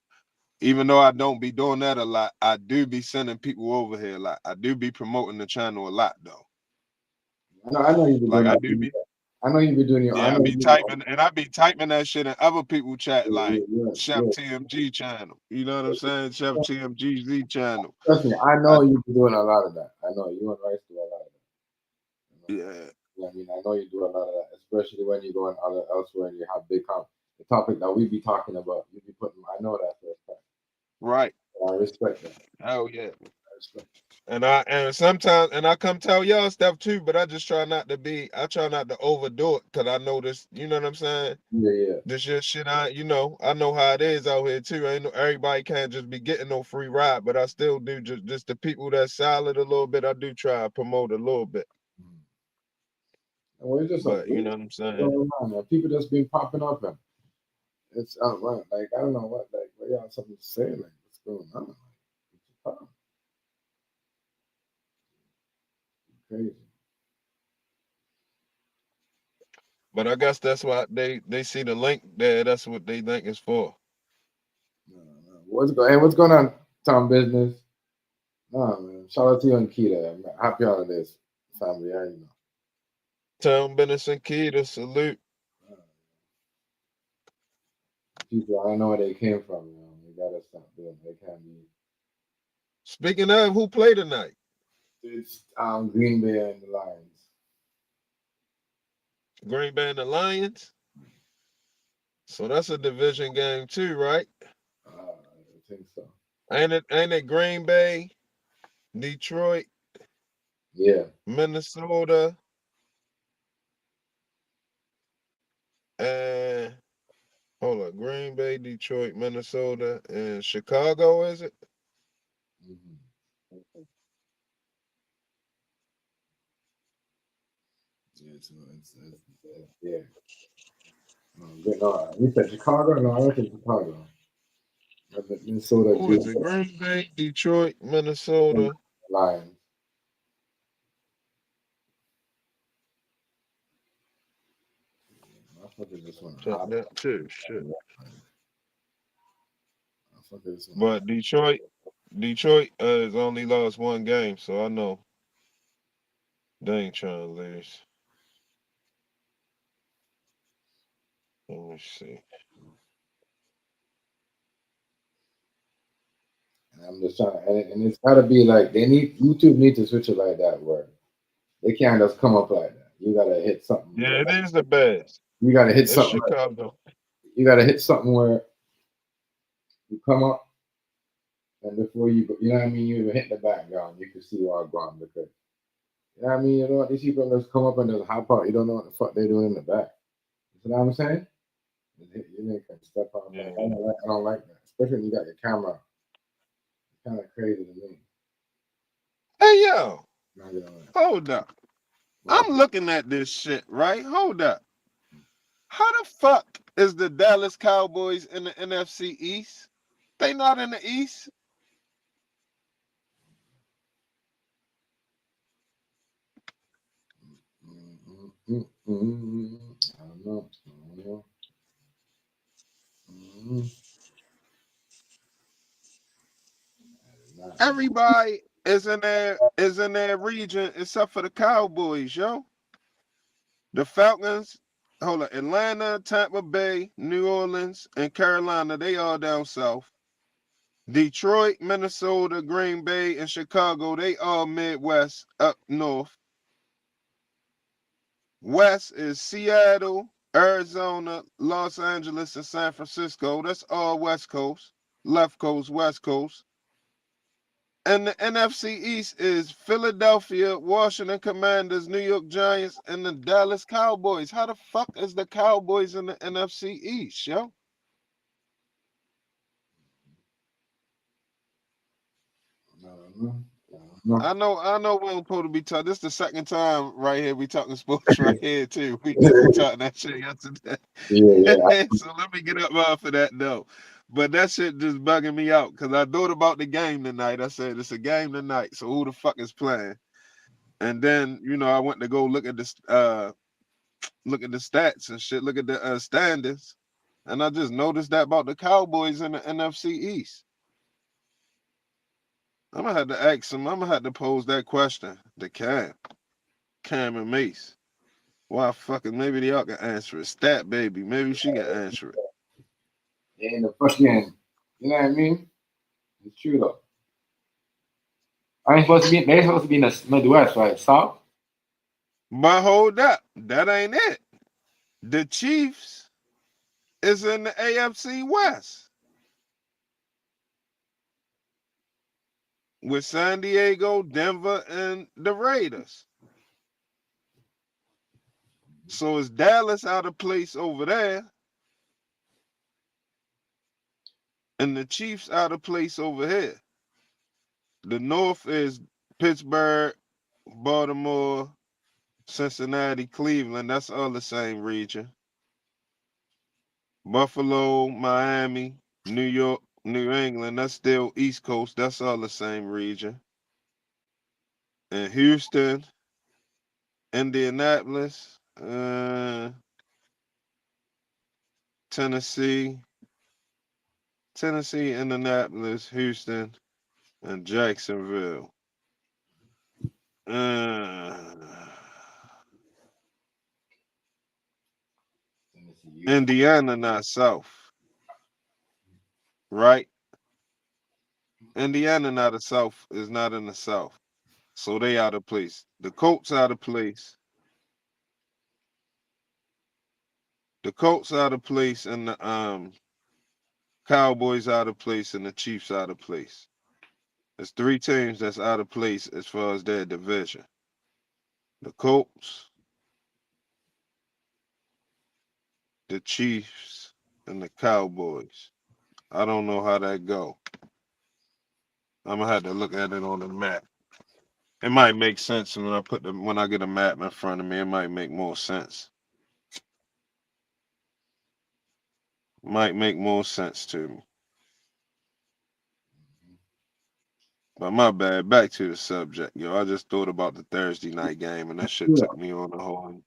even though I don't be doing that a lot, I do be sending people over here a lot. I do be promoting the channel a lot though. I know you be Like doing I that. do be I know you be doing your. yeah, I be typing and I be typing that shit in other people chat like Chef Yeah. TMG channel. You know what I'm saying? Chef TMGZ channel. Trust me, I know you be doing a lot of that. I know you and Rice do a lot of that. You know? Yeah. I mean, I know you do a lot of that, especially when you go in other elsewhere and you have big the topic that we be talking about. You be putting. I know that for a fact. Right. I respect that. Oh yeah. I respect that. And sometimes I come tell y'all stuff too, but I just try not to overdo it because I know this, you know what I'm saying? Yeah. This shit I know how it is out here too. Ain't no everybody can't just be getting no free ride, but I still do just the people that's solid a little bit, I do try to promote a little bit. And we're just But you know what I'm saying? going on, man. People just been popping up and it's like I don't know what y'all something to say, like what's going on? Like, crazy. But I guess that's why they see the link there. That's what they think it's for. No. What's going on, Tom Business? No, man. Shout out to you and Keita. Man. Happy holidays, family. I know. Tom Business and Keita, salute. People, I don't know where they came from. You know, we gotta stop doing. They can't be. Speaking of, who played tonight? It's Green Bay and the Lions. Green Bay and the Lions. So that's a division game too, right? I think so. Ain't it Green Bay, Detroit, Yeah. Minnesota, and hold on, Green Bay, Detroit, Minnesota, and Chicago, is it? Mm-hmm. Yeah, so it's yeah. No, we said Chicago. No, I don't think Chicago. Minnesota, Who Green is it? Bay, Green Bay, Detroit, Minnesota. Lions. I fucking just want to hop. That too, shit. I fucking just want But Detroit has only lost one game, so I know they ain't trying to lose. Let me see. and I'm just trying, and it's got to be like YouTube need to switch it like that where they can't just come up like that. You gotta hit something. Yeah, it is the best. You gotta hit It's something. Chicago. You gotta hit something where you come up, and before you know what I mean, you even hit the background, you can see where I'm going because you know what I mean. You know what these people just come up and just hop out. You don't know what the fuck they're doing in the back. You know what I'm saying? You can step on Yeah. that. I don't like that, especially when you got your camera. Kind of crazy to me. Hey yo, Hold up. I'm looking at this shit, right? Hold up. How the fuck is the Dallas Cowboys in the NFC East? They not in the East. I don't know. Everybody is in their region except for the Cowboys, yo. The Falcons, hold on, Atlanta, Tampa Bay, New Orleans, and Carolina, they all down south. Detroit, Minnesota, Green Bay, and Chicago, they all Midwest up north. West is Seattle, Arizona, Los Angeles, and San Francisco. That's all West Coast, left coast, West Coast. And the NFC East is Philadelphia, Washington Commanders, New York Giants, and the Dallas Cowboys. How the fuck is the Cowboys in the NFC East, yo? I know we don't supposed to be talking. This is the second time right here we talking sports right here too. We just be talking that shit yesterday. Yeah. So let me get up off of that though. But that shit just bugging me out because I thought about the game tonight. I said it's a game tonight, so who the fuck is playing? And then I went to go look at the stats and shit, look at the standings, and I just noticed that about the Cowboys in the NFC East. I'm gonna have to ask him. I'm gonna have to pose that question to Cam and Mace. Why fucking maybe they all can answer it. Stat baby, maybe she can answer it. They in the fucking, you know what I mean? It's true though. They're supposed to be in the Midwest, right? South? But hold up, that ain't it. The Chiefs is in the AFC West with San Diego, Denver, and the Raiders. So is Dallas out of place over there? And the Chiefs out of place over here. The North is Pittsburgh, Baltimore, Cincinnati, Cleveland. That's all the same region. Buffalo, Miami, New York, New England. That's still East Coast. That's all the same region. And Houston, Indianapolis, Tennessee, Indianapolis, Houston, and Jacksonville. Indiana not south, right? Indiana not the south is not in the south, so they out of place. The Colts out of place. The Colts out of place, and the Cowboys out of place, and the Chiefs out of place. There's three teams that's out of place as far as their division. The Colts, the Chiefs, and the Cowboys. I don't know how that go. I'm gonna have to look at it on the map. It might make sense when I get a map in front of me. It might make more sense. Might make more sense to me. But my bad. Back to the subject, yo. I just thought about the Thursday night game, and that shit took me on a whole.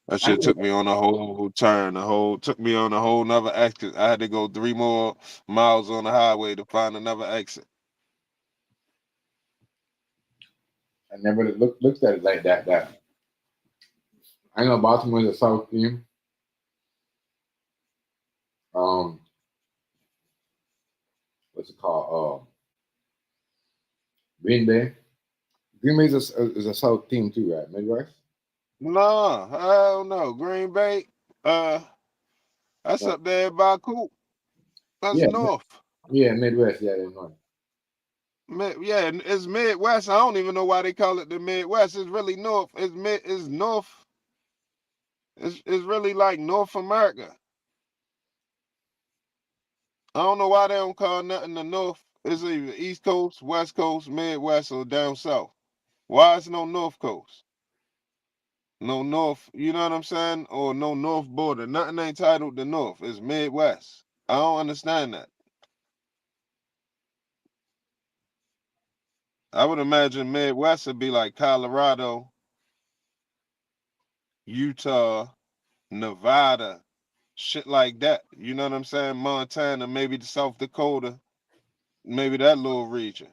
That I shit know. took me on a whole turn. Took me on a whole nother exit. I had to go 3 more miles on the highway to find another exit. I never looked at it like that. I know Baltimore is a South team. Um, what's it called? Green Bay. Green Bay is a South team too, right? Midwest. Nah, hell no. Green Bay, uh, that's Yeah, up there by Coop. That's yeah, north. yeah, Midwest. Yeah, they know. Yeah, it's Midwest. I don't even know why they call it the Midwest. It's really north. It's north. It's really like North America. I don't know why they don't call nothing the North It's either East Coast, West Coast, Midwest, or down south. Why is no North Coast? No North, you know what I'm saying? Or no North border. Nothing ain't titled the North. It's Midwest. I don't understand that. I would imagine Midwest would be like Colorado, Utah, Nevada, shit like that. You know what I'm saying? Montana, maybe the South Dakota, maybe that little region.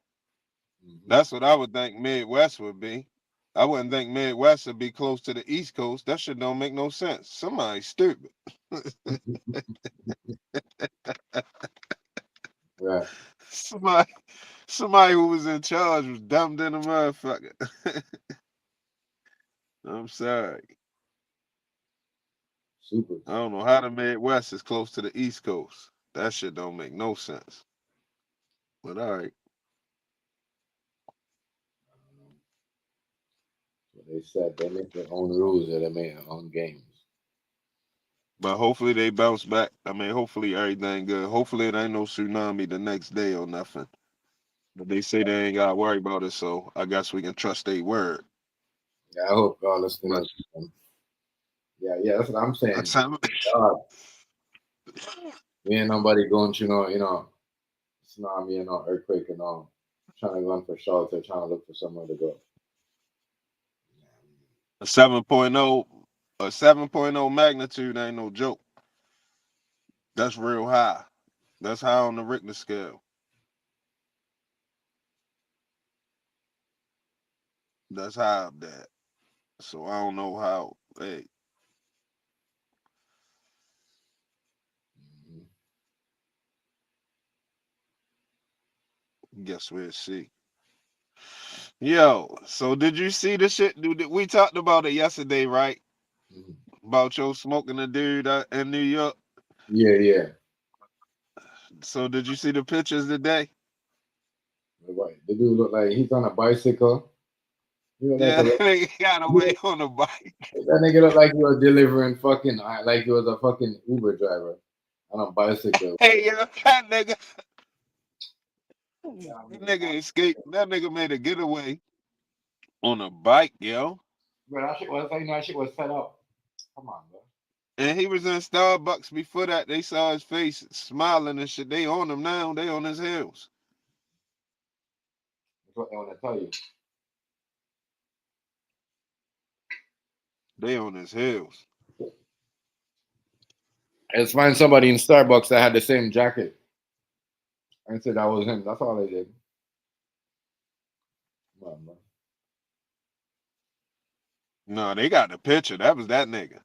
That's what I would think Midwest would be. I wouldn't think Midwest would be close to the East Coast. That shit don't make no sense. Somebody's stupid. Right. Somebody who was in charge was dumb than a motherfucker. I'm sorry. Super. I don't know how the Midwest is close to the East Coast. That shit don't make no sense. But all right. So they said they make their own rules and they make their own games. But hopefully they bounce back. I mean, hopefully everything good. Hopefully it ain't no tsunami the next day or nothing. But they say they ain't gotta worry about it, so I guess we can trust their word. Yeah, I hope y'all listening. But Yeah, that's what I'm saying. that's how- God, we ain't nobody going through no, tsunami and no earthquake and all. Trying to run for shelter, trying to look for somewhere to go. a 7.0, a 7.0 magnitude ain't no joke. That's real high. That's high on the Richter scale. That's high up there. So I don't know how. Hey, Mhm. guess we'll see. Yo, so did you see the shit? Dude, we talked about it yesterday, right? Mhm. About Joe smoking a dude in New York. Yeah. So did you see the pictures today? Right. The dude look like he's on a bicycle. He look like Yeah, they got away on a bike. that nigga look like he was delivering fucking like he was a fucking Uber driver on a bicycle. Hey, yo, that nigga, Yeah, I that mean, nigga escaped. That nigga made a getaway on a bike, yo. bro, that shit was set up. Come on, bro. And he was in Starbucks before that. They saw his face smiling and shit. They on him now. They on his heels. That's what they want to tell you. They on his heels. Let's find somebody in Starbucks that had the same jacket. I said that was him. That's all they did. Come on, bro. No, they got the picture. That was that nigga.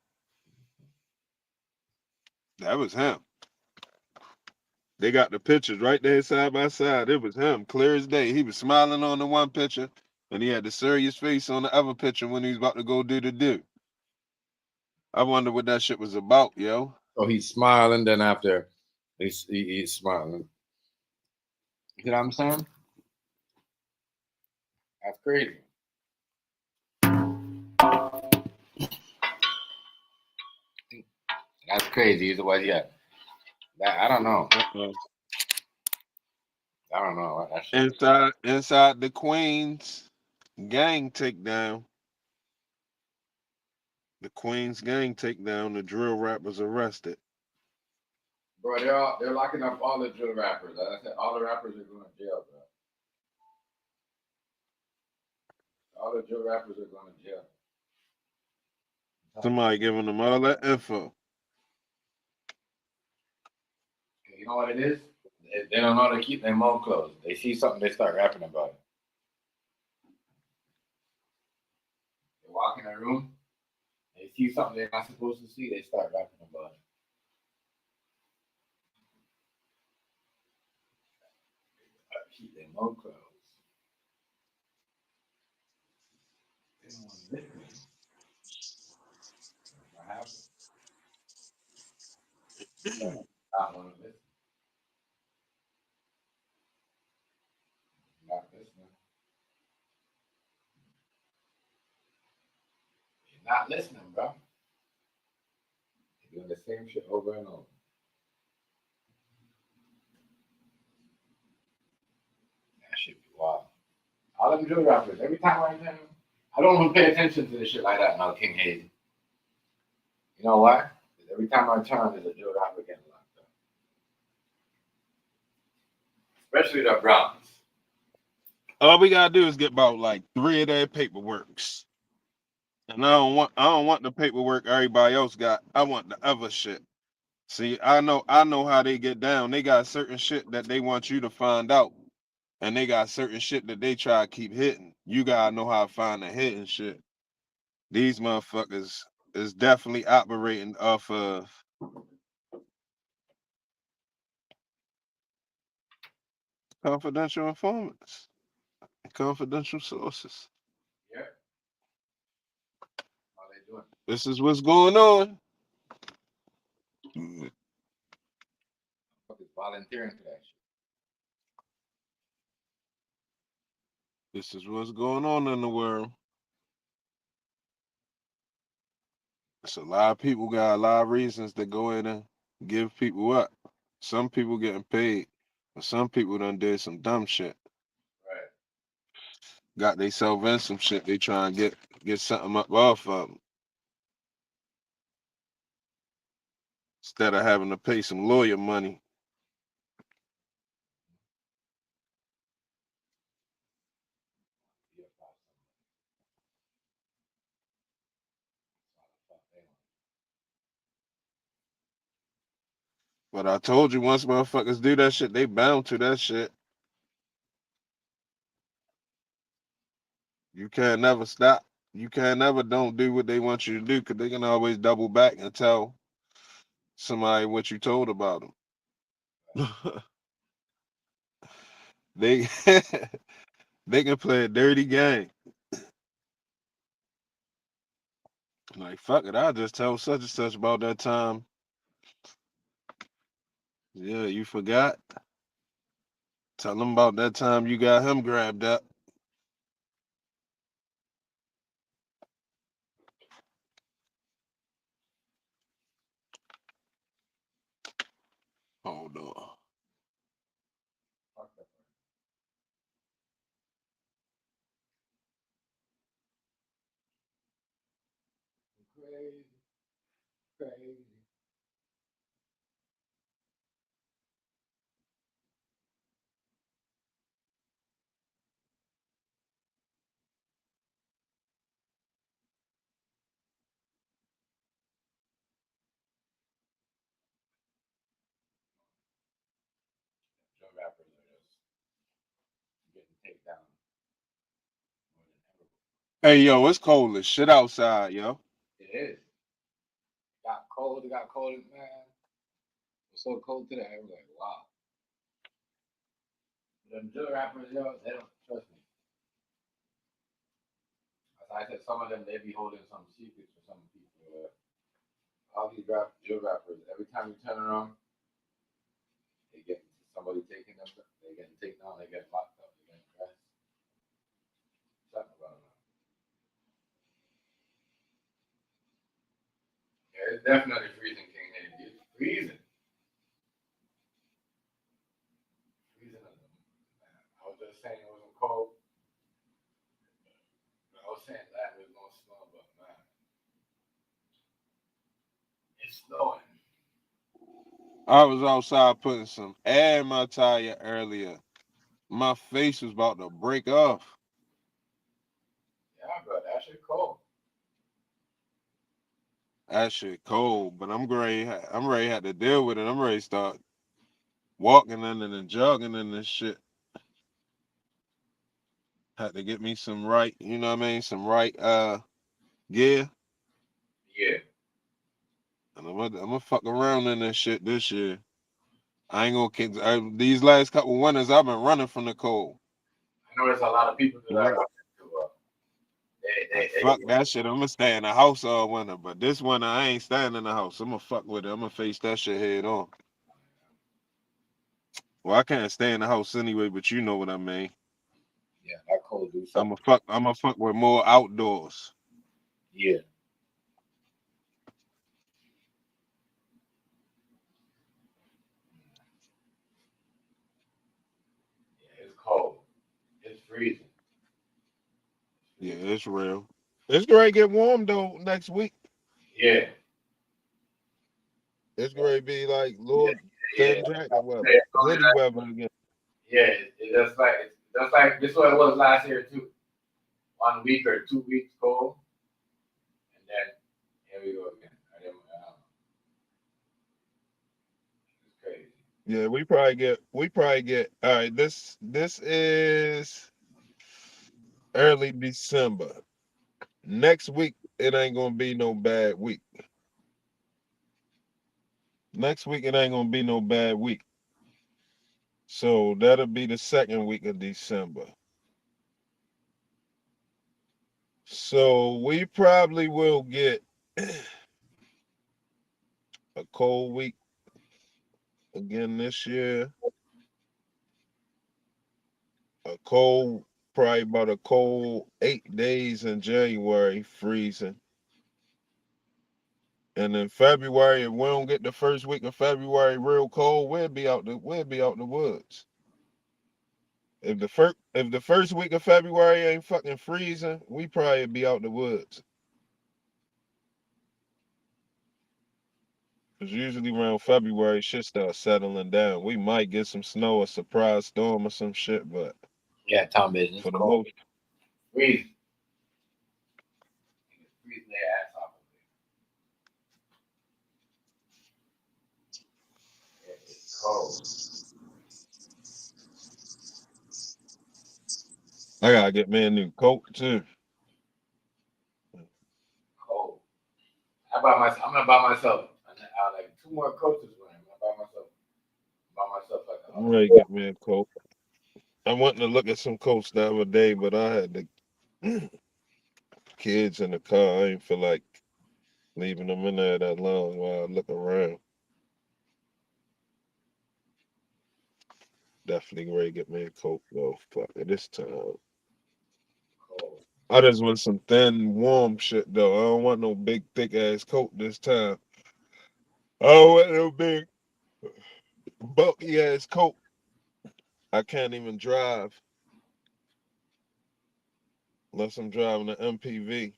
That was him. They got the pictures right there side by side. It was him, clear as day. He was smiling on the one picture, and he had the serious face on the other picture when he was about to go do the do. I wonder what that shit was about, yo. So he's smiling. Then after, he's smiling. You know what I'm saying? That's crazy. That's crazy. Either way, yeah. That, I don't know. Uh-uh. I don't know what that shit. Inside the Queens gang takedown. The Queens gang takedown. The drill rappers arrested. Bro, they're locking up all the drill rappers. Like I said, all the rappers are going to jail, bro. All the drill rappers are going to jail. Somebody giving them all that info. You know what it is? They don't know how to keep their mouth closed. They see something, they start rapping about it. They walk in a room, they see something they're not supposed to see, they start rapping about it. Keep their mouth closed. They don't want to listen. What happened? I don't want to listen. You're not listening. You're not listening, bro. You're doing the same shit over and over. shit be wild. All them drill rappers, every time I don't even pay attention to this shit like that now, King Hazy. You know why? Because every time I turn, there's a drill rapper getting locked up. Especially the Browns. All we gotta do is get about like 3 of their paperworks. And I don't want the paperwork everybody else got. I want the other shit. See, I know how they get down. They got certain shit that they want you to find out. And they got certain shit that they try to keep hitting. You gotta know how to find the hidden shit. These motherfuckers is definitely operating off of confidential informants, confidential sources. Yeah. How they doing? This is what's going on. Fuck is volunteering for that shit. This is what's going on in the world. It's a lot of people got a lot of reasons to go in and give people up. Some people getting paid, but some people done did some dumb shit. Right. Got themselves in some shit. They trying to get something up off of them instead of having to pay some lawyer money. Yeah, fuck them. But I told you, once motherfuckers do that shit, they bound to that shit. You can't never stop. You can't never don't do what they want you to do, because they can always double back and tell somebody what you told about them. they they can play a dirty game. Like, fuck it, I'll just tell such and such about that time. Yeah, you forgot. Tell them about that time you got him grabbed up. Hold on. Fuck that. Crazy, crazy. Drill rappers are just getting taken down more than ever. Hey, yo, it's cold as shit outside, yo. It is. Got cold. It got cold, man. It was so cold today. I was like, wow. Them drill rappers, yo, they don't trust me. As I said, some of them they be holding some secrets for some people. All these drill rappers, every time you turn around, they get somebody taking them. They get taken down. They get locked up. They get arrested. Something about them. Yeah, it's definitely freezing, King. It's freezing. Freezing. I was just saying it wasn't cold. I was saying that was gonna snow, but man, it's snowing. I was outside putting some air in my tire earlier. My face was about to break off. Yeah, bro, that shit cold. That shit cold, but I'm ready. I'm ready to have to deal with it. I'm ready to start walking in it and jogging in this shit. Had to get me some right, you know what I mean, some right gear. Yeah, And I'm gonna fuck around in this shit this year. I ain't gonna these last couple winters I've been running from the cold. I know there's a lot of people that are Like, too. fuck that shit. I'm gonna stay in the house all winter, but this winter I ain't staying in the house. I'm gonna fuck with it. I'm gonna face that shit head on. Well, I can't stay in the house anyway, but you know what I mean. Yeah, that cold do I'm something. gonna fuck with more outdoors. Yeah, yeah, it's cold. freezing. Yeah, it's real. It's gonna get warm though next week. Yeah. It's gonna be like Yeah. Lord thin jacket weather, Yeah. hoodie weather again. Yeah. That's like this is what it was last year too. 1 week or 2 weeks cold, and then here we go again. It's crazy. Yeah, we probably get all right. This is early December. Next week it ain't gonna be no bad week. Next week it ain't gonna be no bad week. So that'll be the second week of December. So we probably will get a cold week again this year. Probably about a cold 8 days in January, freezing. And in February, if we don't get the first week of February real cold, we'll be out the woods. If the first week of February ain't fucking freezing, we probably be out the woods. Cause usually around February, shit starts settling down. We might get some snow, a surprise storm or some shit, but Yeah, Tom business. for the Cold. most, Freeze. Freeze their ass off. It's cold. I gotta get me a new coat too. Cold. I'm gonna buy myself like 2 more coats this winter. I'm gonna buy myself like a I'm ready to get me a coat. I went to look at some coats the other day, but I had the kids in the car. I ain't feel like leaving them in there that long while I look around. Definitely ready to get me a coat though. Fuck it, this time. cold. I just want some thin, warm shit though. I don't want no big, thick ass coat this time. I don't want no big, bulky ass coat. I can't even drive unless I'm driving an MPV.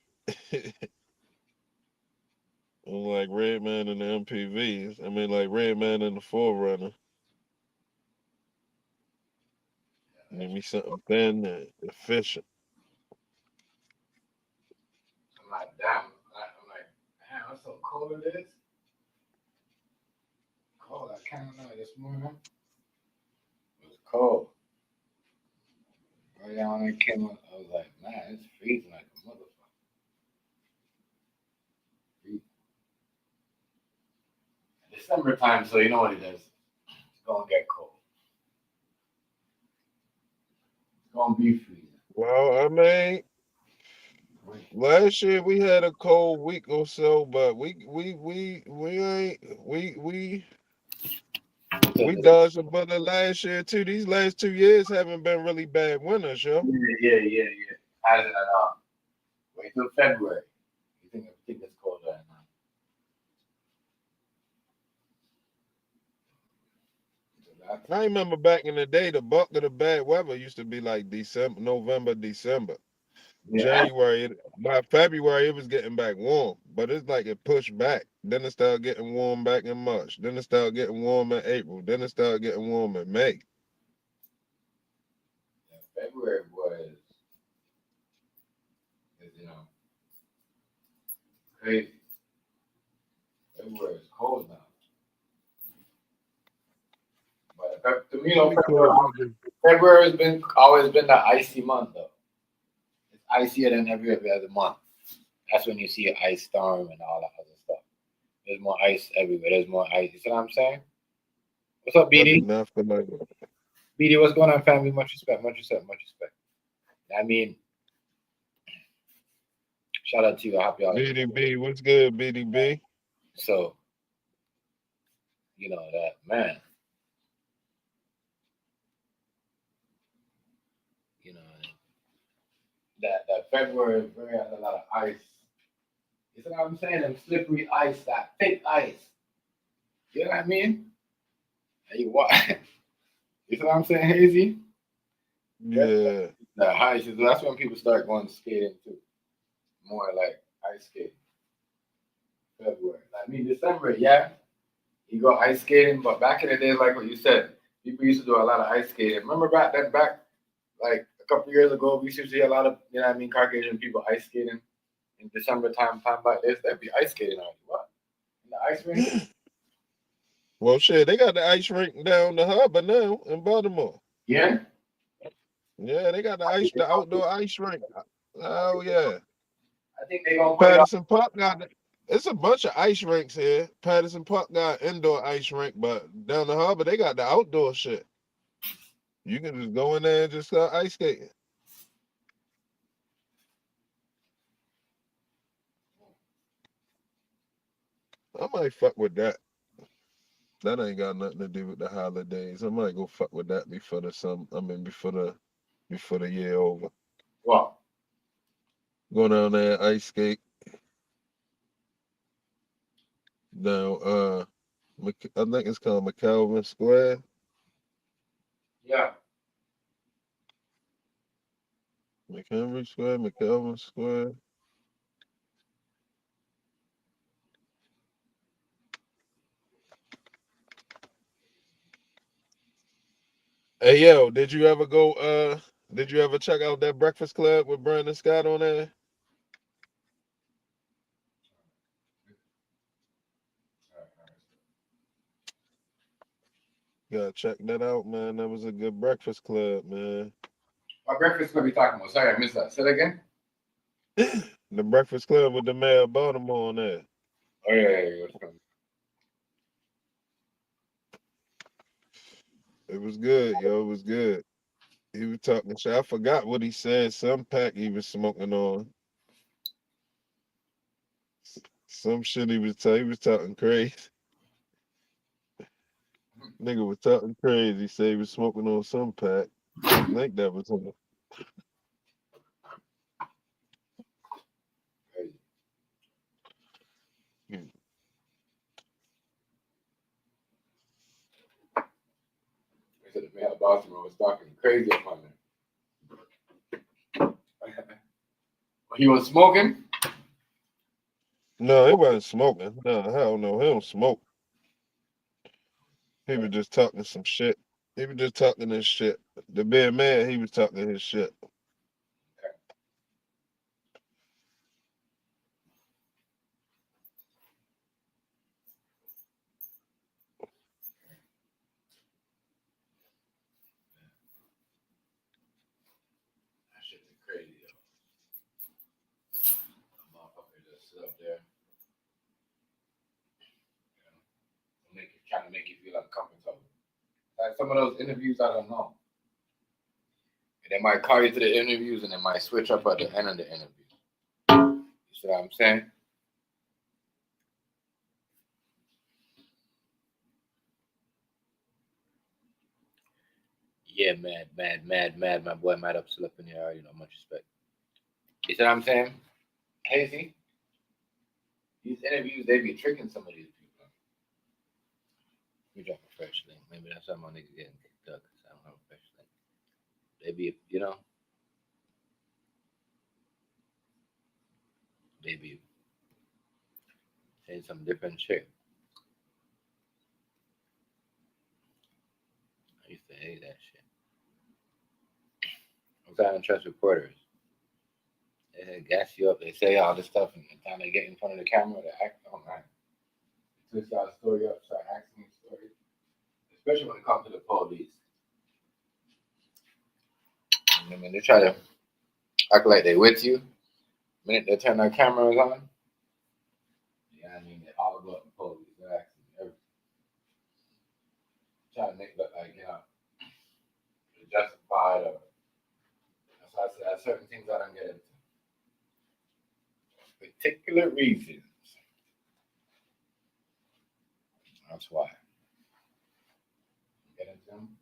I'm like Redman in the MPVs. I mean, like Redman in the Forerunner. Give me something thin and efficient. I'm like, damn. I'm like, damn, it's so cold it is. Cold. I can't know this morning. It was cold. Right down when it came up, I was like, man, it's freezing like a motherfucker. Freezing. December time, so you know what it is. It's gonna get cold. It's gonna be freezing. Well, I mean, last year we had a cold week or so, but we ain't we dodged a bullet last year too. These last 2 years haven't been really bad winters, yo. Yeah. As in, wait till February. You think it's cold right now? So I remember back in the day, the bulk of the bad weather used to be like December, November, December. yeah. January, by February, it was getting back warm, but it's like it pushed back. Then it started getting warm back in March. Then it started getting warm in April. Then it started getting warm in May. February was, crazy. February is cold now. But to me, February has always been the icy month though. It's icier than every other month. That's when you see an ice storm and all that other stuff. There's more ice everywhere. There's more ice. You see what I'm saying? What's up, I do BD? not feel like BD, what's going on, family? Much respect. I mean, shout out to you. I hope y'all. BDB. What's good, BDB? So, that man. You know that February is very has a lot of ice. You see what I'm saying? Them slippery ice, that thick ice. You know what I mean? And you what? You see what I'm saying, Hazy? Yeah. The high season. That's when people start going skating too. More like ice skating. February. I mean December, yeah. You go ice skating, but back in the day, like what you said, people used to do a lot of ice skating. Remember back like a couple years ago, we used to see a lot of Caucasian people ice skating in December time like this. They'd be ice skating on you. What? In the ice rink? Well, shit, they got the ice rink down the harbor now in Baltimore. Yeah. Yeah, they got the outdoor ice rink. Oh yeah. I think they gonna put it up. Patterson Park got it's a bunch of ice rinks here. Patterson Park got indoor ice rink, but down the harbor they got the outdoor shit. You can just go in there and just start ice skating. I might fuck with that. That ain't got nothing to do with the holidays. I might go fuck with that before the year over. What? Go down there, ice skate. Down I think it's called McCalvin Square. Yeah. McHenry Square, McCalvin Square. Hey yo, did you ever check out that Breakfast Club with Brandon Scott on there? Gotta check that out, man. That was a good Breakfast Club, man. What breakfast club you talking about? Sorry, I missed that. Say that again. The Breakfast Club with the mayor of Baltimore on there. Oh yeah. It was good, yo. It was good. He was talking shit. I forgot what he said. Some pack he was smoking on. Some shit he was talking crazy. Nigga was talking crazy. He said he was smoking on some pack. I think that was him. They said the man of Baltimore was talking crazy upon him. He was smoking? No, he wasn't smoking. No, hell no. He don't smoke. He was just talking some shit. He was just talking his shit. The being man, he was talking his shit. That shit is crazy, yo. A motherfucker just sit up there. Trying to make you feel uncomfortable. Like some of those interviews, I don't know. And they might call you to the interviews and they might switch up at the end of the interview. You see what I'm saying? Yeah, mad. My boy mad up slip in here, you know, much respect. You see what I'm saying? Hazy. These interviews, they be tricking some of these people. We drop a fresh link. Maybe that's why my niggas getting kicked up because I don't have a fresh link. They be, you know, they be saying some different shit. I used to hate that shit. I'm trying to trust reporters. They gas you up. They say all this stuff, and the time they get in front of the camera, they act all right. They twist y'all story up, start acting stories, especially when it comes to the police. I mean, they try to act like they with you. The minute they turn their cameras on, yeah, I mean, they all about the police. They're acting everything. Trying to make it look like, you know, they're justified or that's why I say there's certain things I don't get into. Particular reasons. That's why. Get into them.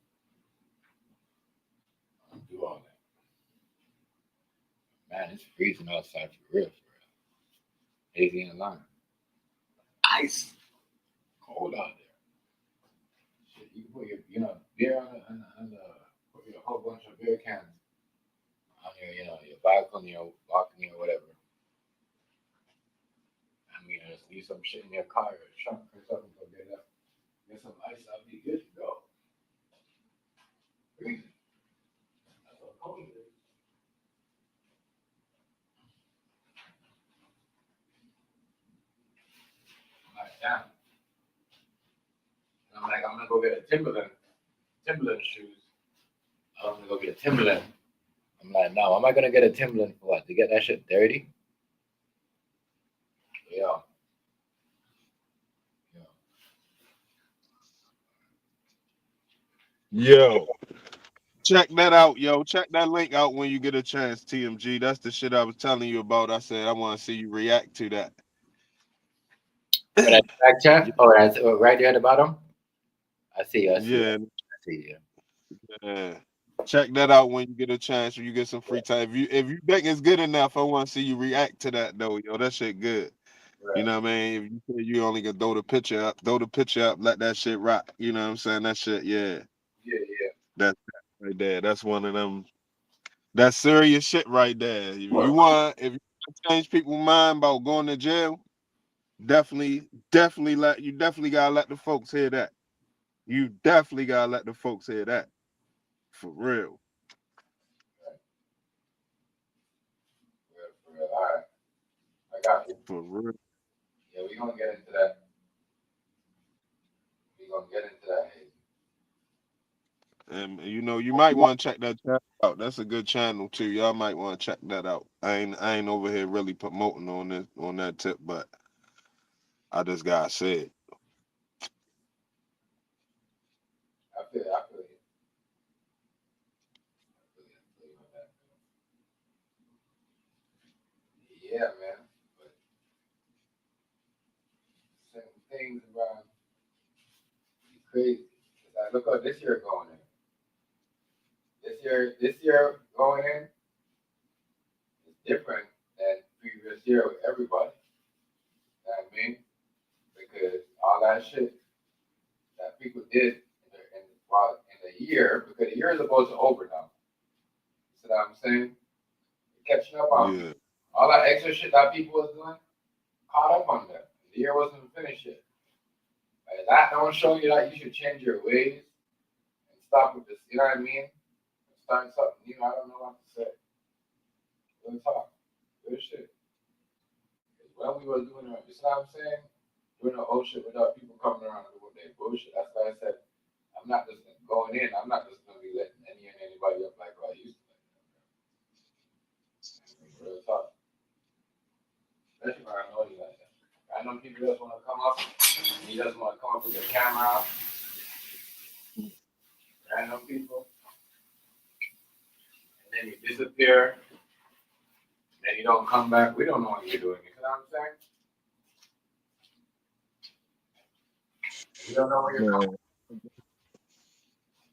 I don't do all that. Man, it's freezing outside for real. Hazy in the line. Ice. Cold out there. Shit, you can put your, beer on the put your whole bunch of beer cans balcony or balcony or whatever. I mean, just leave some shit in your car or trunk or something. Go get some ice. I'll be good to go. Freezing. That's what cold is. I'm like, damn. And I'm like, I'm gonna go get a Timberland shoes. I'm gonna go get a Timberland. I'm like, no, am I gonna get a Timberland for what? To get that shit dirty? Yeah. Yo, check that out, yo. Check that link out when you get a chance, TMG. That's the shit I was telling you about. I said I want to see you react to that. But that back chat? Oh, that's right there at the bottom. I see. I see. Yeah, I see. yeah. Check that out when you get a chance. When you get some free time. If you think it's good enough, I want to see you react to that though, yo. That shit good. Right. You know what I mean? If you say you only can throw the picture up, let that shit rock. You know what I'm saying? That shit, yeah. Yeah. That's right there. That's one of them. That's serious shit right there. If you change people's mind about going to jail, definitely gotta let the folks hear that. You definitely gotta let the folks hear that. For real. For real. All right. I got you. For real. Yeah, we gonna get into that. We gonna get into that. And you might want to check that channel out. That's a good channel too. Y'all might want to check that out. I ain't over here really promoting on that tip, but I just gotta say it. I feel you. I feel you. I feel you on that. Yeah, man. But certain things around be crazy. 'Cause I look how this year going in. This year going in is different than previous year with everybody. You know what I mean? Because all that shit that people did in the year, because the year is supposed to over now. You see what I'm saying? Catching up on Yeah. all that extra shit that people was doing, caught up on them. The year wasn't finished yet. Like, that don't show you that you should change your ways and stop with this. You know what I mean? Start something new. I don't know what to say. Real talk. Good shit. When we was doing it, you see what I'm saying? Doing the old shit without people coming around and doing their bullshit. That's why I said I'm not just going in. I'm not just gonna be letting anybody up like I used to. Real talk. Especially when I know you like that. I know people just want to come up. You just want to come up with your camera out. Random people. And then you disappear. And then you don't come back. We don't know what you're doing. You know what I'm saying? We don't know where you're coming.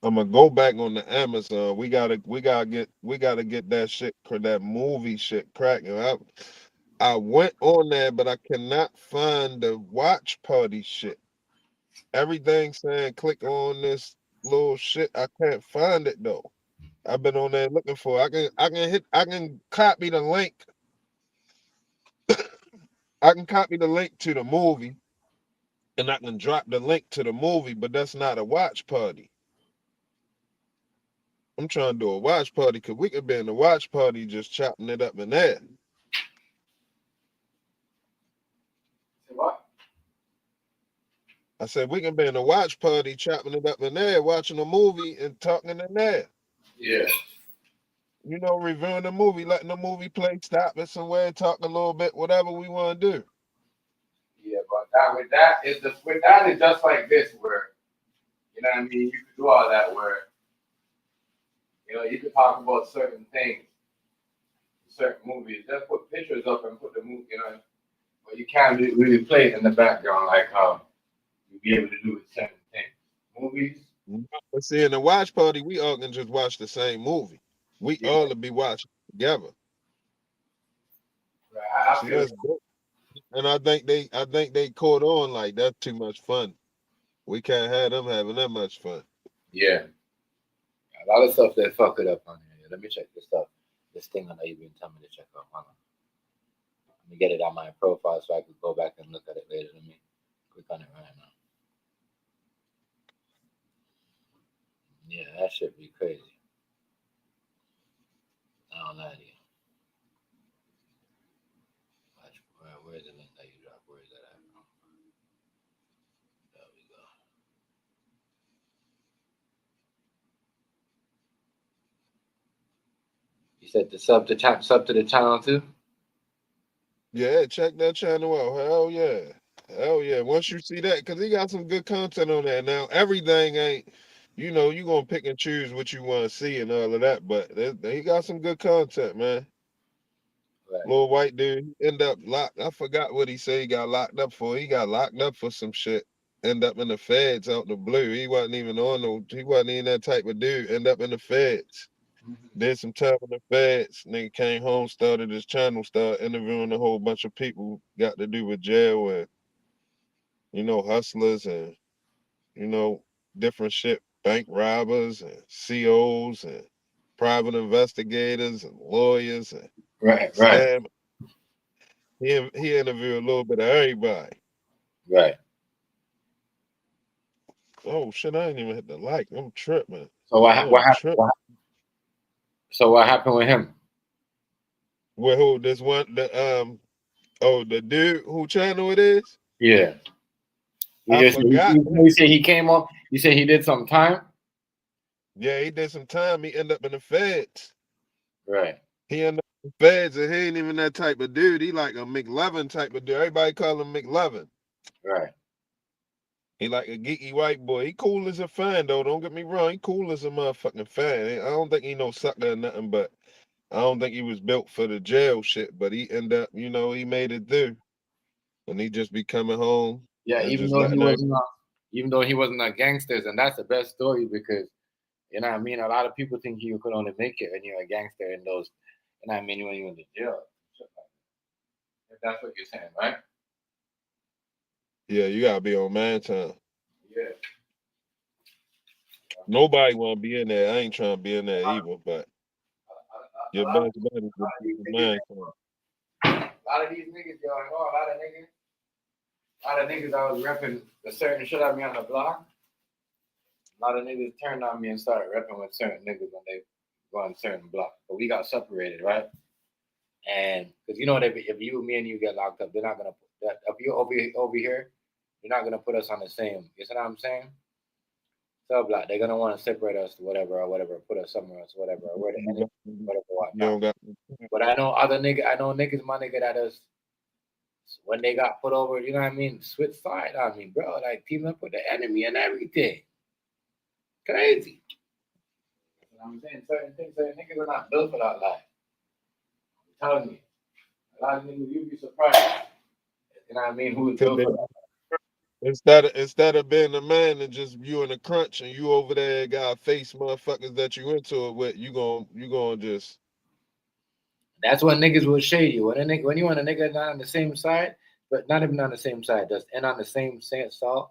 I'm gonna go back on the Amazon. We gotta get that shit, that movie shit cracking. I went on there, but I cannot find the watch party shit. Everything saying click on this little shit. I can't find it though. I've been on there looking for it. I can copy the link. I can copy the link to the movie and I can drop the link to the movie, but that's not a watch party. I'm trying to do a watch party because we could be in the watch party just chopping it up in there. Say what? I said we can be in a watch party chopping it up in there, watching a movie and talking in there. Yeah. Reviewing the movie, letting the movie play, stop it somewhere, talk a little bit, whatever we want to do. Yeah, but that is just like this where, you know what I mean, you could do all that where, you could talk about certain things, certain movies, just put pictures up and put the movie, but you can't really play it in the background like how you'd be able to do with certain things. Movies. But see, in the watch party, we all can just watch the same movie. We Yeah. all to be watching together. Right, See, that's good. And I think they caught on like that's too much fun. We can't have them having that much fun. Yeah. A lot of stuff they fuck it up on here. Let me check this stuff. this thing I know you've been telling me to check out. Hold on. Let me get it on my profile so I can go back and look at it later. Let me click on it right now. Yeah, that should be crazy. I don't lie to you. Where's the link that you dropped? Where is that at? There we go. You said to sub to the channel too? Yeah, check that channel out. Hell yeah. Hell yeah. Once you see that, because he got some good content on there. Now, everything ain't, you know, you going to pick and choose what you want to see and all of that, but he got some good content, man. Right. Little white dude end up locked. I forgot what he said he got locked up for. He got locked up for some shit. End up in the feds out the blue. He wasn't even that type of dude. End up in the feds. Did some time in the feds. Nigga came home, started his channel, started interviewing a whole bunch of people got to do with jail and, you know, hustlers and, you know, different shit, bank robbers and COs and private investigators and lawyers and Right. scam. He interviewed a little bit of everybody. Right. Oh shit, I ain't even hit the like. I'm tripping. So what happened? So what happened with him? Well, who this one the dude who channel it is? Yeah. I forgot. You say he came up. You say he did some time. Yeah, he did some time. He ended up in the feds. Right. He ended up in the feds, and he ain't even that type of dude. He like a McLovin type of dude. Everybody call him McLovin. Right. He like a geeky white boy. He cool as a fan though. Don't get me wrong. He cool as a motherfucking fan. I don't think he no sucker or nothing, but I don't think he was built for the jail shit. But he end up, you know, he made it through, and he just be coming home Yeah. and Even just though he letting wasn't. Even though he wasn't a gangster, and that's the best story because you know what I mean. A lot of people think you could only make it when you're a gangster in those. You know what I mean when you're in the jail. If that's what you're saying, right? Yeah, you gotta be on man time. Yeah. Nobody wanna be in there. I ain't trying to be in there either, but A your lot of best bet is to be these on niggas, man time. a lot of these niggas, yo, I know a lot of niggas that was repping a certain shit at me on the block. A lot of niggas turned on me and started repping with certain niggas when they go on certain blocks. But we got separated, right? And because you know that if you, me, and you get locked up, they're not gonna put that. If you're over here, you're not gonna put us on the same. You see what I'm saying? Sub block. They're gonna want to separate us, whatever or whatever, put us somewhere else, whatever, or where the You enemy, got- whatever, you whatnot. don't got But I know other nigga. I know niggas, my nigga, that is when they got put over. You know what I mean? Switch side on me, bro. Like team up with the enemy and everything. Crazy. You know what I'm saying? Certain niggas are not built for that life. I'm telling you. A lot of niggas, you'd be surprised. You know what I mean? Who is built for that? instead of being a man and just you in a crunch and you over there got face motherfuckers that you into it with, you gonna just That's what niggas will shade you. When you want a nigga not on the same side, but not even on the same side, just and on the same salt,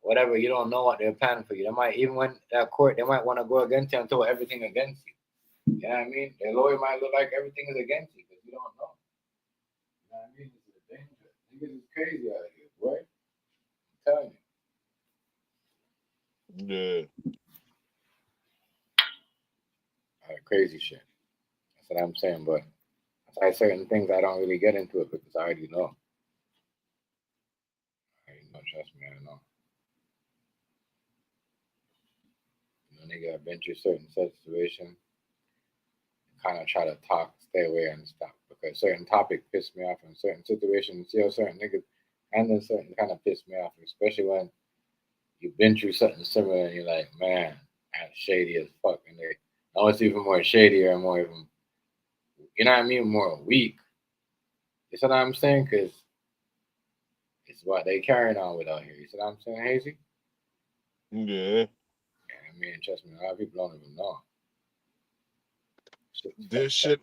whatever, you don't know what they're planning for you. They might even when that court, they might want to go against you and throw everything against you. You know what I mean? Their lawyer might look like everything is against you because you don't know. You know what I mean? This is a danger. Niggas is crazy out here, boy. I'm telling you. yeah. Crazy shit. That's what I'm saying, but that's why certain things I don't really get into it because I already know. I already know, trust me, I know. You know, nigga, I've been through certain situations, kind of try to talk, stay away and stop because certain topic piss me off in certain situations. You know, certain niggas handle certain kind of piss me off, especially when you've been through something similar and you're like, man, that's shady as fuck. And they know it's even more shadier and more even, you know what I mean, more weak. You see what I'm saying? Because it's what they carrying on with out here. You see what I'm saying, Hazy? Yeah. Yeah, I mean, trust me, a lot of people don't even know. That shit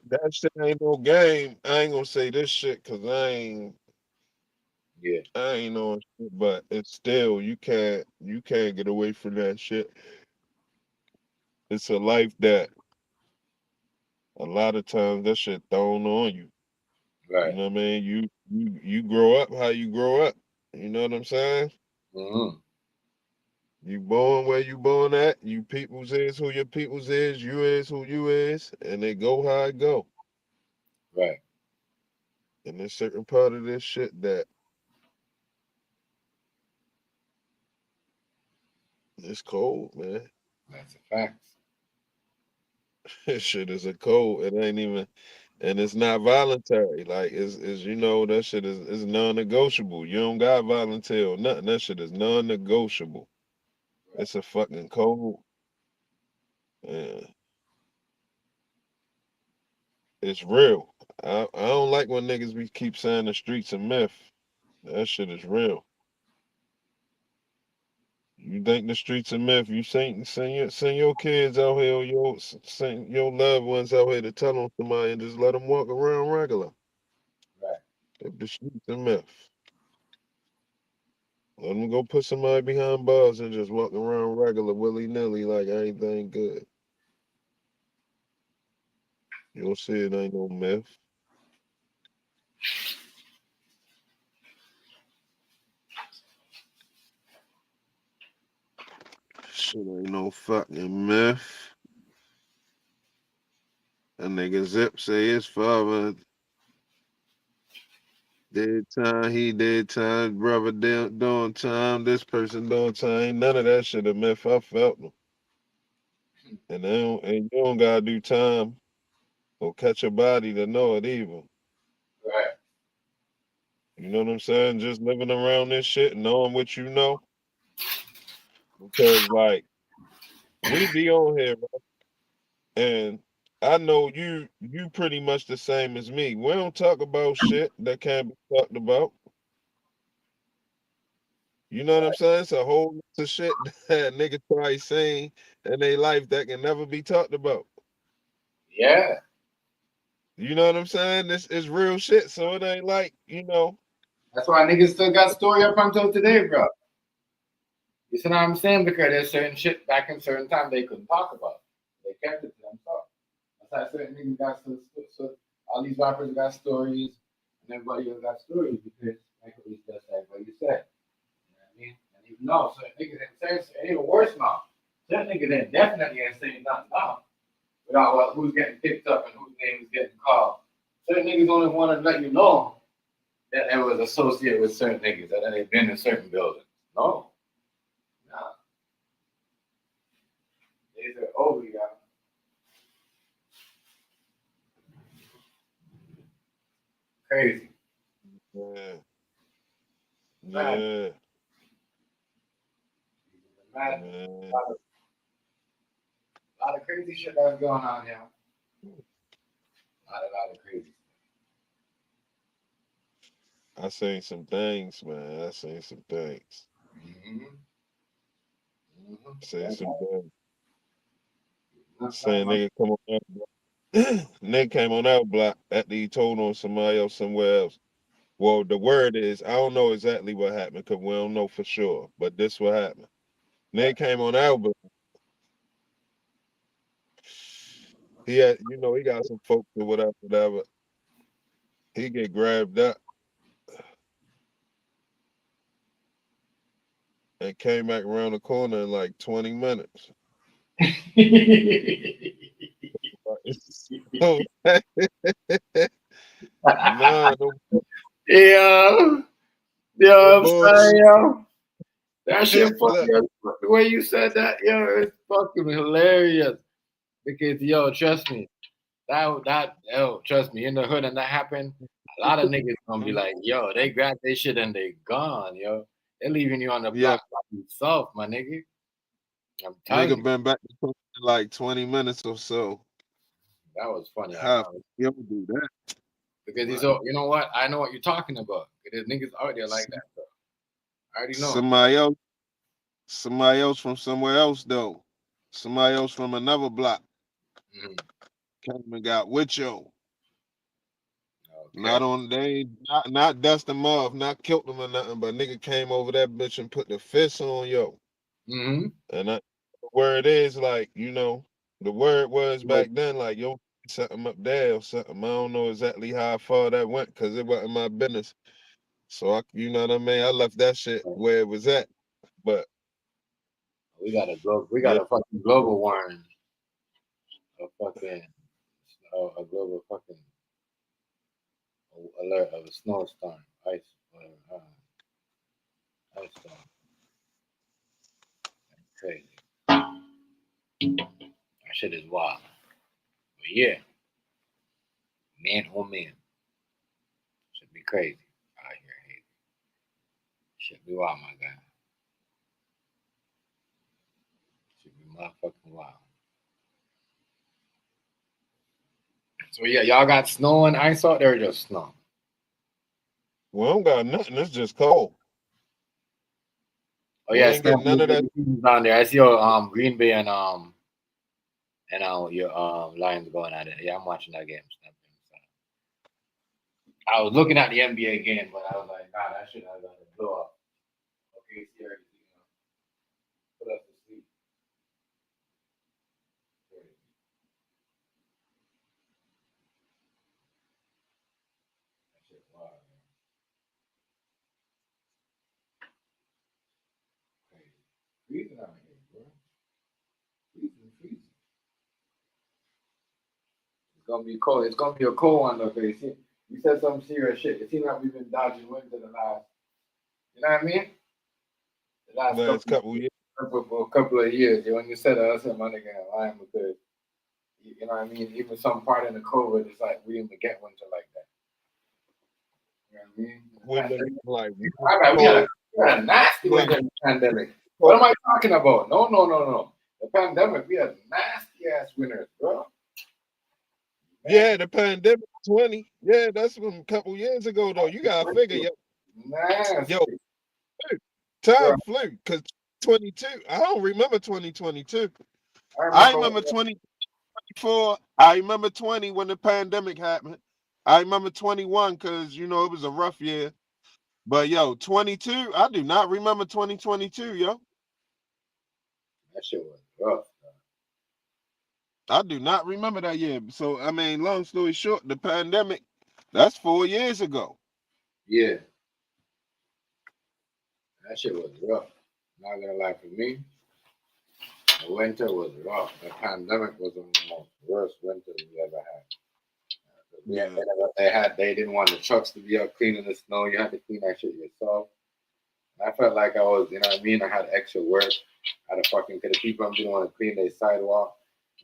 ain't no game. I ain't gonna say this shit because Yeah, I ain't on shit, but it's still you can't get away from that shit. It's a life that a lot of times that shit thrown on you. You Right. know what I mean? You grow up how you grow up. You know what I'm saying? Mm-hmm. You born where you born at. You peoples is who your peoples is. You is who you is, and they go how it go. Right. And there's certain part of this shit that it's cold, man. That's a fact. This shit is a code. It ain't even, and it's not voluntary. Like is you know that shit is non-negotiable. You don't got volunteer or nothing. That shit is non-negotiable. It's a fucking code. Yeah, it's real. I don't like when niggas be keep saying the streets a myth. That shit is real. You think the streets a myth? You send your kids out here, or send your loved ones out here to tell on somebody and just let them walk around regular. Right. If the streets a myth. Let them go put somebody behind bars and just walk around regular willy nilly like anything good. You'll see it ain't no myth. Shit ain't no fucking myth. A nigga Zip say his father did time, he did time, brother doing time, this person doing time. Ain't none of that shit a myth. I felt them. And you don't gotta do time or catch a body to know it either. Right. You know what I'm saying? Just living around this shit, knowing what you know. Because like we be on here, bro, and I know you pretty much the same as me. We don't talk about shit that can't be talked about. You know what I'm saying? It's a whole list of shit that niggas probably seen in their life that can never be talked about. Yeah. You know what I'm saying? This is real shit, so it ain't like, That's why niggas still got story up until today, bro. You see what I'm saying? Because there's certain shit back in certain time they couldn't talk about. They kept it to themselves. That's why certain niggas got so all these rappers got stories and everybody else got stories because like what you just said, what you said. You know what I mean? And even though certain niggas ain't saying and even worse now. Certain niggas ain't definitely ain't saying nothing now. Without who's getting picked up and whose name is getting called. Certain niggas only want to let you know that it was associated with certain niggas, that they've been in certain buildings. No. Nah. Days are over, y'all. Crazy. yeah, Mad. yeah, Mad. man. A lot of crazy shit that's going on here. A lot of crazy. I seen some things, man. I seen some things. Mm-hmm. Seen some Mm-hmm. things. Saying nigga come on out block. Nigga came on our block after he told on somebody else somewhere else. Well, the word is, I don't know exactly what happened because we don't know for sure, but this what happened. Nigga came on our block. He had, he got some folks or whatever, whatever. He get grabbed up and came back around the corner in like 20 minutes. So, nah, no, Yeah. no Yo, I'm sorry, bullshit. yo. That shit Look, fucking the way you said that, yo, it's fucking hilarious. Because yo, trust me, yo, trust me, in the hood and that happened, a lot of niggas gonna be like, yo, they grab their shit and they gone, yo. They're leaving you on the yeah, block by yourself, my nigga. I'm telling nigga you, been back in like 20 minutes or so. that was funny. I How know you don't do that? because he's Like, all, you know what? I know what you're talking about. There's niggas out there like that, bro. I already know. somebody else from somewhere else though. Somebody else from another block Mhm. came and got with yo. Okay. Not on they not dust them off, not killed them or nothing, but nigga came over that bitch and put the fist on yo. Mm-hmm. And the word is like, the word was back then, like, yo, something up there or something. I don't know exactly how far that went because it wasn't my business. So you know what I mean? I left that shit where it was at. But We got we yeah, got a fucking global warning. A fucking a global fucking alert of a snowstorm, ice, whatever, ice storm. That's crazy. That shit is wild. But yeah, man, oh man, should be crazy out here. Hey. Should be wild, my guy. Should be motherfucking wild. So yeah, y'all got snow and ice out there, or just snow? we don't got nothing. It's just cold. Oh We yeah, ain't getting none of that. down there. I see your Green Bay and your Lions going at it. Yeah, I'm watching that game. I was looking at the NBA game, but I was like, nah, that shit I got to blow up. Okay, see everything, put us to sleep. That shit wild, man. Crazy. Freezing out here, bro. Freezing. It's gonna be cold. It's gonna be a cold one though, cause you said some serious shit. It seems like we've been dodging winter the last, you know what I mean? The last Last couple couple years. for a couple of years. When you said that, I said, my nigga, I'm lying because you know what I mean. Even some part in the COVID, it's like we didn't get winter like that. You know what I mean? We're looking like We had a nasty winter in the pandemic. What am I talking about? No. The pandemic, we had nasty ass winters, bro. yeah, the pandemic 20. Yeah, that's from a couple years ago though. You gotta figure, Nasty. yo, time flew because 22. I don't remember 2022. I remember 2024. I remember 20 when the pandemic happened. I remember 21 because you know it was a rough year. But yo, 22, I do not remember 2022, yo. That shit was rough. I do not remember that year. So I mean, long story short, the pandemic, that's 4 years ago. Yeah. That shit was rough. Not gonna lie, for me, the winter was rough. The pandemic was the most worst winter we ever had. They didn't want the trucks to be up cleaning the snow. You had to clean that shit yourself. I felt like I was, you know what I mean? I had extra work. I had to fucking, because the people didn't want to clean their sidewalk.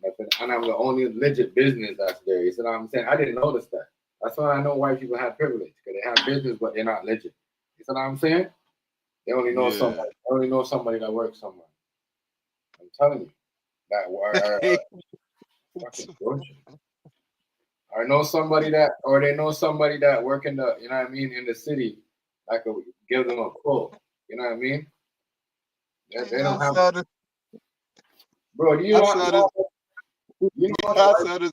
And I'm the only legit business that's there. You see what I'm saying? I didn't notice that. That's why I know white people have privilege, because they have business, but they're not legit. You see what I'm saying? They only know somebody. They only know somebody that works somewhere. I'm telling you. That fucking bullshit. Or know somebody that, or they know somebody that work in the, you know what I mean, in the city, that could give them a quote. You know what I mean? They don't have. Bro, do you know? I saw this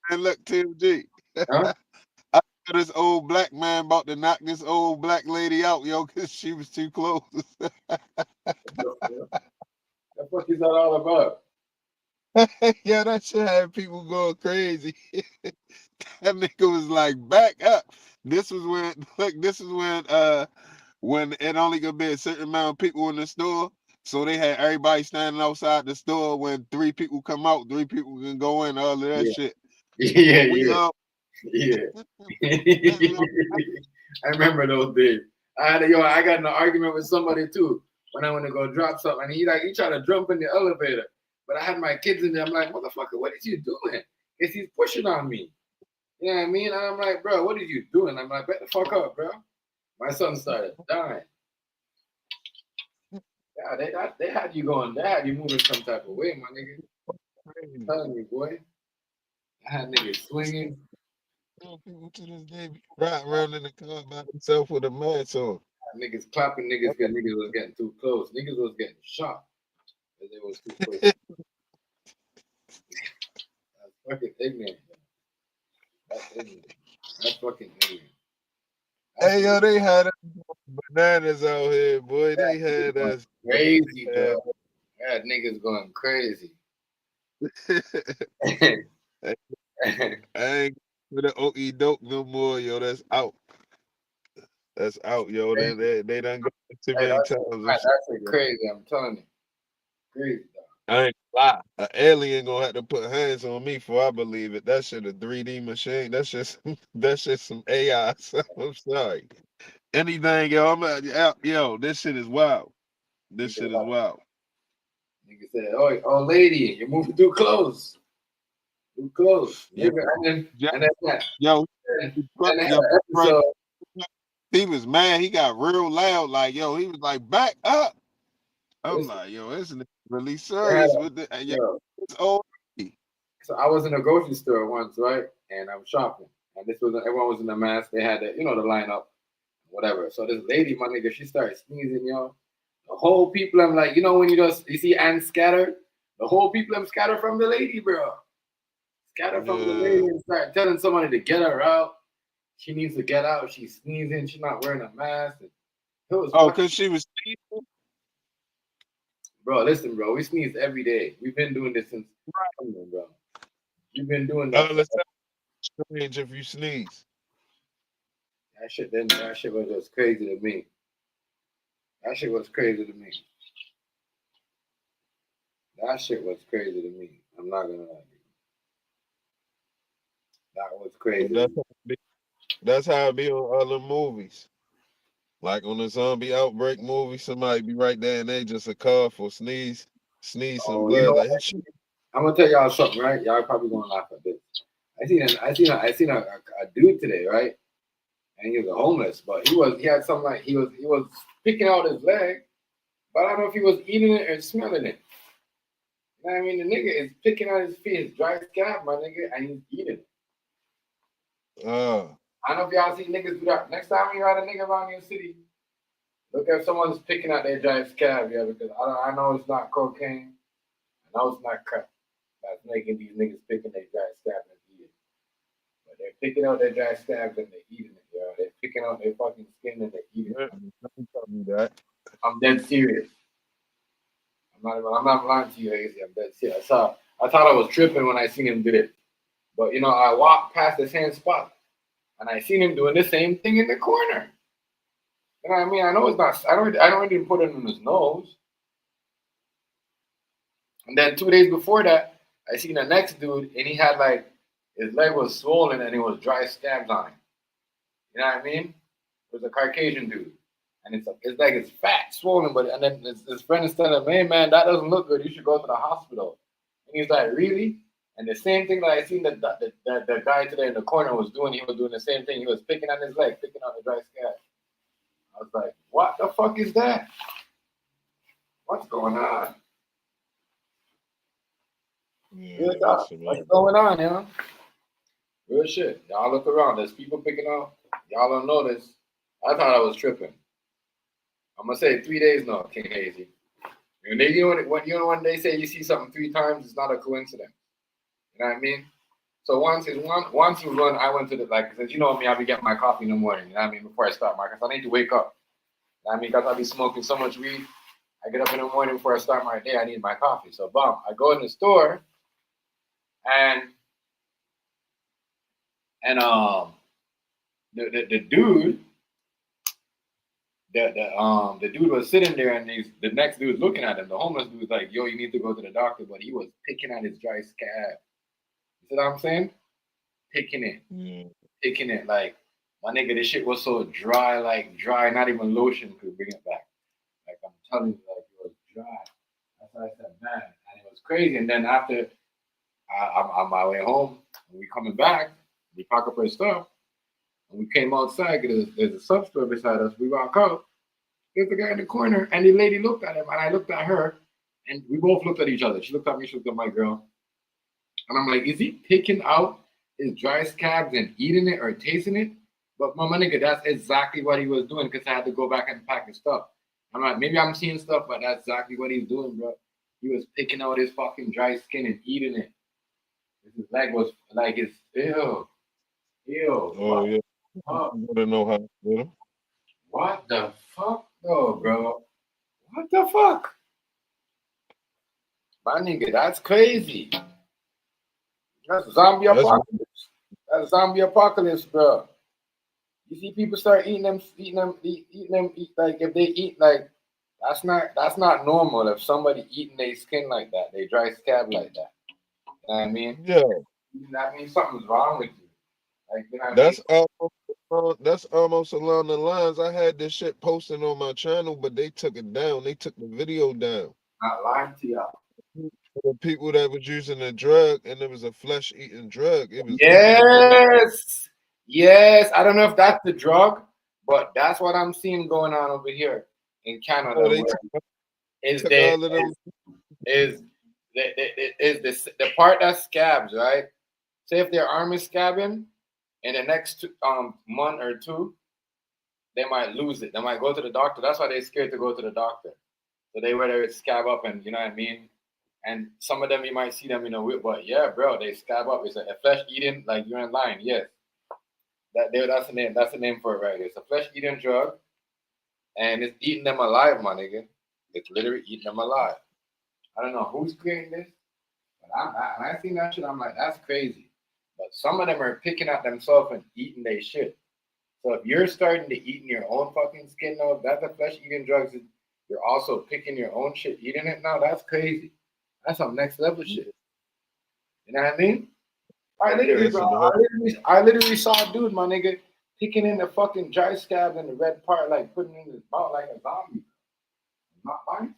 man, look, Tim G. Huh? I saw this old black man about to knock this old black lady out, yo, because she was too close. The fuck is that all about? Yeah, that shit had people going crazy. That nigga was like, back up. This was when it only could be a certain amount of people in the store. So they had everybody standing outside the store. When 3 people come out, 3 people can go in, all of that shit. Yeah, But we I remember those days. I got in an argument with somebody too when I went to go drop something. And he tried to jump in the elevator, but I had my kids in there. I'm like, motherfucker, what is you doing? Because he's pushing on me. You know what I mean? And I'm like, bro, what are you doing? I'm like, bet the fuck up, bro. My son started dying. Yeah, they had you going. They had you moving some type of way, my nigga. I'm telling you, boy. I had niggas swinging. people to this day be riding around in the car by themselves with a mask on. Niggas clapping niggas because niggas was getting too close. Niggas was getting shot because they was too close. That's fucking ignorant. That's ignorant. That's fucking ignorant. Hey, yo, they had us bananas out here, boy. They had us crazy, bro. That niggas going crazy. I ain't with the OE dope no more, yo. That's out. That's out, yo. They done got it too Hey, many that's times. that's shit crazy. I'm telling you, crazy. I ain't gonna lie. An alien gonna have to put hands on me before I believe it. That shit a 3D machine. That's just that's just some AI. So I'm sorry. Anything, yo. Yo. This shit is wild. This shit is wild. Nigga said, "Oh, lady, you're moving too close, too close." Yo, Nigga, yo, and then that, yo, and yo, then they had yo, an right. episode. He was mad. He got real loud. Like, yo, he was like, back up. I'm Listen, like, yo, isn't it really they had serious a with the yo, yo. it's old. So I was in a grocery store once, right? And I was shopping, and this was everyone was in a mask. They had the the lineup, whatever. So this lady, my nigga, she started sneezing, yo. The whole people, I'm like, when you see ants scatter, the whole people, I'm scatter from the lady, bro. Scatter from the lady Yeah. and start telling somebody to get her out. She needs to get out. She's sneezing. She's not wearing a mask. And it was Oh, funny. cause she was sneezing? Bro, listen, bro. We sneeze every day. We've been doing this since, bro. You've been doing that. Let's say it's strange if you sneeze. That shit was just crazy to me. That shit was crazy to me. That shit was crazy to me. I'm not gonna lie to you. That was crazy. That's how it be on other movies. Like on a zombie outbreak movie, somebody be right there and they just a cough or sneeze some Oh, you know blood. what? Like, shit. I'm gonna tell y'all something, right? Y'all probably gonna laugh at this. I seen a dude today, right? And he was homeless, but he had something like he was picking out his leg, but I don't know if he was eating it or smelling it. You know what I mean? The nigga is picking out his feet, his dry scab, my nigga, and he's eating it. I don't know if y'all see niggas do that. Next time you got a nigga around your city, look if someone's picking out their dry scab, yeah, because I know it's not cocaine. I know it's not crack. That's making these niggas picking their dry scab and eating. But they're picking out their dry scabs and they're eating it, yo. They're picking out their fucking skin and they're eating it. Don't tell me that. I'm dead serious. I'm not lying to you, Hazy. I'm dead serious. I thought I was tripping when I seen him do it. But I walked past the same spot and I seen him doing the same thing in the corner. You know what I mean? I know it's not. I don't even put it in his nose. And then 2 days before that, I seen the next dude, and he had like his leg was swollen and it was dry scabs on it. You know what I mean? It was a Caucasian dude, and his leg is fat, swollen, and then his friend is telling him, "Hey man, that doesn't look good. You should go to the hospital." And he's like, "Really?" And the same thing that I seen the guy today in the corner was doing, he was doing the same thing. He was picking on his leg, picking on the dry scab. I was like, "What the fuck is that? What's going on?" Yeah, What's going on, yo? Real shit. Y'all look around. There's people picking out. Y'all don't know this. I thought I was tripping. I'm gonna say 3 days now, King Hazy. When they say you see something 3 times, it's not a coincidence. You know what I mean? So once was when I went to because you know me, I be getting my coffee in the morning. You know what I mean? Before I start my, because I need to wake up. You know what I mean? Because I be smoking so much weed. I get up in the morning before I start my day. I need my coffee. So I go in the store and the dude. The dude was sitting there and the next dude looking at him. The homeless dude was like, "Yo, you need to go to the doctor," but he was picking at his dry scab. You see what I'm saying? Picking it like my nigga. This shit was so dry, like dry. Not even lotion could bring it back. Like I'm telling you, like it was dry. That's why I said, man, and it was crazy. And then after I'm on my way home, and we coming back, we pack up our stuff, and we came outside. There's a sub store beside us. We walk out. There's the guy in the corner, and the lady looked at him, and I looked at her, and we both looked at each other. She looked at me, she looked at my girl. And I'm like, is he picking out his dry scabs and eating it or tasting it? But my nigga, that's exactly what he was doing because I had to go back and pack his stuff. I'm like, maybe I'm seeing stuff, but that's exactly what he's doing, bro. He was picking out his fucking dry skin and eating it. His leg was like, it's ew. Oh, yeah. I want to know how to do them. What the fuck, though, bro? What the fuck? My nigga, that's crazy. That's zombie apocalypse. That's zombie apocalypse, bro. You see people start eat like if they eat like that's not normal. If somebody eating their skin like that, they dry scab like that. You know what I mean? Yeah, That means something's wrong with you. Like you know what I mean? that's almost along the lines. I had this shit posted on my channel, but they took it down. They took the video down. Not lying to y'all. The people that was using the drug, and it was a flesh eating drug. It was eating the flesh. Yes, yes. I don't know if that's the drug, but that's what I'm seeing going on over here in Canada. Oh, they Where is took the all of them. the part that scabs, right? Say if their arm is scabbing in the next month or two, they might lose it. They might go to the doctor. That's why they're scared to go to the doctor. So they rather it scab up, and you know what I mean. And some of them you might see them in a whip, but yeah, bro, they scab up. It's a flesh eating, like you're in line. Yes, that's the name. That's the name for it, right? It's a flesh eating drug, and it's eating them alive, my nigga. It's literally eating them alive. I don't know who's creating this, but when I seen that shit, I'm like, that's crazy. But some of them are picking at themselves and eating their shit. So if you're starting to eat in your own fucking skin now, that's a flesh eating drugs. You're also picking your own shit, eating it now. That's crazy. That's some next level shit. You know what I mean? I literally, bro, Listen to her. I literally saw a dude, my nigga, picking in the fucking dry scab and the red part, like putting it in his mouth like a zombie. I'm not lying.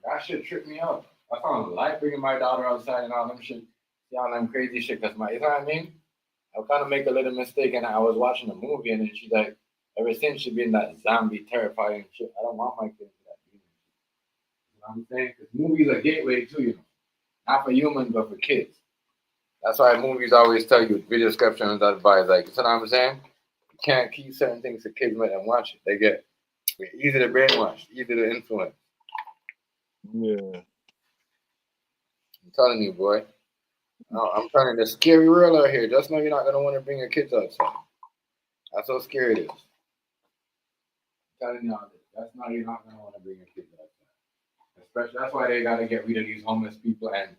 That shit tripped me out. I found light bringing my daughter outside and all them shit, see all them crazy shit. Cause you know what I mean? I kind of make a little mistake, and I was watching a movie, and then she's like, ever since she been that zombie terrifying shit, I don't want my kids to that. You know what I'm saying? Because movies are gateway too, you know, not for humans but for kids. That's why movies always tell you video descriptions advice. Like, you know what I'm saying? You can't keep certain things to kids when they watch it. They get easy to brainwash, easy to influence. Yeah. I'm telling you, boy. I'm telling you, the scary world out here. Just know you're not gonna want to bring your kids outside. That's how scary it is. I'm telling you all this. That's not you're not gonna want to bring your kids outside. Especially that's why they gotta get rid of these homeless people, and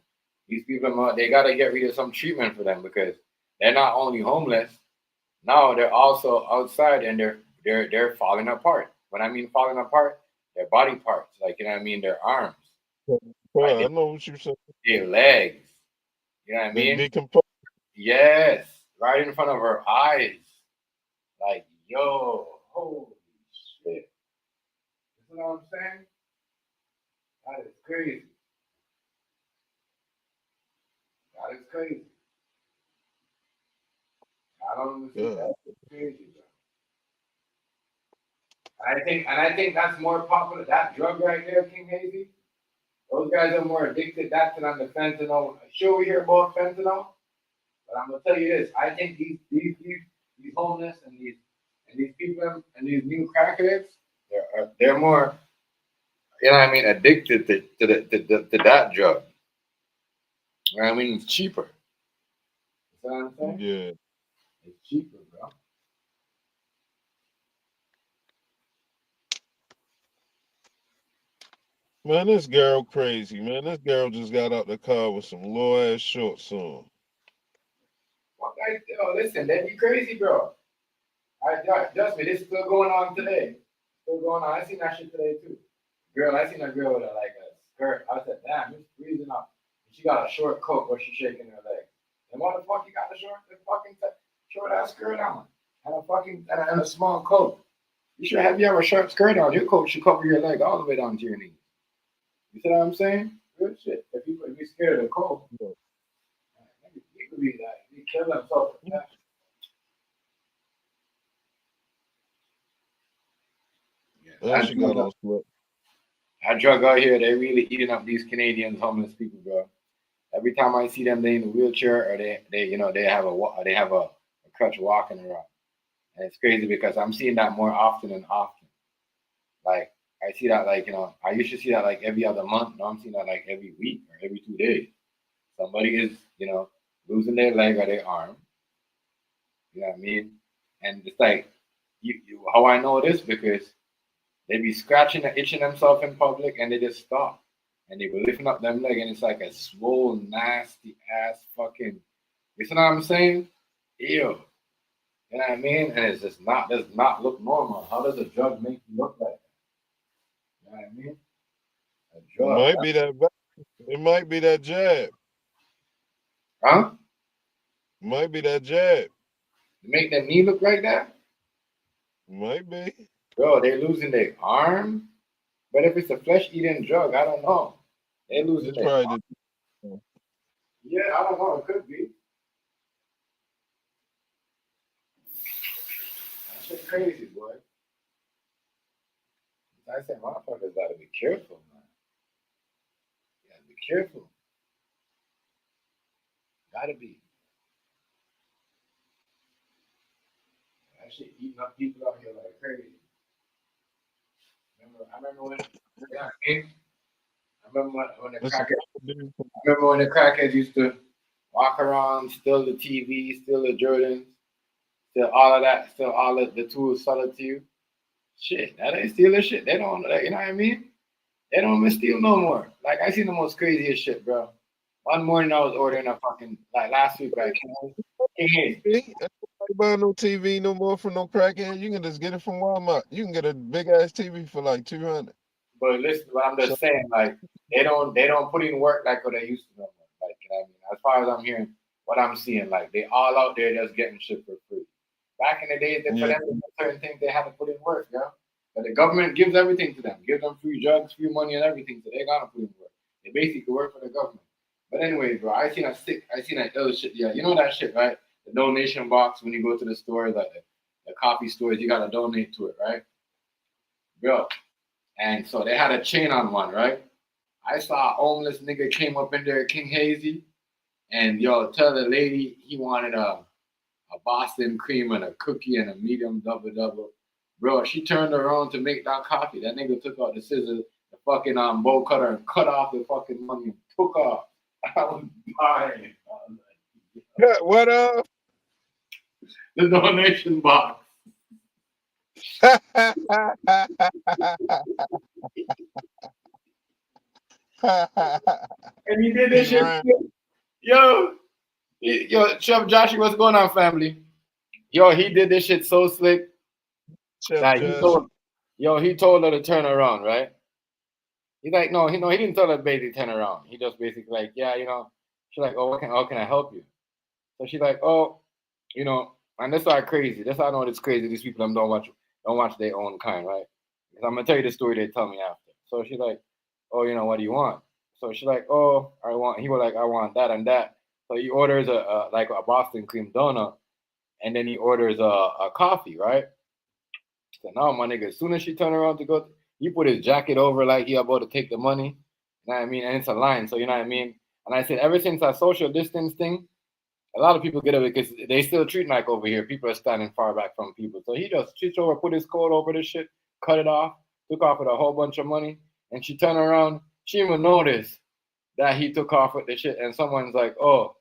these people they gotta get rid of some treatment for them, because they're not only homeless, now they're also outside and they're falling apart. When I mean falling apart, their body parts, like you know what I mean, their arms, Well, like I know what you're saying. their legs. You know what I They mean? decompose. Yes, right in front of her eyes. Like, yo, holy shit. You know what I'm saying? That is crazy. That is crazy. I don't understand. Yeah. That's crazy, bro. And I think that's more popular. That drug right there, King Hazy. Those guys are more addicted that than the fentanyl. Sure, we hear about fentanyl, but I'm gonna tell you this. I think these homeless and these people and these new crackheads, they're more, you know what I mean, addicted to that drug. You know what I mean? It's cheaper. You know what I'm saying? Yeah. It's cheaper, bro. Man, this girl crazy, man. This girl just got out the car with some low ass shorts on. Listen, they be crazy, bro. Trust me, this is still going on today. Still going on. I seen that shit today too. Girl, I seen a girl with a skirt. I said, damn, it's freezing up. And she got a short coat, but she's shaking her leg. And what the fuck you got the short ass skirt on? And a small coat. You should have a short skirt on. Your coat should cover your leg all the way down to your knees. You see what I'm saying? Good shit. If you be scared of the cold, you could be that. You kill themselves with that. And she got on sweat. That drug out here, they really eating up these Canadians, homeless people, bro. Every time I see them, they in a wheelchair or they have a crutch walking around, and it's crazy because I'm seeing that more often and often. Like I see that I used to see that like every other month. Now I'm seeing that like every week or every 2 days. Somebody is losing their leg or their arm. You know what I mean? And it's like how I know this because they be scratching and itching themselves in public and they just stop. and they were lifting up them leg, and it's like a swollen, nasty ass fucking. You know what I'm saying? Ew. You know what I mean? And it's just not does not look normal. How does a drug make you look like that? You know what I mean? A It drug, might be that. It might be that jab. huh? Might be that jab. Make their knee look like that? Might be. Bro, they're losing their arm. But if it's a flesh eating drug, I don't know. They're losing It's their arm. probably Yeah, I don't know. It could be. That shit crazy, boy. I said, motherfuckers gotta be careful, man. You gotta be careful. Gotta be. That shit eating up people out here like crazy. I remember when, yeah, I remember when the it's a crackheads. I remember when the crackheads used to walk around, steal the TV, steal the Jordans, steal all of that, steal all of the tools, sell it to you. Shit, that ain't stealing shit. They don't, you know what I mean? They don't even steal no more. Like, I seen the most craziest shit, bro. One morning I was ordering a fucking, like last week, right? TV. Nobody buying no TV no more from no crackhead. You can just get it from Walmart. You can get a big ass TV for like $200. But listen, but I'm just saying, like, they don't put in work like what they used to no more. Like, you know what I mean? As far as I'm hearing, what I'm seeing, like, they all out there just getting shit for free. Back in the days, for them to do certain things, they had to put in work, yo. But the government gives everything to them, gives them free drugs, free money, and everything. So they gotta put in work. They basically work for the government. But anyway, bro, I seen that ill shit. Yeah, you know that shit, right? The donation box when you go to the stores, like the coffee stores, you gotta donate to it, right, bro? And so they had a chain on one, right? I saw a homeless nigga came up in there, King Hazy, and yo, tell the lady he wanted a Boston cream and a cookie and a medium double double. Bro, she turned around to make that coffee. That nigga took out the scissors, the fucking bowl cutter, and cut off the fucking money and took off. I was dying. I was like, What up? the donation box. And he did this shit. Yo, Chef Joshua, what's going on, family? Yo, he did this shit so slick. Chef Like Josh. he told her to turn around, right? He's like, no, he didn't tell her basically turn around. He just basically like, yeah, she's like, oh, how can I help you? So she's like, oh, and that's why crazy. That's how I know it's crazy. These people don't watch their own kind, right? Because I'm gonna tell you the story they tell me after. So she's like, oh, what do you want? So she's like, oh, he was like, I want that and that. So he orders a Boston cream donut, and then he orders a coffee, right? So now my nigga, as soon as she turned around to go, he put his jacket over like he about to take the money. You know what I mean? And it's a line, so you know what I mean? And I said, ever since that social distance thing, a lot of people get it because they still treat like over here. People are standing far back from people. So he just switched over, put his coat over this shit, cut it off, took off with a whole bunch of money. And she turned around, she even noticed that he took off with the shit. And someone's like, oh,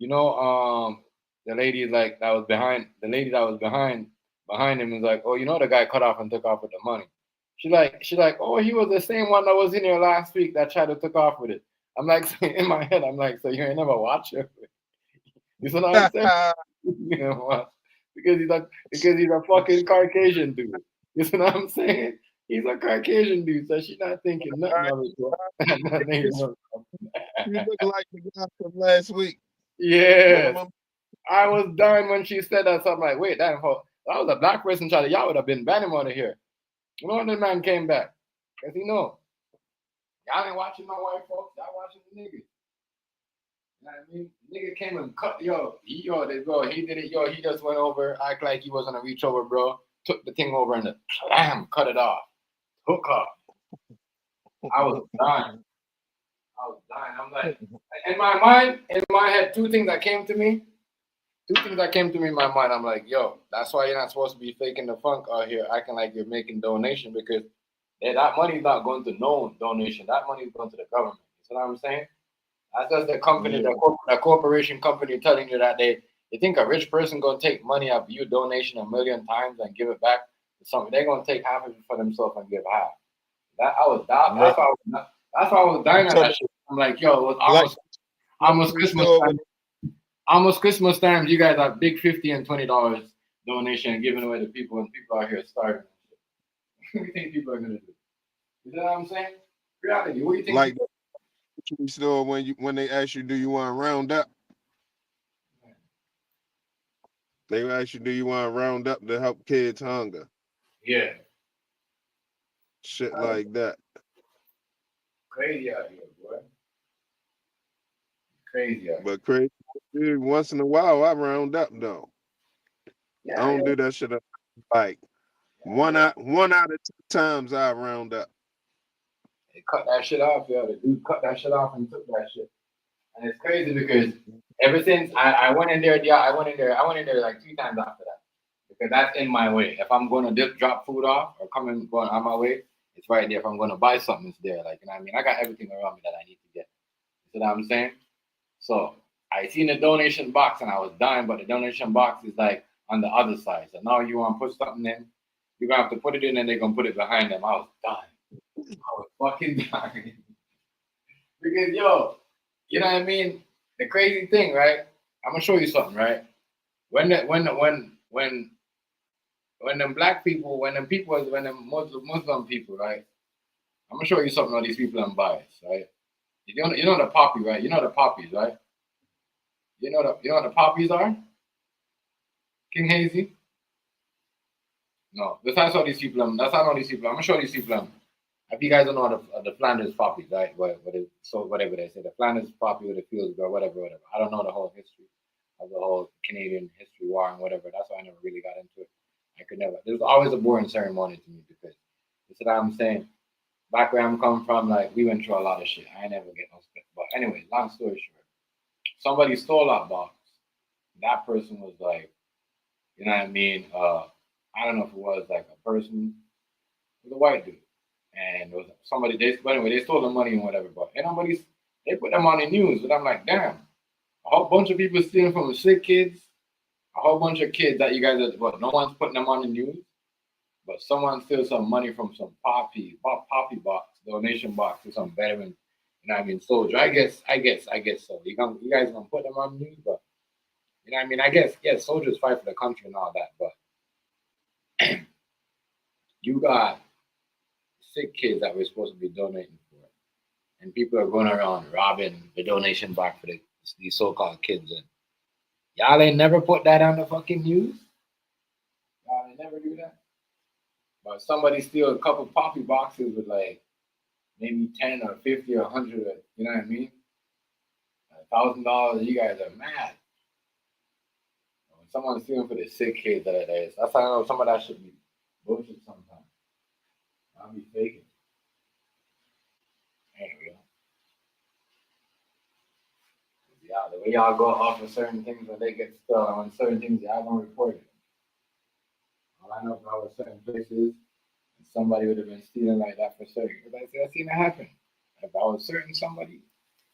the lady like that was behind the lady that was behind him is like, oh, the guy cut off and took off with the money. She's like, oh, he was the same one that was in here last week that tried to took off with it. I'm like, so in my head, I'm like, so you ain't never watch it. You know what I'm saying? Because he's a fucking Caucasian dude. You know what I'm saying? He's a Caucasian dude, so she's not thinking nothing of it. You look like the guy from last week. Yeah. I was dying when she said that. So I'm like, wait, that was a black person trying to, y'all would have been banning him out of here. You know when the man came back? Because y'all ain't watching my white folks, y'all watching the niggas. You know what I mean? Nigga came and cut, he did it, he just went over, act like he was gonna reach over, bro. Took the thing over and cut it off. Hook off. I was dying. I'm like, in my head, two things that came to me in my mind. I'm like, yo, that's why you're not supposed to be faking the funk out here, acting like you're making donation, because that money's not going to no donation. That money is going to the government. You know what I'm saying? That's just the company, the corporation company telling you that they think a rich person gonna take money out of you donation 1,000,000 times and give it back to something. They're gonna take half of it for themselves and give half. That's why That's why I was dying at Talk that shit. I'm like, yo, it was like almost Christmas store time. Almost Christmas time, you guys have big $50 and $20 donation giving away to people, and people out here starving. What do you think people are gonna do? You know what I'm saying? Reality. What do you think? like the grocery store when they ask you, do you want to round up? They ask you, do you want to round up to help kids hunger? Yeah, Shit like that. crazy out here, boy. Crazy out here. But crazy, dude, once in a while I round up though. Yeah, I don't do that shit up. Like one out of 2 times I round up. They cut that shit off, yo. The dude cut that shit off and took that shit. And it's crazy because ever since I went in there, yeah, I went in there like 3 times after that. Because that's in my way. If I'm going to drop food off or going on my way, it's right there. If I'm going to buy something, it's there. Like, you know what I mean? I got everything around me that I need to get. You know what I'm saying? So I seen the donation box and I was dying, but the donation box is like on the other side. So now you want to put something in, you're going to have to put it in and they're going to put it behind them. I was dying. I was fucking dying. Because, yo, you know what I mean? The crazy thing, right? I'm going to show you something, right? When them black people, when them Muslim people, right? I'm gonna show you something of these people I'm biased, right? You know the poppy, right? You know the poppies, right? You know what the poppies are? King Hazy? No. That's how these people that's how I know these people. I'm gonna show these people if you guys don't know the Flanders poppies, right? So whatever they say, the Flanders poppy or the fields or whatever. I don't know the whole history of the whole Canadian history war and whatever. That's why I never really got into it. I could never. There's always a boring ceremony to me because that's what I'm saying. Back where I'm coming from, like we went through a lot of shit. I never get no spit. But anyway, long story short, somebody stole that box. That person was like, you know what I mean? I don't know if it was like a person, it was a white dude, and it was somebody. But anyway, they stole the money and whatever. But they put them on the news. But I'm like, damn, a whole bunch of people stealing from the sick kids, a whole bunch of kids that you guys, but no one's putting them on the news. But someone steals some money from some poppy box, donation box to some veteran, you know what I mean, soldier. I guess so. You guys gonna put them on the news, but you know what I mean? I guess, yes, soldiers fight for the country and all that, but you got sick kids that we're supposed to be donating for. And people are going around robbing the donation box for these so-called kids. And y'all ain't never put that on the fucking news? Y'all ain't never do that? But somebody steal a couple poppy boxes with like maybe 10 or 50 or 100, you know what I mean? $1,000, you guys are mad. When someone's stealing for the sick kids, that's how I know some of that should be bullshit sometimes. I'll be faking. Anyway, yeah, the way y'all go off of certain things when they get stolen, on certain things, y'all gonna report it. All I know if I was certain places, somebody would have been stealing like that for certain. Because I seen it happen. If I was certain somebody,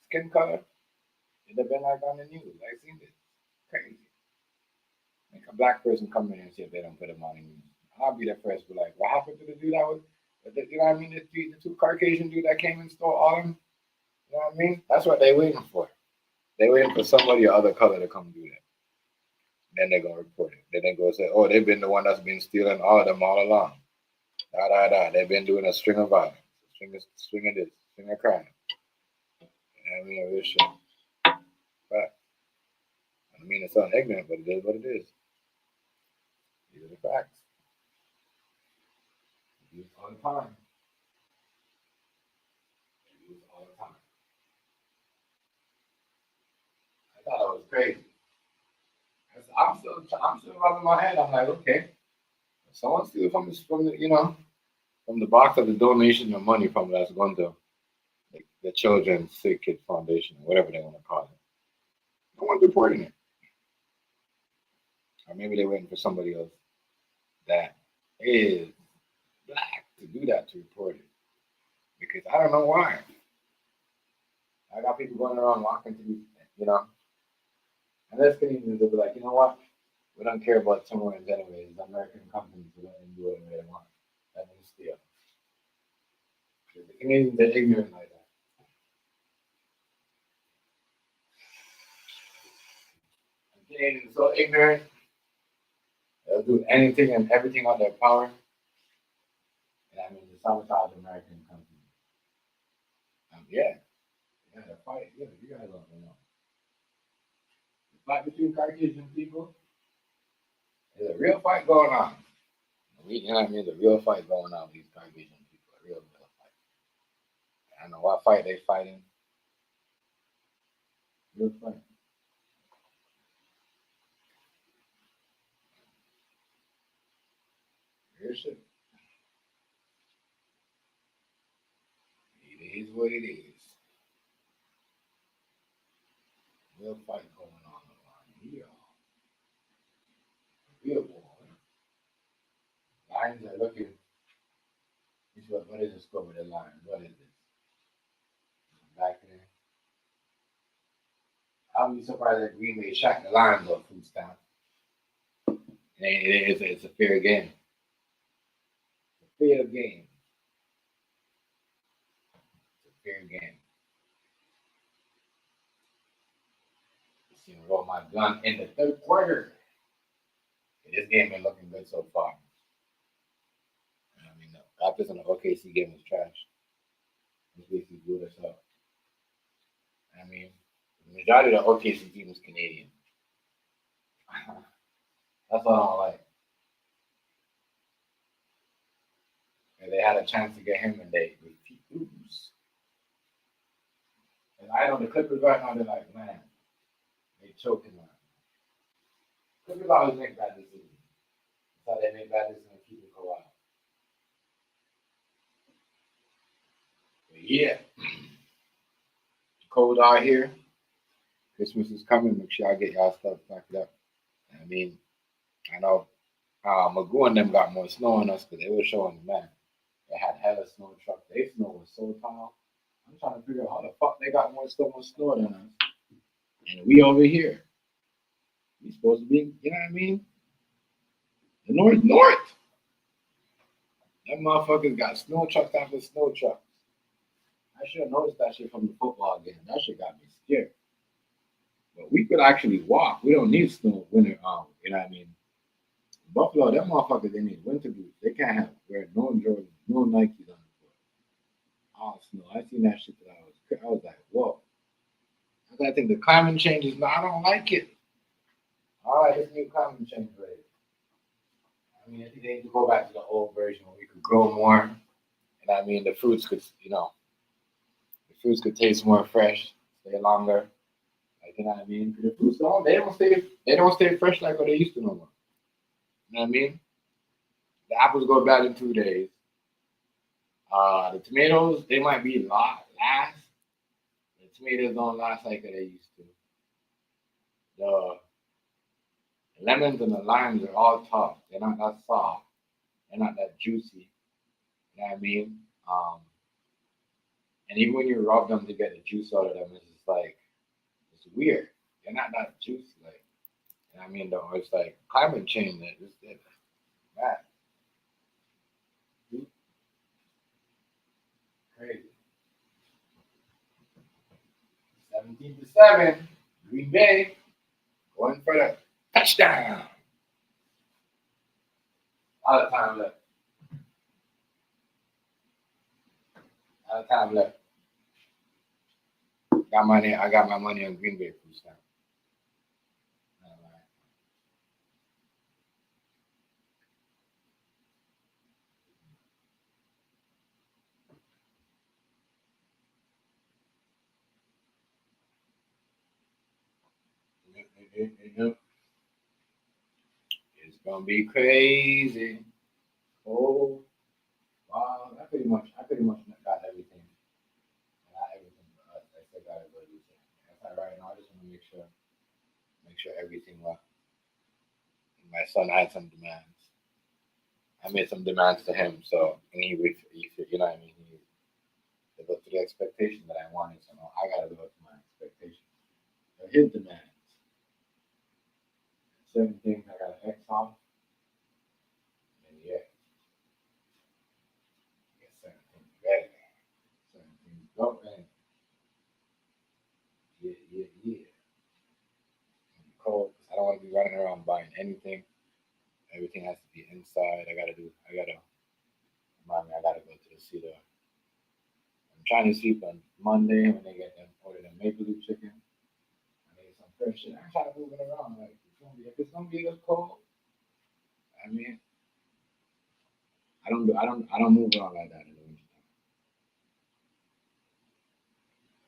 skin color, it'd have been like on the news. I seen this. Crazy. Like a black person come in and say if they don't put them on the news. I'll be the first to be like, what happened to the dude that was, you know what I mean? The two Caucasian dude that came and stole all them. You know what I mean? That's what they waiting for. They waiting for somebody or other color to come do that. Then they're gonna report it. Then they go say, oh, they've been the one that's been stealing all of them all along. They've been doing a string of violence, string of this, string of crime. I mean, this shit. But I mean, it's not ignorant, but it is what it is. These are the facts. Use all the time. Use all the time. I thought it was crazy. I'm still rubbing my head. I'm like, okay, if someone steals from the box of the donation of money from that's going to the Children's Sick Kids Foundation, whatever they want to call it. No one's reporting it. Or maybe they're waiting for somebody else that is black to do that to report it. Because I don't know why. I got people going around walking to these, and there's Canadians will be like, you know what? We don't care about Timorans anyways. The American companies will let them do whatever they want. Let them steal. The Canadians are ignorant like that. Canadians are so ignorant. They'll do anything and everything on their power. And I mean, to sabotage American company. Yeah, the fight. Yeah, you guys don't know. The fight between Caucasian people. There's a real fight going on. You know what I mean? There's a real fight going on with these Caucasian people. A real fight. I don't know what fight they fighting. Real fight. Real shit. It is what it is. Real fight going on here. Real war. Lions are looking. What is the score with the Lions? What is this? Back there. I'll be surprised if Green Bay shot the Lions off food stamp. It's a fair game. It's a fair game. It's a fair game. You roll my gun in the third quarter. This game been looking good so far. I mean, the Raptors and the OKC game was trash. This basically blew us up. I mean, the majority of the OKC team is Canadian. That's what I don't like. And they had a chance to get him and they refused. And I know the Clippers right now, they're like, man, they choking on. Clippers always make bad decisions. That's how they make bad decisions and keep it go out. But yeah. Cold out here. Christmas is coming. Make sure I get y'all stuff packed up. I mean, I know Magoo and them got more snow on us because they were showing, man, they had hella snow trucks. Their snow was so tall. I'm trying to figure out how the fuck they got more snow than us. And we over here. We supposed to be, you know what I mean? The north. Them motherfuckers got snow trucks after snow trucks. I should have noticed that shit from the football game. That shit got me scared. But we could actually walk. We don't need snow winter. You know what I mean? Buffalo, them motherfuckers, they need winter boots. They can't wear no Jordans, no Nikes on the floor. All snow. I seen that shit that I was like, whoa. I think the climate change is I don't like it. All right, this new climate change rate. I mean, I think they need to go back to the old version where we could grow more. And I mean, the fruits could, taste more fresh, stay longer. Like, you know what I mean? The fruits they don't stay fresh like what they used to no more. You know what I mean? The apples go bad in 2 days. The tomatoes, they might be last. The tomatoes don't last like they used to. The lemons and the limes are all tough. They're not that soft. They're not that juicy. You know what I mean? And even when you rub them to get the juice out of them, it's just like, it's weird. They're not that juicy. Like, you know what I mean? Though it's like climate change. It's bad. Crazy. 17-7, Green Bay going for the touchdown. A lot of time left. I got my money on Green Bay first time. It's gonna be crazy. Oh wow! I pretty much got everything. Not everything, but I still got everything. That's all right now. I just want to make sure everything left. My son had some demands. I made some demands to him, so and he you know what I mean. He lived up to the expectation that I wanted. So now I gotta live up to my expectations. But his demands. Certain things I gotta X off. And yeah. Get certain things ready. Certain things going. Yeah. Cold. I don't anything. Everything has to be inside. I gotta mommy, I gotta go to the cedar. I'm trying to sleep on Monday when they get them order the maple leaf chicken. I need some fresh shit. I'm trying to move it around. Like if it's gonna be this cold, I mean, I don't move around like that in the winter time.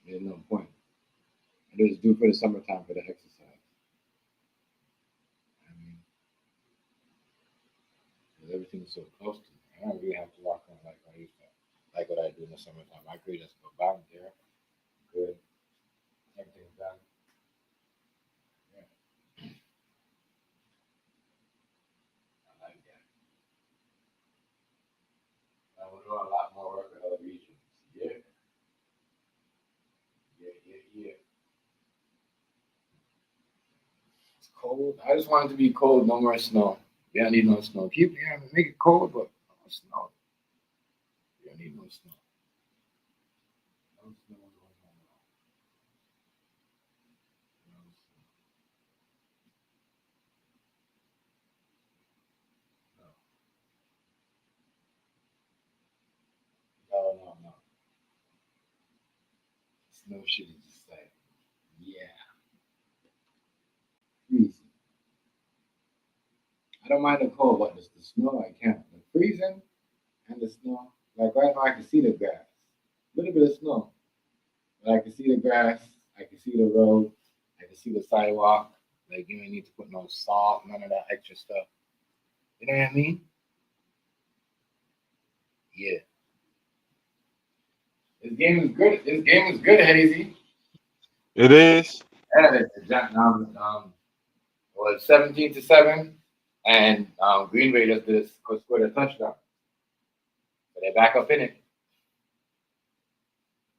There's no point. I just do for the summertime for the exercise. I mean, 'cause everything's so close to me. I don't really have to walk around like I used to, like what I do in the summertime. I could just go back there, good, everything's done. Yeah, I like that. I would do a lot more work with other regions. Yeah, yeah. It's cold. I just want it to be cold, no more snow. We don't need no snow. Make it cold, but no snow. We don't need no snow. No snow, no snow. No. Snow shit is just like, yeah, freezing. I don't mind the cold, but the snow I can't. The freezing and the snow. Like right now, I can see the grass. A little bit of snow, but I can see the grass. I can see the road. I can see the sidewalk. Like you don't need to put no salt, none of that extra stuff. You know what I mean? Yeah. This game is good. This game is good, Hazy. It is. Yeah, was 17-7, and Green Bay just scored a touchdown. But they're back up in it.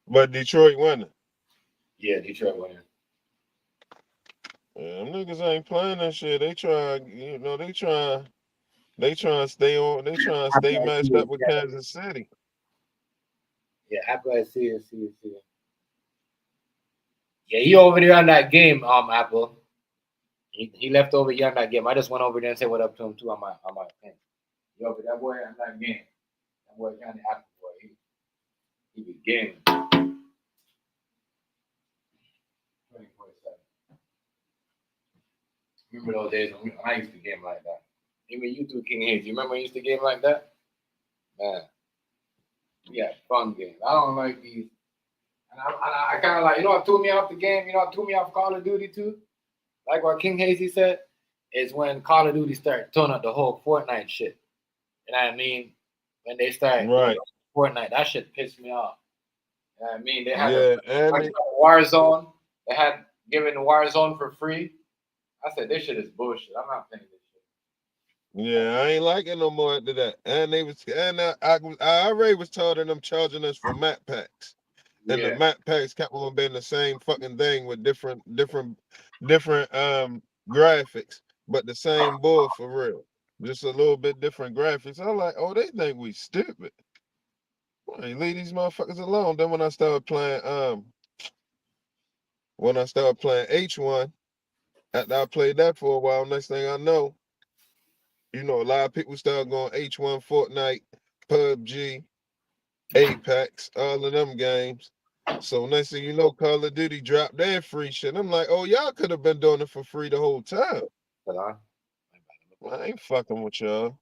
But Detroit won it. Yeah, Detroit winning. Them niggas ain't playing that shit. They try, they trying to stay on. They trying to stay matched up with Kansas City. Yeah, Apple, I see it. Yeah, he over there on that game, Apple. He left over here on that game. I just went over there and said what up to him too on my thing. He over that boy on that game. That boy Johnny Apple boy. He be gaming. 24/7. Remember those days when I used to game like that. Even you too, King Hayes. You remember when you used to game like that? Man, we had fun games. I don't like these. And I kind of like, you know what threw me off the game? You know what threw me off Call of Duty too? Like what King Hazy said, is when Call of Duty started throwing up the whole Fortnite shit. You know what I mean? When they started doing Fortnite, that shit pissed me off. You know what I mean? They had a Warzone. They had given Warzone for free. I said, this shit is bullshit. I'm not playing this shit. Yeah, I ain't like it no more after that. And I already was told them charging us for map packs. And the map packs kept on being the same fucking thing with different graphics, but the same bull for real. Just a little bit different graphics. I'm like, oh, they think we stupid. Why leave these motherfuckers alone? Then when I started playing H1, after I played that for a while, next thing I know, a lot of people started going H1, Fortnite, PUBG, Apex, all of them games. So next thing you know, Call of Duty dropped their free shit. I'm like, oh, y'all could have been doing it for free the whole time. I ain't fucking with y'all.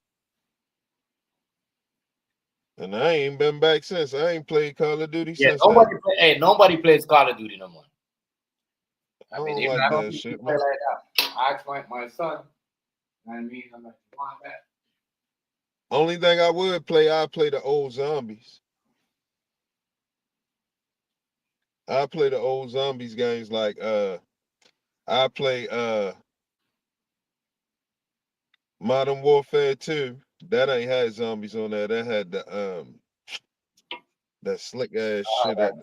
And I ain't been back since. I ain't played Call of Duty since. Nobody plays Call of Duty no more. I don't like that shit, man. I asked my son. You know what I mean? I'm like, why that? Only thing I would play, I play the old zombies. I play the old zombies games like I play Modern Warfare 2. That ain't had zombies on there. That had that slick ass shit at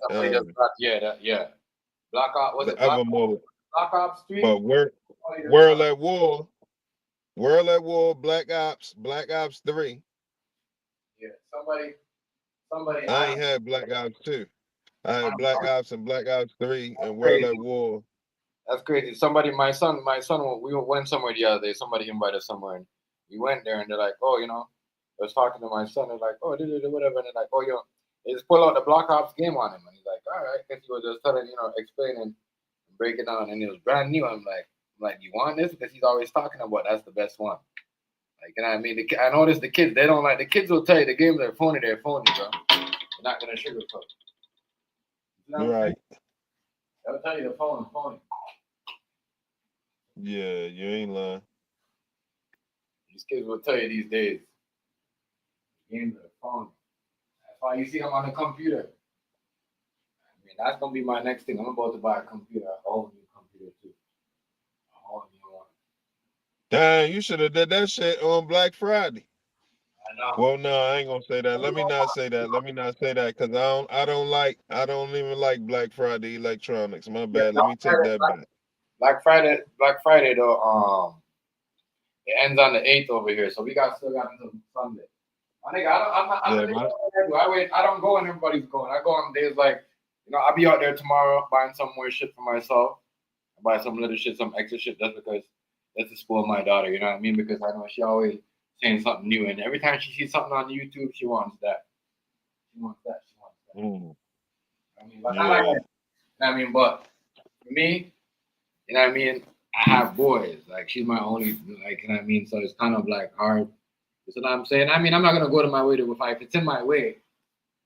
Black Ops, was the it other mode. Black Ops 3? But World at War, Black Ops 3. Yeah, somebody. I ain't had Black Ops 2. I had Black Ops and Black Ops 3 and World at War. That's crazy. Somebody, my son, we went somewhere the other day. Somebody invited us somewhere, and we went there, and they're like, oh, I was talking to my son. They're like, oh, whatever, and they're like, oh, they just pull out the Black Ops game on him, and he's like, all right, because he was just telling, explaining, break it down, and it was brand new. I'm like, you want this? Because he's always talking about that's the best one. Like, you know what I mean? I noticed the kids, they don't like, the kids will tell you the games are phony, bro. They're not gonna sugarcoat. Right. They'll tell you the phony. Yeah, you ain't lying. These kids will tell you these days. Games are phony. That's why you see them on the computer. I mean, that's gonna be my next thing. I'm about to buy a computer, a whole new computer too. A whole new one. Dang, you should have did that shit on Black Friday. I know. Well, no, I ain't gonna say that. Let me not say that. Because I don't even like Black Friday electronics. My bad. Let me take that back. Black Friday though, it ends on the 8th over here, so we still got until Sunday. I think I don't go when everybody's going. I go on days like, I'll be out there tomorrow buying some more shit for myself. I buy some little shit, some extra shit just because that's to spoil my daughter, you know what I mean? Because I know she always saying something new, and every time she sees something on YouTube, she wants that. Mm. I mean, but I like it. But for me, you know what I mean? I have boys. Like, she's my only, like, you know what I mean? So it's kind of like hard. You know what I'm saying? I mean, I'm not going to go to my way to if it's in my way.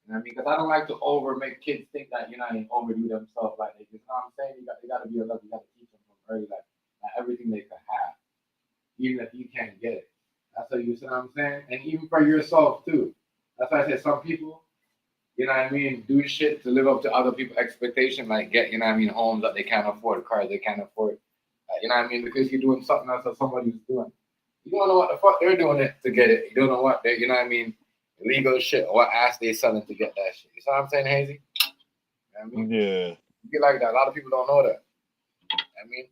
You know what I mean? Because I don't like to make kids think that, they overdo themselves. Like, you know what I'm saying? They got to be a love. You got to teach them from early, like everything they can have, even if you can't get it. That's what you see what I'm saying? And even for yourself, too. That's why I said some people, you know what I mean, do shit to live up to other people's expectation, like get, homes that they can't afford, cars they can't afford. You know what I mean? Because you're doing something else that somebody's doing. You don't know what the fuck they're doing it to get it. You don't know what they, you know what I mean? Illegal shit or what ass they selling to get that shit. You see what I'm saying, Hazy? You know what I mean? Yeah. You get like that. A lot of people don't know that. I mean,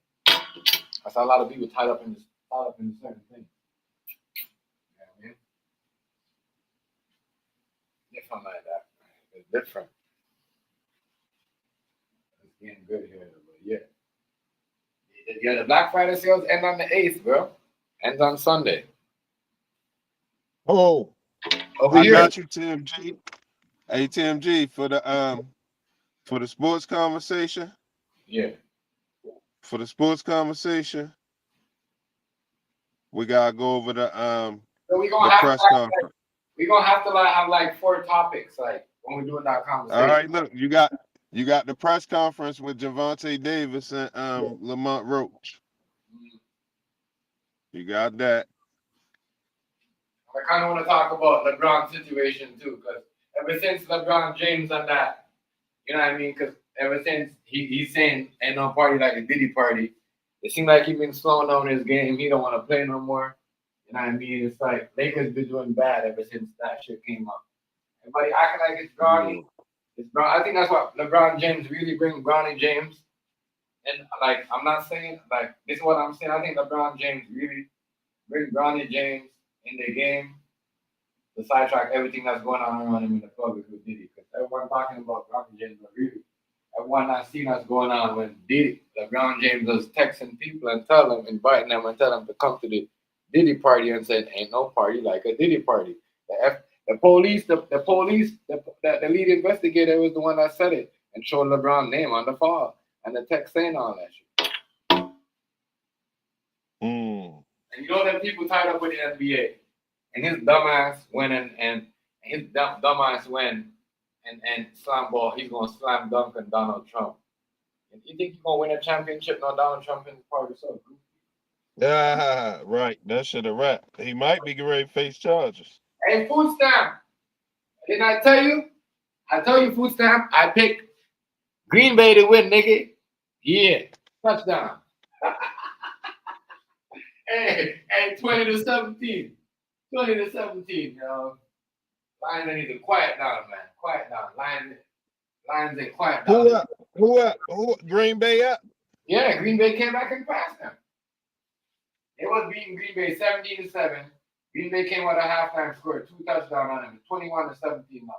that's how a lot of people tied up in certain things. You know what I mean? Different like that. It's different. It's getting good here, but yeah. Yeah, the Black Friday sales end on the 8th, bro. Ends on Sunday. Oh, Over I here. got you, TMG. Hey, TMG, for the sports conversation. Yeah. For the sports conversation, we gotta go over the So the press conference. We're gonna have to have like 4 topics, like when we're doing that conversation. All right, look, you got the press conference with Javante Davis and Lamont Roach. You got that. I kind of want to talk about LeBron's situation too, because ever since LeBron James and that, you know what I mean? Because ever since he's saying ain't no party like a Diddy party, it seems like he's been slowing down his game. He don't want to play no more. You know what I mean? It's like Lakers been doing bad ever since that shit came up. Everybody acting like it's Bronny. I think that's what LeBron James really brings Bronny James. And like, I'm not saying like this is what I'm saying. I think LeBron James really brings Bronny James in the game to sidetrack everything that's going on around him in the public with Diddy. Because everyone talking about Bronny James, but really, everyone not seeing what's going on when Diddy, LeBron James was texting people and inviting them and telling them to come to the Diddy party and said, ain't no party like a Diddy party. The police, the lead investigator was the one that said it and showed LeBron's name on the file and the text saying all that shit. Mm. And you know them people tied up with the NBA, and his dumbass went and his dumbass went and slam ball. He's gonna slam dunk on Donald Trump. And you think you're gonna win a championship? No, Donald Trump in part of so. Yeah, right. That should have wrapped. He might be ready to face charges. Hey, food stamp. Didn't I tell you? I tell you, food stamp. I picked Green Bay to win, nigga. Yeah, touchdown. hey, 20-17. 20-17, yo. Lions need to quiet down, man. Quiet down. Lions ain't quiet down. Who up? Green Bay up? Yeah, Green Bay came back and passed them. It was beating Green Bay 17-7. Green Bay came out at halftime, scored 2 touchdowns on them, 21-17 now.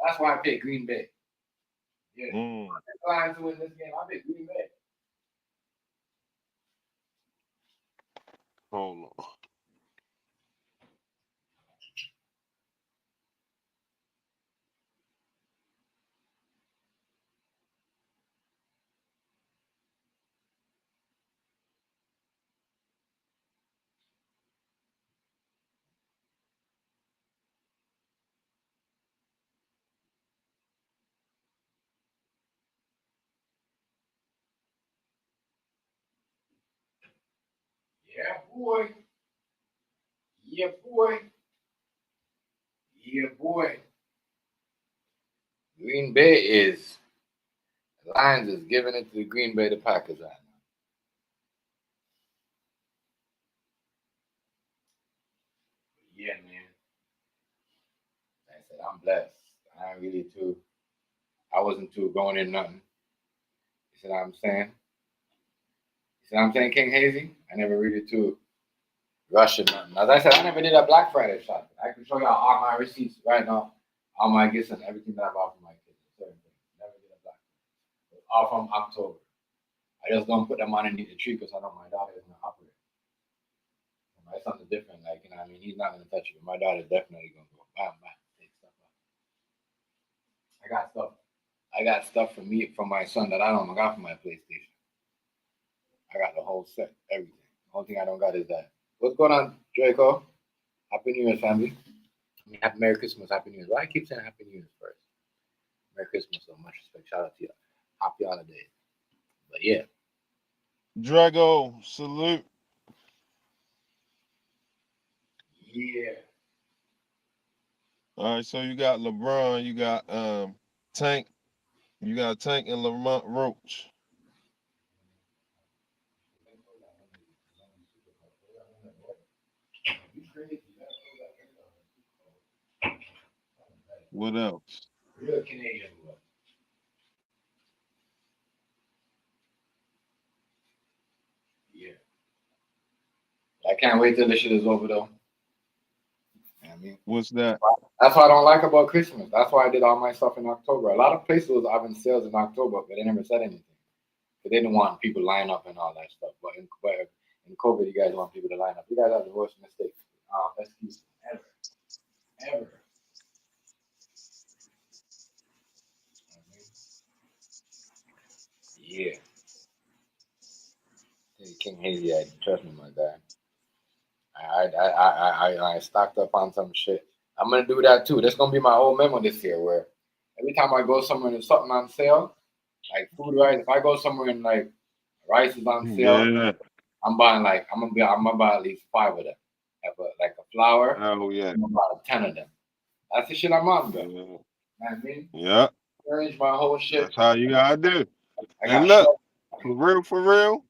That's why I picked Green Bay. Yeah. The Lions to win this game. I picked Green Bay. Hold on. Yeah, boy. Yeah, boy. Yeah, boy. Green Bay is the Lions is giving it to the Green Bay the Packers right now. Yeah, man. Like I said, I'm blessed. I ain't really too. I wasn't too going in nothing. You see what I'm saying? You see what I'm saying, King Hazy? I never really too rushing nothing. As I said, I never did a Black Friday shopping. I can show y'all all my receipts right now, all my gifts and everything that I bought for my kids. Certain things. Never did a Black Friday. All from October. I just don't put them underneath the tree because I know my daughter is gonna operate. My son's different, like, you know what I mean? He's not gonna touch it. My daughter's definitely gonna go bam bam, take stuff out. I got stuff for me from my son that I don't got for my PlayStation. I got the whole set, everything. The only thing I don't got is that. What's going on, Draco? Happy New Year, family. I mean, Merry Christmas, Happy New Year. Why I keep saying Happy New Year first? Merry Christmas, so much respect. Shout out to you. Happy holidays. But yeah. Drago, salute. Yeah. All right, so you got LeBron, you got Tank, you got Tank and Lamont Roach. What else? Real Canadian blood. Yeah. I can't wait till this shit is over though. You know what I mean? What's that? That's what I don't like about Christmas. That's why I did all my stuff in October. A lot of places was having sales in October, but they never said anything. Because they didn't want people to line up and all that stuff. But in COVID, you guys want people to line up. You guys have the worst mistake. Excuse ever. Ever. Yeah. Hey, King Hazy, trust me, my guy. I stocked up on some shit. I'm gonna do that too. That's gonna be my whole memo this year. Where every time I go somewhere and there's something on sale, like food rice. If I go somewhere and like rice is on sale, Yeah. I'm buying like I'm gonna buy at least 5 of them. Like a flour, Oh yeah. I'm gonna buy 10 of them. That's the shit I'm on, bro. Yeah. You know what I mean? Yeah. Arrange my whole shit. That's how you gotta do. I And got look, for real.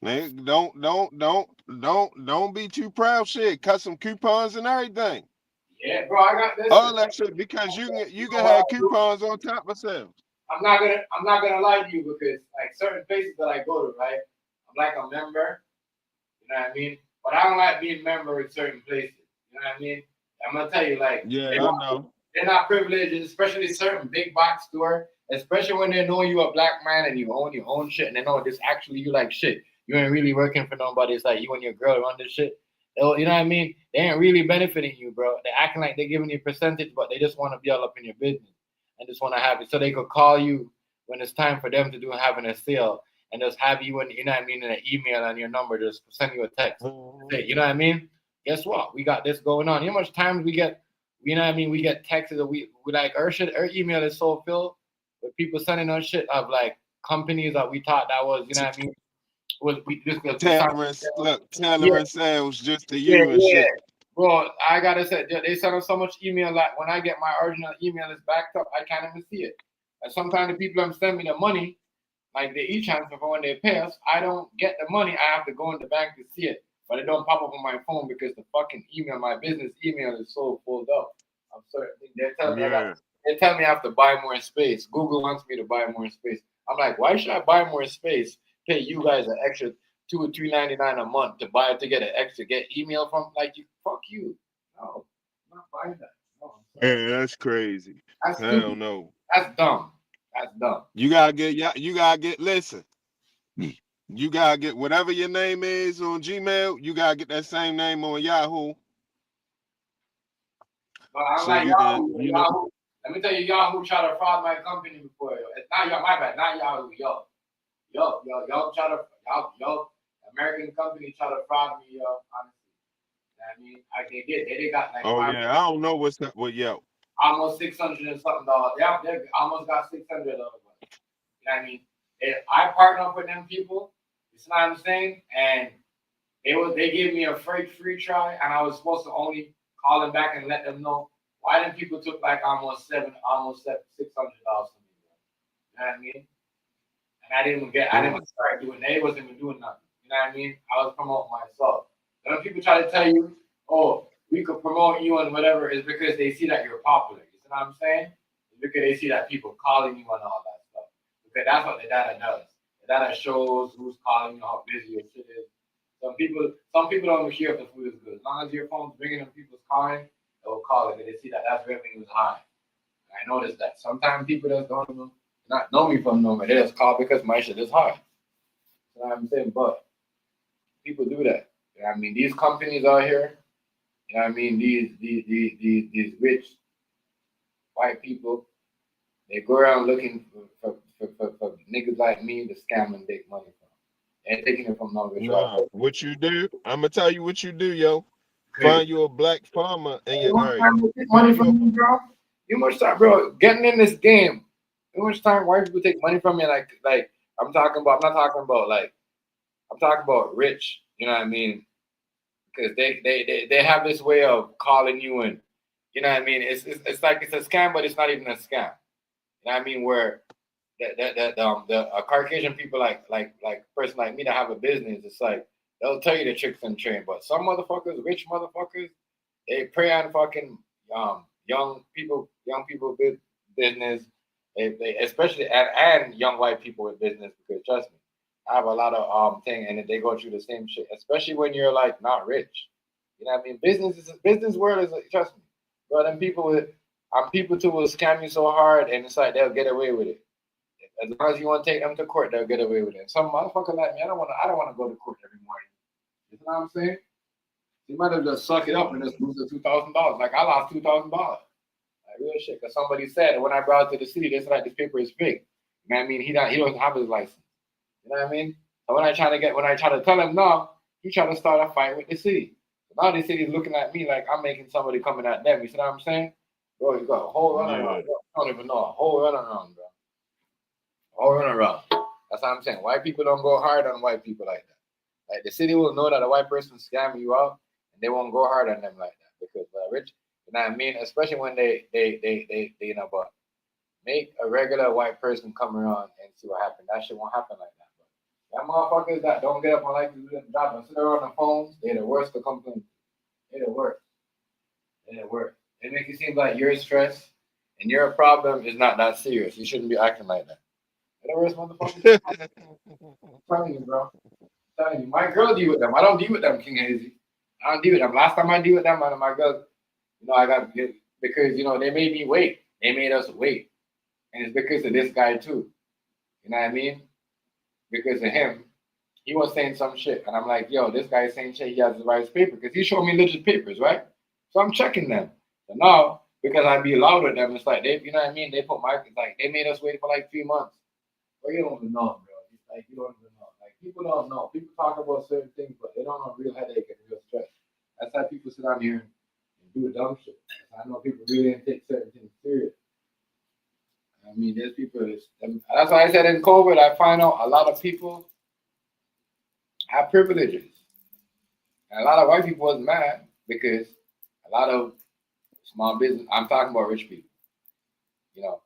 Man, don't be too proud. Shit, cut some coupons and everything. yeah, bro. I got this. All that shit because you can have coupons on top of sales. I'm not gonna lie to you because like certain places that I go to, right? I'm like a member. You know what I mean? But I don't like being a member in certain places. You know what I mean? I'm gonna tell you, like, Yeah, I know. they're not privileged, especially certain big box store, especially when they know you a black man and you own your own shit and they know this actually you like shit. You ain't really working for nobody. It's like you and your girl run this shit. You know what I mean? They ain't really benefiting you, bro. They're acting like they're giving you a percentage, but they just want to be all up in your business and just want to have it so they could call you when it's time for them to do having a sale and just have you in, you know what I mean, in an email and your number, just send you a text. Say, you know what I mean? Guess what? We got this going on. You know how much times we get, you know what I mean? We get texts that we like our shit, our email is so filled with people sending us shit of like companies that we thought that was, you know what I mean? Was we just tailoring sales just to you and shit. Bro, I gotta say, they send us so much email that when I get my original email is backed up, I can't even see it. And sometimes the people that send me the money, like the e-transfer for when they pay us, I don't get the money. I have to go in the bank to see it, but it don't pop up on my phone because the fucking email, my business email, is so full up. I'm sorry, they tell me I have to buy more space. Google wants me to buy more space. I'm like, why should I buy more space? Pay you guys an extra $2 or $3.99 a month to buy it to get an extra get email from like you. Fuck you. No, I'm not buying that. No, Yeah, that's crazy. That's Hell stupid. no. That's dumb. That's dumb. You gotta get listen. You gotta get whatever your name is on Gmail. You gotta get that same name on Yahoo, But I'm so like you can, Yahoo. Yahoo. Let me tell you, Yahoo tried to fraud my company before. It's not Yahoo. My bad. Not Yahoo. Yo, try to yo, American company try to fraud me. Honestly, I mean, they did. They got like Oh yeah, I don't know what's that. Well, yeah. almost $600 and something dollars. They almost got $600. You know what I mean? I partner up with them people. You see what I'm saying? And they gave me a free try, and I was supposed to only call them back and let them know why them people took like almost $600 from me. You know what I mean? And I didn't start doing. They wasn't even doing nothing. You know what I mean? I was promoting myself. When people try to tell you, oh, we could promote you and whatever, is because they see that you're popular. You see what I'm saying? It's because they see that people calling you and all that stuff. Because that's what the data does. The data shows who's calling you, how busy your shit is. Some people don't even care if the food is good. As long as your phone's ringing and people's calling, they'll call it. They see that revenue is high. And I noticed that. Sometimes people that don't even not know me from nowhere, they just call because my shit is high. You know what I'm saying? But people do that. You know what I mean? These companies out here, you know what I mean? These rich white people, they go around looking for niggas like me to scam and take money from. They ain't taking it from no rich white Nah, person. what you do? I'm gonna tell you what you do, yo. Crazy. Find you a black farmer and You you all want right. time to take Find money you from me, bro? You much time, bro, getting in this game. You much time white people take money from me like I'm not talking about like I'm talking about rich, you know what I mean? Because they have this way of calling you in. You know what I mean? It's like it's a scam, but it's not even a scam. You know what I mean? Where the Caucasian people like person like me that have a business, it's like they'll tell you the tricks and train, but some motherfuckers, rich motherfuckers, they prey on fucking young people business. They especially and young white people with business because trust me, I have a lot of thing and they go through the same shit, especially when you're like not rich. You know what I mean? Business world is trust me, bro. Them people with people too will scam you so hard and it's like they'll get away with it. As long as you want to take them to court, they'll get away with it. Some motherfucker like me, I don't want to go to court every morning. You know what I'm saying? You might have just suck it up and just lose the $2,000. Like I lost $2,000. Like real shit. Cause somebody said when I brought it to the city, they said like this paper is fake. You know what I mean? He doesn't have his license. You know what I mean? So when I try to tell him no, he try to start a fight with the city. So now the city's looking at me like I'm making somebody coming at them. You see what I'm saying? Bro, you got a whole runaround. Yeah. Bro. I don't even know a whole runaround, bro. Whole runaround. That's what I'm saying. White people don't go hard on white people like that. Like the city will know that a white person scamming you out, and they won't go hard on them like that because rich. You know what I mean? Especially when they you know, but make a regular white person come around and see what happens. That shit won't happen like that. But that motherfuckers that don't get up and like to do their job and sit around the phones, they're the worst to complain. They're the worst. They're the worst. They make it seem like you're stressed and your problem is not that serious. You shouldn't be acting like that. They're the worst motherfuckers. I'm telling you, bro. I'm telling you. My girl deal with them. I don't deal with them, King Hazy. I don't deal with them. Last time I deal with them, my girl, you know, I got because you know they made me wait. They made us wait, and it's because of this guy too. You know what I mean? Because of him, he was saying some shit, and I'm like, yo, this guy is saying shit. He has the right paper because he showed me legit papers, right? So I'm checking them. So now, because I be loud with them, it's like they, you know what I mean? They put my like they made us wait for like 3 months. Well, you don't even know, bro. It's like you don't even know. Like people don't know. People talk about certain things, but they don't know real headache and real stress. That's why people sit down here and do dumb shit. I know people really didn't take certain things serious. I mean, there's people. That's why I said in COVID, I find out a lot of people have privileges, and a lot of white people was mad because a lot of small business. I'm talking about rich people. You know,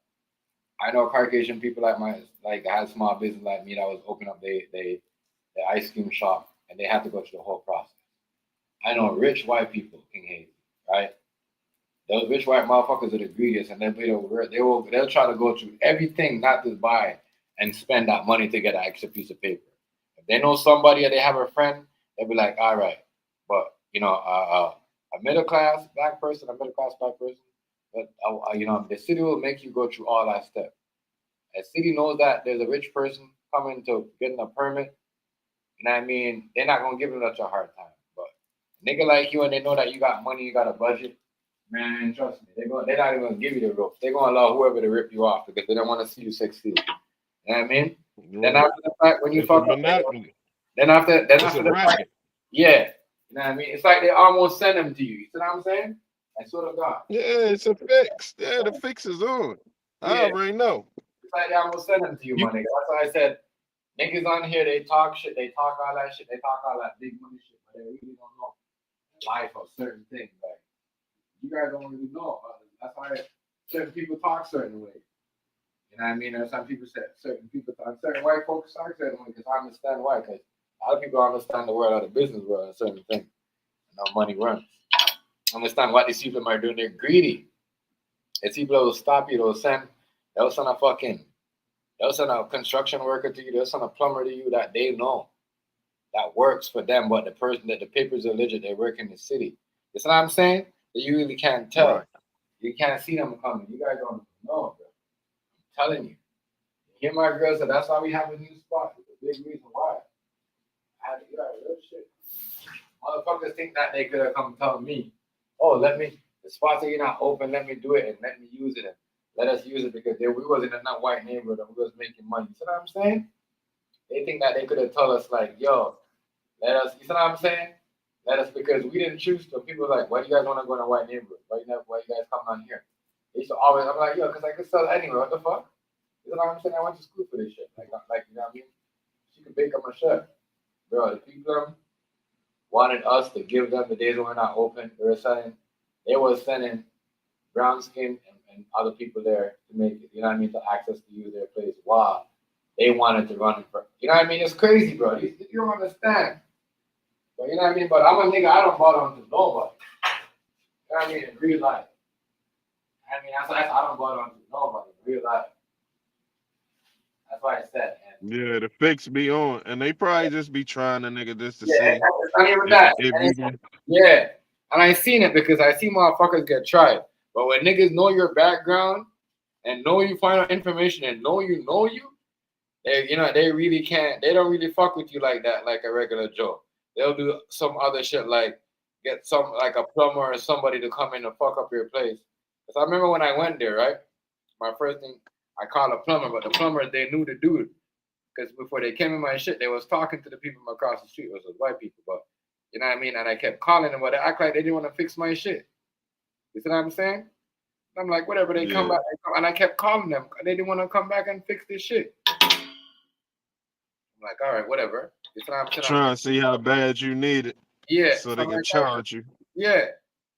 I know Caucasian people like had small business like me that was open up the ice cream shop and they had to go through the whole process. I know rich white people in Haiti, right? Those rich white motherfuckers are the greediest and they'll try to go through everything not to buy and spend that money to get an extra piece of paper. If they know somebody or they have a friend, they'll be like, all right. But you know, a middle class black person, a middle class black person, but you know, the city will make you go through all that stuff. A city knows that there's a rich person coming to getting a permit. You know what I mean? They're not gonna give you such a hard time. But nigga like you and they know that you got money, you got a budget, man, trust me, they're not even gonna give you the ropes. They're gonna allow whoever to rip you off because they don't want to see you succeed. You know what I mean? Then Right. after the fact, when you It's a fuck up, monopoly. then after It's after a the fact, racket. yeah. You know what I mean? It's like they almost send them to you. You see what I'm saying? I swear to God. Yeah, it's a fix. Yeah, the fix is on. I Yeah. already know. It's like they almost send them to you, my nigga. That's why I said niggas on here, they talk shit, they talk all that shit, they talk all that big money shit, but they really don't know life of certain things. Like you guys don't really know. That's why certain people talk certain ways. You know what I mean? And some people say certain people talk, certain white folks talk certain ways because I understand why. Because a lot of people understand the world of the business world and certain things. And how money runs. Understand what these people are doing. They're greedy. It's people that will stop you. They'll send a construction worker to you. They'll send a plumber to you that they know that works for them, but the person that the papers are legit, they work in the city. You see what I'm saying? That you really can't tell. Right. You can't see them coming. You guys don't know, bro. I'm telling you. Here my girl said that's why we have a new spot. It's a big reason why. I had to get out of real shit. Motherfuckers think that they could have come tell me, oh, the spots are not open, let me do it and let me use it and let us use it because we wasn't in that white neighborhood and we was making money. You see what I'm saying? They think that they could have told us like, yo, let us, you see what I'm saying? Let us, because we didn't choose to. People are like, why do you guys want to go in a white neighborhood? Why you guys come down here? They used to always, I'm like, yo, because I could sell anywhere. What the fuck? You know what I'm saying? I went to school for this shit. Like you know what I mean? She could bake up my shit. Bro, the people wanted us to give them the days when we're not open. They were sending brown skin and other people there to make it, you know what I mean, to access to use their place. Wow. They wanted to run it for, you know what I mean? It's crazy, bro. You don't understand. But you know what I mean? But I'm a nigga, I don't bother onto nobody. You know what I mean? In real life. I mean, that's I don't bother onto nobody in real life. That's why I said. Yeah, the fix be on. And they probably just be trying a nigga just to Yeah, see it's not even that. Yeah. And I seen it because I see motherfuckers get tried. But when niggas know your background and know you find out information and know you, they really can't, they don't really fuck with you like that, like a regular Joe. They'll do some other shit like get some like a plumber or somebody to come in and fuck up your place. Because I remember when I went there, right? My first thing, I called a plumber, but the plumber, they knew the dude. Because before they came in my shit, they was talking to the people from across the street. It was white people, but you know what I mean? And I kept calling them, but they act like they didn't want to fix my shit. You see what I'm saying? I'm like, whatever, they come back. And I kept calling them. They didn't want to come back and fix this shit. I'm like, all right, whatever. You see what I'm saying? Trying to see how bad you need it. Yeah. So they can charge you. Yeah.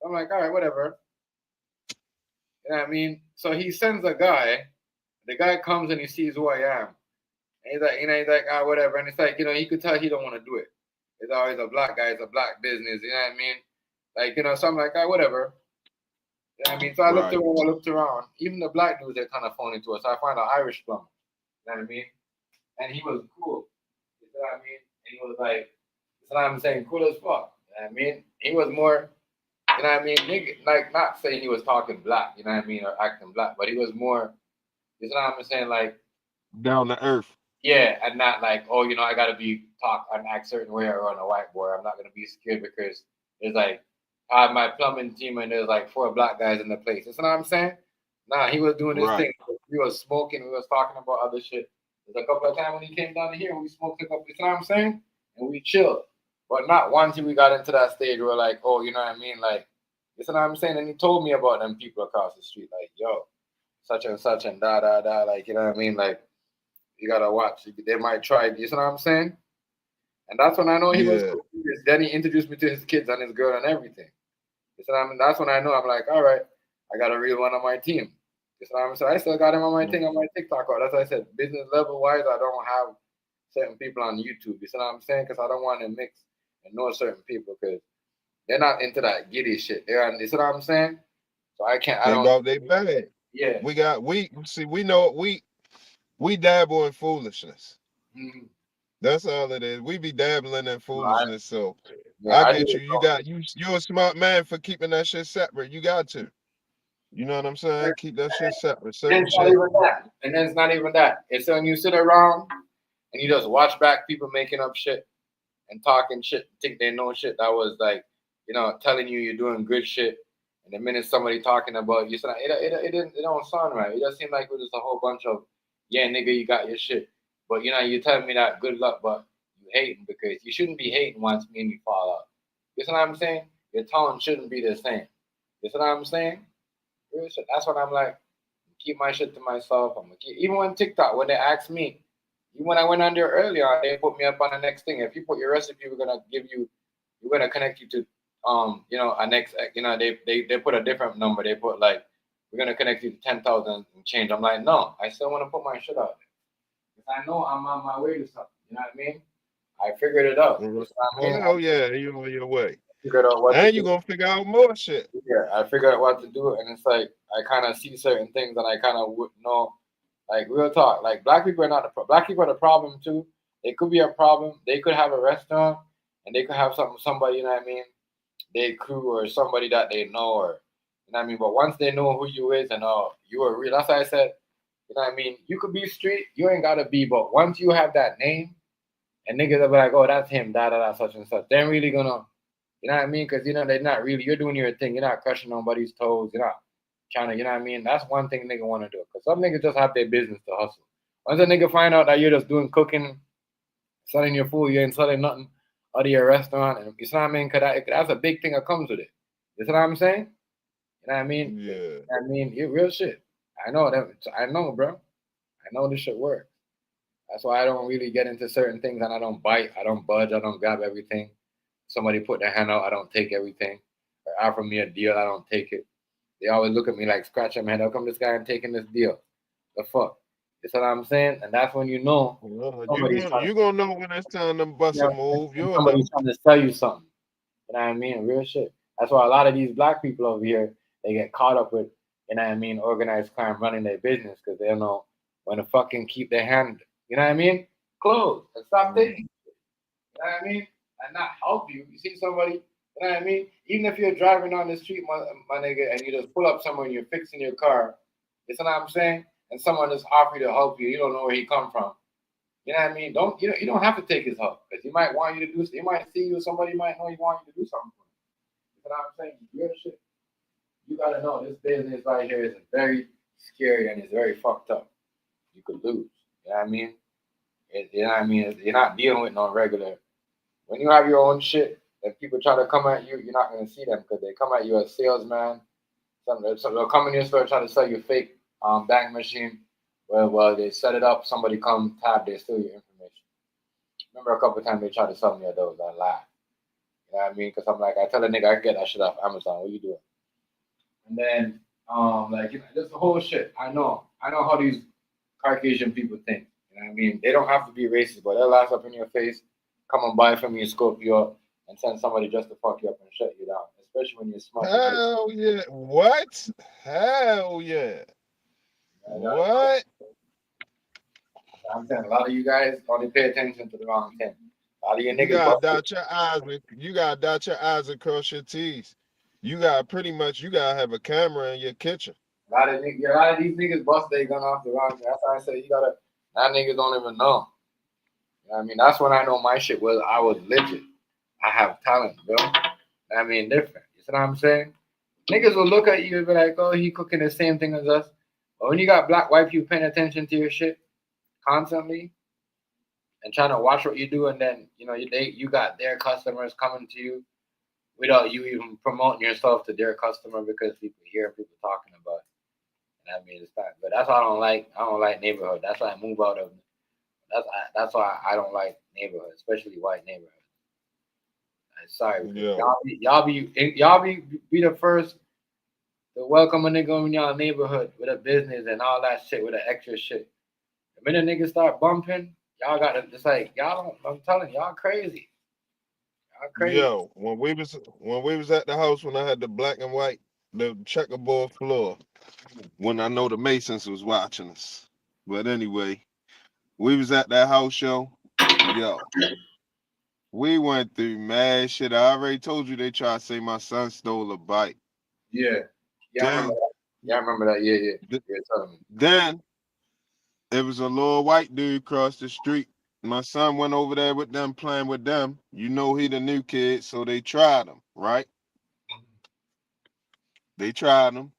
I'm like, all right, whatever. You know what I mean? So he sends a guy. The guy comes and he sees who I am. And he's like, whatever. And it's like, he could tell he don't want to do it. It's always a black guy, it's a black business, you know what I mean? Like, so I'm like, whatever. You know what I mean? So I looked around. Even the black dudes, they're kind of phony to us. So I find an Irish plumber. You know what I mean? And he was cool. You know what I mean? And he was like, you know what I'm saying? Cool as fuck. You know what I mean? He was more, you know what I mean? Nigga, like, not saying he was talking black, you know what I mean? Or acting black, but he was more, you know what I'm saying? Like, down to earth. Yeah, and not like, oh, I gotta be talk and act certain way or on a whiteboard. I'm not gonna be scared because there's like I have my plumbing team and there's like 4 black guys in the place. You know what I'm saying? Nah, he was doing his thing. We was smoking, we was talking about other shit. There's a couple of times when he came down here, we smoked a couple, you know what I'm saying? And we chilled. But not once we got into that stage where like, oh, you know what I mean? Like, you know what I'm saying? And he told me about them people across the street, like, yo, such and such and da da da, like, you know what I mean? Like, you gotta watch. They might try. You know what I'm saying? And that's when I know he was cool. Then he introduced me to his kids and his girl and everything. You know what I mean? That's when I know I'm like, all right, I got a real one on my team. You know what I'm saying? I still got him on my thing on my TikTok. That's why I said business level wise, I don't have certain people on YouTube. You know what I'm saying? Because I don't want to mix and know certain people because they're not into that giddy shit. They're on. You know what I'm saying? So I can't. I don't. About they bad. Yeah. We dabble in foolishness. Mm-hmm. That's all it is. We be dabbling in foolishness. So Yeah, I get you. You're a smart man for keeping that shit separate. You got to. You know what I'm saying? Keep that shit separate. And it's not even that. And then it's not even that. It's when you sit around and you just watch back people making up shit. and talking shit, think they know shit that was like, telling you you're doing good shit. And the minute somebody talking about you, it don't sound right. It just seems like it was just a whole bunch of, yeah, nigga, you got your shit. But you telling me that good luck, but you hating because you shouldn't be hating once me and you fall out. You see what I'm saying? Your tone shouldn't be the same. You see what I'm saying? That's what I'm like. Keep my shit to myself. I'm gonna keep, even when TikTok, when they asked me, even when I went on there earlier, they put me up on the next thing. If you put your recipe, we're gonna connect you to a next, they put a different number. They put like, we're gonna connect you to 10,000 and change. I'm like, no, I still want to put my shit out there because I know I'm on my way to something. You know what I mean? I figured it out. You know what I mean? Oh yeah, you on your way. Figured out what And to you're do. gonna figure out more shit. Yeah, I figured out what to do, and it's like I kind of see certain things, and I kind of would know, like real talk. Like black people are not black people are the problem too. They could be a problem. They could have a restaurant, and they could have somebody, you know what I mean, their crew or somebody that they know, or you know what I mean. But once they know who you is and you are real. That's why I said, you know what I mean. You could be street, you ain't gotta be, but once you have that name, and niggas will be like, oh, that's him, da da da, such and such. They're really gonna. You know what I mean? Because, they're not really, you're doing your thing. You're not crushing nobody's toes. You're not trying to, you know what I mean? That's one thing nigga want to do. Because some niggas just have their business to hustle. Once a nigga find out that you're just doing cooking, selling your food, you ain't selling nothing out of your restaurant. And you know what I mean? Because that's a big thing that comes with it. You know what I'm saying? You know what I mean? Yeah. You know what I mean? You're real shit. I know that. I know, bro. I know this shit works. That's why I don't really get into certain things and I don't bite. I don't budge. I don't grab everything. Somebody put their hand out, I don't take everything. Or offer me a deal, I don't take it. They always look at me like scratching my head. How come this guy ain't taking this deal? The fuck? You know what I'm saying? And that's when you know Well, somebody's trying you gonna know when it's time to bust a move. and You'll know. somebody's trying to sell you something. You know what I mean? Real shit. That's why a lot of these black people over here, they get caught up with, you know what I mean, organized crime running their business because they don't know when to fucking keep their hand, you know what I mean, closed and stop taking. You know what I mean? And not help you. You see somebody, you know what I mean? Even if you're driving down the street, my nigga, and you just pull up somewhere and you're fixing your car, you know what I'm saying? And someone just offer you to help you, you don't know where he come from. You know what I mean? You don't have to take his help because he might want you to do. He might see you. Somebody might know he want you to do something for him. You know what I'm saying? Real shit. You gotta know this business right here is very scary and it's very fucked up. You could lose. You know what I mean? You know what I mean? You're not dealing with no regular. When you have your own shit, and people try to come at you, you're not gonna see them because they come at you as salesman. So they'll come in your store try to sell you fake bank machine. Well, they set it up. Somebody come tap, they steal your information. Remember a couple of times they tried to sell me a those. I laughed. You know what I mean? Because I'm like, I tell a nigga I can get that shit off Amazon. What you doing? And then, just the whole shit. I know how these Caucasian people think. You know what I mean? They don't have to be racist, but they'll laugh up in your face, come and buy from you, scope you up, and send somebody just to fuck you up and shut you down. Especially when you're smart. Hell yeah. What? Hell yeah. What? I'm saying a lot of you guys only pay attention to the wrong thing. A lot of you You niggas gotta bust dot your eyes you gotta dot your eyes and cross your T's. You gotta have a camera in your kitchen. a lot of these niggas bust their gun off the wrong thing. That's why I say you gotta. That niggas don't even know. You know what I mean? That's when I know my shit was I was legit. I have talent, bro. I mean, different. You see what I'm saying? Niggas will look at you and be like, oh, he cooking the same thing as us. But when you got black, white people paying attention to your shit constantly and trying to watch what you do, and then, you got their customers coming to you without you even promoting yourself to their customer because people hear people talking about it. And I mean, it's not, but that's why I don't like. I don't like neighborhood. That's why I move out of. That's why I don't like neighborhood, especially white neighborhood. I'm sorry, because Yo. y'all be the first to welcome a nigga in y'all neighborhood with a business and all that shit with the extra shit. The minute niggas start bumping, y'all gotta just like y'all don't. I'm telling y'all crazy. Y'all crazy. Yo, when we was at the house when I had the black and white, the checkerboard floor, when I know the Masons was watching us. But anyway, we was at that house, yo. We went through mad shit. I already told you they tried to say my son stole a bike. Yeah. Yeah, I remember Then, that. Yeah, I remember that. Yeah. th- You're telling me. then it was a little white dude across the street. my son went over there with them, playing with them. You know he the new kid, so they tried him, right? They tried him.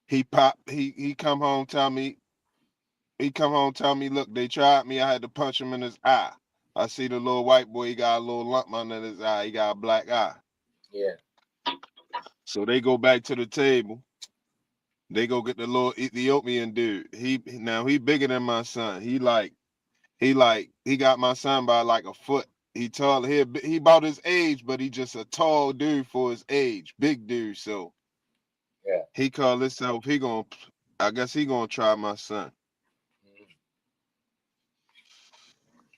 He popped. He come home, tell me. He come home, tell me, look, they tried me. I had to punch him in his eye. I see the little white boy. He got a little lump under his eye. He got a black eye. Yeah. So they go back to the table. They go get the little Ethiopian dude. He bigger than my son. He got my son by like a foot. He tall. He about his age, but he just a tall dude for his age, big dude. So Yeah. he called himself. I guess he gonna try my son.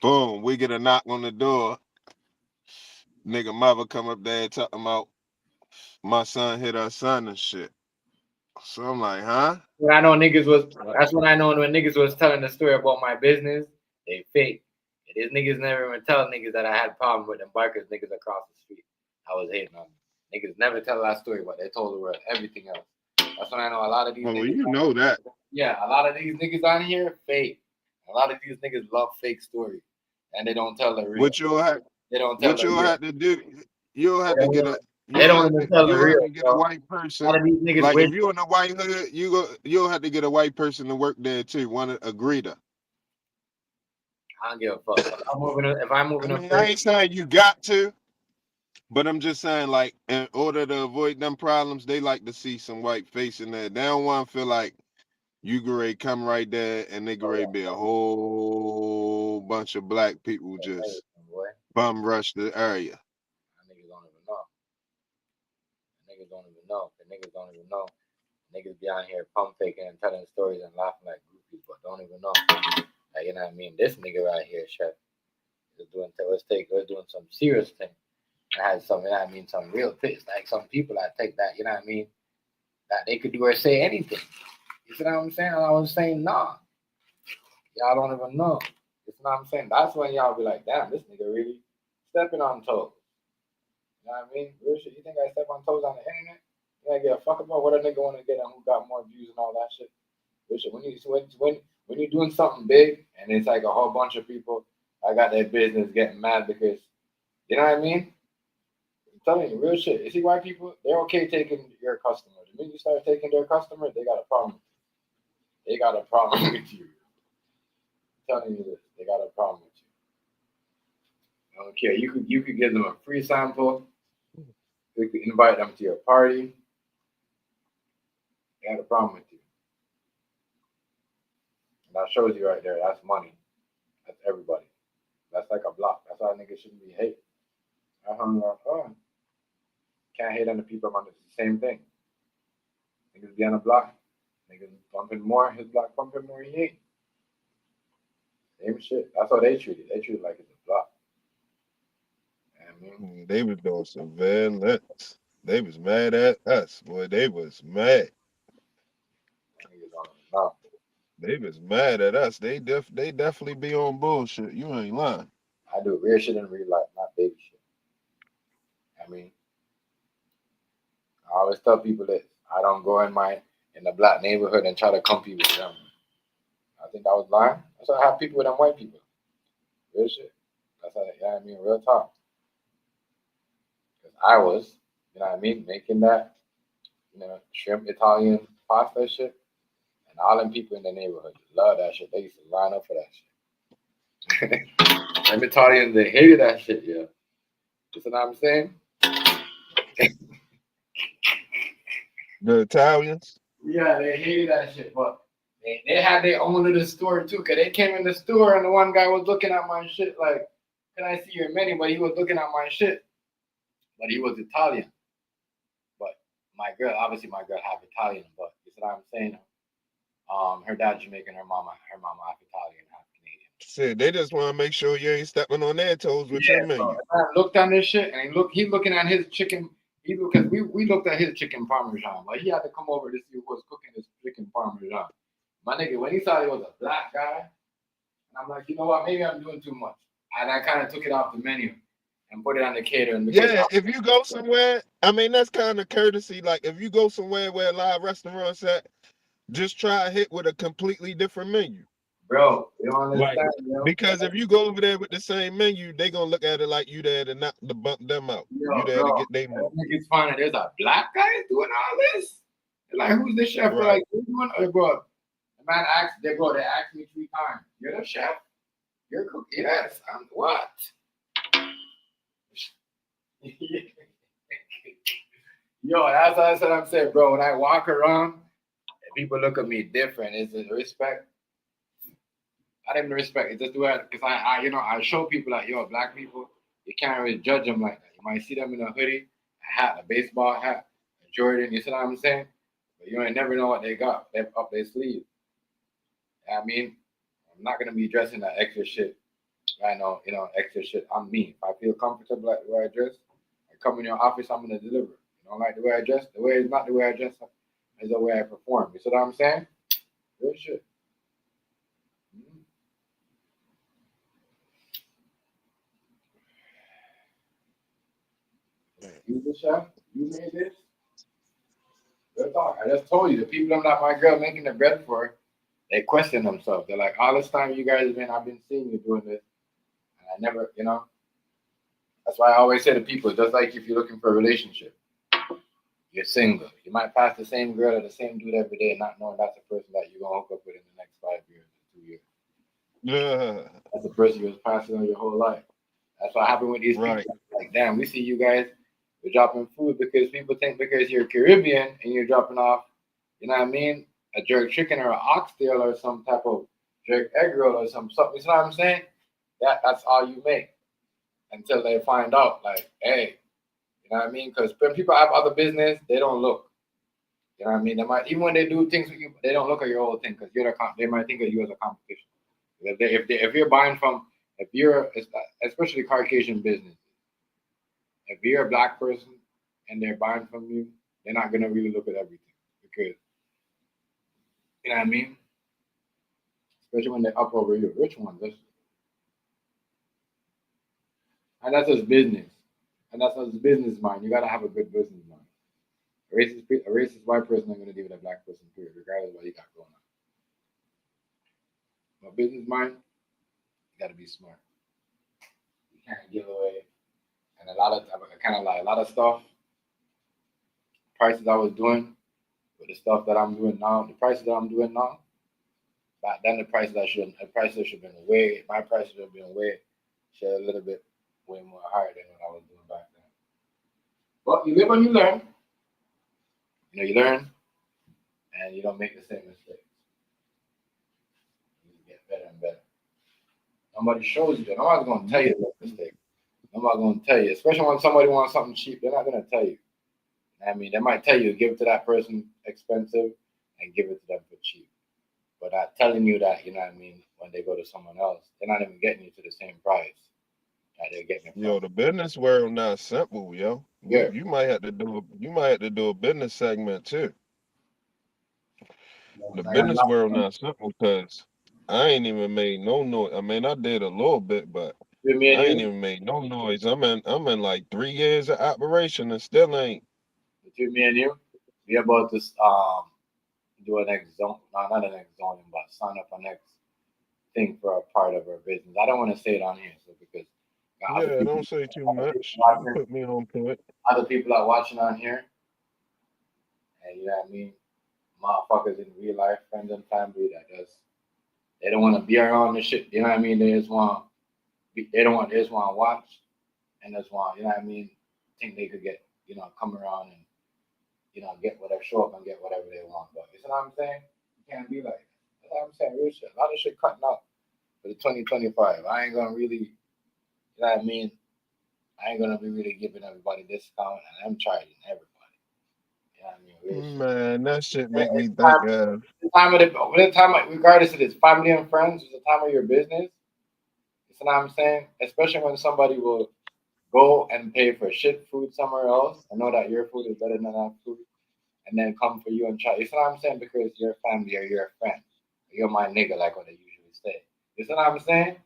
Boom. We get a knock on the door. Nigga mother come up there talking about my son hit her son and shit. So I'm like, huh? When I know niggas was, that's when I know when niggas was telling the story about my business, they fake. And these niggas never even tell niggas that I had a problem with them bikers niggas across the street. I was hating on them. Niggas never tell that story, but they told the world everything else. That's when I know a lot of these Oh, niggas. you know that. Yeah, a lot of these niggas on here fake. A lot of these niggas love fake stories, and they don't tell the real. What you'll have, They don't tell what the you'll real. have to do, you'll have They to get don't, a, they don't even tell the you'll have real. to get a Bro. white A lot person. of these niggas Like win. if you're in the white hood, you'll have to get a white person to work there too. One a greeter. I don't give a fuck. If I'm moving I up mean, I first, ain't saying you got to, but I'm just saying, like, in order to avoid them problems, they like to see some white face in there. They don't want to feel like you great come right there and they great be a whole bunch of black people just boy, bum rush the area. niggas don't even know. Niggas don't even know. The niggas don't even know. Niggas be out here pump faking and telling stories and laughing like groupies, but don't even know. Like, you know what I mean? This nigga right here, chef, is doing some serious thing. And has some, you know what I mean, some real things. Like some people that take that, you know what I mean, that they could do or say anything. You see what I'm saying? And I was saying, nah. Y'all don't even know. You see what I'm saying? That's when y'all be like, damn, this nigga really stepping on toes. You know what I mean? Real shit. You think I step on toes on the internet? You ain't give a fuck about what a nigga want to get and who got more views and all that shit. Real shit. When you're doing something big and it's like a whole bunch of people, I got their business getting mad because, you know what I mean? I'm telling you, real shit. You see white people, they're okay taking your customers. The minute you start taking their customers, they got a problem. They got a problem with you. I'm telling you this, they got a problem with you. I don't care. You could give them a free sample. You could invite them to your party. They got a problem with you. And that shows you right there. That's money. That's everybody. That's like a block. That's why niggas shouldn't be hate. I hung up. Oh, can't hate on the people around. It's the same thing. Niggas be on a block. Niggas bumping more. His block bumping more. He ain't. Same shit. That's how they treat it. They treat it like it's a block. You know what I mean? They was doing some violence. They was mad at us, boy. They was mad. Niggas don't even know. They was mad at us. They definitely be on bullshit. You ain't lying. I do real shit in real life, not baby shit. I mean, I always tell people that I don't go in the black neighborhood and try to compete with them. I think I was lying. That's why I have people with them white people. Real shit. That's how, you know what I mean? Real talk. Because I was, you know what I mean, making that, shrimp Italian pasta shit. And all them people in the neighborhood love that shit. They used to line up for that shit. Them Italians, they hated that shit, yeah. You see what I'm saying? The Italians. Yeah, they hated that shit, but they had their own little store too. Cause they came in the store and the one guy was looking at my shit like, "Can I see your menu?" But he was looking at my shit, but he was Italian. But my girl half Italian, but you see what I'm saying? Her dad Jamaican, her mama half Italian, half Canadian. Shit, they just want to make sure you ain't stepping on their toes with your menu. I looked on this shit and he's looking at his chicken. Because we looked at his chicken parmesan. Like he had to come over to see who was cooking his chicken parmesan. My nigga, when he saw he was a black guy, and I'm like, you know what, maybe I'm doing too much. And I kind of took it off the menu and put it on the catering. Yeah, if you go somewhere, I mean, that's kind of courtesy. Like, if you go somewhere where a lot of restaurants at, just try to hit with a completely different menu. Bro, you don't Like, understand, yo. because if you go over there with the same menu, they gonna look at it like you there to not to bump them out. You Yo, there bro, to get them I up. think it's funny. There's a black guy doing all this. They're like, who's the chef? They're Right. like, who's doing it, bro? The man asked, they asked me 3 times. You're the chef? You're cook? Yes. I'm what? Yo, that's what I said. I'm saying, bro. When I walk around, people look at me different. Is it respect? I didn't respect it. Just do it because I show people like, yo, black people, you can't really judge them like that. You might see them in a hoodie, a hat, a baseball hat, a Jordan. You see what I'm saying? But you ain't never know what they got. They up their sleeve. I mean, I'm not gonna be dressing that extra shit. I know, extra shit. I'm me. If I feel comfortable like the way I dress, I come in your office, I'm gonna deliver. You don't like the way I dress? The way is not the way I dress, it's the way I perform. You see what I'm saying? Real shit. Mhm. You the chef? You made this? Real talk. I just told you the people I'm not my girl making the bread for, they question themselves. They're like, all this time you guys have been, I've been seeing you doing this, and I never, That's why I always say to people, just like if you're looking for a relationship, you're single. You might pass the same girl or the same dude every day, not knowing that's the person that you're gonna hook up with in the next 5 years or 2 years. Yeah. That's the person you was passing on your whole life. That's what happened with these Right. people. Like, damn, we see you guys, you're dropping food because people think because you're Caribbean and you're dropping off, you know what I mean, a jerk chicken or an oxtail or some type of jerk egg roll or something. You know what I'm saying? That's all you make until they find out, like, hey, you know what I mean? Because when people have other business, they don't look. You know what I mean? They might even when they do things with you, they don't look at your whole thing because they might think of you as a competition. If you're buying from if you're especially Caucasian business, if you're a black person and they're buying from you, they're not gonna really look at everything because you know what I mean. Especially when they're up over you, rich ones. And that's just business, and that's just business mind. You gotta have a good business mind. A racist white person ain't gonna deal with a black person, period, regardless of what you got going on. But business mind, you gotta be smart. You can't give away. And a lot of kind of like a lot of stuff, prices I was doing with the stuff that I'm doing now, the prices that I'm doing now, back then the prices should have been way, my prices should have been should a little bit way more higher than what I was doing back then. But you live and you learn. You learn and you don't make the same mistakes. You get better and better. Nobody shows you that. Nobody's gonna tell you the mistake. Nobody's gonna tell you, especially when somebody wants something cheap. They're not gonna tell you. I mean, they might tell you give it to that person expensive and give it to them for cheap. But not telling you that, you know what I mean, when they go to someone else, they're not even getting you to the same price that they're getting it Yo, from. the business world not simple, yo. Yeah. You might have to do a business segment too. The I got business lots world of not simple because I ain't even made no noise. I mean, I did a little bit, but between me and I ain't you, even made no noise. I'm in like 3 years of operation and still ain't. between me and you, we about to do an next zone, no, not an next zoning, but sign up a next thing for a part of our business. I don't want to say it on here, so because Yeah, don't say too other people much. You watching, put me on to it. other people are watching on here, and you know what I mean. Motherfuckers in real life, friends and family that just they don't want to be around the shit. You know what I mean? They just want they don't want they just want to watch and just want you know what I mean. Think they could get come around and get whatever show up and get whatever they want. But you know what I'm saying? You can't be like that. That's what I'm saying. Real shit. A lot of shit cutting out for the 2025. I ain't gonna really you know what I mean. I ain't gonna be really giving everybody discount, and I'm charging everybody. You know what I mean? Real shit. Man, that shit make me It's think of. the time of regardless of this family and friends, it's the time of your business. You know what I'm saying? Especially when somebody will go and pay for shit food somewhere else and know that your food is better than that food, and then come for you and try. You know what I'm saying? Because you're family or you're a friend. You're my nigga, like what they usually say. You know what I'm saying?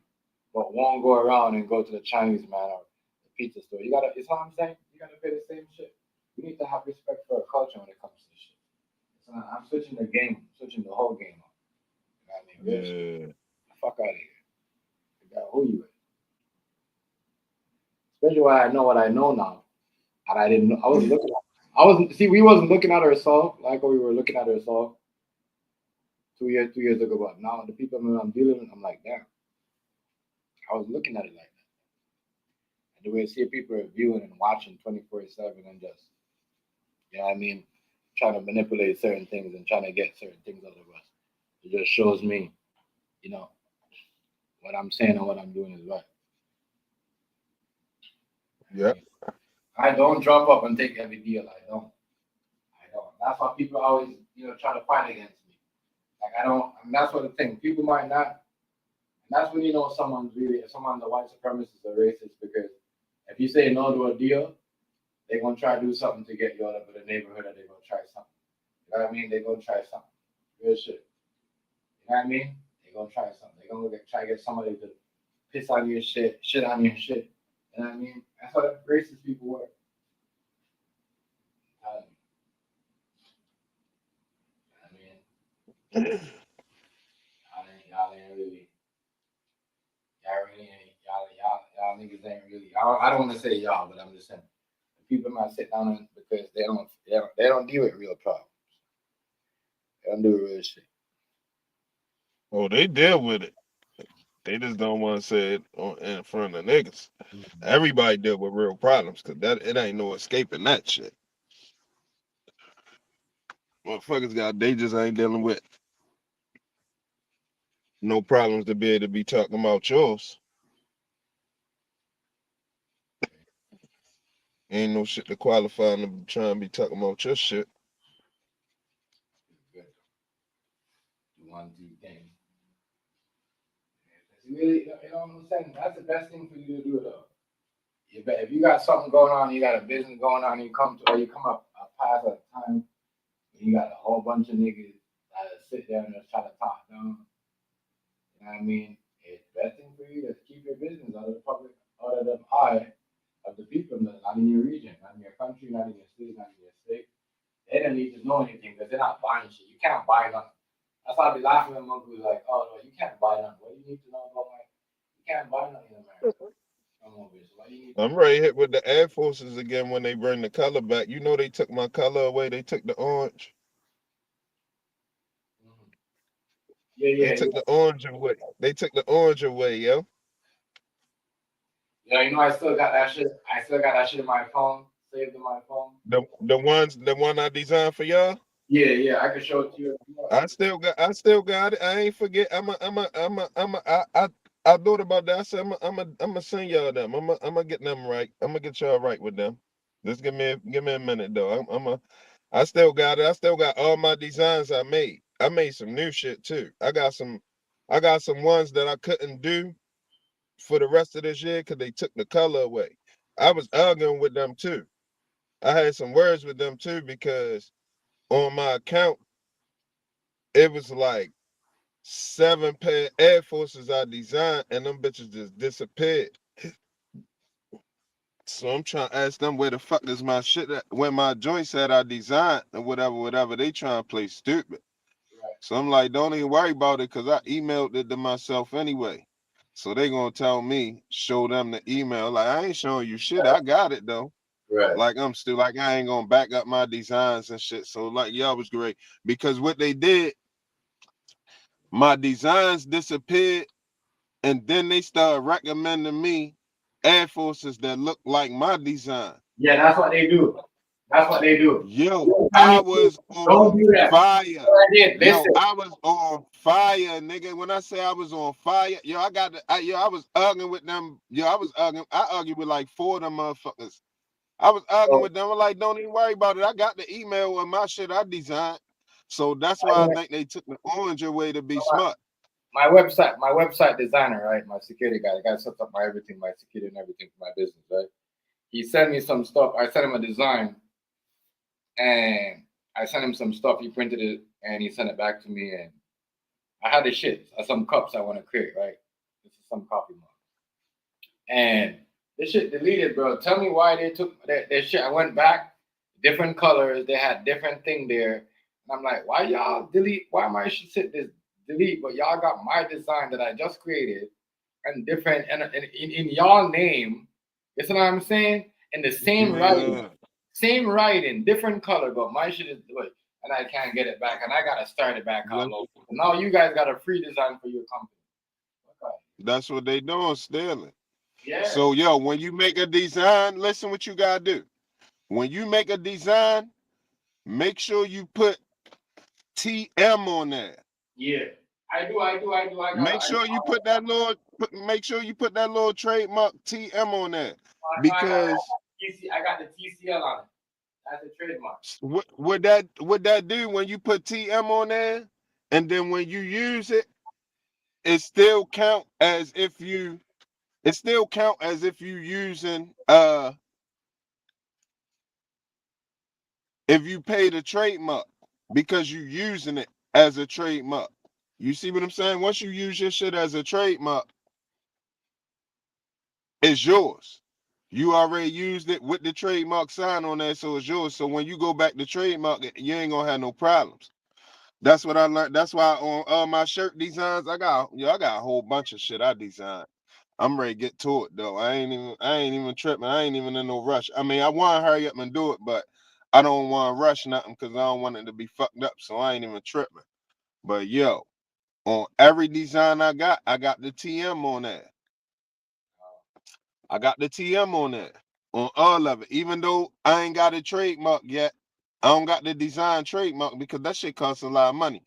But won't go around and go to the Chinese man or the pizza store. You gotta, you know what I'm saying? You gotta pay the same shit. You need to have respect for a culture when it comes to this shit. So I'm switching the game, switching the whole game up. You know what I mean? Real shit. Yeah. fuck out of here. Figure out who you is. Especially why I know what I know now. And I didn't know. I wasn't looking at. We wasn't looking at ourselves like we were looking at ourselves 2 years ago. But now the people I'm dealing with, I'm like, damn. I was looking at it like that. And the way I see people are viewing and watching 24/7 and just, you know what I mean, trying to manipulate certain things and trying to get certain things out of us. It just shows me, you know, what I'm saying and what I'm doing is right. Yeah. I don't drop up and take every deal. I don't. That's why people always, try to fight against me. Like I don't. And that's what the thing. People might not. And that's when you know someone's a white supremacist or racist, because if you say no to a deal, they're gonna try to do something to get you out of the neighborhood, or they're gonna try something. You know what I mean? They're gonna try something. Real shit. You know what I mean? They're gonna try something. They're gonna try to get somebody to piss on your shit on your shit. You know what I mean? That's what racist people work. Y'all niggas ain't really. I don't want to say y'all, but I'm just saying people might sit down and because they don't deal with real problems. They don't do real shit. Oh, they deal with it. They just don't want to say it in front of niggas. Everybody deal with real problems, because it ain't no escaping that shit. Motherfuckers they just ain't dealing with no problems to be able to be talking about yours. Ain't no shit to qualify them to try and be talking about your shit. You want to do things. Really, I'm saying? That's the best thing for you to do, though. If you got something going on, you got a business going on, you come up past a time, you got a whole bunch of niggas that sit there and just try to talk down. You know what I mean? It's the best thing for you to keep your business out of the public, out of the eye of the people, not in your region, not in your country, not in your city, not in your state. They don't need to know anything because they're not buying shit. You can't buy nothing. That's why I be laughing at monkeys like, oh no, you can't buy nothing. What do you need to know about my? You can't buy nothing in America. I'm right here with the Air Forces again when they bring the color back. You know they took my color away. They took the orange. Yeah. They took the orange away. They took the orange away, yo. Yeah, I still got that shit. I still got that shit in my phone, saved in my phone. The one I designed for y'all. Yeah, I can show it to you. I still got it. I ain't forget. I thought about that. I said I'm gonna send y'all them. I'm gonna get them right. I'm gonna get y'all right with them. Just give me a minute though. I still got it. I still got all my designs I made. I made some new shit too. I got some ones that I couldn't do for the rest of this year because they took the color away. I was arguing with them too. I had some words with them too because on my account it was like 7 pair Air Forces I designed and them bitches just disappeared. So I'm trying to ask them where the fuck is my shit at? Where my joints at I designed and whatever. They trying to play stupid. So I'm like, don't even worry about it because I emailed it to myself anyway. So they gonna tell me, show them the email. Like, I ain't showing you shit. I got it though. Right. Like I'm still like I ain't gonna back up my designs and shit. So like y'all was great. Because what they did, my designs disappeared, and then they started recommending me Air Forces that look like my design. Yeah, that's what they do. Yo, I was Don't on do that. fire. I did. Listen. Yo, I was on fire, nigga. When I say I was on fire, yo, I was arguing with them. Yo, I argued with like 4 of them motherfuckers. I was arguing with them. I'm like, don't even worry about it. I got the email with my shit I designed. So that's why I think they took the orange away to be smart. My website designer, right? My security guy, the guy sets up my everything, my security and everything for my business, right? He sent me some stuff. I sent him a design, and I sent him some stuff. He printed it, and he sent it back to me. And I had the shit, some cups I want to create, right? This is some coffee mug, and this shit deleted, bro. Tell me why they took that shit. I went back, different colors. They had different thing there, and I'm like, why y'all delete? Why my shit this delete, but y'all got my design that I just created and different and in y'all name. You see what I'm saying? In the Yeah. same writing, different color, but my shit is like, and I can't get it back, and I gotta start it back all over. Now you guys got a free design for your company. Okay. That's what they doing, stealing. Yeah. So yo, when you make a design, listen what you gotta do. When you make a design, make sure you put TM on there. Yeah. I do. I Make sure you put that little make sure you put that little trademark TM on there. Because I got the TCL on it. That's a trademark. what would that do when you put TM on there, and then when you use it, it still count as if you using if you pay the trademark because you using it as a trademark. You see what I'm saying? Once you use your shit as a trademark, it's yours. You already used it with the trademark sign on there, so it's yours. So when you go back to trademark it, you ain't gonna have no problems. That's what I learned. That's why on my shirt designs, I got a whole bunch of shit I designed. I'm ready to get to it though. I ain't even tripping. I ain't even in no rush. I mean, I want to hurry up and do it, but I don't want to rush nothing because I don't want it to be fucked up. So I ain't even tripping. But yo, on every design I got the TM on there. I got the TM on there on all of it. Even though I ain't got a trademark yet, I don't got the design trademark because that shit costs a lot of money.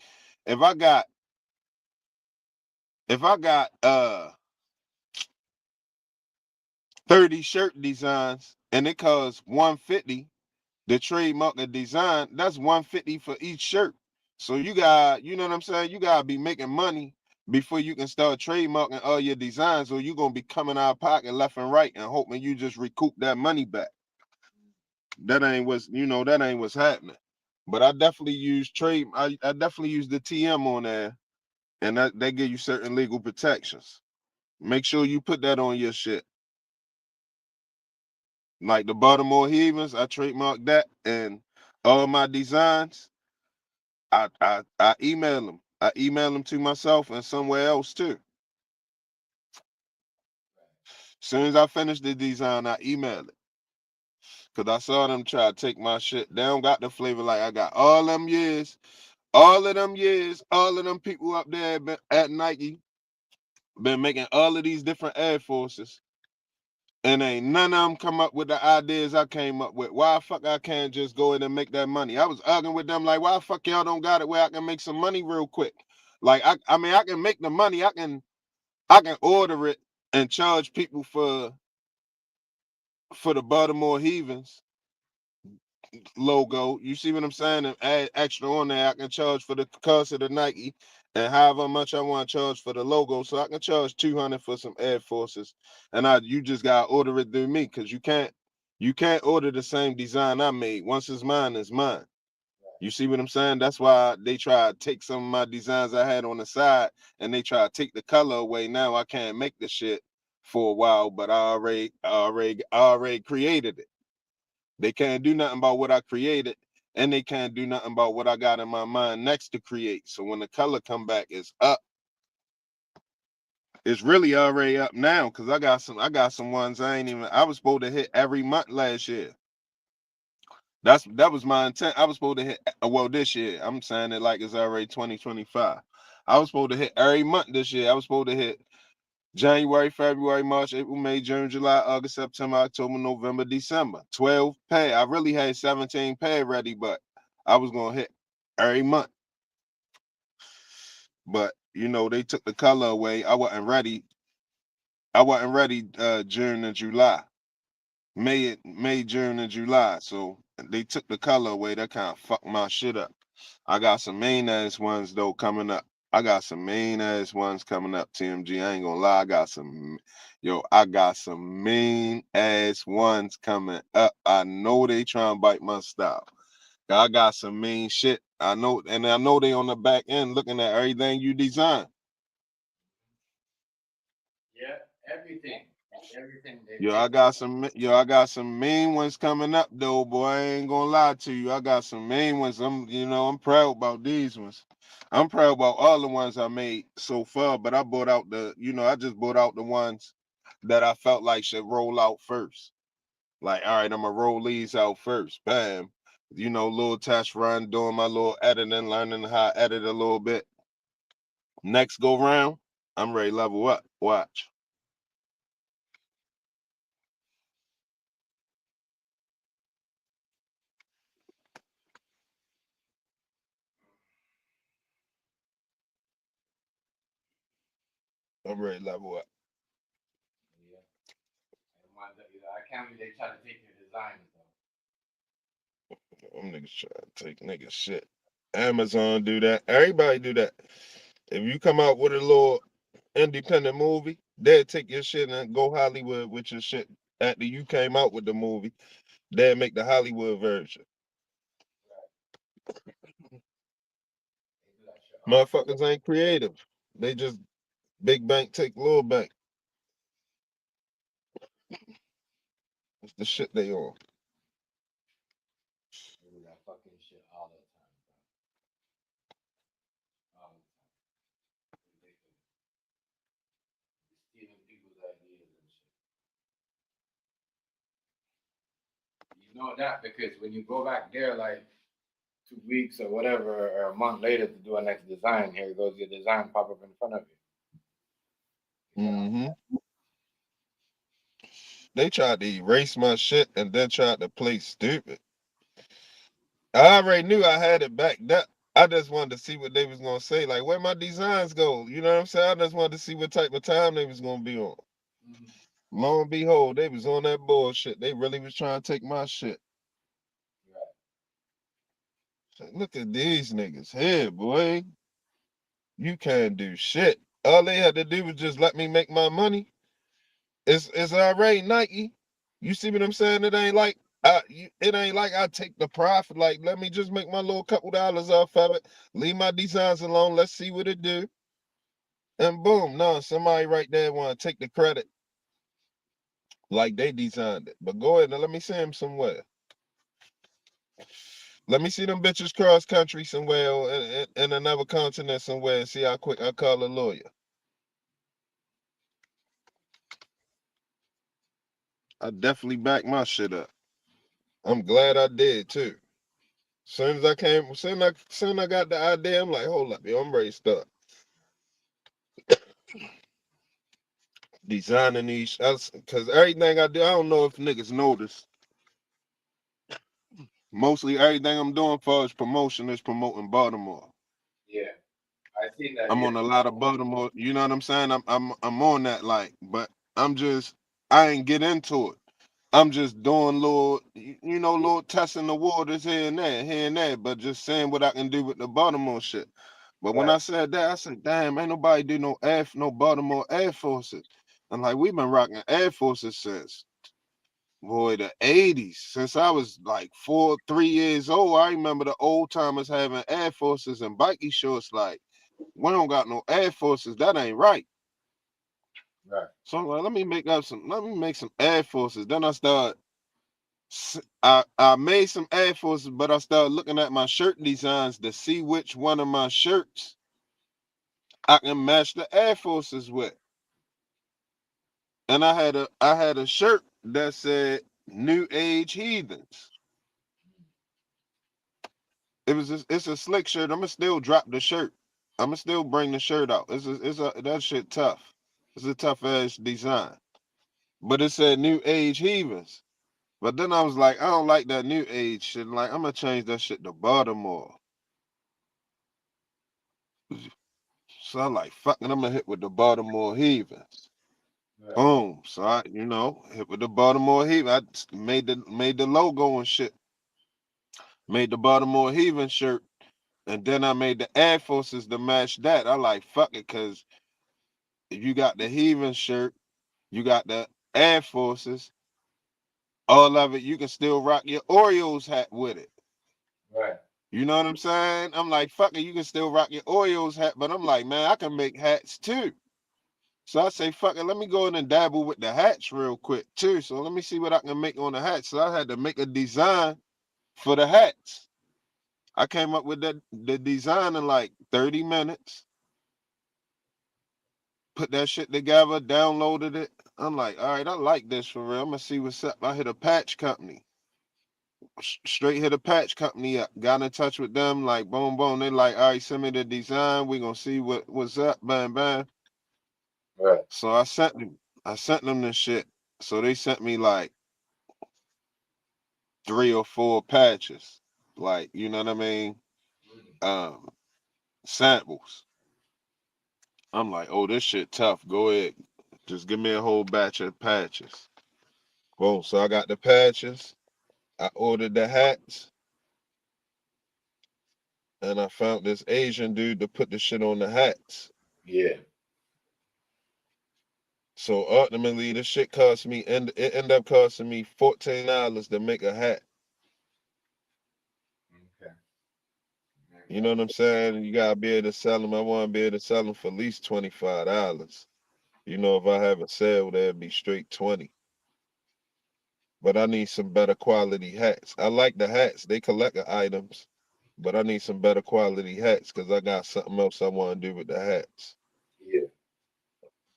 If I got 30 shirt designs and it costs 150, the trademark and design, that's 150 for each shirt. So you know what I'm saying? You gotta be making money before you can start trademarking all your designs, or you're gonna be coming out of pocket left and right and hoping you just recoup that money back. That ain't what's happening. But I definitely use I definitely use the TM on there, and that give you certain legal protections. Make sure you put that on your shit. Like the Baltimore Heavens, I trademark that, and all my designs, I email them. I email them to myself and somewhere else too. Soon as I finish the design, I email it. Cause I saw them try to take my shit. They don't got the flavor like I got. All of them people up there at Nike been making all of these different Air Forces, and ain't none of them come up with the ideas I came up with. Why the fuck I can't just go in and make that money? I was arguing with them like, why the fuck y'all don't got it where I can make some money real quick? Like I mean, I can make the money. I can order it and charge people for the Baltimore Heavens logo. You see what I'm saying? And add extra on there. I can charge for the cost of the Nike and however much I want to charge for the logo. So I can charge 200 for some Air Forces. And you just gotta order it through me because you can't order the same design I made. Once it's mine, it's mine. You see what I'm saying? That's why they try to take some of my designs I had on the side and they try to take the color away. Now I can't make the shit for a while, but I already created it. They can't do nothing about what I created, and they can't do nothing about what I got in my mind next to create. So when the color come back, it's up. It's really already up now because I got some ones I was supposed to hit every month last year. That was my intent. I was supposed to hit this year. I'm saying it like it's already 2025. I was supposed to hit every month this year. I was supposed to hit January, February, March, April, May, June, July, August, September, October, November, December. 12 pay. I really had 17 pay ready, but I was gonna hit every month. But they took the color away. I wasn't ready. June and July. May, June, and July. So they took the color away. That kind of fucked my shit up. I got some main ass ones though coming up. I got some main ass ones coming up, TMG. I ain't gonna lie. I got some mean ass ones coming up. I know they trying to bite my style. I got some mean shit. I know, and I know they on the back end looking at everything you design. Yeah, everything. everything they Yo, I got some mean ones coming up though, boy. I ain't gonna lie to you. I got some mean ones. I'm proud about these ones. I'm proud about all the ones I made so far, but I bought out I just bought out the ones that I felt like should roll out first. Like, all right, I'm gonna roll these out first. Bam. Little test run, doing my little editing, learning how to edit a little bit. Next go round, I'm ready to level up. Watch. I'm ready to level up. Yeah. I can't believe they try to take your designs though. Them niggas try to take niggas shit. Amazon do that. Everybody do that. If you come out with a little independent movie, they'll take your shit and go Hollywood with your shit. After you came out with the movie, they'll make the Hollywood version. They do that shit all. Motherfuckers ain't creative. They just big bank take little bank. It's the shit they on. They do that fucking shit all the time, bro. All the time. Ridiculous. Stealing people's ideas and shit. You know that because when you go back there like 2 weeks or whatever, or a month later to do a next design, here goes your design pop up in front of you. Mm-hmm. They tried to erase my shit and then tried to play stupid. I already knew I had it backed up. I just wanted to see what they was gonna say. Like, where my designs go? You know what I'm saying? I just wanted to see what type of time they was gonna be on. Mm-hmm. Lo and behold, they was on that bullshit. They really was trying to take my shit. Right. Say, look at these niggas here, boy. You can't do shit. All they had to do was just let me make my money. It's already Nike. You see what I'm saying? It ain't like I take the profit. Like, let me just make my little couple dollars off of it. Leave my designs alone. Let's see what it do. And boom, no, somebody right there want to take the credit like they designed it. But go ahead and let me see them somewhere. Let me see them bitches cross country somewhere or in another continent somewhere and see how quick I call a lawyer. I definitely back my shit up. I'm glad I did too. Soon I got the idea, I'm like, hold up, yo, I'm ready to start designing these. Because everything I do, I don't know if niggas notice. Mostly everything I'm doing for is promoting Baltimore. Yeah. I seen that. I'm Yeah. on a lot of Baltimore. You know what I'm saying? I'm on that but I ain't get into it. I'm just doing little testing the waters here and there, but just saying what I can do with the Baltimore shit. But when Right. I said that, I said, damn, ain't nobody do no Baltimore Air Forces. I'm like, we've been rocking Air Forces since the 80s. Since I was like 3 years old. I remember the old timers having Air Forces and bikie shorts. Like, we don't got no Air Forces. That ain't right. Right. So I'm like, let me make some Air Forces. Then I made some Air Forces, but I started looking at my shirt designs to see which one of my shirts I can match the Air Forces with. And I had a shirt that said New Age Heathens. It's a slick shirt. I'ma still drop the shirt. I'ma still bring the shirt out. That shit tough. It's a tough ass design. But it said New Age Heathens. But then I was like, I don't like that New Age shit. Like, I'm gonna change that shit to Baltimore. So I'm like, fucking, I'm gonna hit with the Baltimore Heathens. Right. Boom. So hit with the Baltimore Heathens. I made the logo and shit. Made the Baltimore Heaven shirt. And then I made the Air Forces to match that. I like, fuck it, cause if you got the Heaven shirt, you got the Air Forces, all of it, you can still rock your Orioles hat with it. Right. You know what I'm saying? I'm like, fuck it, you can still rock your Orioles hat, but I'm like, man, I can make hats too. So I say, fuck it, let me go in and dabble with the hats real quick too. So let me see what I can make on the hats. So I had to make a design for the hats. I came up with the design in like 30 minutes. Put that shit together, downloaded it. I'm like, all right, I like this for real. I'm gonna see what's up. I hit a patch company. Straight hit a patch company up. Got in touch with them, like boom, boom. They like, all right, send me the design. We gonna see what's up. Bam, bam. Right. So I sent them this shit. So they sent me like 3 or 4 patches. Like, you know what I mean? Um, Samples. I'm like, oh, this shit tough. Go ahead. Just give me a whole batch of patches. Boom. So I got the patches. I ordered the hats. And I found this Asian dude to put the shit on the hats. Yeah. So ultimately, this shit cost me, and it ended up costing me $14 to make a hat. Okay. You know what I'm saying? You gotta be able to sell them. I want to be able to sell them for at least $25. You know, if I have a sale, that'd be straight 20. But I need some better quality hats. I like the hats; they collector items, but I need some better quality hats because I got something else I want to do with the hats. Yeah.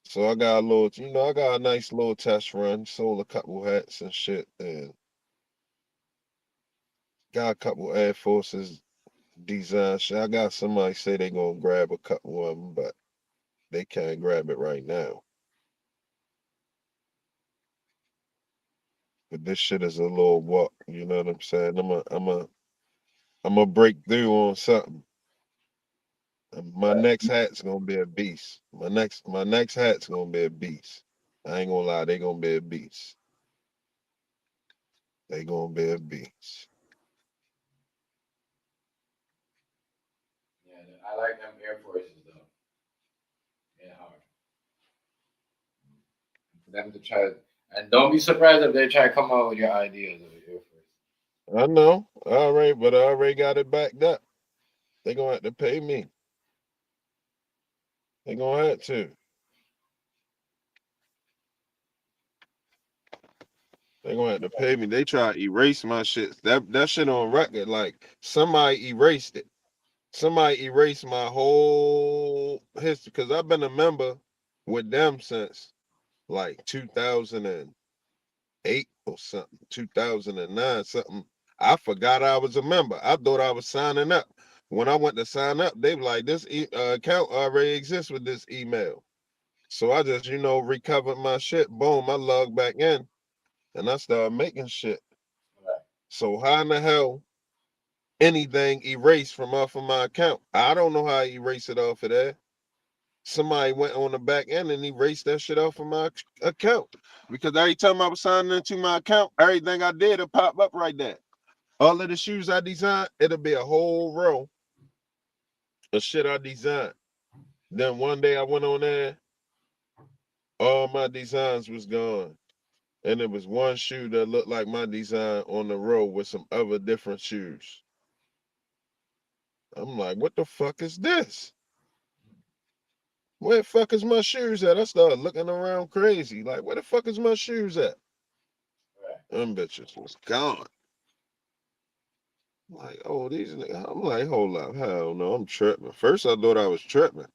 So I got a little, I got a nice little test run, sold a couple hats and shit, and got a couple Air Forces design shit. I got somebody say they gonna grab a couple of them, but they can't grab it right now. But this shit is a little walk, you know what I'm saying? I'm a break through on something. And my next hat's gonna be a beast. My next hat's gonna be a beast. I ain't gonna lie, they gonna be a beast. They gonna be a beast. Yeah. I like them Air Forces though. Yeah. Hard. For them to try, and don't be surprised if they try to come out with your ideas of the Air Force. I know, all right, but I already got it backed up. They gonna have to pay me. They gonna have to. They gonna have to pay me. They try to erase my shit. That shit on record. Like somebody erased it. Somebody erased my whole history because I've been a member with them since like 2008 or something, 2009 something. I forgot I was a member. I thought I was signing up. When I went to sign up, they were like, "This account already exists with this email." So I just, recovered my shit. Boom, I logged back in and I started making shit. Right. So how in the hell anything erased from off of my account? I don't know how I erase it off of there. Somebody went on the back end and erased that shit off of my account. Because every time I was signing into my account, everything I did would pop up right there. All of the shoes I designed, it'll be a whole row of shit I designed. Then one day I went on there, all my designs was gone. And there was one shoe that looked like my design on the row with some other different shoes. I'm like, what the fuck is this? Where the fuck is my shoes at? I started looking around crazy. Like, where the fuck is my shoes at? Right. Them bitches was gone. Like, oh, these niggas. I'm like, hold up. Hell no, I'm tripping. First, I thought I was tripping.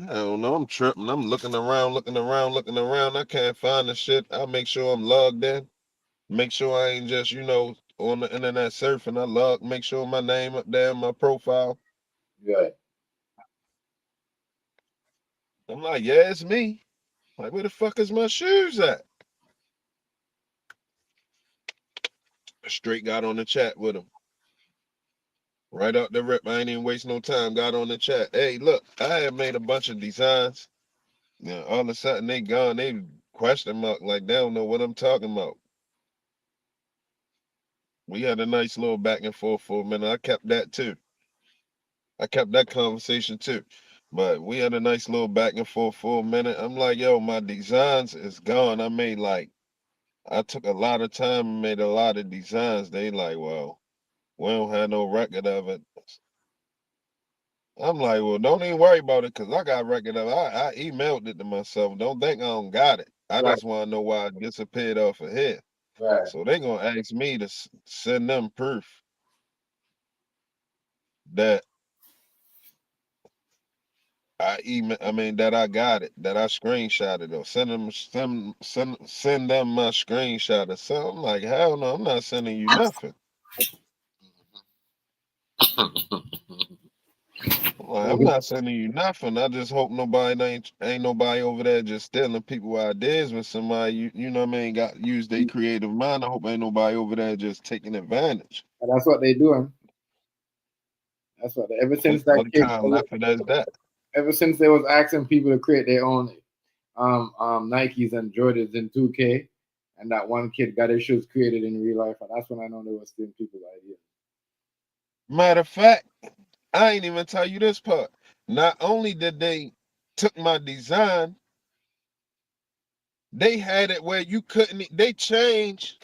Hell no, I'm tripping. I'm looking around, looking around, looking around. I can't find the shit. I make sure I'm logged in. Make sure I ain't just, on the internet surfing. I log, make sure my name up there in my profile. Right. I'm like, yeah, it's me. Like, where the fuck is my shoes at? Straight got on the chat with him. Right out the rip. I ain't even waste no time. Got on the chat. Hey, look, I had made a bunch of designs. Yeah, all of a sudden they gone. They question mark like they don't know what I'm talking about. We had a nice little back and forth for a minute. I kept that too. I kept that conversation too. But we had a nice little back and forth for a minute. I'm like, yo, my designs is gone. I took a lot of time and made a lot of designs. They like, well, we don't have no record of it. I'm like, well, don't even worry about it because I got record of it. I emailed it to myself. Don't think I don't got it. I Right. just want to know why it disappeared off of here. Right. So they gonna ask me to send them proof that that I got it, that I screenshotted or send them my screenshot or something. I'm like, hell no, I'm not sending you nothing. I'm not sending you nothing. I just hope nobody ain't nobody over there just stealing people ideas with somebody you know what I mean got used their creative mind. I hope ain't nobody over there just taking advantage. And that's what they doing. That's what ever since that What kid, kind of left it as that? ever since they was asking people to create their own Nikes and Jordans in 2K, and that one kid got his shoes created in real life, and that's when I know they were stealing people's ideas. Matter of fact, I ain't even tell you this part. Not only did they took my design, they had it where you couldn't. They changed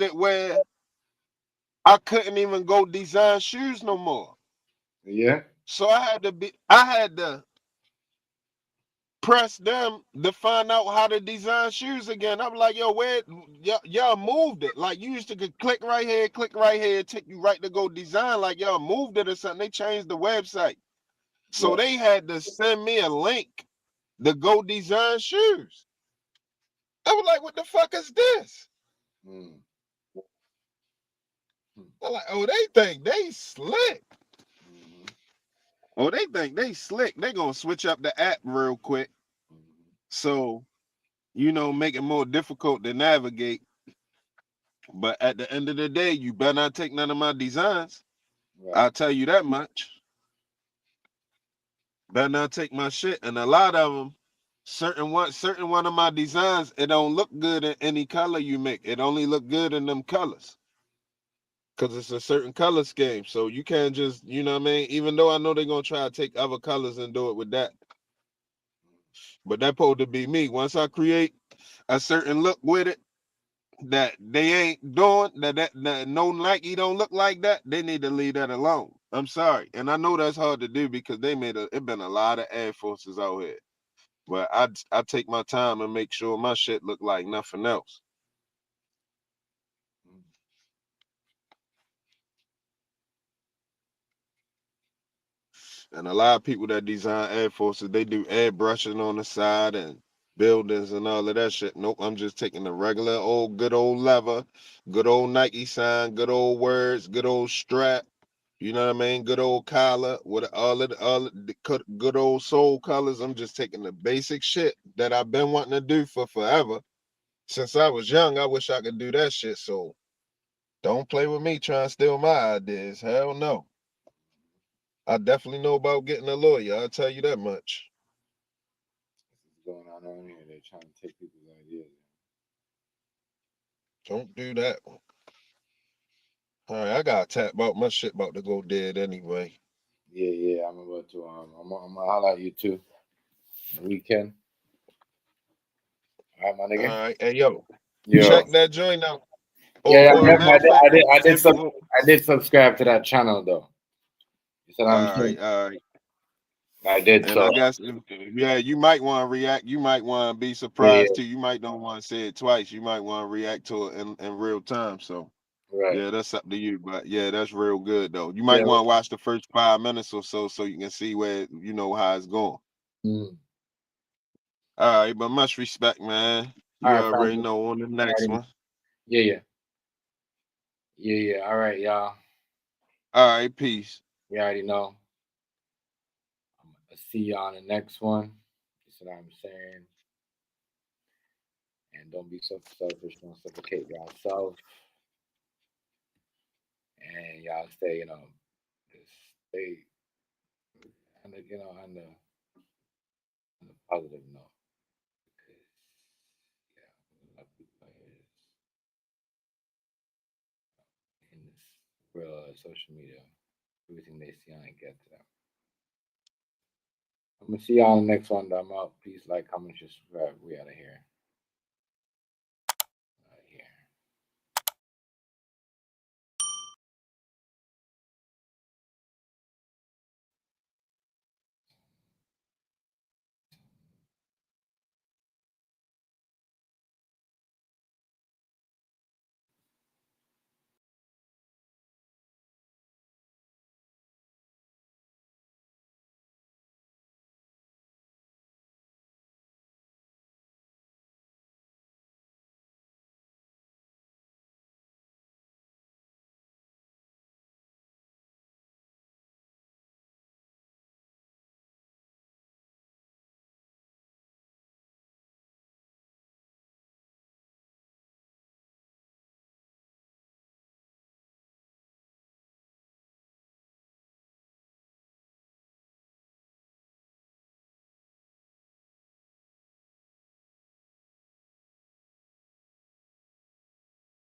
it where I couldn't even go design shoes no more. Yeah. So I had to press them to find out how to design shoes again. I'm like, yo, where y'all moved it? Like you used to click right here, take you right to go design. Like y'all moved it or something. They changed the website. So Right. they had to send me a link to go design shoes. I was like, what the fuck is this? Mm. I'm like, oh, they think they slick. Mm-hmm. Oh, they think they slick. They gonna switch up the app real quick. So, make it more difficult to navigate. But at the end of the day, you better not take none of my designs. Right. I'll tell you that much. Better not take my shit. And a lot of them, certain one of my designs, it don't look good in any color you make. It only look good in them colors. Cause it's a certain color scheme. So you can't just, you know what I mean? Even though I know they're gonna try to take other colors and do it with that. But that supposed to be me. Once I create a certain look with it that they ain't doing, that no Nike don't look like that, they need to leave that alone. I'm sorry. And I know that's hard to do because it been a lot of Air Forces out here. But I take my time and make sure my shit look like nothing else. And a lot of people that design Air Forces, they do airbrushing on the side and buildings and all of that shit. Nope, I'm just taking the regular old good old leather, good old Nike sign, good old words, good old strap. You know what I mean? Good old collar with all of the good old soul colors. I'm just taking the basic shit that I've been wanting to do for forever. Since I was young, I wish I could do that shit. So don't play with me trying to steal my ideas. Hell no. I definitely know about getting a lawyer. I'll tell you that much. This is going on here. They're trying to take people's ideas. Don't do that one. All right, I got to tap about my shit about to go dead anyway. Yeah. I'm about to. I'm gonna holler at you too. The weekend. All right, my All nigga. right, hey yo, Yo. check that joint out. Yeah. Oh, Remember, matter of fact, I did subscribe to that channel though. You said I'm saying. all right. I did. And So I guess, yeah, you might want to react. You might want to be yeah. surprised too. You might don't want to say it twice. You might want to react to it in real time. So, Right. yeah, that's up to you. But yeah, that's real good though. You might Yeah. want to watch the first 5 minutes or so you can see where how it's going. Mm. All right, but much respect, man. All You right, already family. know on the next one. Yeah. All right, y'all. All right, peace. You already know. I'm gonna see y'all on the next one. That's what I'm saying. And don't be so selfish. Don't suffocate yourself. And y'all stay, just stay on the positive note. Because yeah, a lot of people out here in this real social media, everything they see on it get to them. I'm gonna see y'all on the next one. I'm out. Please like, comment, subscribe. We out of here.